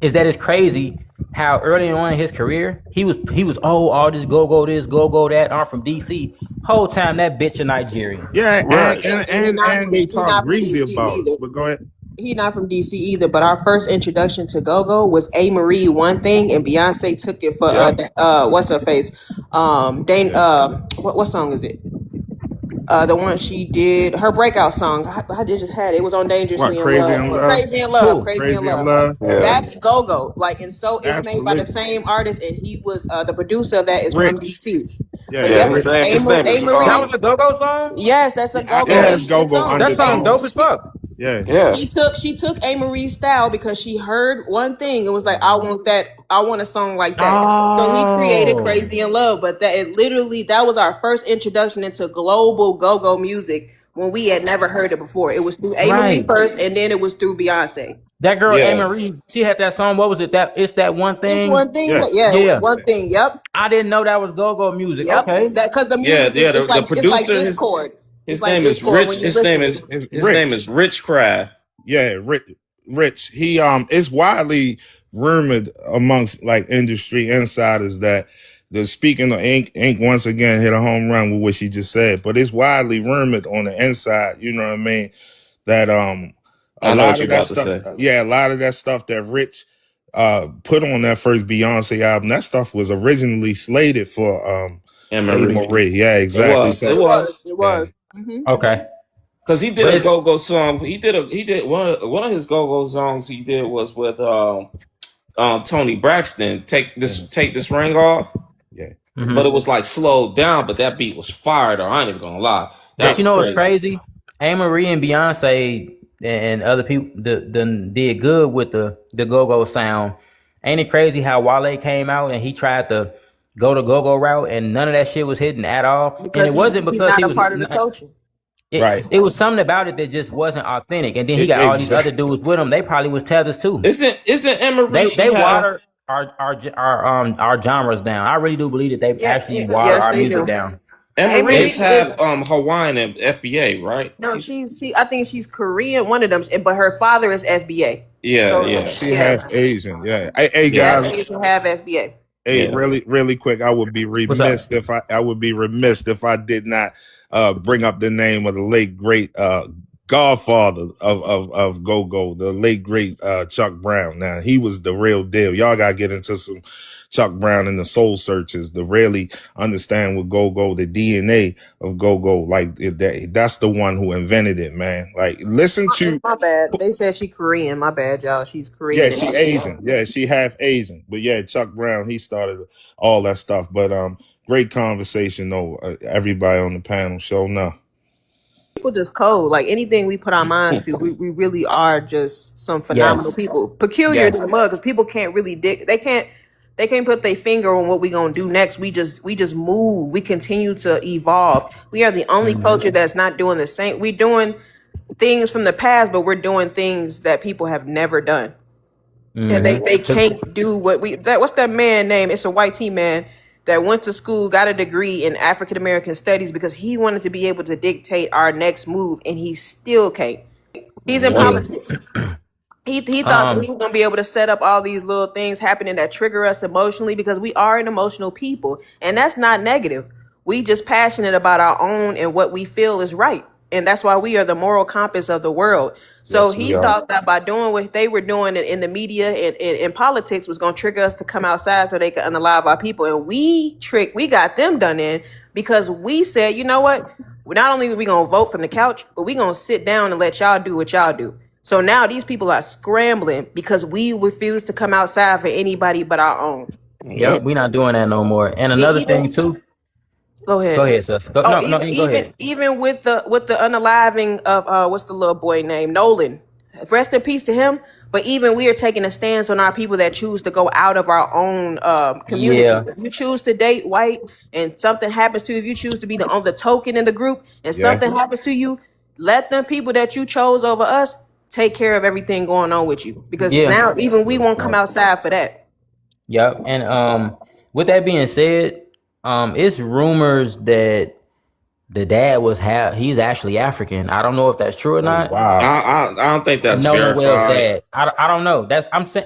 that it's crazy how early on in his career he was all this go this go that. I'm from DC. Whole time that bitch a Nigerian. Yeah, right. and they talk greasy about us. But go ahead. He's not from DC either, but our first introduction to go-go was A. Marie One Thing, and Beyonce took it for what's her face? What song is it? The one she did, her breakout song. I just had it. It was on Dangerously in Love. Crazy in Love. Crazy in Love. Yeah. That's go-go. Like, and so it's made by the same artist, and he was the producer of that is from DC. Yeah. That was a go-go song? Yes, that's a go-go. Yeah, it's go-go. That song dope as fuck. Yeah. Yeah. She took A. Marie's style because she heard one thing and was like, I want that, I want a song like that. So he created Oh, Crazy in Love, but that was our first introduction into global go-go music when we had never heard it before. It was through A. Marie right. first, and then it was through Beyonce. That girl, Yeah. Amarie, she had that song. What was it? It's that one It's thing. one thing, Yeah. yeah, it was Yeah, one thing. Yep, I didn't know that was go-go music. yep. Okay. That because the Yeah. music is Yeah. The it's like producer, Discord. It's his like name is Discord Rich. when you listen. His name is Rich Craft. Yeah, Rich. He it's widely rumored amongst like industry insiders that the speaking of Ink once again hit a home run with what she just said. But it's widely rumored on the inside, you know what I mean, that a I know what lot you're of that about to stuff, say. yeah, a lot of that stuff that Rich put on that first Beyonce album, that stuff was originally slated for And A. Marie. Marie. Yeah, It exactly. was. So It was. It yeah. was. Mm-hmm. Okay. Because he did But a it's go-go song. He did one of his go-go songs he did was with Tony Braxton. Take this ring off. Yeah. But it was like slowed down, but that beat was fire though. I ain't even gonna lie. That But you was know what's crazy. crazy? Amarie and Beyonce and other people did good with the go-go sound. Ain't it crazy how Wale came out and he tried to go the go-go route and none of that shit was hitting at all? And Because it wasn't he's because not he a was part of the culture. Right. it was something about it that just wasn't authentic. And then he got all these other dudes with him. They probably was tethers too. Isn't Emery They water our genres down. I really do believe that they actually water Yes, our they music do. down. Emery's Amy half Hawaiian and FBA, right? No, I think she's Korean, one of them, but her father is FBA. Yeah, So, yeah. She half Asian. Yeah. Hey half guys. Asian, half FBA. Hey, Yeah. really quick. I would be What's up? remiss if I did not bring up the name of the late great godfather of go-go, the late great Chuck Brown. Now he was the real deal. Y'all gotta get into some Chuck Brown and the Soul Searchers to really understand what go-go, the DNA of go-go. Like that's the one who invented it, man. Like listen to. My bad. They said she Korean. My bad, y'all. She's Korean. Yeah, she Asian. Yeah, she half Asian. But yeah, Chuck Brown, he started all that stuff. But great conversation though. Everybody on the panel, show enough. People just cold. Like anything we put our minds to, we really are just some phenomenal Yes. people. Peculiar Yes. to the mud, because people can't really they can't put their finger on what we gonna do next. We just move. We continue to evolve. We are the only culture that's not doing the same. We doing things from the past, but we're doing things that people have never done. And they can't do what what's that man name? It's a white T man that went to school, got a degree in African American studies because he wanted to be able to dictate our next move, and he still can't. He's in politics. He thought that he was gonna be able to set up all these little things happening that trigger us emotionally because we are an emotional people, and that's not negative. We just passionate about our own and what we feel is right, and that's why we are the moral compass of the world. So Yes, we he are. thought that by doing what they were doing in the media and in politics was gonna trigger us to come outside so they could unalive our people, and we got them done in because we said, you know what? Not only are we gonna vote from the couch, but we gonna sit down and let y'all do what y'all do. So now these people are scrambling because we refuse to come outside for anybody but our own. Yep, we not doing that no more. And another thing too. Go ahead. Go ahead, sis. No, you go ahead. Even with the unaliving of what's the little boy name, Nolan. Rest in peace to him. But even we are taking a stance on our people that choose to go out of our own community. Yeah. If you choose to date white and something happens to you, if you choose to be on the token in the group and something happens to you, let them people that you chose over us take care of everything going on with you. Because now even we won't come outside for that. Yep. And with that being said, it's rumors that the dad he's actually African. I don't know if that's true or not. Wow. I don't think that's Nolan Well's verified. dad. I don't know.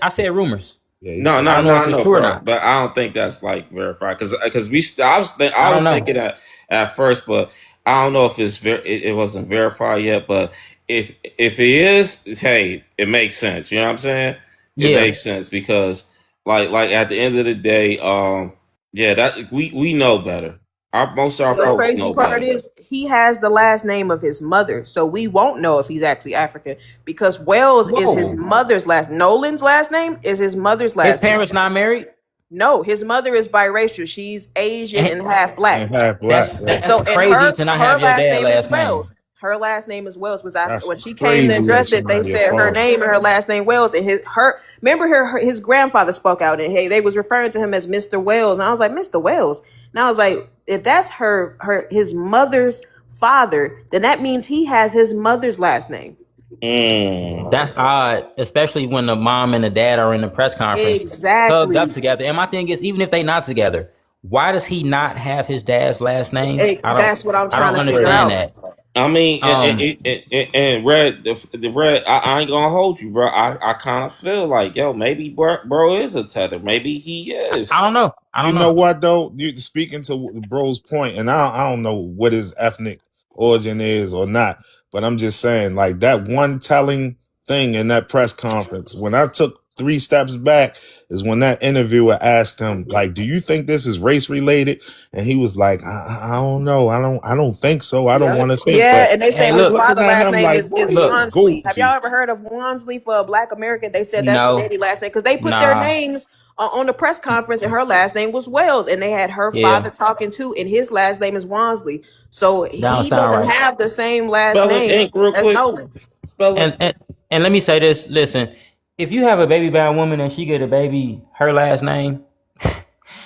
I said rumors. Yeah, No, I don't know if it's true or bro, not. but I don't think that's like verified because I was thinking that at first, but I don't know if it wasn't verified yet. But if it is, hey, it makes sense. You know what I'm saying? It makes sense because like at the end of the day, that we know better. Most of our The folks crazy know part better. is he has the last name of his mother, so we won't know if he's actually African because Wells is his mother's last. Nolan's last name is his mother's last. His parents not married. No, his mother is biracial. She's Asian and half black. And half black. That's crazy to not have your dad last name. her last name is Wells. Was That's when she came to crazy that address she it, they not your said her father. name and her last name Wells, and his grandfather spoke out, and hey, they was referring to him as Mr. Wells, and I was like, Mr. Wells, and I was like, if that's his mother's father, then that means he has his mother's last name. That's odd, especially when the mom and the dad are in the press conference, hugged up Exactly. together. And my thing is, even if they not together, why does he not have his dad's last name? That's what I'm I trying don't to figure understand out. that. I mean, Um, and Red, the Red, I ain't gonna hold you, bro. I kind of feel like, yo, maybe bro is a tether. Maybe he is. I don't know. I You don't know know. what though? You speaking to bro's point, and I don't know what his ethnic origin is or not, but I'm just saying, like that one telling thing in that press conference, when I took 3 steps back, is when that interviewer asked him, like, "Do you think this is race related?" And he was like, "I don't know. I don't think so. I don't Yep. want to think." Yeah, But and they Hey, said I'm his look, looking father at last him name like, is boy, you Wansley. Have y'all goofy. ever heard of Wansley for a Black American? They said that's the no, daddy last name because they put their nah, names on the press conference, and her last name was Wells, and they had her yeah, father talking too, and his last name is Wansley. So that don't he sound doesn't right. have the same last Spell it, name Ink, real as quick. Nolan. Spell it. And let me say this. Listen, if you have a baby by a woman and she get a baby, her last name,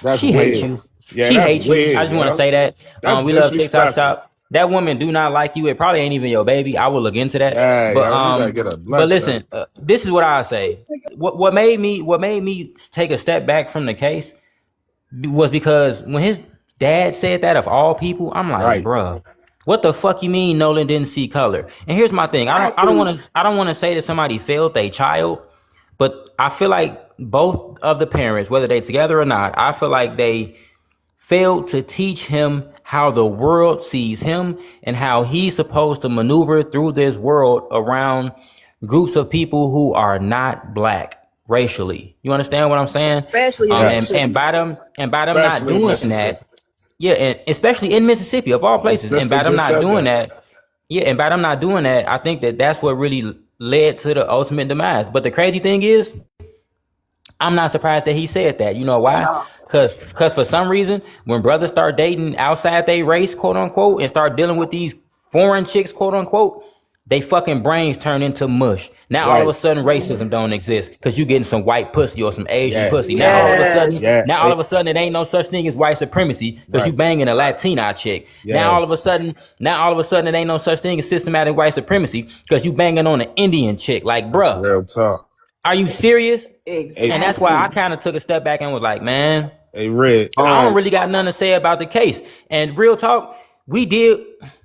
That's she hates weird. you. Yeah, She that's hates you. I weird, just want to yo. say that. That's We love TikTok disrespectful. Shop. That woman do not like you. It probably ain't even your baby. I will look into that. Yeah, But yo, you gotta get a but blood test. listen, this is what I say. What made me take a step back from the case was because when his dad said that, of all people, I'm like, Right. bruh, what the fuck you mean Nolan didn't see color? And here's my thing. I don't want to say that somebody failed their child, but I feel like both of the parents, whether they together or not, I feel like they failed to teach him how the world sees him and how he's supposed to maneuver through this world around groups of people who are not black racially. You understand what I'm saying? Especially in Yes. And Mississippi. by them not Especially in doing Mississippi. that, yeah, and especially in Mississippi of all The places, and sister by them just not said doing that. that, yeah, and by them not doing that, I think that that's what really led to the ultimate demise. But the crazy thing is, I'm not surprised that he said that. You know At why? all. Cause for some reason, when brothers start dating outside they race, quote unquote, and start dealing with these foreign chicks, quote unquote, they fucking brains turn into mush. Now all of Right. a sudden racism don't exist because you getting some white pussy or some Asian Yeah. pussy. Yes. Yeah. Now all of a sudden it ain't no such thing as white supremacy because you Right. banging a Latina chick. Yeah. Now all of a sudden it ain't no such thing as systematic white supremacy because you banging on an Indian chick. Like, That's bruh, real talk. are you serious? Hey, And that's why I Exactly. kind of took a step back and was like, man, hey, Red. I don't really got nothing to say about the case. And real talk, we did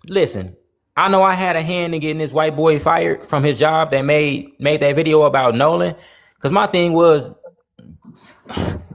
listen. I know I had a hand in getting this white boy fired from his job that made that video about Nolan. Cause my thing was,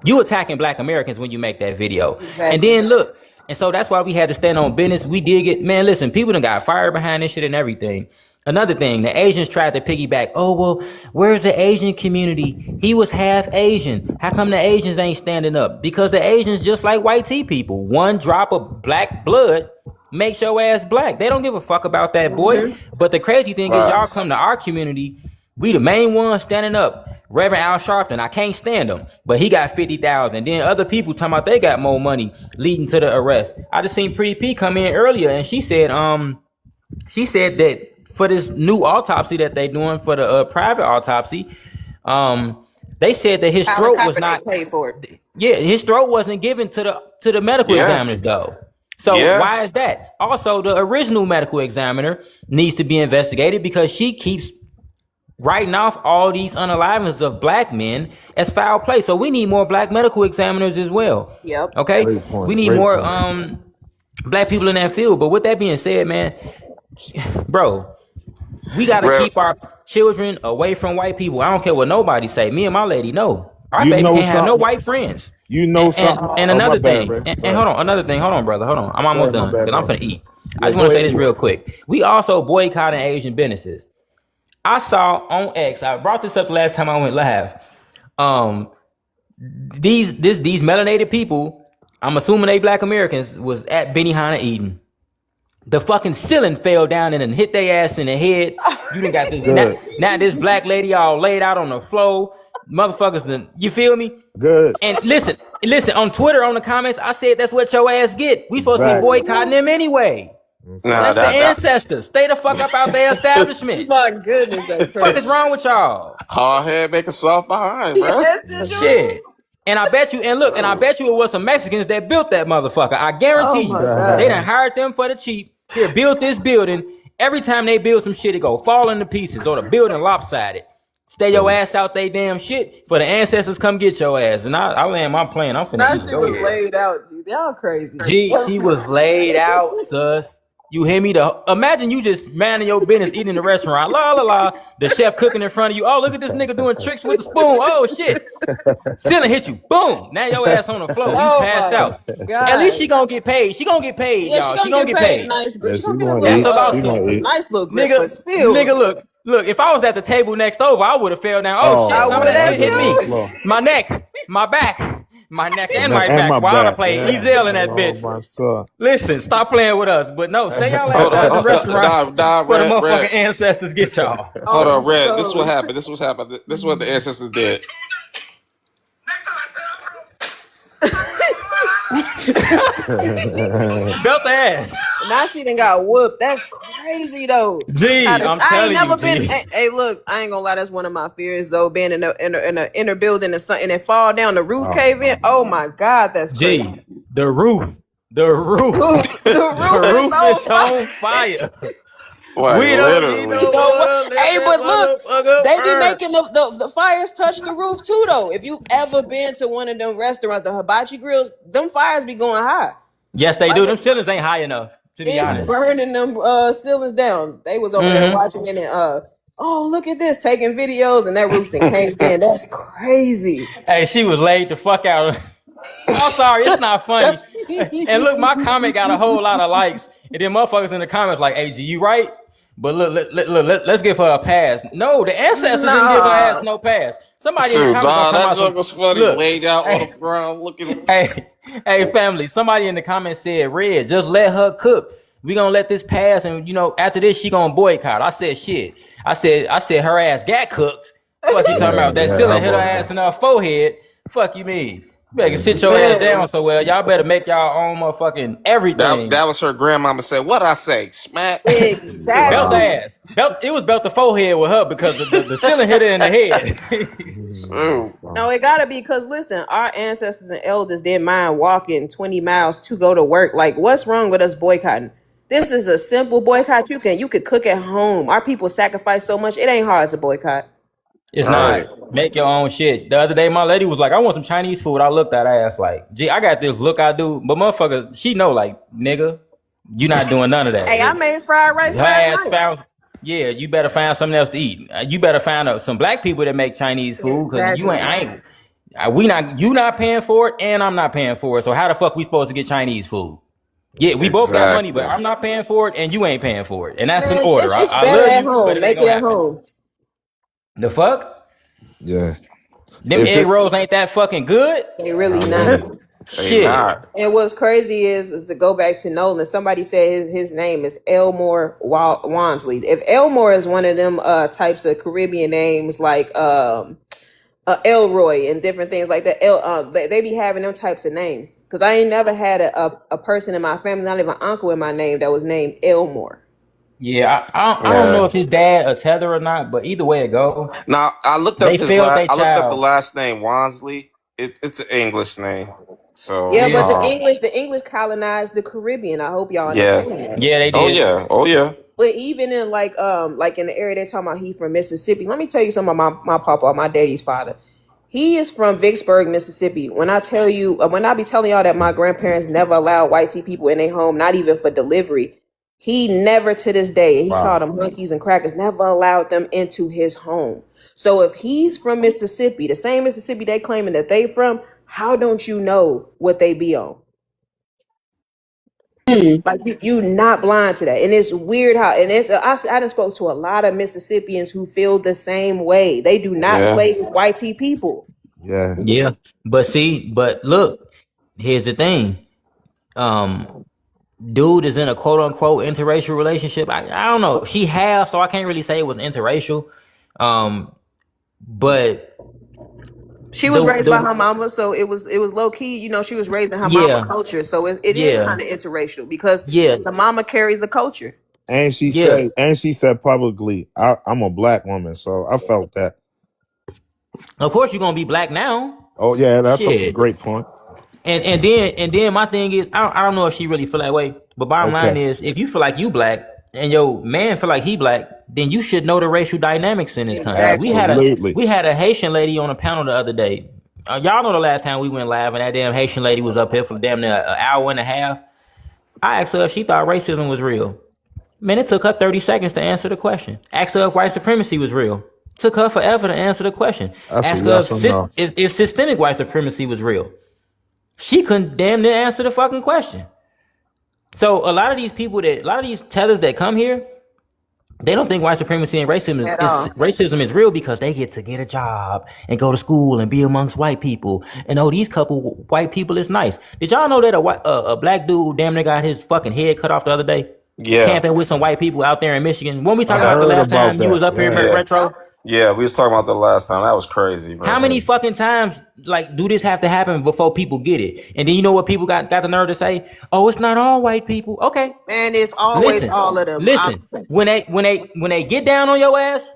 you attacking black Americans when you make that video. And Exactly. then look, and so that's why we had to stand on business. We did get, man, listen, people done got fired behind this shit and everything. Another thing, the Asians tried to piggyback. Oh, well, where's the Asian community? He was half Asian. How come the Asians ain't standing up? Because the Asians, just like white tea people, one drop of black blood makes your ass black. They don't give a fuck about that, boy. But the crazy thing is, y'all Facts. come to our community, we the main ones standing up. Reverend Al Sharpton, I can't stand him, but he got 50,000. Then other people talking about they got more money, leading to the arrest. I just seen Pretty P come in earlier, and she said that for this new autopsy that they doing for the private autopsy, they said that his Colin throat was Kaepernick not. paid for it. Yeah, his throat wasn't given to the medical Yeah. examiners though. So Yeah. why is that? Also, the original medical examiner needs to be investigated because she keeps writing off all these unalivings of black men as foul play. So we need more black medical examiners as well. Yep. Okay, Great point. we need Great more point. black people in that field. But with that being said, man, bro, we got to Real, keep our children away from white people. I don't care what nobody say. Me and my lady know our You baby know can't have no something? white friends. You know something? And Oh, my another bad, thing, bro. and Go ahead. hold on, another thing. Hold on, brother. Hold on. I'm Go almost ahead, my done bad, because I'm bro. finna eat. I Yeah, just go want to say ahead. this real quick. We also boycotting Asian businesses. I saw on X, I brought this up last time I went live. These melanated people, I'm assuming they black Americans, was at Benihana eating. The fucking ceiling fell down and then hit their ass in the head. You done got this Good. now this black lady all laid out on the floor. Motherfuckers done, you feel me? Good. And listen, on Twitter, on the comments, I said that's what your ass get. We supposed to be Exactly. boycotting them anyway. Nah, That's the that ancestors. Stay the fuck up out their establishment. My goodness, that's Fuck is crazy. wrong with y'all? hard head make a soft behind, bro. Yes, you do. Shit. And I bet you, and look, and I bet you it was some Mexicans that built that motherfucker. I guarantee Oh you. my God. They done hired them for the cheap. Here, build this building. Every time they build some shit, it go fall into pieces or the building lopsided. Stay your ass out they damn shit for the ancestors come get your ass. And I land my plane. I'm finna Now eat. she Go was ahead. laid out. Y'all crazy. G, she was laid out, sus. You hear me? Imagine you just minding your business, eating in the restaurant. La la la. The chef cooking in front of you. Oh, look at this nigga doing tricks with the spoon. Oh shit. Ceiling hit you. Boom. Now your ass on the floor. You Oh passed my out. God. At least she gonna get paid. She gonna get paid, Yeah, y'all. She gonna get paid. nice, but Yeah, she she gonna get a gonna little, eat. That's She about gonna eat. nice little grip, but still. Nigga, look. If I was at the table next over, I would have fell down. Oh, shit, I some of would that have shit hit me. too. My neck, my back, my neck and my And back. my Why I back. play Yeah. Ezel in that Oh, bitch? my son. Listen, stop playing with us. But no, stay y'all ass Hold out on, the restaurants nah, for the Red, motherfucking ancestors get y'all. Hold on, Red. so- This is what happened. This is what the ancestors did. Belt the ass. Now she done got whooped. That's crazy though. G, I'm I ain't telling never you, been. G. Hey, look, I ain't gonna lie. That's one of my fears though. Being in a inner building or something and fall down the roof cave in. Oh my God, that's crazy. G, the roof. The roof. The The roof roof is on on fire. Like, We don't need literally. no You know what? water. Let Hey, that but look, motherfucker they be burn. making the fires touch the roof too, though. If you ever been to one of them restaurants, the hibachi grills, them fires be going high. Yes, they do. Like Them ceilings ain't high enough, to be it's honest. burning them ceilings down. They was over there Mhm. watching it and oh look at this, taking videos, and that roof then caved in. That's crazy. Hey, she was laid the fuck out. I'm sorry, it's not funny. And look, my comment got a whole lot of likes. And then motherfuckers in the comments like, hey, G, you right? But look, let's give her a pass. No, the ancestors didn't give her ass no pass. Somebody in the Shoot, comments gonna dog, come that out joke some, was funny. look, Laid out on hey, the ground looking. hey, family, somebody in the comments said, Red, just let her cook. We gonna let this pass, and after this, she gonna boycott. I said, shit. I said her ass got cooked. Fuck you talking about? That ceiling hit her ass in her forehead. Fuck you mean? You better sit your ass down somewhere. Y'all better make y'all own motherfucking everything. That was her grandmama said. What I say? Smack. Belt the Exactly. ass. It was belt the forehead with her because the ceiling hit her in the head. Ooh. No, it gotta be because listen, our ancestors and elders didn't mind walking 20 miles to go to work. Like, what's wrong with us boycotting? This is a simple boycott. You could cook at home. Our people sacrifice so much. It ain't hard to boycott. It's Right. not. Make your own shit. The other day, my lady was like, I want some Chinese food. I looked at her ass like, gee, I got this look I do. But motherfucker, she know like, nigga, you not doing none of that. Hey, I made fried rice Her last ass night. found, yeah, you better find something else to eat. You better find some black people that make Chinese food because you not paying for it and I'm not paying for it. So how the fuck we supposed to get Chinese food? Yeah, we both got money, but I'm not paying for it and you ain't paying for it. And that's an order. It's I better love at you, home. but it ain't Make it gonna at happen. home. The fuck? Yeah. Them egg rolls ain't that fucking good? They really not. Shit. Not. And what's crazy is to go back to Nolan. Somebody said his name is Elmore Wansley. If Elmore is one of them types of Caribbean names like Elroy and different things like that, they be having them types of names. Because I ain't never had a person in my family, not even an uncle in my name, that was named Elmore. Yeah, I don't know if his dad a tether or not, but either way it go, Now I looked up they failed their I looked up the child. last name Wansley. It's an English name. So Yeah, but the English colonized the Caribbean. I hope y'all yeah. understand that. Yeah, they did. Oh yeah. But even in like in the area they're talking about, he from Mississippi. Let me tell you something about my papa, my daddy's father. He is from Vicksburg, Mississippi. When I tell you, when I be telling y'all that my grandparents never allowed white tea people in their home, not even for delivery, he never to this day, he called them monkeys and crackers, never allowed them into his home. So if he's from Mississippi, the same Mississippi they claiming that they from, how don't you know what they be on? Like you not blind to that, and it's weird how. And it's I done spoke to a lot of Mississippians who feel the same way. They do not play with white tea people. Yeah. Yeah. But look, here's the thing. Dude is in a quote unquote interracial relationship. I don't know. She have, so I can't really say it was interracial. But She was raised by The her mama, so it was low key. You know, she was raised in her mama yeah, culture, so it is yeah, kind of interracial because yeah, the mama carries the culture. And yeah. she said publicly, I'm a black woman, so I felt that. Of course you're gonna be black now. Oh yeah, that's a Shit. great point. And then my thing is, I don't know if she really feel that way, but bottom line Okay, is, if you feel like you black and your man feel like he black, then you should know the racial dynamics in this country. We Exactly. had a absolutely. we had a Haitian lady on a panel the other day. Y'all know the last time we went live and that damn Haitian lady was up here for damn near an hour and a half. I asked her if she thought racism was real. Man, it took her 30 seconds to answer the question. Asked her if white supremacy was real. Took her forever to answer the question. That's a Asked her yes or no. if systemic white supremacy was real. She couldn't damn near answer the fucking question. So a lot of these tethers that come here, they don't think white supremacy and At all. racism is real because they get to get a job and go to school and be amongst white people. And these couple white people is nice. Did y'all know that a black dude damn near got his fucking head cut off the other day? Yeah. Camping with some white people out there in Michigan. When we talked I about the heard last about time you that. was up here, Yeah. Retro, Yeah, we was talking about that last time. That was crazy, bro. how many fucking times do this have to happen before people get it? And then you know what people got the nerve to say? Oh, it's not all white people. Okay, And it's always listen, all of them. listen. When they get down on your ass,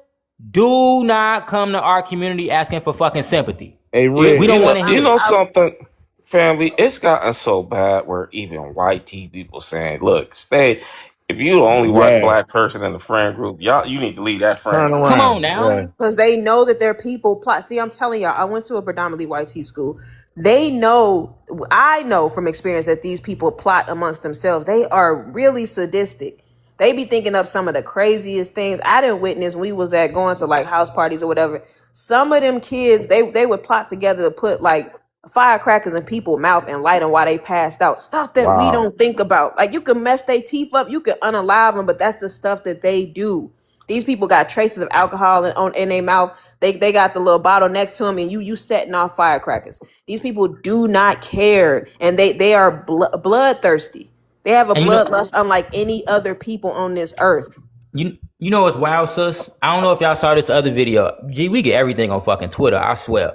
do not come to our community asking for fucking sympathy. Hey, You, Rick. We don't you want know, to you hear know it. something, family? It's gotten so bad where even white T people saying, "Look, stay. If you the only white Yeah. black person in the friend group, you need to leave that friend Turn group." Come on around. now. Yeah. Because they know that their people plot. See, I'm telling y'all, I went to a predominantly white T school. They know, I know from experience that these people plot amongst themselves. They are really sadistic. They be thinking up some of the craziest things. I didn't witness when we was at going to like house parties or whatever. Some of them kids, they would plot together to put like firecrackers in people's mouth and light them while they passed out. Stuff that we Wow. don't think about. Like you can mess their teeth up, you can unalive them, but that's the stuff that they do. These people got traces of alcohol in their mouth. They got the little bottle next to them, and you setting off firecrackers. These people do not care, and they are bloodthirsty. They have a And you know, bloodlust unlike any other people on this earth. you know what's wild, sus? I don't know if y'all saw this other video. Gee, we get everything on fucking Twitter, I swear.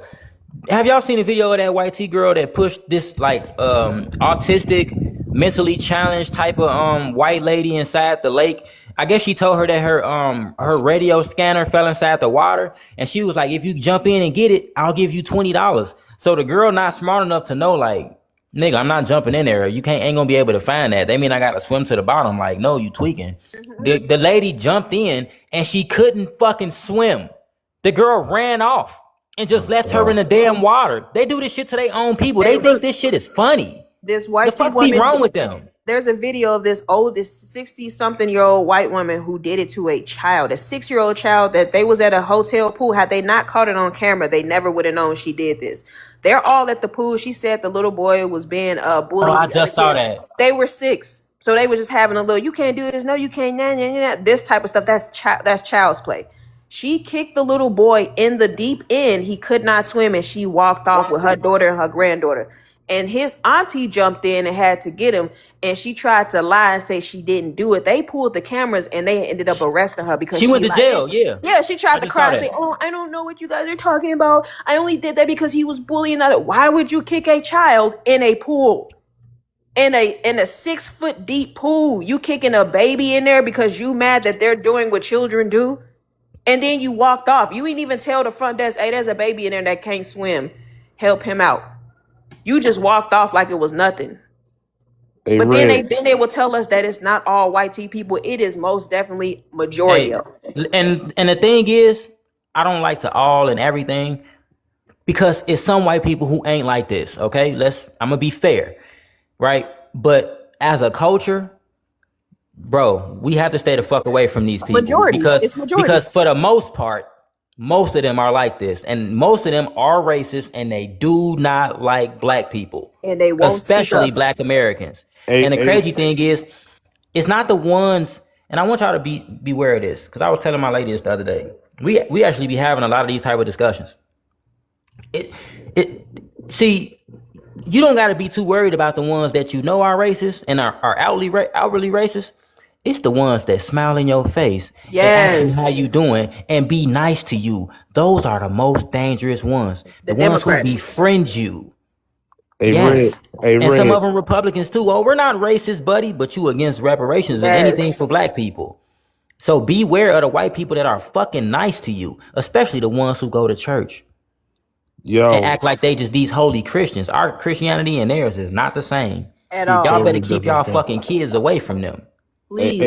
Have y'all seen a video of that white T girl that pushed this like autistic, mentally challenged type of white lady inside the lake? I guess she told her that her radio scanner fell inside the water, and she was like, "If you jump in and get it, I'll give you $20." So the girl not smart enough to know, like, nigga, I'm not jumping in there. You ain't gonna be able to find that. They mean I gotta swim to the bottom. Like, no, you tweaking. The lady jumped in and she couldn't fucking swim. The girl ran off and just left her in the damn water. They do this shit to their own people. Hey, They think look, this shit is funny. this The white T fuck be woman. wrong with them? There's a video of this 60-something-year-old white woman who did it to a child, a 6-year-old child that they was at a hotel pool. Had they not caught it on camera, they never would have known she did this. They're all at the pool. She said the little boy was being bullied. Oh, I just saw that. They were 6. So they were just having a little, you can't do this. No, you can't. Nah, nah, nah, this type of stuff. That's child's play. She kicked the little boy in the deep end. He could not swim, and she walked off with her daughter and her granddaughter. And his auntie jumped in and had to get him, and she tried to lie and say she didn't do it. They pulled the cameras, and they ended up arresting her because She went to lied. jail, yeah. Yeah, she tried I to just cry saw and say, that. "Oh, I don't know what you guys are talking about. I only did that because he was bullying other." Why would you kick a child in a pool? In a 6-foot deep pool, you kicking a baby in there because you mad that they're doing what children do, and then you walked off. You didn't even tell the front desk, "Hey, there's a baby in there that can't swim. Help him out." You just walked off like it was nothing. Hey, But then Rick. they will tell us that it's not all white T people. It is most definitely majority Hey, of them. and the thing is, I don't like to all and everything because it's some white people who ain't like this. Okay, I'm gonna be fair, right? But as a culture, bro, we have to stay the fuck away from these people Majority. It's majority. because for the most part, most of them are like this, and most of them are racist, and they do not like black people, And they won't speak especially up. black Americans. Hey, And the hey, crazy thing is, it's not the ones. And I want y'all to beware of this because I was telling my lady this the other day. We actually be having a lot of these type of discussions. See, you don't got to be too worried about the ones that you know are racist and are outwardly racist. It's the ones that smile in your face and ask you Yes. how you doing and be nice to you. Those are the most dangerous ones. The The ones who Democrats. befriend you. Hey, Red. Yes. Hey, And some Red. of them Republicans too. Oh, we're not racist, buddy, but you against reparations and anything Yes. for black people. So beware of the white people that are fucking nice to you, especially the ones who go to church and Yo, act like they just these holy Christians. Our Christianity and theirs is not the same. At two Y'all all. better totally keep different y'all things. fucking kids away from them. Please.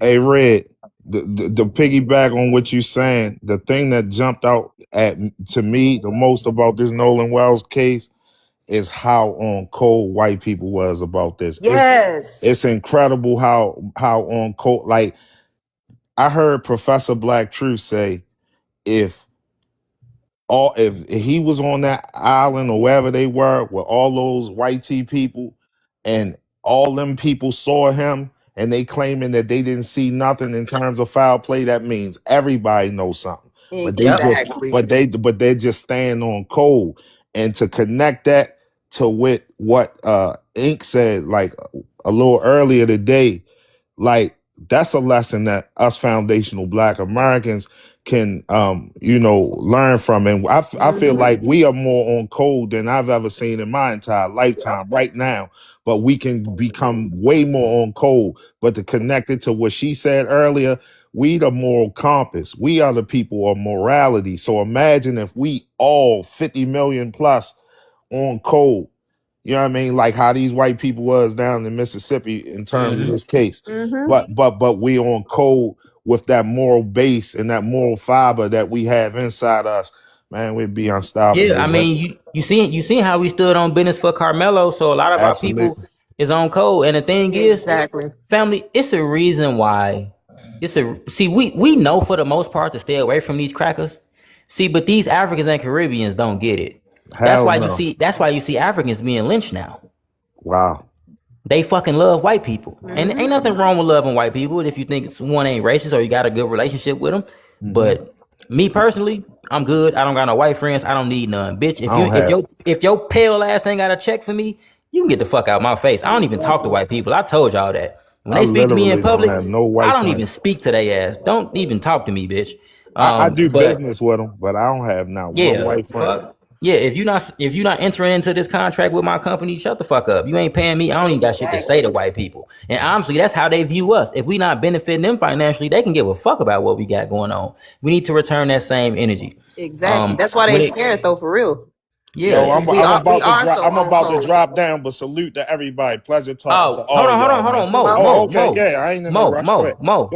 Hey, Red. The piggyback on what you saying, the thing that jumped out at to me the most about this Nolan Wells case is how on cold white people was about this. Yes. It's incredible how on cold. Like I heard Professor Black Truth say, if he was on that island or wherever they were with all those white tea people and all them people saw him and they claiming that they didn't see nothing in terms of foul play, that means everybody knows something. But they just Exactly. but they're just staying on cold. And to connect that to what Ink said like a little earlier today, like that's a lesson that us foundational black Americans can learn from. And I feel like we are more on code than I've ever seen in my entire lifetime right now, but we can become way more on code. But to connect it to what she said earlier, we the moral compass, we are the people of morality. So imagine if we all 50 million plus on code. You know what I mean? Like how these white people was down in Mississippi in terms of this case. But we on code with that moral base and that moral fiber that we have inside us. Man, we'd be unstoppable. Yeah, I mean, you seen how we stood on business for Carmelo. So a lot of our people Absolutely. is on code. And the thing is, Exactly. family, it's a reason why. We know for the most part to stay away from these crackers. See, but these Africans and Caribbeans don't get it. That's Hell why no. you see Africans being lynched now. Wow. They fucking love white people. And ain't nothing wrong with loving white people if you think one ain't racist or you got a good relationship with them. But me personally, I'm good. I don't got no white friends. I don't need none. Bitch, if your pale ass ain't got a check for me, you can get the fuck out my face. I don't even talk to white people. I told y'all that. When I they speak to me in literally public, don't have no white I don't friends. even speak to their ass. Don't even talk to me, bitch. I do But business with them, but I don't have not one white friend. fuck. Yeah, if you're not entering into this contract with my company, shut the fuck up. You ain't paying me. I don't even got shit to say to white people. And honestly, that's how they view us. If we not benefiting them financially, they can give a fuck about what we got going on. We need to return that same energy. Exactly. That's why they scared though, for real. Yo, Yeah. I'm about to drop down, but salute to everybody. Pleasure talking to Oh, all hold y'all. on, Oh, okay, yeah, I ain't in no rush. Go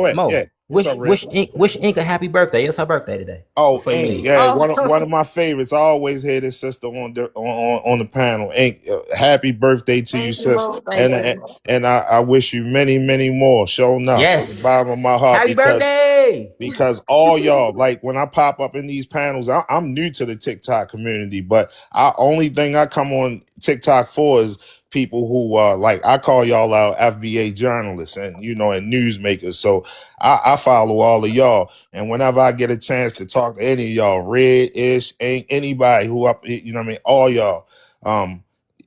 ahead. Yeah. What's up, Rick? Wish Ink a happy birthday. It's her birthday today. Oh, Before you Ink, leave. yeah, one of my favorites. I always hear this sister on the panel. Ink, happy birthday to you, sis, and I wish you many, many more. Show enough from the Yes. bottom of my heart Happy birthday. because all y'all, like when I pop up in these panels, I'm new to the TikTok community, but only thing I come on TikTok for is people who like I call y'all out FBA journalists and and newsmakers. So I follow all of y'all, and whenever I get a chance to talk to any of y'all, Red, Ish, anybody who up, all y'all,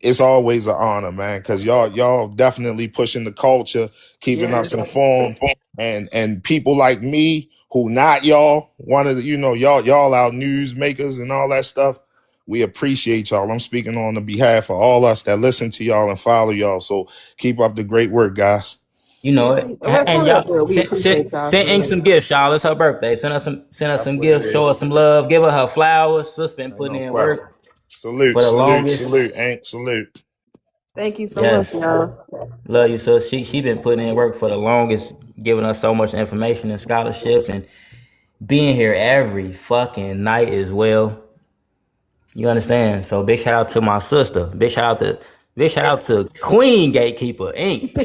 it's always an honor, man, because y'all definitely pushing the culture, keeping us informed, and people like me who not y'all, one of the y'all our newsmakers and all that stuff. We appreciate y'all. I'm speaking on the behalf of all us that listen to y'all and follow y'all. So keep up the great work, guys. You know it. And y'all send Ink some gifts, y'all. It's her birthday. Send us some gifts, show us some love, give her her flowers. Sis been putting in work. Salute, for the longest. Salute. Thank you so much, y'all. Love you, sis. She been putting in work for the longest, giving us so much information and scholarship and being here every fucking night as well. You understand? So big shout out to my sister. Big shout out to Queen Gatekeeper Ink.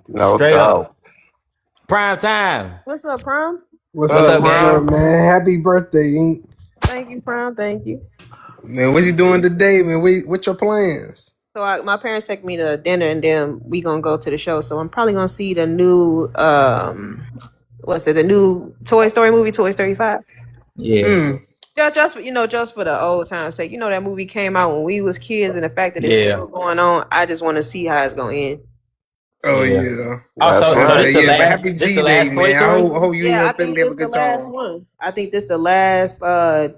No Straight doubt. up. Prime time. What's up, Prom? What's up, good, gang? man? Happy birthday, Ink. Thank you, Prom. Thank you. Man, what's you doing today, man? What's your plans? So my parents take me to dinner and then we gonna go to the show. So I'm probably gonna see the new the new Toy Story movie, Toy Story 5. Yeah. Just for the old time's sake. That movie came out when we was kids, and the fact that it's still going on, I just want to see how it's gonna end. Oh Yeah. yeah. Oh, That's so But right. this the yeah, but happy last G Day, Toy man. Story? I hope you and Yeah, your I think family have this a the good last time. one. I think this the last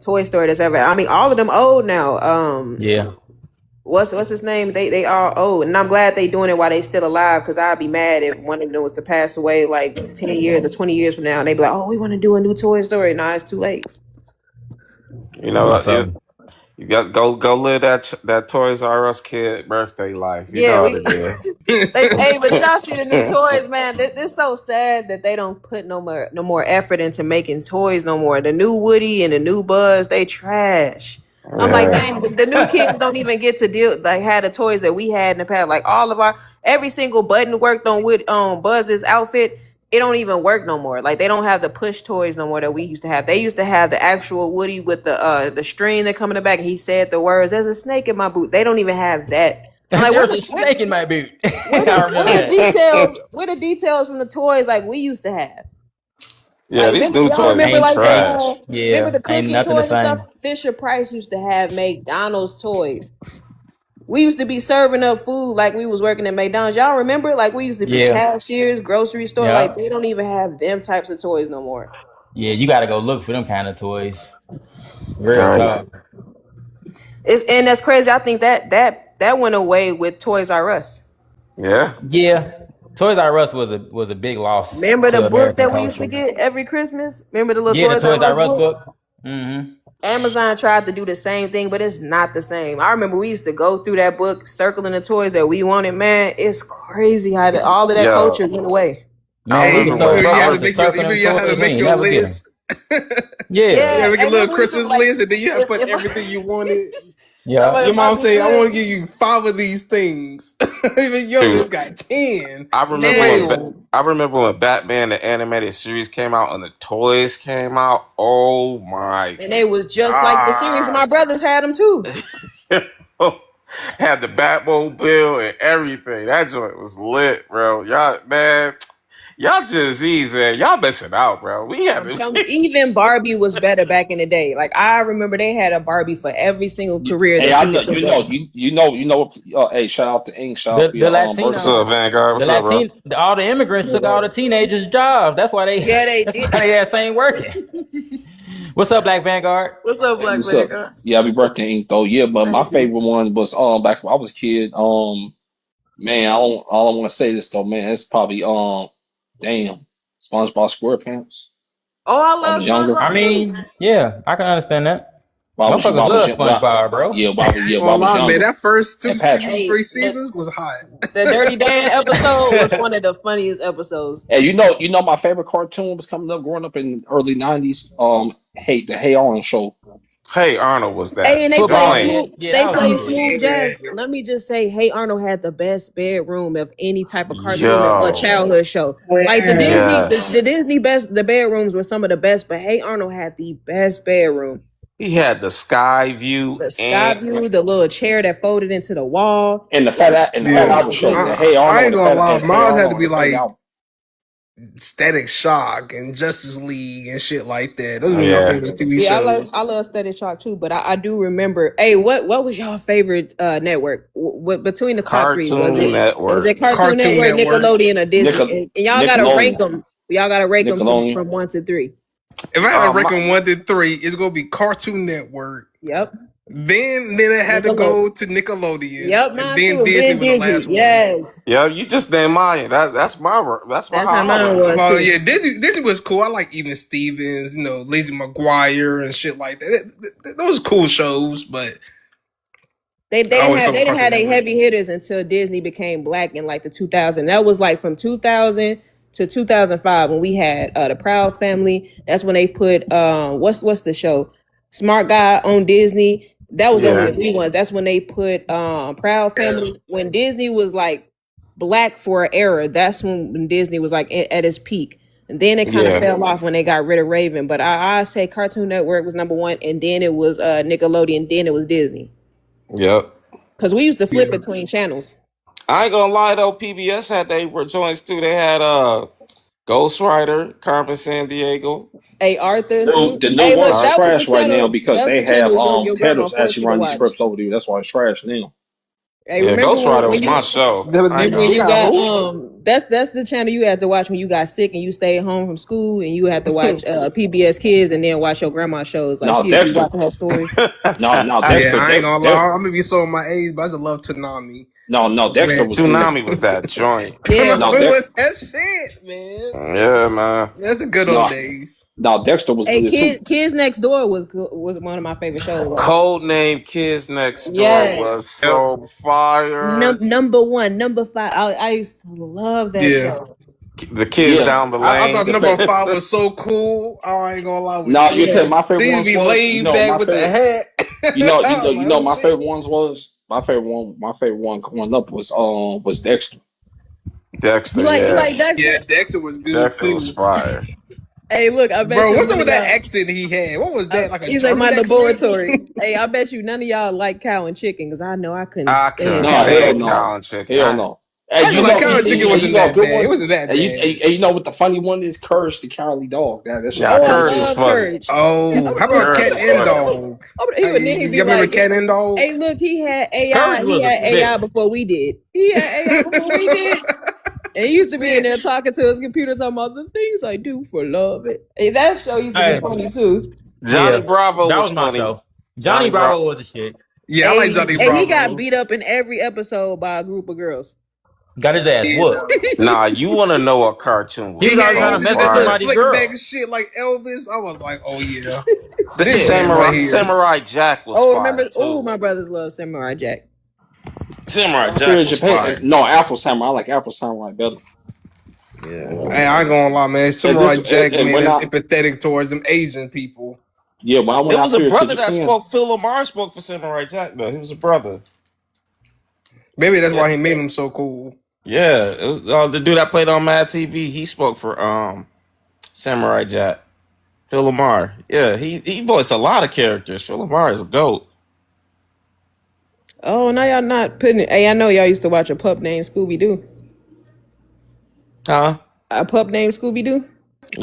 Toy Story that's ever. I mean, all of them old now. Yeah. What's his name? They all old, and I'm glad they doing it while they still alive. Because I'd be mad if one of them was to pass away like 10 years or 20 years from now, and they be like, "Oh, we want to do a new Toy Story." Nah, it's too late. You That's know what's what? up. You got go live that Toys R Us kid birthday life. You Yeah, know what we. it is. Hey, but y'all see the new toys, man? This so sad that they don't put no more effort into making toys no more. The new Woody and the new Buzz, they trash. I'm like, Yeah. dang, the new kids don't even get to deal like had the toys that we had in the past. Like all of our every single button worked on Wood Buzz's outfit. It don't even work no more. Like they don't have the push toys no more that we used to have. They used to have the actual Woody with the string that come in the back and he said the words, "There's a snake in my boot." They don't even have that. I'm like, There's a snake in my boot. I remember where the that. details? Where the details from the toys like we used to have? Yeah, Like, these remember new y'all toys remember is like trash. remember the Ain't cooking nothing the toys and stuff? same. Fisher Price used to have McDonald's toys. We used to be serving up food like we was working at McDonald's. Y'all remember? Like we used to be Yeah. cashiers, grocery store. Like Yeah. they don't even have them types of toys no more. Yeah, you gotta go look for them kind of toys. Real Right. talk. And that's crazy. I think that went away with Toys R Us. Yeah. Yeah. Toys R Us was a big loss Remember the to book American that we used to culture. get every Christmas? Remember the little Yeah, the Toys Toys R Us R Us book? book. Mm-hmm. Amazon tried to do the same thing, but it's not the same. I remember we used to go through that book, circling the toys that we wanted. Man, it's crazy how all of that Yeah. culture went away. I Man, we Hey, were remember so when you I have to focused to was make your circling you them know how toys, to we make ain't your never get them. list. Yeah. Yeah, Yeah, make a and little then we used to Christmas be like, list, and then you have to put if everything you wanted. Yeah. Your mom somebody say, "I want good, to give you 5 of these things." Even your shoot, list got 10. I remember when man, Twelve. I remember when Batman the animated series came out and the toys came out. Oh my and they was just like the series. gosh. My brothers had them too. Had the Batmobile and everything. That joint was lit, bro. Y'all, man, y'all Gen Z's, man. Y'all missing out, bro. We had I'm to. telling you, even Barbie was better back in the day. Like I remember they had a Barbie for every single career Hey, that I you know could think of. you know. Hey, shout out to Ink. Shout out The for the your What's birthday. up, Latino Vanguard? the What's up, bro? Latin all the immigrants took all the teenagers' jobs. That's why they Yeah, they that's did. why they ass ain't working. What's up, Black Vanguard? What's up, Hey, Black what's up? Vinegar? Yeah, happy birthday, Ink. Though, yeah, but my Thank you. favorite one was back when I was a kid. Man, I don't want to say this though, man. It's probably damn, SpongeBob SquarePants. Oh, I When I love was younger. I SpongeBob too. mean, yeah, I can understand that. While Motherfuckers I was love young, well, SpongeBob, bro. yeah, Well, while I was lie, man. younger. That first And Patrick. Hey, 3 seasons was hot. the Dirty Dan episode was one of the funniest episodes. And you know, my favorite cartoon was coming up growing up in the early '90s. The Hey Arnold show. Hey, Arnold was Hey, that. and they Don't played Football ain't. smooth. kid. Yeah, They that was played cool. smooth jazz. Let me just say, Hey Arnold had the best bedroom of any type of cartoon or Yo. childhood show. Like Yes. The Disney best, the bedrooms were some of the best. But Hey Arnold had the best bedroom. He had the sky view The sky and view, the little chair that folded into the wall. And the Fat Oh Yeah, my Albert show. The goodness. Hey I Arnold ain't and gonna lie. Hey Mine had to Arnold and be the Fat like Albert. Static Shock and Justice League and shit like that. Those were my yeah. favorite TV Yeah, shows. I love Steady Shock too, but I do remember. Hey, what was your favorite network? What between the top three Cartoon was it Network. Cartoon Cartoon Network, Network. Nickelodeon, or Disney? Nickel And y'all gotta rank Nickelodeon. them. Y'all gotta rank them Nickelodeon. from 1 to 3. If I had to rank My, them 1 to 3, it's gonna be Cartoon Network. Yep, Then it had to Nickelodeon. go to Nickelodeon, Yep, and mine then too. And Disney then was the Disney. last one. Yes, yeah, you just named mine. That's my that's how how I mine rank was them. Well, too. yeah, Disney was cool. I like Even Stevens, Lizzie McGuire and shit like that. Those cool shows, but They I didn't always have fuck they with didn't Cartoon have a Network. heavy hitters until Disney became black in like the 2000. That was like from 2000 to 2005 when we had the Proud Family. That's when they put what's the show Smart Guy on Disney. That was only Yeah. a few ones. That's when they put Proud Family when Disney was like black for an era. That's when Disney was like at its peak. And then it kind of Yeah. fell off when they got rid of Raven. But I say Cartoon Network was number one, and then it was Nickelodeon, then it was Disney. Yep. Cause we used to flip Yeah. between channels. I ain't gonna lie though, PBS had they joints too. They had Ghost Rider, Carmen San Diego. Hey Arthur too. The new Hey, ones look, is Art. that was the trash right now channel. because That's they the have channel your grandma Tedros forced actually you to running these watch. scripts over there. That's why it's trash now. Hey, Yeah, remember Ghost Rider when was you my show. I ain't remember when They gonna. you got got who? That's the channel you had to watch when you got sick and you stayed home from school and you had to watch PBS Kids and then watch your grandma shows. Like No, she'd be Dexter. watching her story. No, Yeah, Dexter. I ain't gonna lie. I'm gonna be showing my age, but I just love Tanami. No, Dexter Man, was good. Tsunami was that joint. Yeah, No, Tanami Dex, was that shit, man. Yeah, man. That's the good no, old days. no, Dexter was hey, good too. Kids Next Door was one of my favorite shows. Like, Code Name Kids Next Door was yes, so fire. number one, number five. I used to love that Yeah. show. The kids Yeah. down the I lane. thought number 5 was so cool. I ain't gonna lie with No, you. you tell my favorite These ones be was, laid back my with the favorite, hat. I'm like, my oh, shit. favorite ones was my favorite one coming up was Dexter. Dexter, You like yeah. Yeah, Dexter? Dexter was good Dexter was too. fire. Hey, look, I bet Bro, you what's up none with of that y'all. accent he had? What was that? Like a He's like my German accent? laboratory. Hey, I bet you none of y'all like cow and chicken because I know I couldn't I stand couldn't No, cow and hell stand chicken. no, cow and chicken. hell no. I And feel like Cow and Chicken you wasn't know a that good bad. one. It wasn't that And bad. you know what the funny one is? Courage the Cowardly Dog. That shit Yeah, Oh, I funny Courage too. was love funny. Courage. Oh, how about Courage Cat was and funny. Dog? He would then he'd be Y'all remember like, Cat and Dog? "Hey, look, he had AI. Courage He was a had AI bitch. before we did. He had AI before we did." And he used to be in Shit. there talking to his computer, talking about the things I do for love. Hey, that show used to be Hey, funny too. Johnny yeah, Bravo that was was my funny. show. Johnny Bravo was the shit. Yeah, I like Johnny And he got Bravo. beat up in every episode by a group of girls. Got his ass whooped. Nah, you want to know a cartoon He was was always He trying used to to so do mess with this little fire? somebody's slick girl. back shit like Elvis. I was like, oh yeah, The this man right here. Samurai Jack was Oh, fire remember? Oh, too. my brothers love Samurai Jack. Samurai I feel Jack was Japan. fire. No, Afro Samurai. I like Afro Samurai better. Yeah, hey, I ain't gonna lie, man. And Samurai this Jack, man, when is I empathetic towards them Asian people. when I It went was out a here to brother that Japan. spoke. Phil Lamar spoke for Samurai Jack though. He was a brother. Maybe that's Yeah, why he made him so cool. yeah. It was the dude that played on Mad TV. He spoke for Samurai Jack. Phil Lamar. Yeah, he voiced a lot of characters. Phil Lamar is a goat. Oh, now y'all not putting it. Hey, I know y'all used to watch a pup named Scooby Doo. Huh? A pup named Scooby Doo.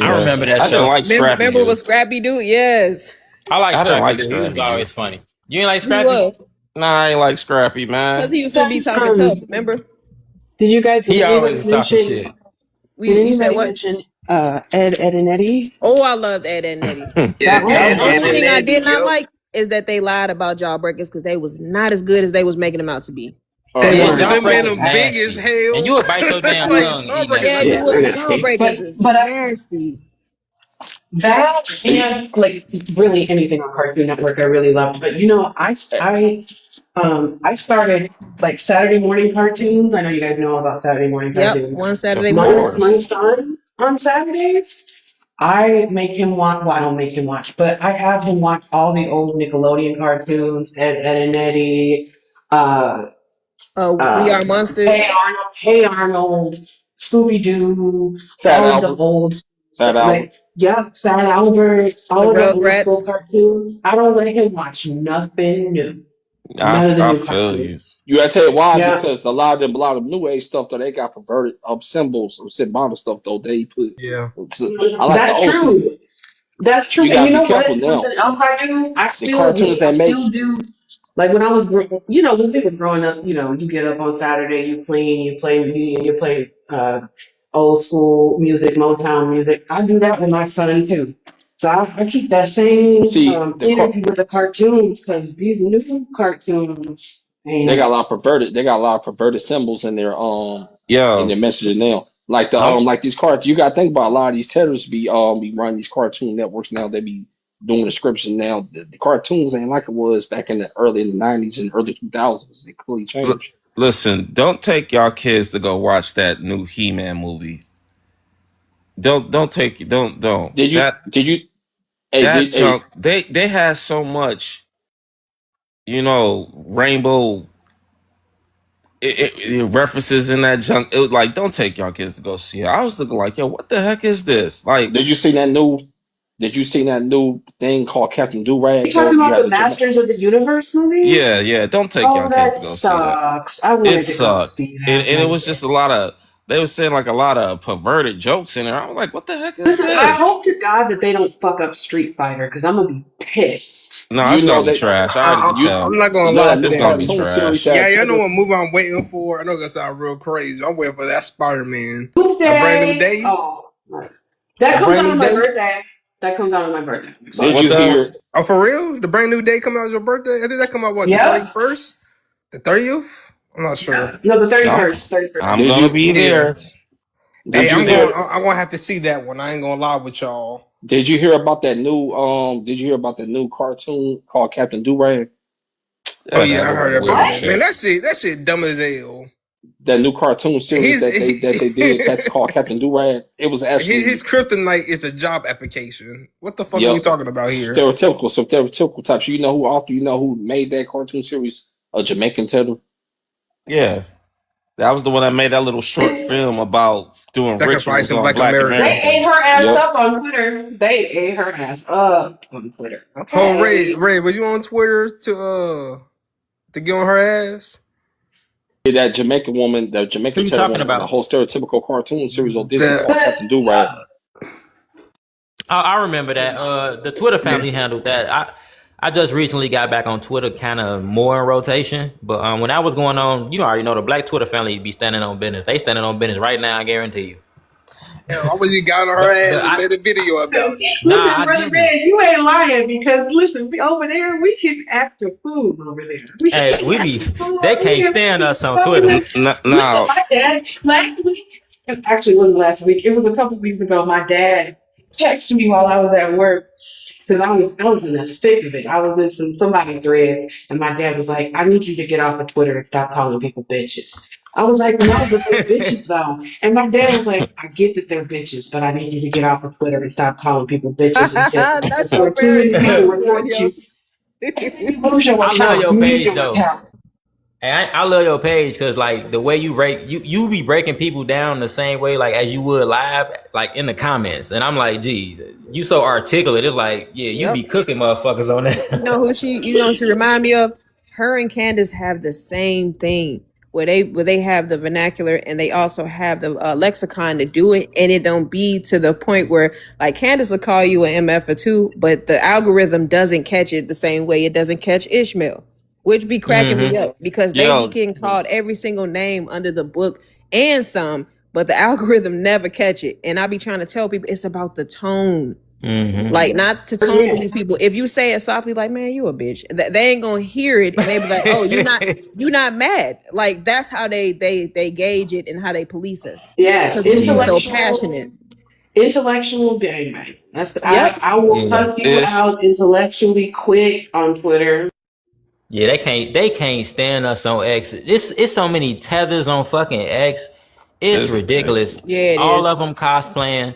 I Yeah. remember that I didn't show. like Scrappy Remember Doo. what Scrappy Doo? Yes, I like I didn't Scrappy like Doo. He was Scrappy Doo. always funny. You ain't like he Scrappy? was Nah, I ain't like Scrappy, because man. he used to be Guys, talking tough. Remember? did He always anybody is talking mention? shit. You said what? Ed, and Eddie? Oh, I loved Ed and Eddie. Yeah, That was The Ed, good. Ed only and thing I Eddie, did not yo. like is that they lied about Jawbreakers because they was not as good as they was making them out to be. They Man, wasn't. Agreed. Them men Jawbreaker's them big as nasty. And hell. you would bite your damn Like tongue eating that Jawbreakers Yeah, are you shit. Yeah, would. they're nasty. nasty. Jawbreakers is But nasty. that and like really anything on Cartoon Network I really loved. But I started like Saturday morning cartoons. I know you guys know all about Saturday morning Yep, cartoons. one Of Saturday morning. My course. son on Saturdays, I make him watch. Well, I don't make him watch, but I have him watch all the old Nickelodeon cartoons, Ed and Eddie, uh, We Are Hey Monsters. Arnold, Hey Arnold, Scooby Doo, Fat all of the Albert. old, Fat Albert. like, yeah, Fat Albert, The all of the old school Rugrats. cartoons. I don't let him watch nothing new. None of the I new feel you. cartoons. You gotta tell you why, Yeah, because a lot of new age stuff though they got perverted symbols, symbolic stuff though they put. Yeah. I like the that's old school. true. That's true. You And gotta you be know careful what? now. Something else I do, The cartoons I they make. still do. Like when I was, when we were growing up, you get up on Saturday, you clean, you play old school music, Motown music. I do that with my son too. So I keep that same See energy with the cartoons because these new cartoons they got ain't. a lot of perverted. They got a lot of perverted symbols in Yo, their messaging now. Like I'm like these cartoons. You gotta think about a lot of these tethers be running these cartoon networks now. They be doing description now. The cartoons ain't like it was back in the early '90s and early 2000s. They clearly changed. listen. Don't take y'all kids to go watch that new He-Man movie. Don't take it. Don't Did you? that Did you? Hey, that did hey? junk. They had so much, rainbow it references in that junk. It was like, don't take y'all kids to go see it. I was looking like, yo, what the heck is this? Like, Did you see that new? Did you see that new thing called Captain You Durag? talking You about had the to check. Masters of the Universe movie? yeah, don't take Oh, y'all kids that to go see that. sucks. I It wanted to go sucked. see And that it one was just a lot of They were saying like a lot of perverted jokes in there. I was like, what the heck is Listen, I this? hope to God that they don't fuck up Street Fighter because I'm gonna be pissed. No, You it's know gonna be that trash. I already could I'm tell. not gonna you know lie that to new It's that. gonna be cartoon series trash. that Yeah, I know Tether. what movie I'm waiting for. I know that sound real crazy. I'm waiting for that Spider Man. A brand new Tuesday. day. Oh, right. That A comes brand out on new my day. birthday. That comes out on my birthday. I'm Did excited. What you does? hear? Oh, for real? The brand new day come out as your birthday? I think that come out what, the Yep. 31st? The 30th? I'm not sure. Yeah. No, the Okay. 31st. 31st. I'm Did gonna you? be Yeah. there. Hey, Did you I'm hear? going. I'm gonna have to see that one. I ain't gonna lie with y'all. Did you hear about that new? Did you hear about that new cartoon called Captain Durag? Oh Yeah, yeah, that I look like heard weird about What? that. Man, shit. that shit dumb as hell. That new cartoon series His that they did called Captain Durag. It was his actually kryptonite is a job application. What the fuck are we yep talking about here? stereotypical types. You know who author? You know who made that cartoon series? A Jamaican Tether. Yeah, that was the one that made that little short film about doing rituals Sacrificing on black Black They Americans. ate Americans. her ass Yep. up on Twitter. They ate her ass up on Twitter. Oh, Ray, Okay. Ray, was you on Twitter to get on her ass? That Jamaican woman, the Who Jamaican you Cheddar talking woman, had a about? whole stereotypical cartoon series on Disney The called But Captain Durag. I remember that. The Twitter yeah. family handled that. I just recently got back on Twitter, kind of more in rotation. But when that was going on, you already know the Black Twitter family be standing on business. They standing on business right now. I guarantee you. I was you got on her But ass and made a video about it. nah, listen, I brother didn't. Red, you ain't lying because listen, over there we can act a fool over there. We Hey, can we act be. a fool They over can't here. stand us on Over Twitter. there. Listen, Now, my dad last week. It actually wasn't last week. It was a couple weeks ago. My dad texted me while I was at work. Because I was in the thick of it. I was in somebody thread, and my dad was like, "I need you to get off of Twitter and stop calling people bitches." I was like, "No, but they're bitches though." And my dad was like, "I get that they're bitches, but I need you to get off of Twitter and stop calling people bitches Not your before too many parents people calling you on report your. you. And then you lose your I love account. your You lose page your though. account." Hey, I love your page because like the way you break you be breaking people down the same way like as you would live like in the comments, and I'm like, gee, you so articulate. It's like, yeah, you Yep. be cooking motherfuckers on You know that. who she? You know who she remind me of? Her and Candace have the same thing. Where they have the vernacular and they also have the lexicon to do it, and it don't be to the point where like Candace will call you an MF or two, but the algorithm doesn't catch it the same way it doesn't catch Ishmael, which be cracking me up because they be yo, getting called every single name under the book and some, but the algorithm never catch it. And I be trying to tell people it's about the tone. Like not to tone Yeah. police people. If you say it softly, like man, you a bitch, they ain't gonna hear it, and they be like, oh, you not mad. Like that's how they gauge it and how they police us Yes. because we be so passionate. Intellectual gangbang. Yep. I will Yeah. cuss you it's out intellectually quick on Twitter. Yeah, they can't stand us on X. It's so many tethers on fucking X. It's it's ridiculous. ridiculous. Yeah, it is. All of them cosplaying.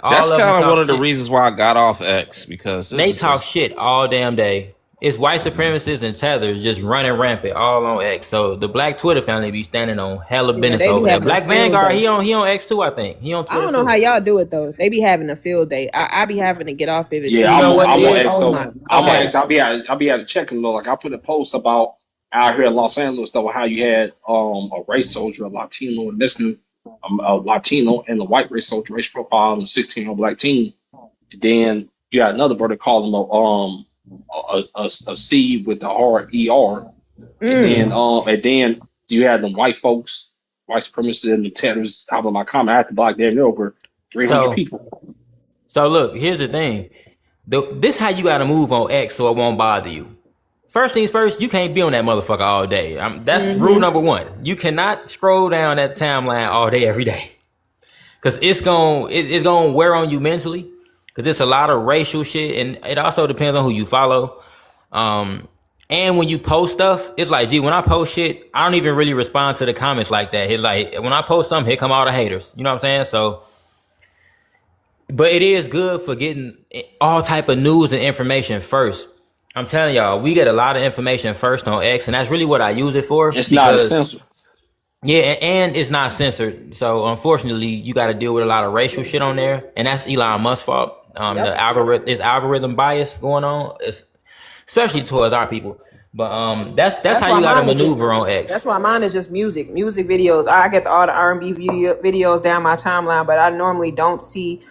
That's All of them kind of one talk of the shit. reasons why I got off X because it They was talk just shit all damn day. It's white supremacists and tethers just running rampant all on X. So the Black Twitter family be standing on hella Yeah, business they be over there. having a Black field Vanguard, day. he on X too, I think. He on I Twitter don't know how too. y'all do it though. They be having a field day. I be having to get off of it Yeah, too You know because what I it be I'm on like, is? X oh though. my I'm on god. X. I'll be at a check-in though. Like I put a post about out here in Los Angeles though how you had a race soldier, a Latino, and this a Latino and a white race soldier race profile on a 16-year-old black teen. Then you had another brother calling him a C with the R-E-R. Mm. And then you had them white folks, white supremacists and the terrorists out of my comment. I had to block damn near over 300 So people. so look, here's the thing. This how you gotta move on X so it won't bother you. First things first, you can't be on that motherfucker all day. That's rule Mm-hmm. number one. You cannot scroll down that timeline all day, every day. Cause it's gonna wear on you mentally. Cause it's a lot of racial shit, and it also depends on who you follow. Um, and when you post stuff, it's like, gee, when I post shit, I don't even really respond to the comments like that. It's like when I post something, here come all the haters. You know what I'm saying? So, but it is good for getting all type of news and information first. I'm telling y'all, we get a lot of information first on X, and that's really what I use it for It's not a because censor. yeah, and it's not censored. So unfortunately, you got to deal with a lot of racial shit on there, and that's Elon Musk's fault. Yep. The algorithm, this algorithm bias going on, especially towards our people. But that's That's how why you got to mine is just. maneuver on That's X. why mine is just music videos. I get all the R&B videos down my timeline, but I normally don't see.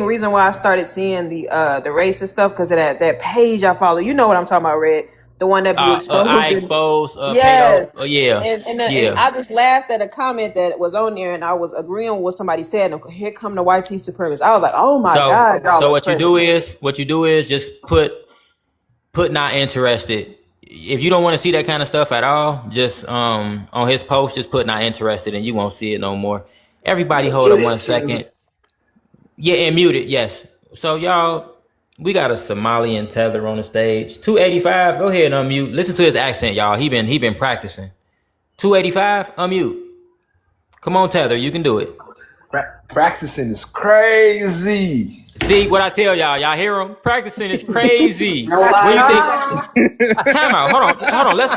Reason why I started seeing the racist stuff because of that page I follow. You know what I'm talking about, Red? The one that be I exposing. expose Pato. Yes. Yeah, And yeah. I just laughed at a comment that was on there, and I was agreeing with what somebody said. And here come the YT supremacists. I was like, "Oh my So god, y'all so are crazy." what you do is just put not interested. If you don't want to see that kind of stuff at all, just on his post, just put not interested, and you won't see it no more. Everybody, hold Mute up it one too. second. Yeah, and mute it. Yes. So y'all, we got a Somalian tether on the stage. 285. Go ahead, and unmute. Listen to his accent, y'all. He been practicing. 285. Unmute. Come on, tether. You can do it. Practicing is crazy. See what I tell y'all? Y'all hear him? Practicing is crazy. No What do you think? lie. Time out. Hold on. Let's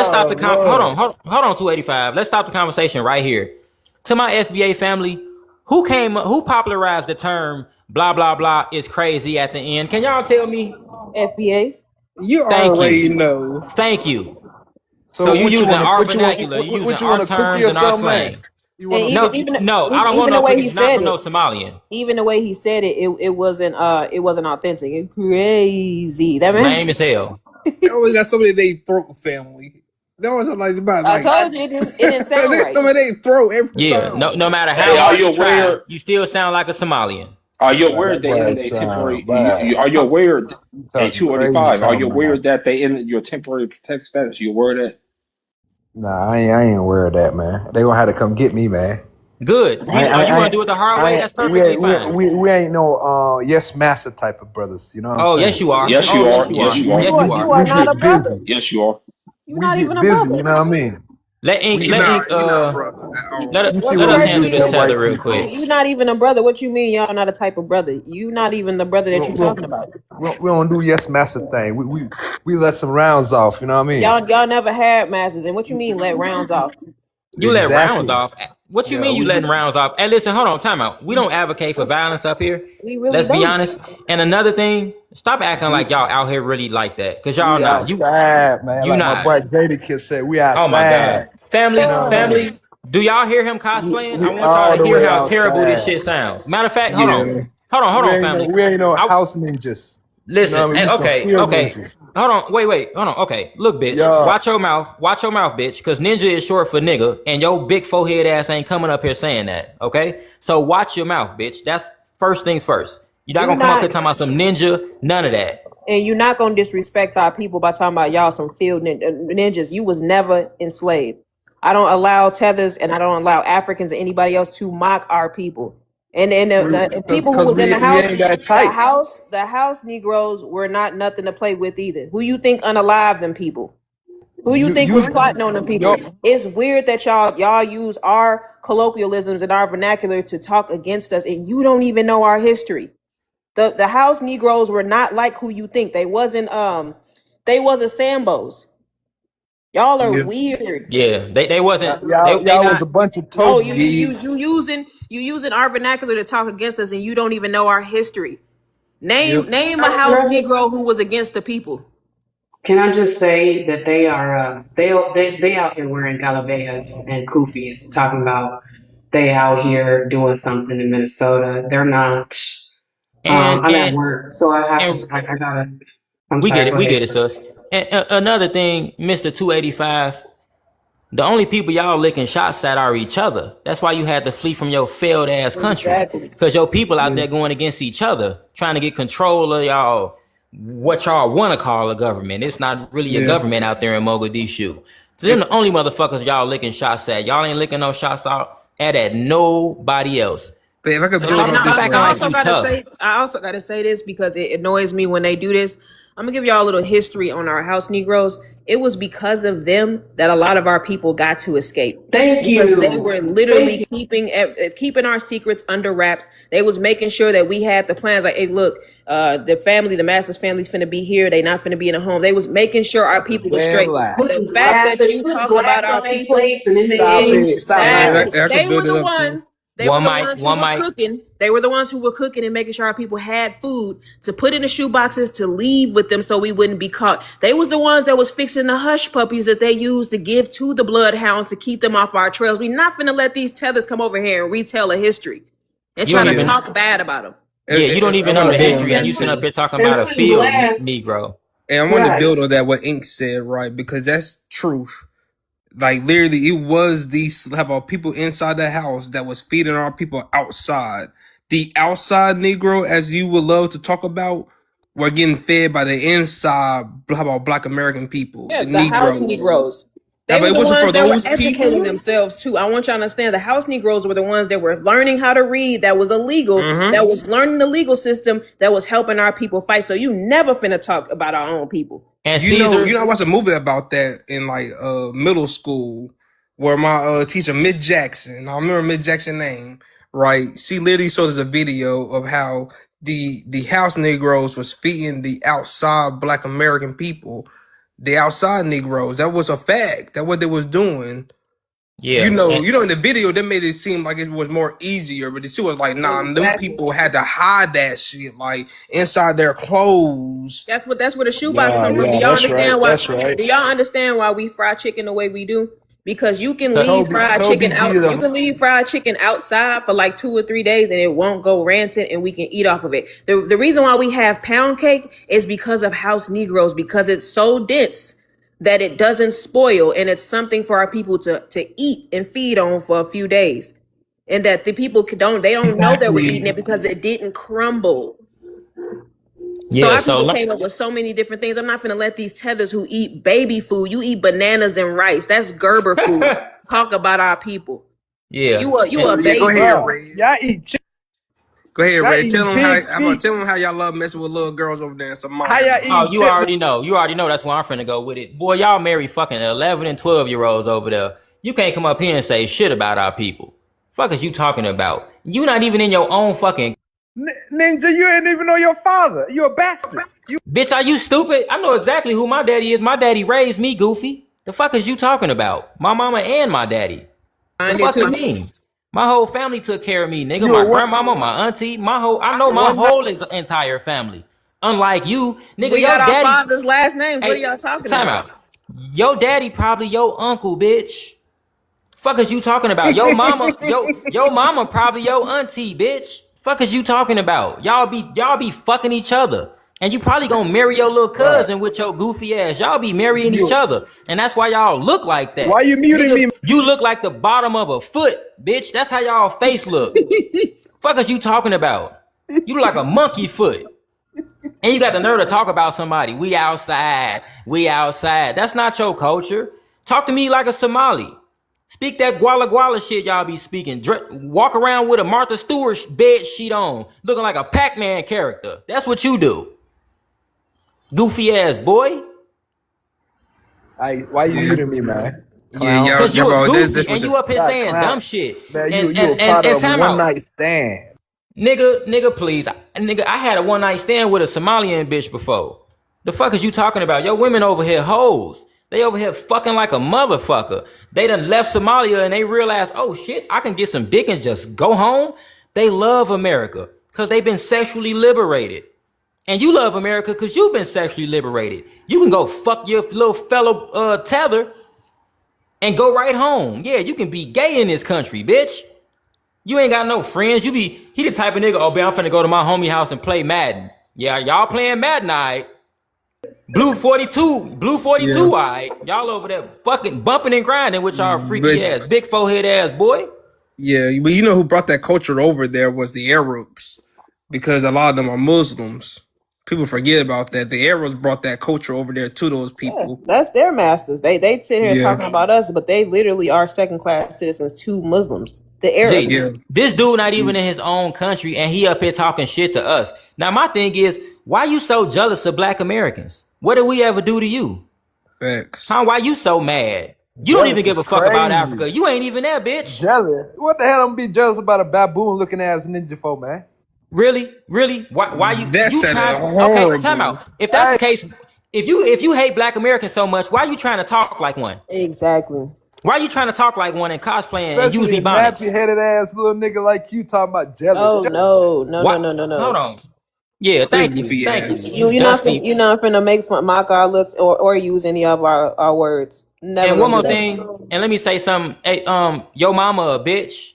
stop Oh the Lord. hold on, 285. Let's stop the conversation right here. To my FBA family, who popularized the term blah blah blah is crazy at the end? Can y'all tell me? FBAs. You Thank already you. know. Thank you. So So you what you using want? our What you want? vernacular, you using What you our want? A cookie terms or and our something, man? slang. You And want a No, cookie? no, I don't want even no the way he cookies, not said from no it, Somalian. even the way he said it, it wasn't authentic. It crazy. That Lame means as hell. They always got somebody they throat family. They always have like about I like told you it didn't sound they right. somebody they throat every Yeah, time. no matter Hey, how hard you try, you still sound like a Somalian. are you Boy, aware that they boy ended a temporary? sound bad. Are you aware? You A talking crazy 285. Are you talking, aware man. that they ended your temporary protected status? You aware of that? Nah, I ain't aware of that, man. They gonna have to come get me, man. Good. You want to do it the hard way? That's perfectly fine. We ain't no yes master type of brothers. You know what I'm Oh, yes, saying? you are. Yes, Oh, you yes, are. you Yes, are. you are. Yes, you You are. are We not a get brother. busy. Yes, you are. You're We not even get a busy. brother. You know what I mean? Let Ink, You're We let not Ink, you're not brother at all. you see What's what let I'm us crazy handle getting this at, is white tether real people. quick. you're not even a brother. What you mean y'all not a type of brother? You not even the brother We that you don't, talking about. we don't do yes master thing. We let some rounds off. You know what I mean? Y'all never had masses. And what you mean let rounds off? You let rounds Exactly. off. What you Yeah. mean you letting rounds off? Hey, listen, hold on, time out. We don't advocate for violence up here. We really Let's be don't. honest. And another thing, stop acting like y'all out here really like that, cause y'all We not. outside, man. You Like my not. boy Jada Kid said, we Oh my outside. God, You know what I mean? family. Do y'all hear him cosplaying? I We want y'all all to the hear way how terrible this outside. shit sounds. Matter of fact, Yeah. hold on, family. We ain't no I house ninjas. You know listen. what I mean? Hey, We some field okay. ninjas. Hold on, wait, hold on. Okay, look, bitch. Yeah. Watch your mouth, bitch. Cause ninja is short for nigga, and your big forehead ass ain't coming up here saying that. Okay, so watch your mouth, bitch. That's first things first. You're not Do gonna come up not here talking about some ninja. None of that. and you're not gonna disrespect our people by talking about y'all some field ninjas. You was never enslaved. I don't allow tethers and I don't allow Africans or anybody else to mock our people. And the people who Cause was in we ain't that tight. the house Negroes were not nothing to play with either. Who you think unalive them people? Who you think was plotting on them people? Yo, It's weird that y'all use our colloquialisms and our vernacular to talk against us, and you don't even know our history. The house Negroes were not like who you think. They wasn't Sambos. Y'all are Yeah. weird. Yeah, they wasn't. They y'all was not. a bunch of No, toadies. you using our vernacular to talk against us, and you don't even know our history. Yep. Name a Can house I just Negro who was against the people. can I just say that they are they out here wearing galabeas and kufis talking about they out here doing something in Minnesota. They're not. And I'm at and work, so I have to. and I gotta. I'm we get sorry. it. Go We ahead. get it, sus. And another thing, Mister 285. The only people y'all licking shots at are each other. That's why you had to flee from your failed ass country. Exactly. Cause your people out Yeah. there going against each other, trying to get control of y'all, what y'all want to call a government. It's not really a Yeah. government out there in Mogadishu. So them Yep. the only motherfuckers y'all licking shots at. Y'all ain't licking no shots out at nobody else. But if I could So build stop off stop this acting real I like quick. also you gotta tough. say, this because it annoys me when they do this. I'm gonna give y'all a little history on our house Negroes. It was because of them that a lot of our people got to escape Thank because they you. were Thank literally you. keeping our secrets under wraps. They was making sure that we had the plans. Like, hey, look, the Masters family's finna be here. They not finna be in a home. They was making sure our That's a people was damn straight. lie. The fact that you Put talk about glass our on their people, plates, and then they Stop eat. it. Stop Yeah, lying. exactly, I could they were build it the up too. ones. They were One the mic, ones who one were mic. cooking. They were the ones who were cooking and making sure our people had food to put in the shoe boxes to leave with them so we wouldn't be caught. They was the ones that was fixing the hush puppies that they used to give to the bloodhounds to keep them off our trails. We not finna let these tethers come over here and retell a history and You try don't to even, Yeah. talk bad about them. yeah, you don't I even know want the to build And on history, and that you and sitting up too. here talking and about a I'm field glad, Negro. And I want to right? build on that what Ink said, right? Because that's truth. Like literally, it was these about people inside the house that was feeding our people outside. The outside Negro, as you would love to talk about, were getting fed by the inside. How about Black American people, Yeah, the the house Negroes? Negroes. Now, They but were it the wasn't ones for that were those educating people. themselves too. I want y'all to understand the house Negroes were the ones that were learning how to read, that was illegal, Mm-hmm. that was learning the legal system, that was helping our people fight. So you never finna talk about our own people. And You know, Caesar, I watched a movie about that in like middle school, where my teacher Miss Jackson, I remember Miss Jackson's name, right? She literally showed us a video of how the house Negroes was feeding the outside Black American people, the outside Negroes. That was a fact. That what they was doing. yeah, and In the video, they made it seem like it was more easier, but she was like, nah, them Exactly. people had to hide that shit, like inside their clothes. That's where the shoebox Yeah, come from. Do yeah, y'all that's right. understand why? That's right. Do y'all understand why we fry chicken the way we do? Because you can cut- leave Toby, fried Toby chicken G out. You the can leave fried chicken outside for like 2 or 3 days, and it won't go rancid, and we can eat off of it. The reason why we have pound cake is because of house Negroes, because it's so dense that it doesn't spoil, and it's something for our people to eat and feed on for a few days, and that the people don't know that we're eating Exactly. it because it didn't crumble. So yeah. our So people came up with so many different things. I'm not gonna let these tethers who eat baby food, you eat bananas and rice. That's Gerber food. Talk about our people. yeah, You and a Yeah, go baby. ahead, bro. Ray. Y'all eat chicken. Go ahead, Y'all Ray. eating Tell them how. pig I'm gonna feet. tell them how y'all love messing with little girls over there in How Somalia. y'all oh, eating you chicken? already know. You already know that's where I'm finna go with it. Boy, y'all marry fucking 11 and 12-year-olds over there. You can't come up here and say shit about our people. Fuck is you talking about? You not even in your own fucking Ninja, you ain't even know your father. You a bastard. You bitch. Are you stupid? I know exactly who my daddy is. My daddy raised me, goofy. The fuck is you talking about? My mama and my daddy. The I did fuck you too. mean? My whole family took care of me, nigga. you a My one grandmama, my auntie, I know my one night. whole entire family. Unlike you, nigga, We got your our daddy. father's last names. What are Hey, y'all talking time about? out. Your daddy probably your uncle, bitch. Fuck is you talking about? Your mama probably your auntie, bitch. Fuck is you talking about? Y'all be fucking each other. And you probably gonna marry your little Right. cousin with your goofy ass. Y'all be marrying each You other. And that's why y'all look like why that. you muting Nigga, me? you look like the bottom of a foot, bitch. That's how y'all face look. Fuck is you talking about? You look like a monkey foot. And you got the nerve to talk about somebody. We outside. We outside. That's not your culture. Talk to me like a Somali. Speak that Guala Guala shit y'all be speaking. Walk around with a Martha Stewart bed sheet on, looking like a Pac-Man character. That's what you do. Goofy ass boy. Why you Yeah, muting me, man? yeah, Clown. y'all, Cause you a bro. goofy This and was a you up here God, saying clown. dumb shit. Man, And you and a and, part and of time one out. night stand. Nigga, please. Nigga, I had a one night stand with a Somalian bitch before. The fuck is you talking about? Your women over here hoes. They over here fucking like a motherfucker. They done left Somalia and they realized, oh shit, I can get some dick and just go home. They love America because they've been sexually liberated. And you love America because you've been sexually liberated. You can go fuck your little fellow tether and go right home. Yeah, you can be gay in this country, bitch. You ain't got no friends. He the type of nigga, oh, man, I'm finna go to my homie house and play Madden. Yeah, y'all playing Madden, all right. Blue 42, yeah, all right. Y'all over there fucking bumping and grinding with y'all but freaky ass, big forehead ass boy. yeah, but you know who brought that culture over there was the Arabs, because a lot of them are Muslims. People forget about that. The Arabs brought that culture over there to those Yeah, people. that's their masters. They sit here Yeah, talking about us, but they literally are second class citizens to Muslims. The Arabs. G, yeah, this dude not even in his own country and he up here talking shit to us. Now, my thing is, why you so jealous of black Americans? What did we ever do to you? facts. Huh? Why you so mad? You don't even Jealous give is a fuck about crazy. Africa. You ain't even there, bitch. Jealous? What the hell I'm gonna be jealous about a baboon looking ass ninja for, man? Really? Really? Why That you sounded trying okay, time horrible. out. If that's Hey, the case, if you hate black Americans so much, why you trying to talk like one? Exactly. Why are you trying to talk like one and cosplaying and use Especially a nappy ebonics? headed ass little nigga like you talking about jealous. Oh no, no, no, What? no, no, Hold no. on. Yeah, This thank you, goofy thank you. ass. You dusty. You're not finna make fun, mock our looks or use any of our words. Never And one gonna do more that. thing, and let me say something. Hey, your mama a bitch.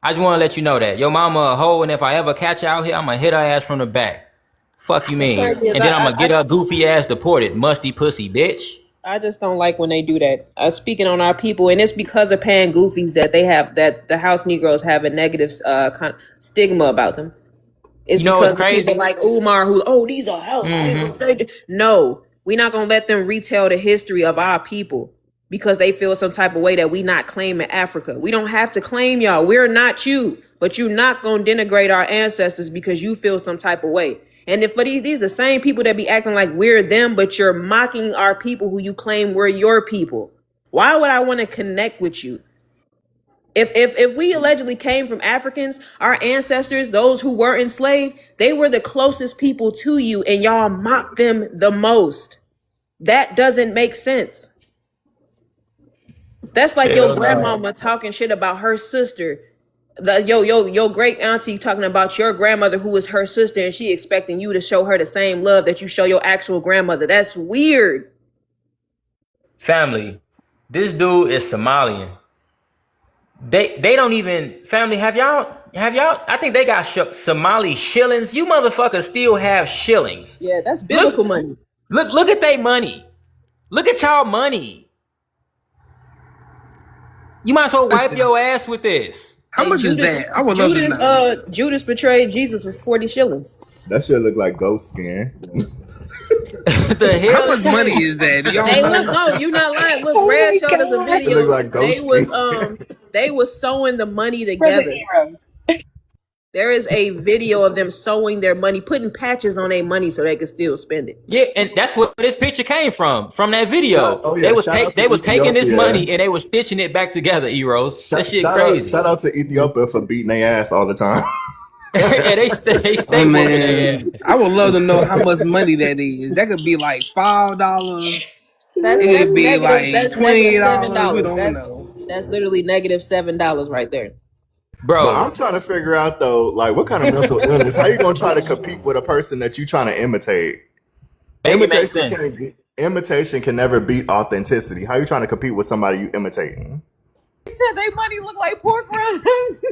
I just want to let you know that your mama a hoe, and if I ever catch her out here, I'm gonna hit her ass from the back. Fuck you mean? Aquarius, And then I'm gonna get her goofy ass deported, musty pussy bitch. I just don't like when they do that. Speaking on our people, and it's because of paying goofies that they have that the house Negroes have a negative stigma about them. It's You know what's because of people crazy? like Umar who these are house people. No, we're not gonna let them retell the history of our people because they feel some type of way that we not claiming Africa. We don't have to claim y'all. We're not you, but you're not gonna denigrate our ancestors because you feel some type of way. And if for these the same people that be acting like we're them, but you're mocking our people who you claim we're your people. Why would I want to connect with you? If we allegedly came from Africans, our ancestors, those who were enslaved, they were the closest people to you, and y'all mock them the most. That doesn't make sense. That's like your Hell no. grandmama talking shit about her sister. Your great auntie talking about your grandmother who was her sister, and she expecting you to show her the same love that you show your actual grandmother. That's weird. Family, this dude is Somalian. They don't even family. Have y'all? I think they got Somali shillings. You motherfuckers still have shillings. Yeah, that's biblical Look, money. look at they money. Look at y'all money. You might as well wipe Listen, your ass with this. how much is that? I would love to know. Judas betrayed Jesus for 40 shillings. That shit look like ghost skin. The How hell? much money is that? Do y'all Hey, know? look, no, you not lying. Look, Oh Red my showed us a God. It video. look like ghost They was sewing the money For the together. Arabs. There is a video of them sewing their money, putting patches on their money so they could still spend it. Yeah, and that's where this picture came from that video. Shout out to They was taking this Ethiopia. money and they was stitching it back together, Eros. That shit crazy. Shout out to Ethiopia for beating their ass all the time. Yeah, they stay Oh whooping their ass. man, I would love to know how much money that is. That could be like $5. That's It could be negative. like That's negative $20. We $7. don't know. That's literally negative $7 right there. But Bro, I'm trying to figure out though, like what kind of mental illness? How you gonna try to compete with a person that you trying to imitate? make it make sense. Imitation can never beat authenticity. How you trying to compete with somebody you imitating? He said they money look like pork rinds.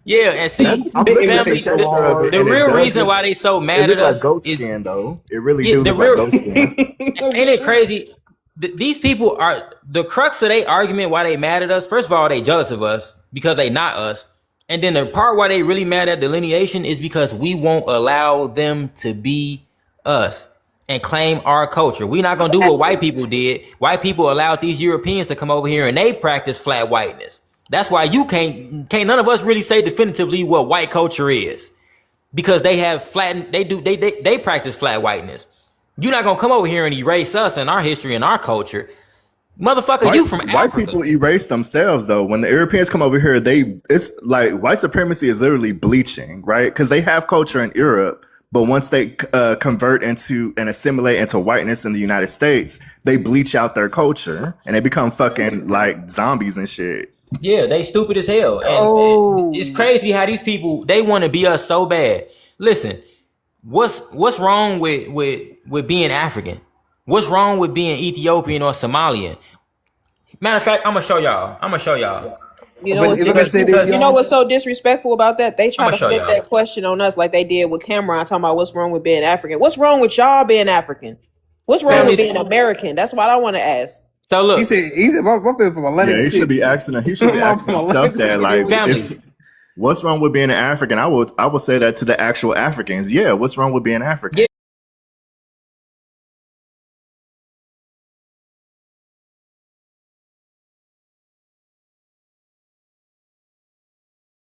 Yeah, and see, I'm big looking at family. the picture of it, The and it real does reason look- why they so It mad look at like us goat is skin though. It really yeah, do the look like real. goat skin. Ain't it crazy? These people are the crux of their argument. Why they mad at us? First of all, they jealous of us because they not us. And then the part why they really mad at delineation is because we won't allow them to be us and claim our culture. We're not gonna do what white people did. White people allowed these Europeans to come over here and they practice flat whiteness. That's why you can't none of us really say definitively what white culture is. Because they have flattened, they practice flat whiteness. You're not gonna come over here and erase us and our history and our culture. Motherfucker, you from White Africa. people erase themselves though. When the Europeans come over here, it's like white supremacy is literally bleaching, right? Because they have culture in Europe, but once they convert into and assimilate into whiteness in the United States, they bleach out their culture and they become fucking like zombies and shit. Yeah, they stupid as hell. And it's crazy how these people they want to be us so bad. Listen, what's wrong with being African? What's wrong with being Ethiopian or Somalian? Matter of fact, I'm gonna show y'all. You know, But what's if I say this, you know what's so disrespectful about that? They try I'ma to show flip y'all. that question on us like they did with Cameron, talking about what's wrong with being African. What's wrong with y'all being African? What's wrong with being American? That's what I want to ask. So look, he said, my family from Atlantic Yeah, he City. should be asking himself that. Like, family. what's wrong with being an African? I would say that to the actual Africans. Yeah, what's wrong with being African?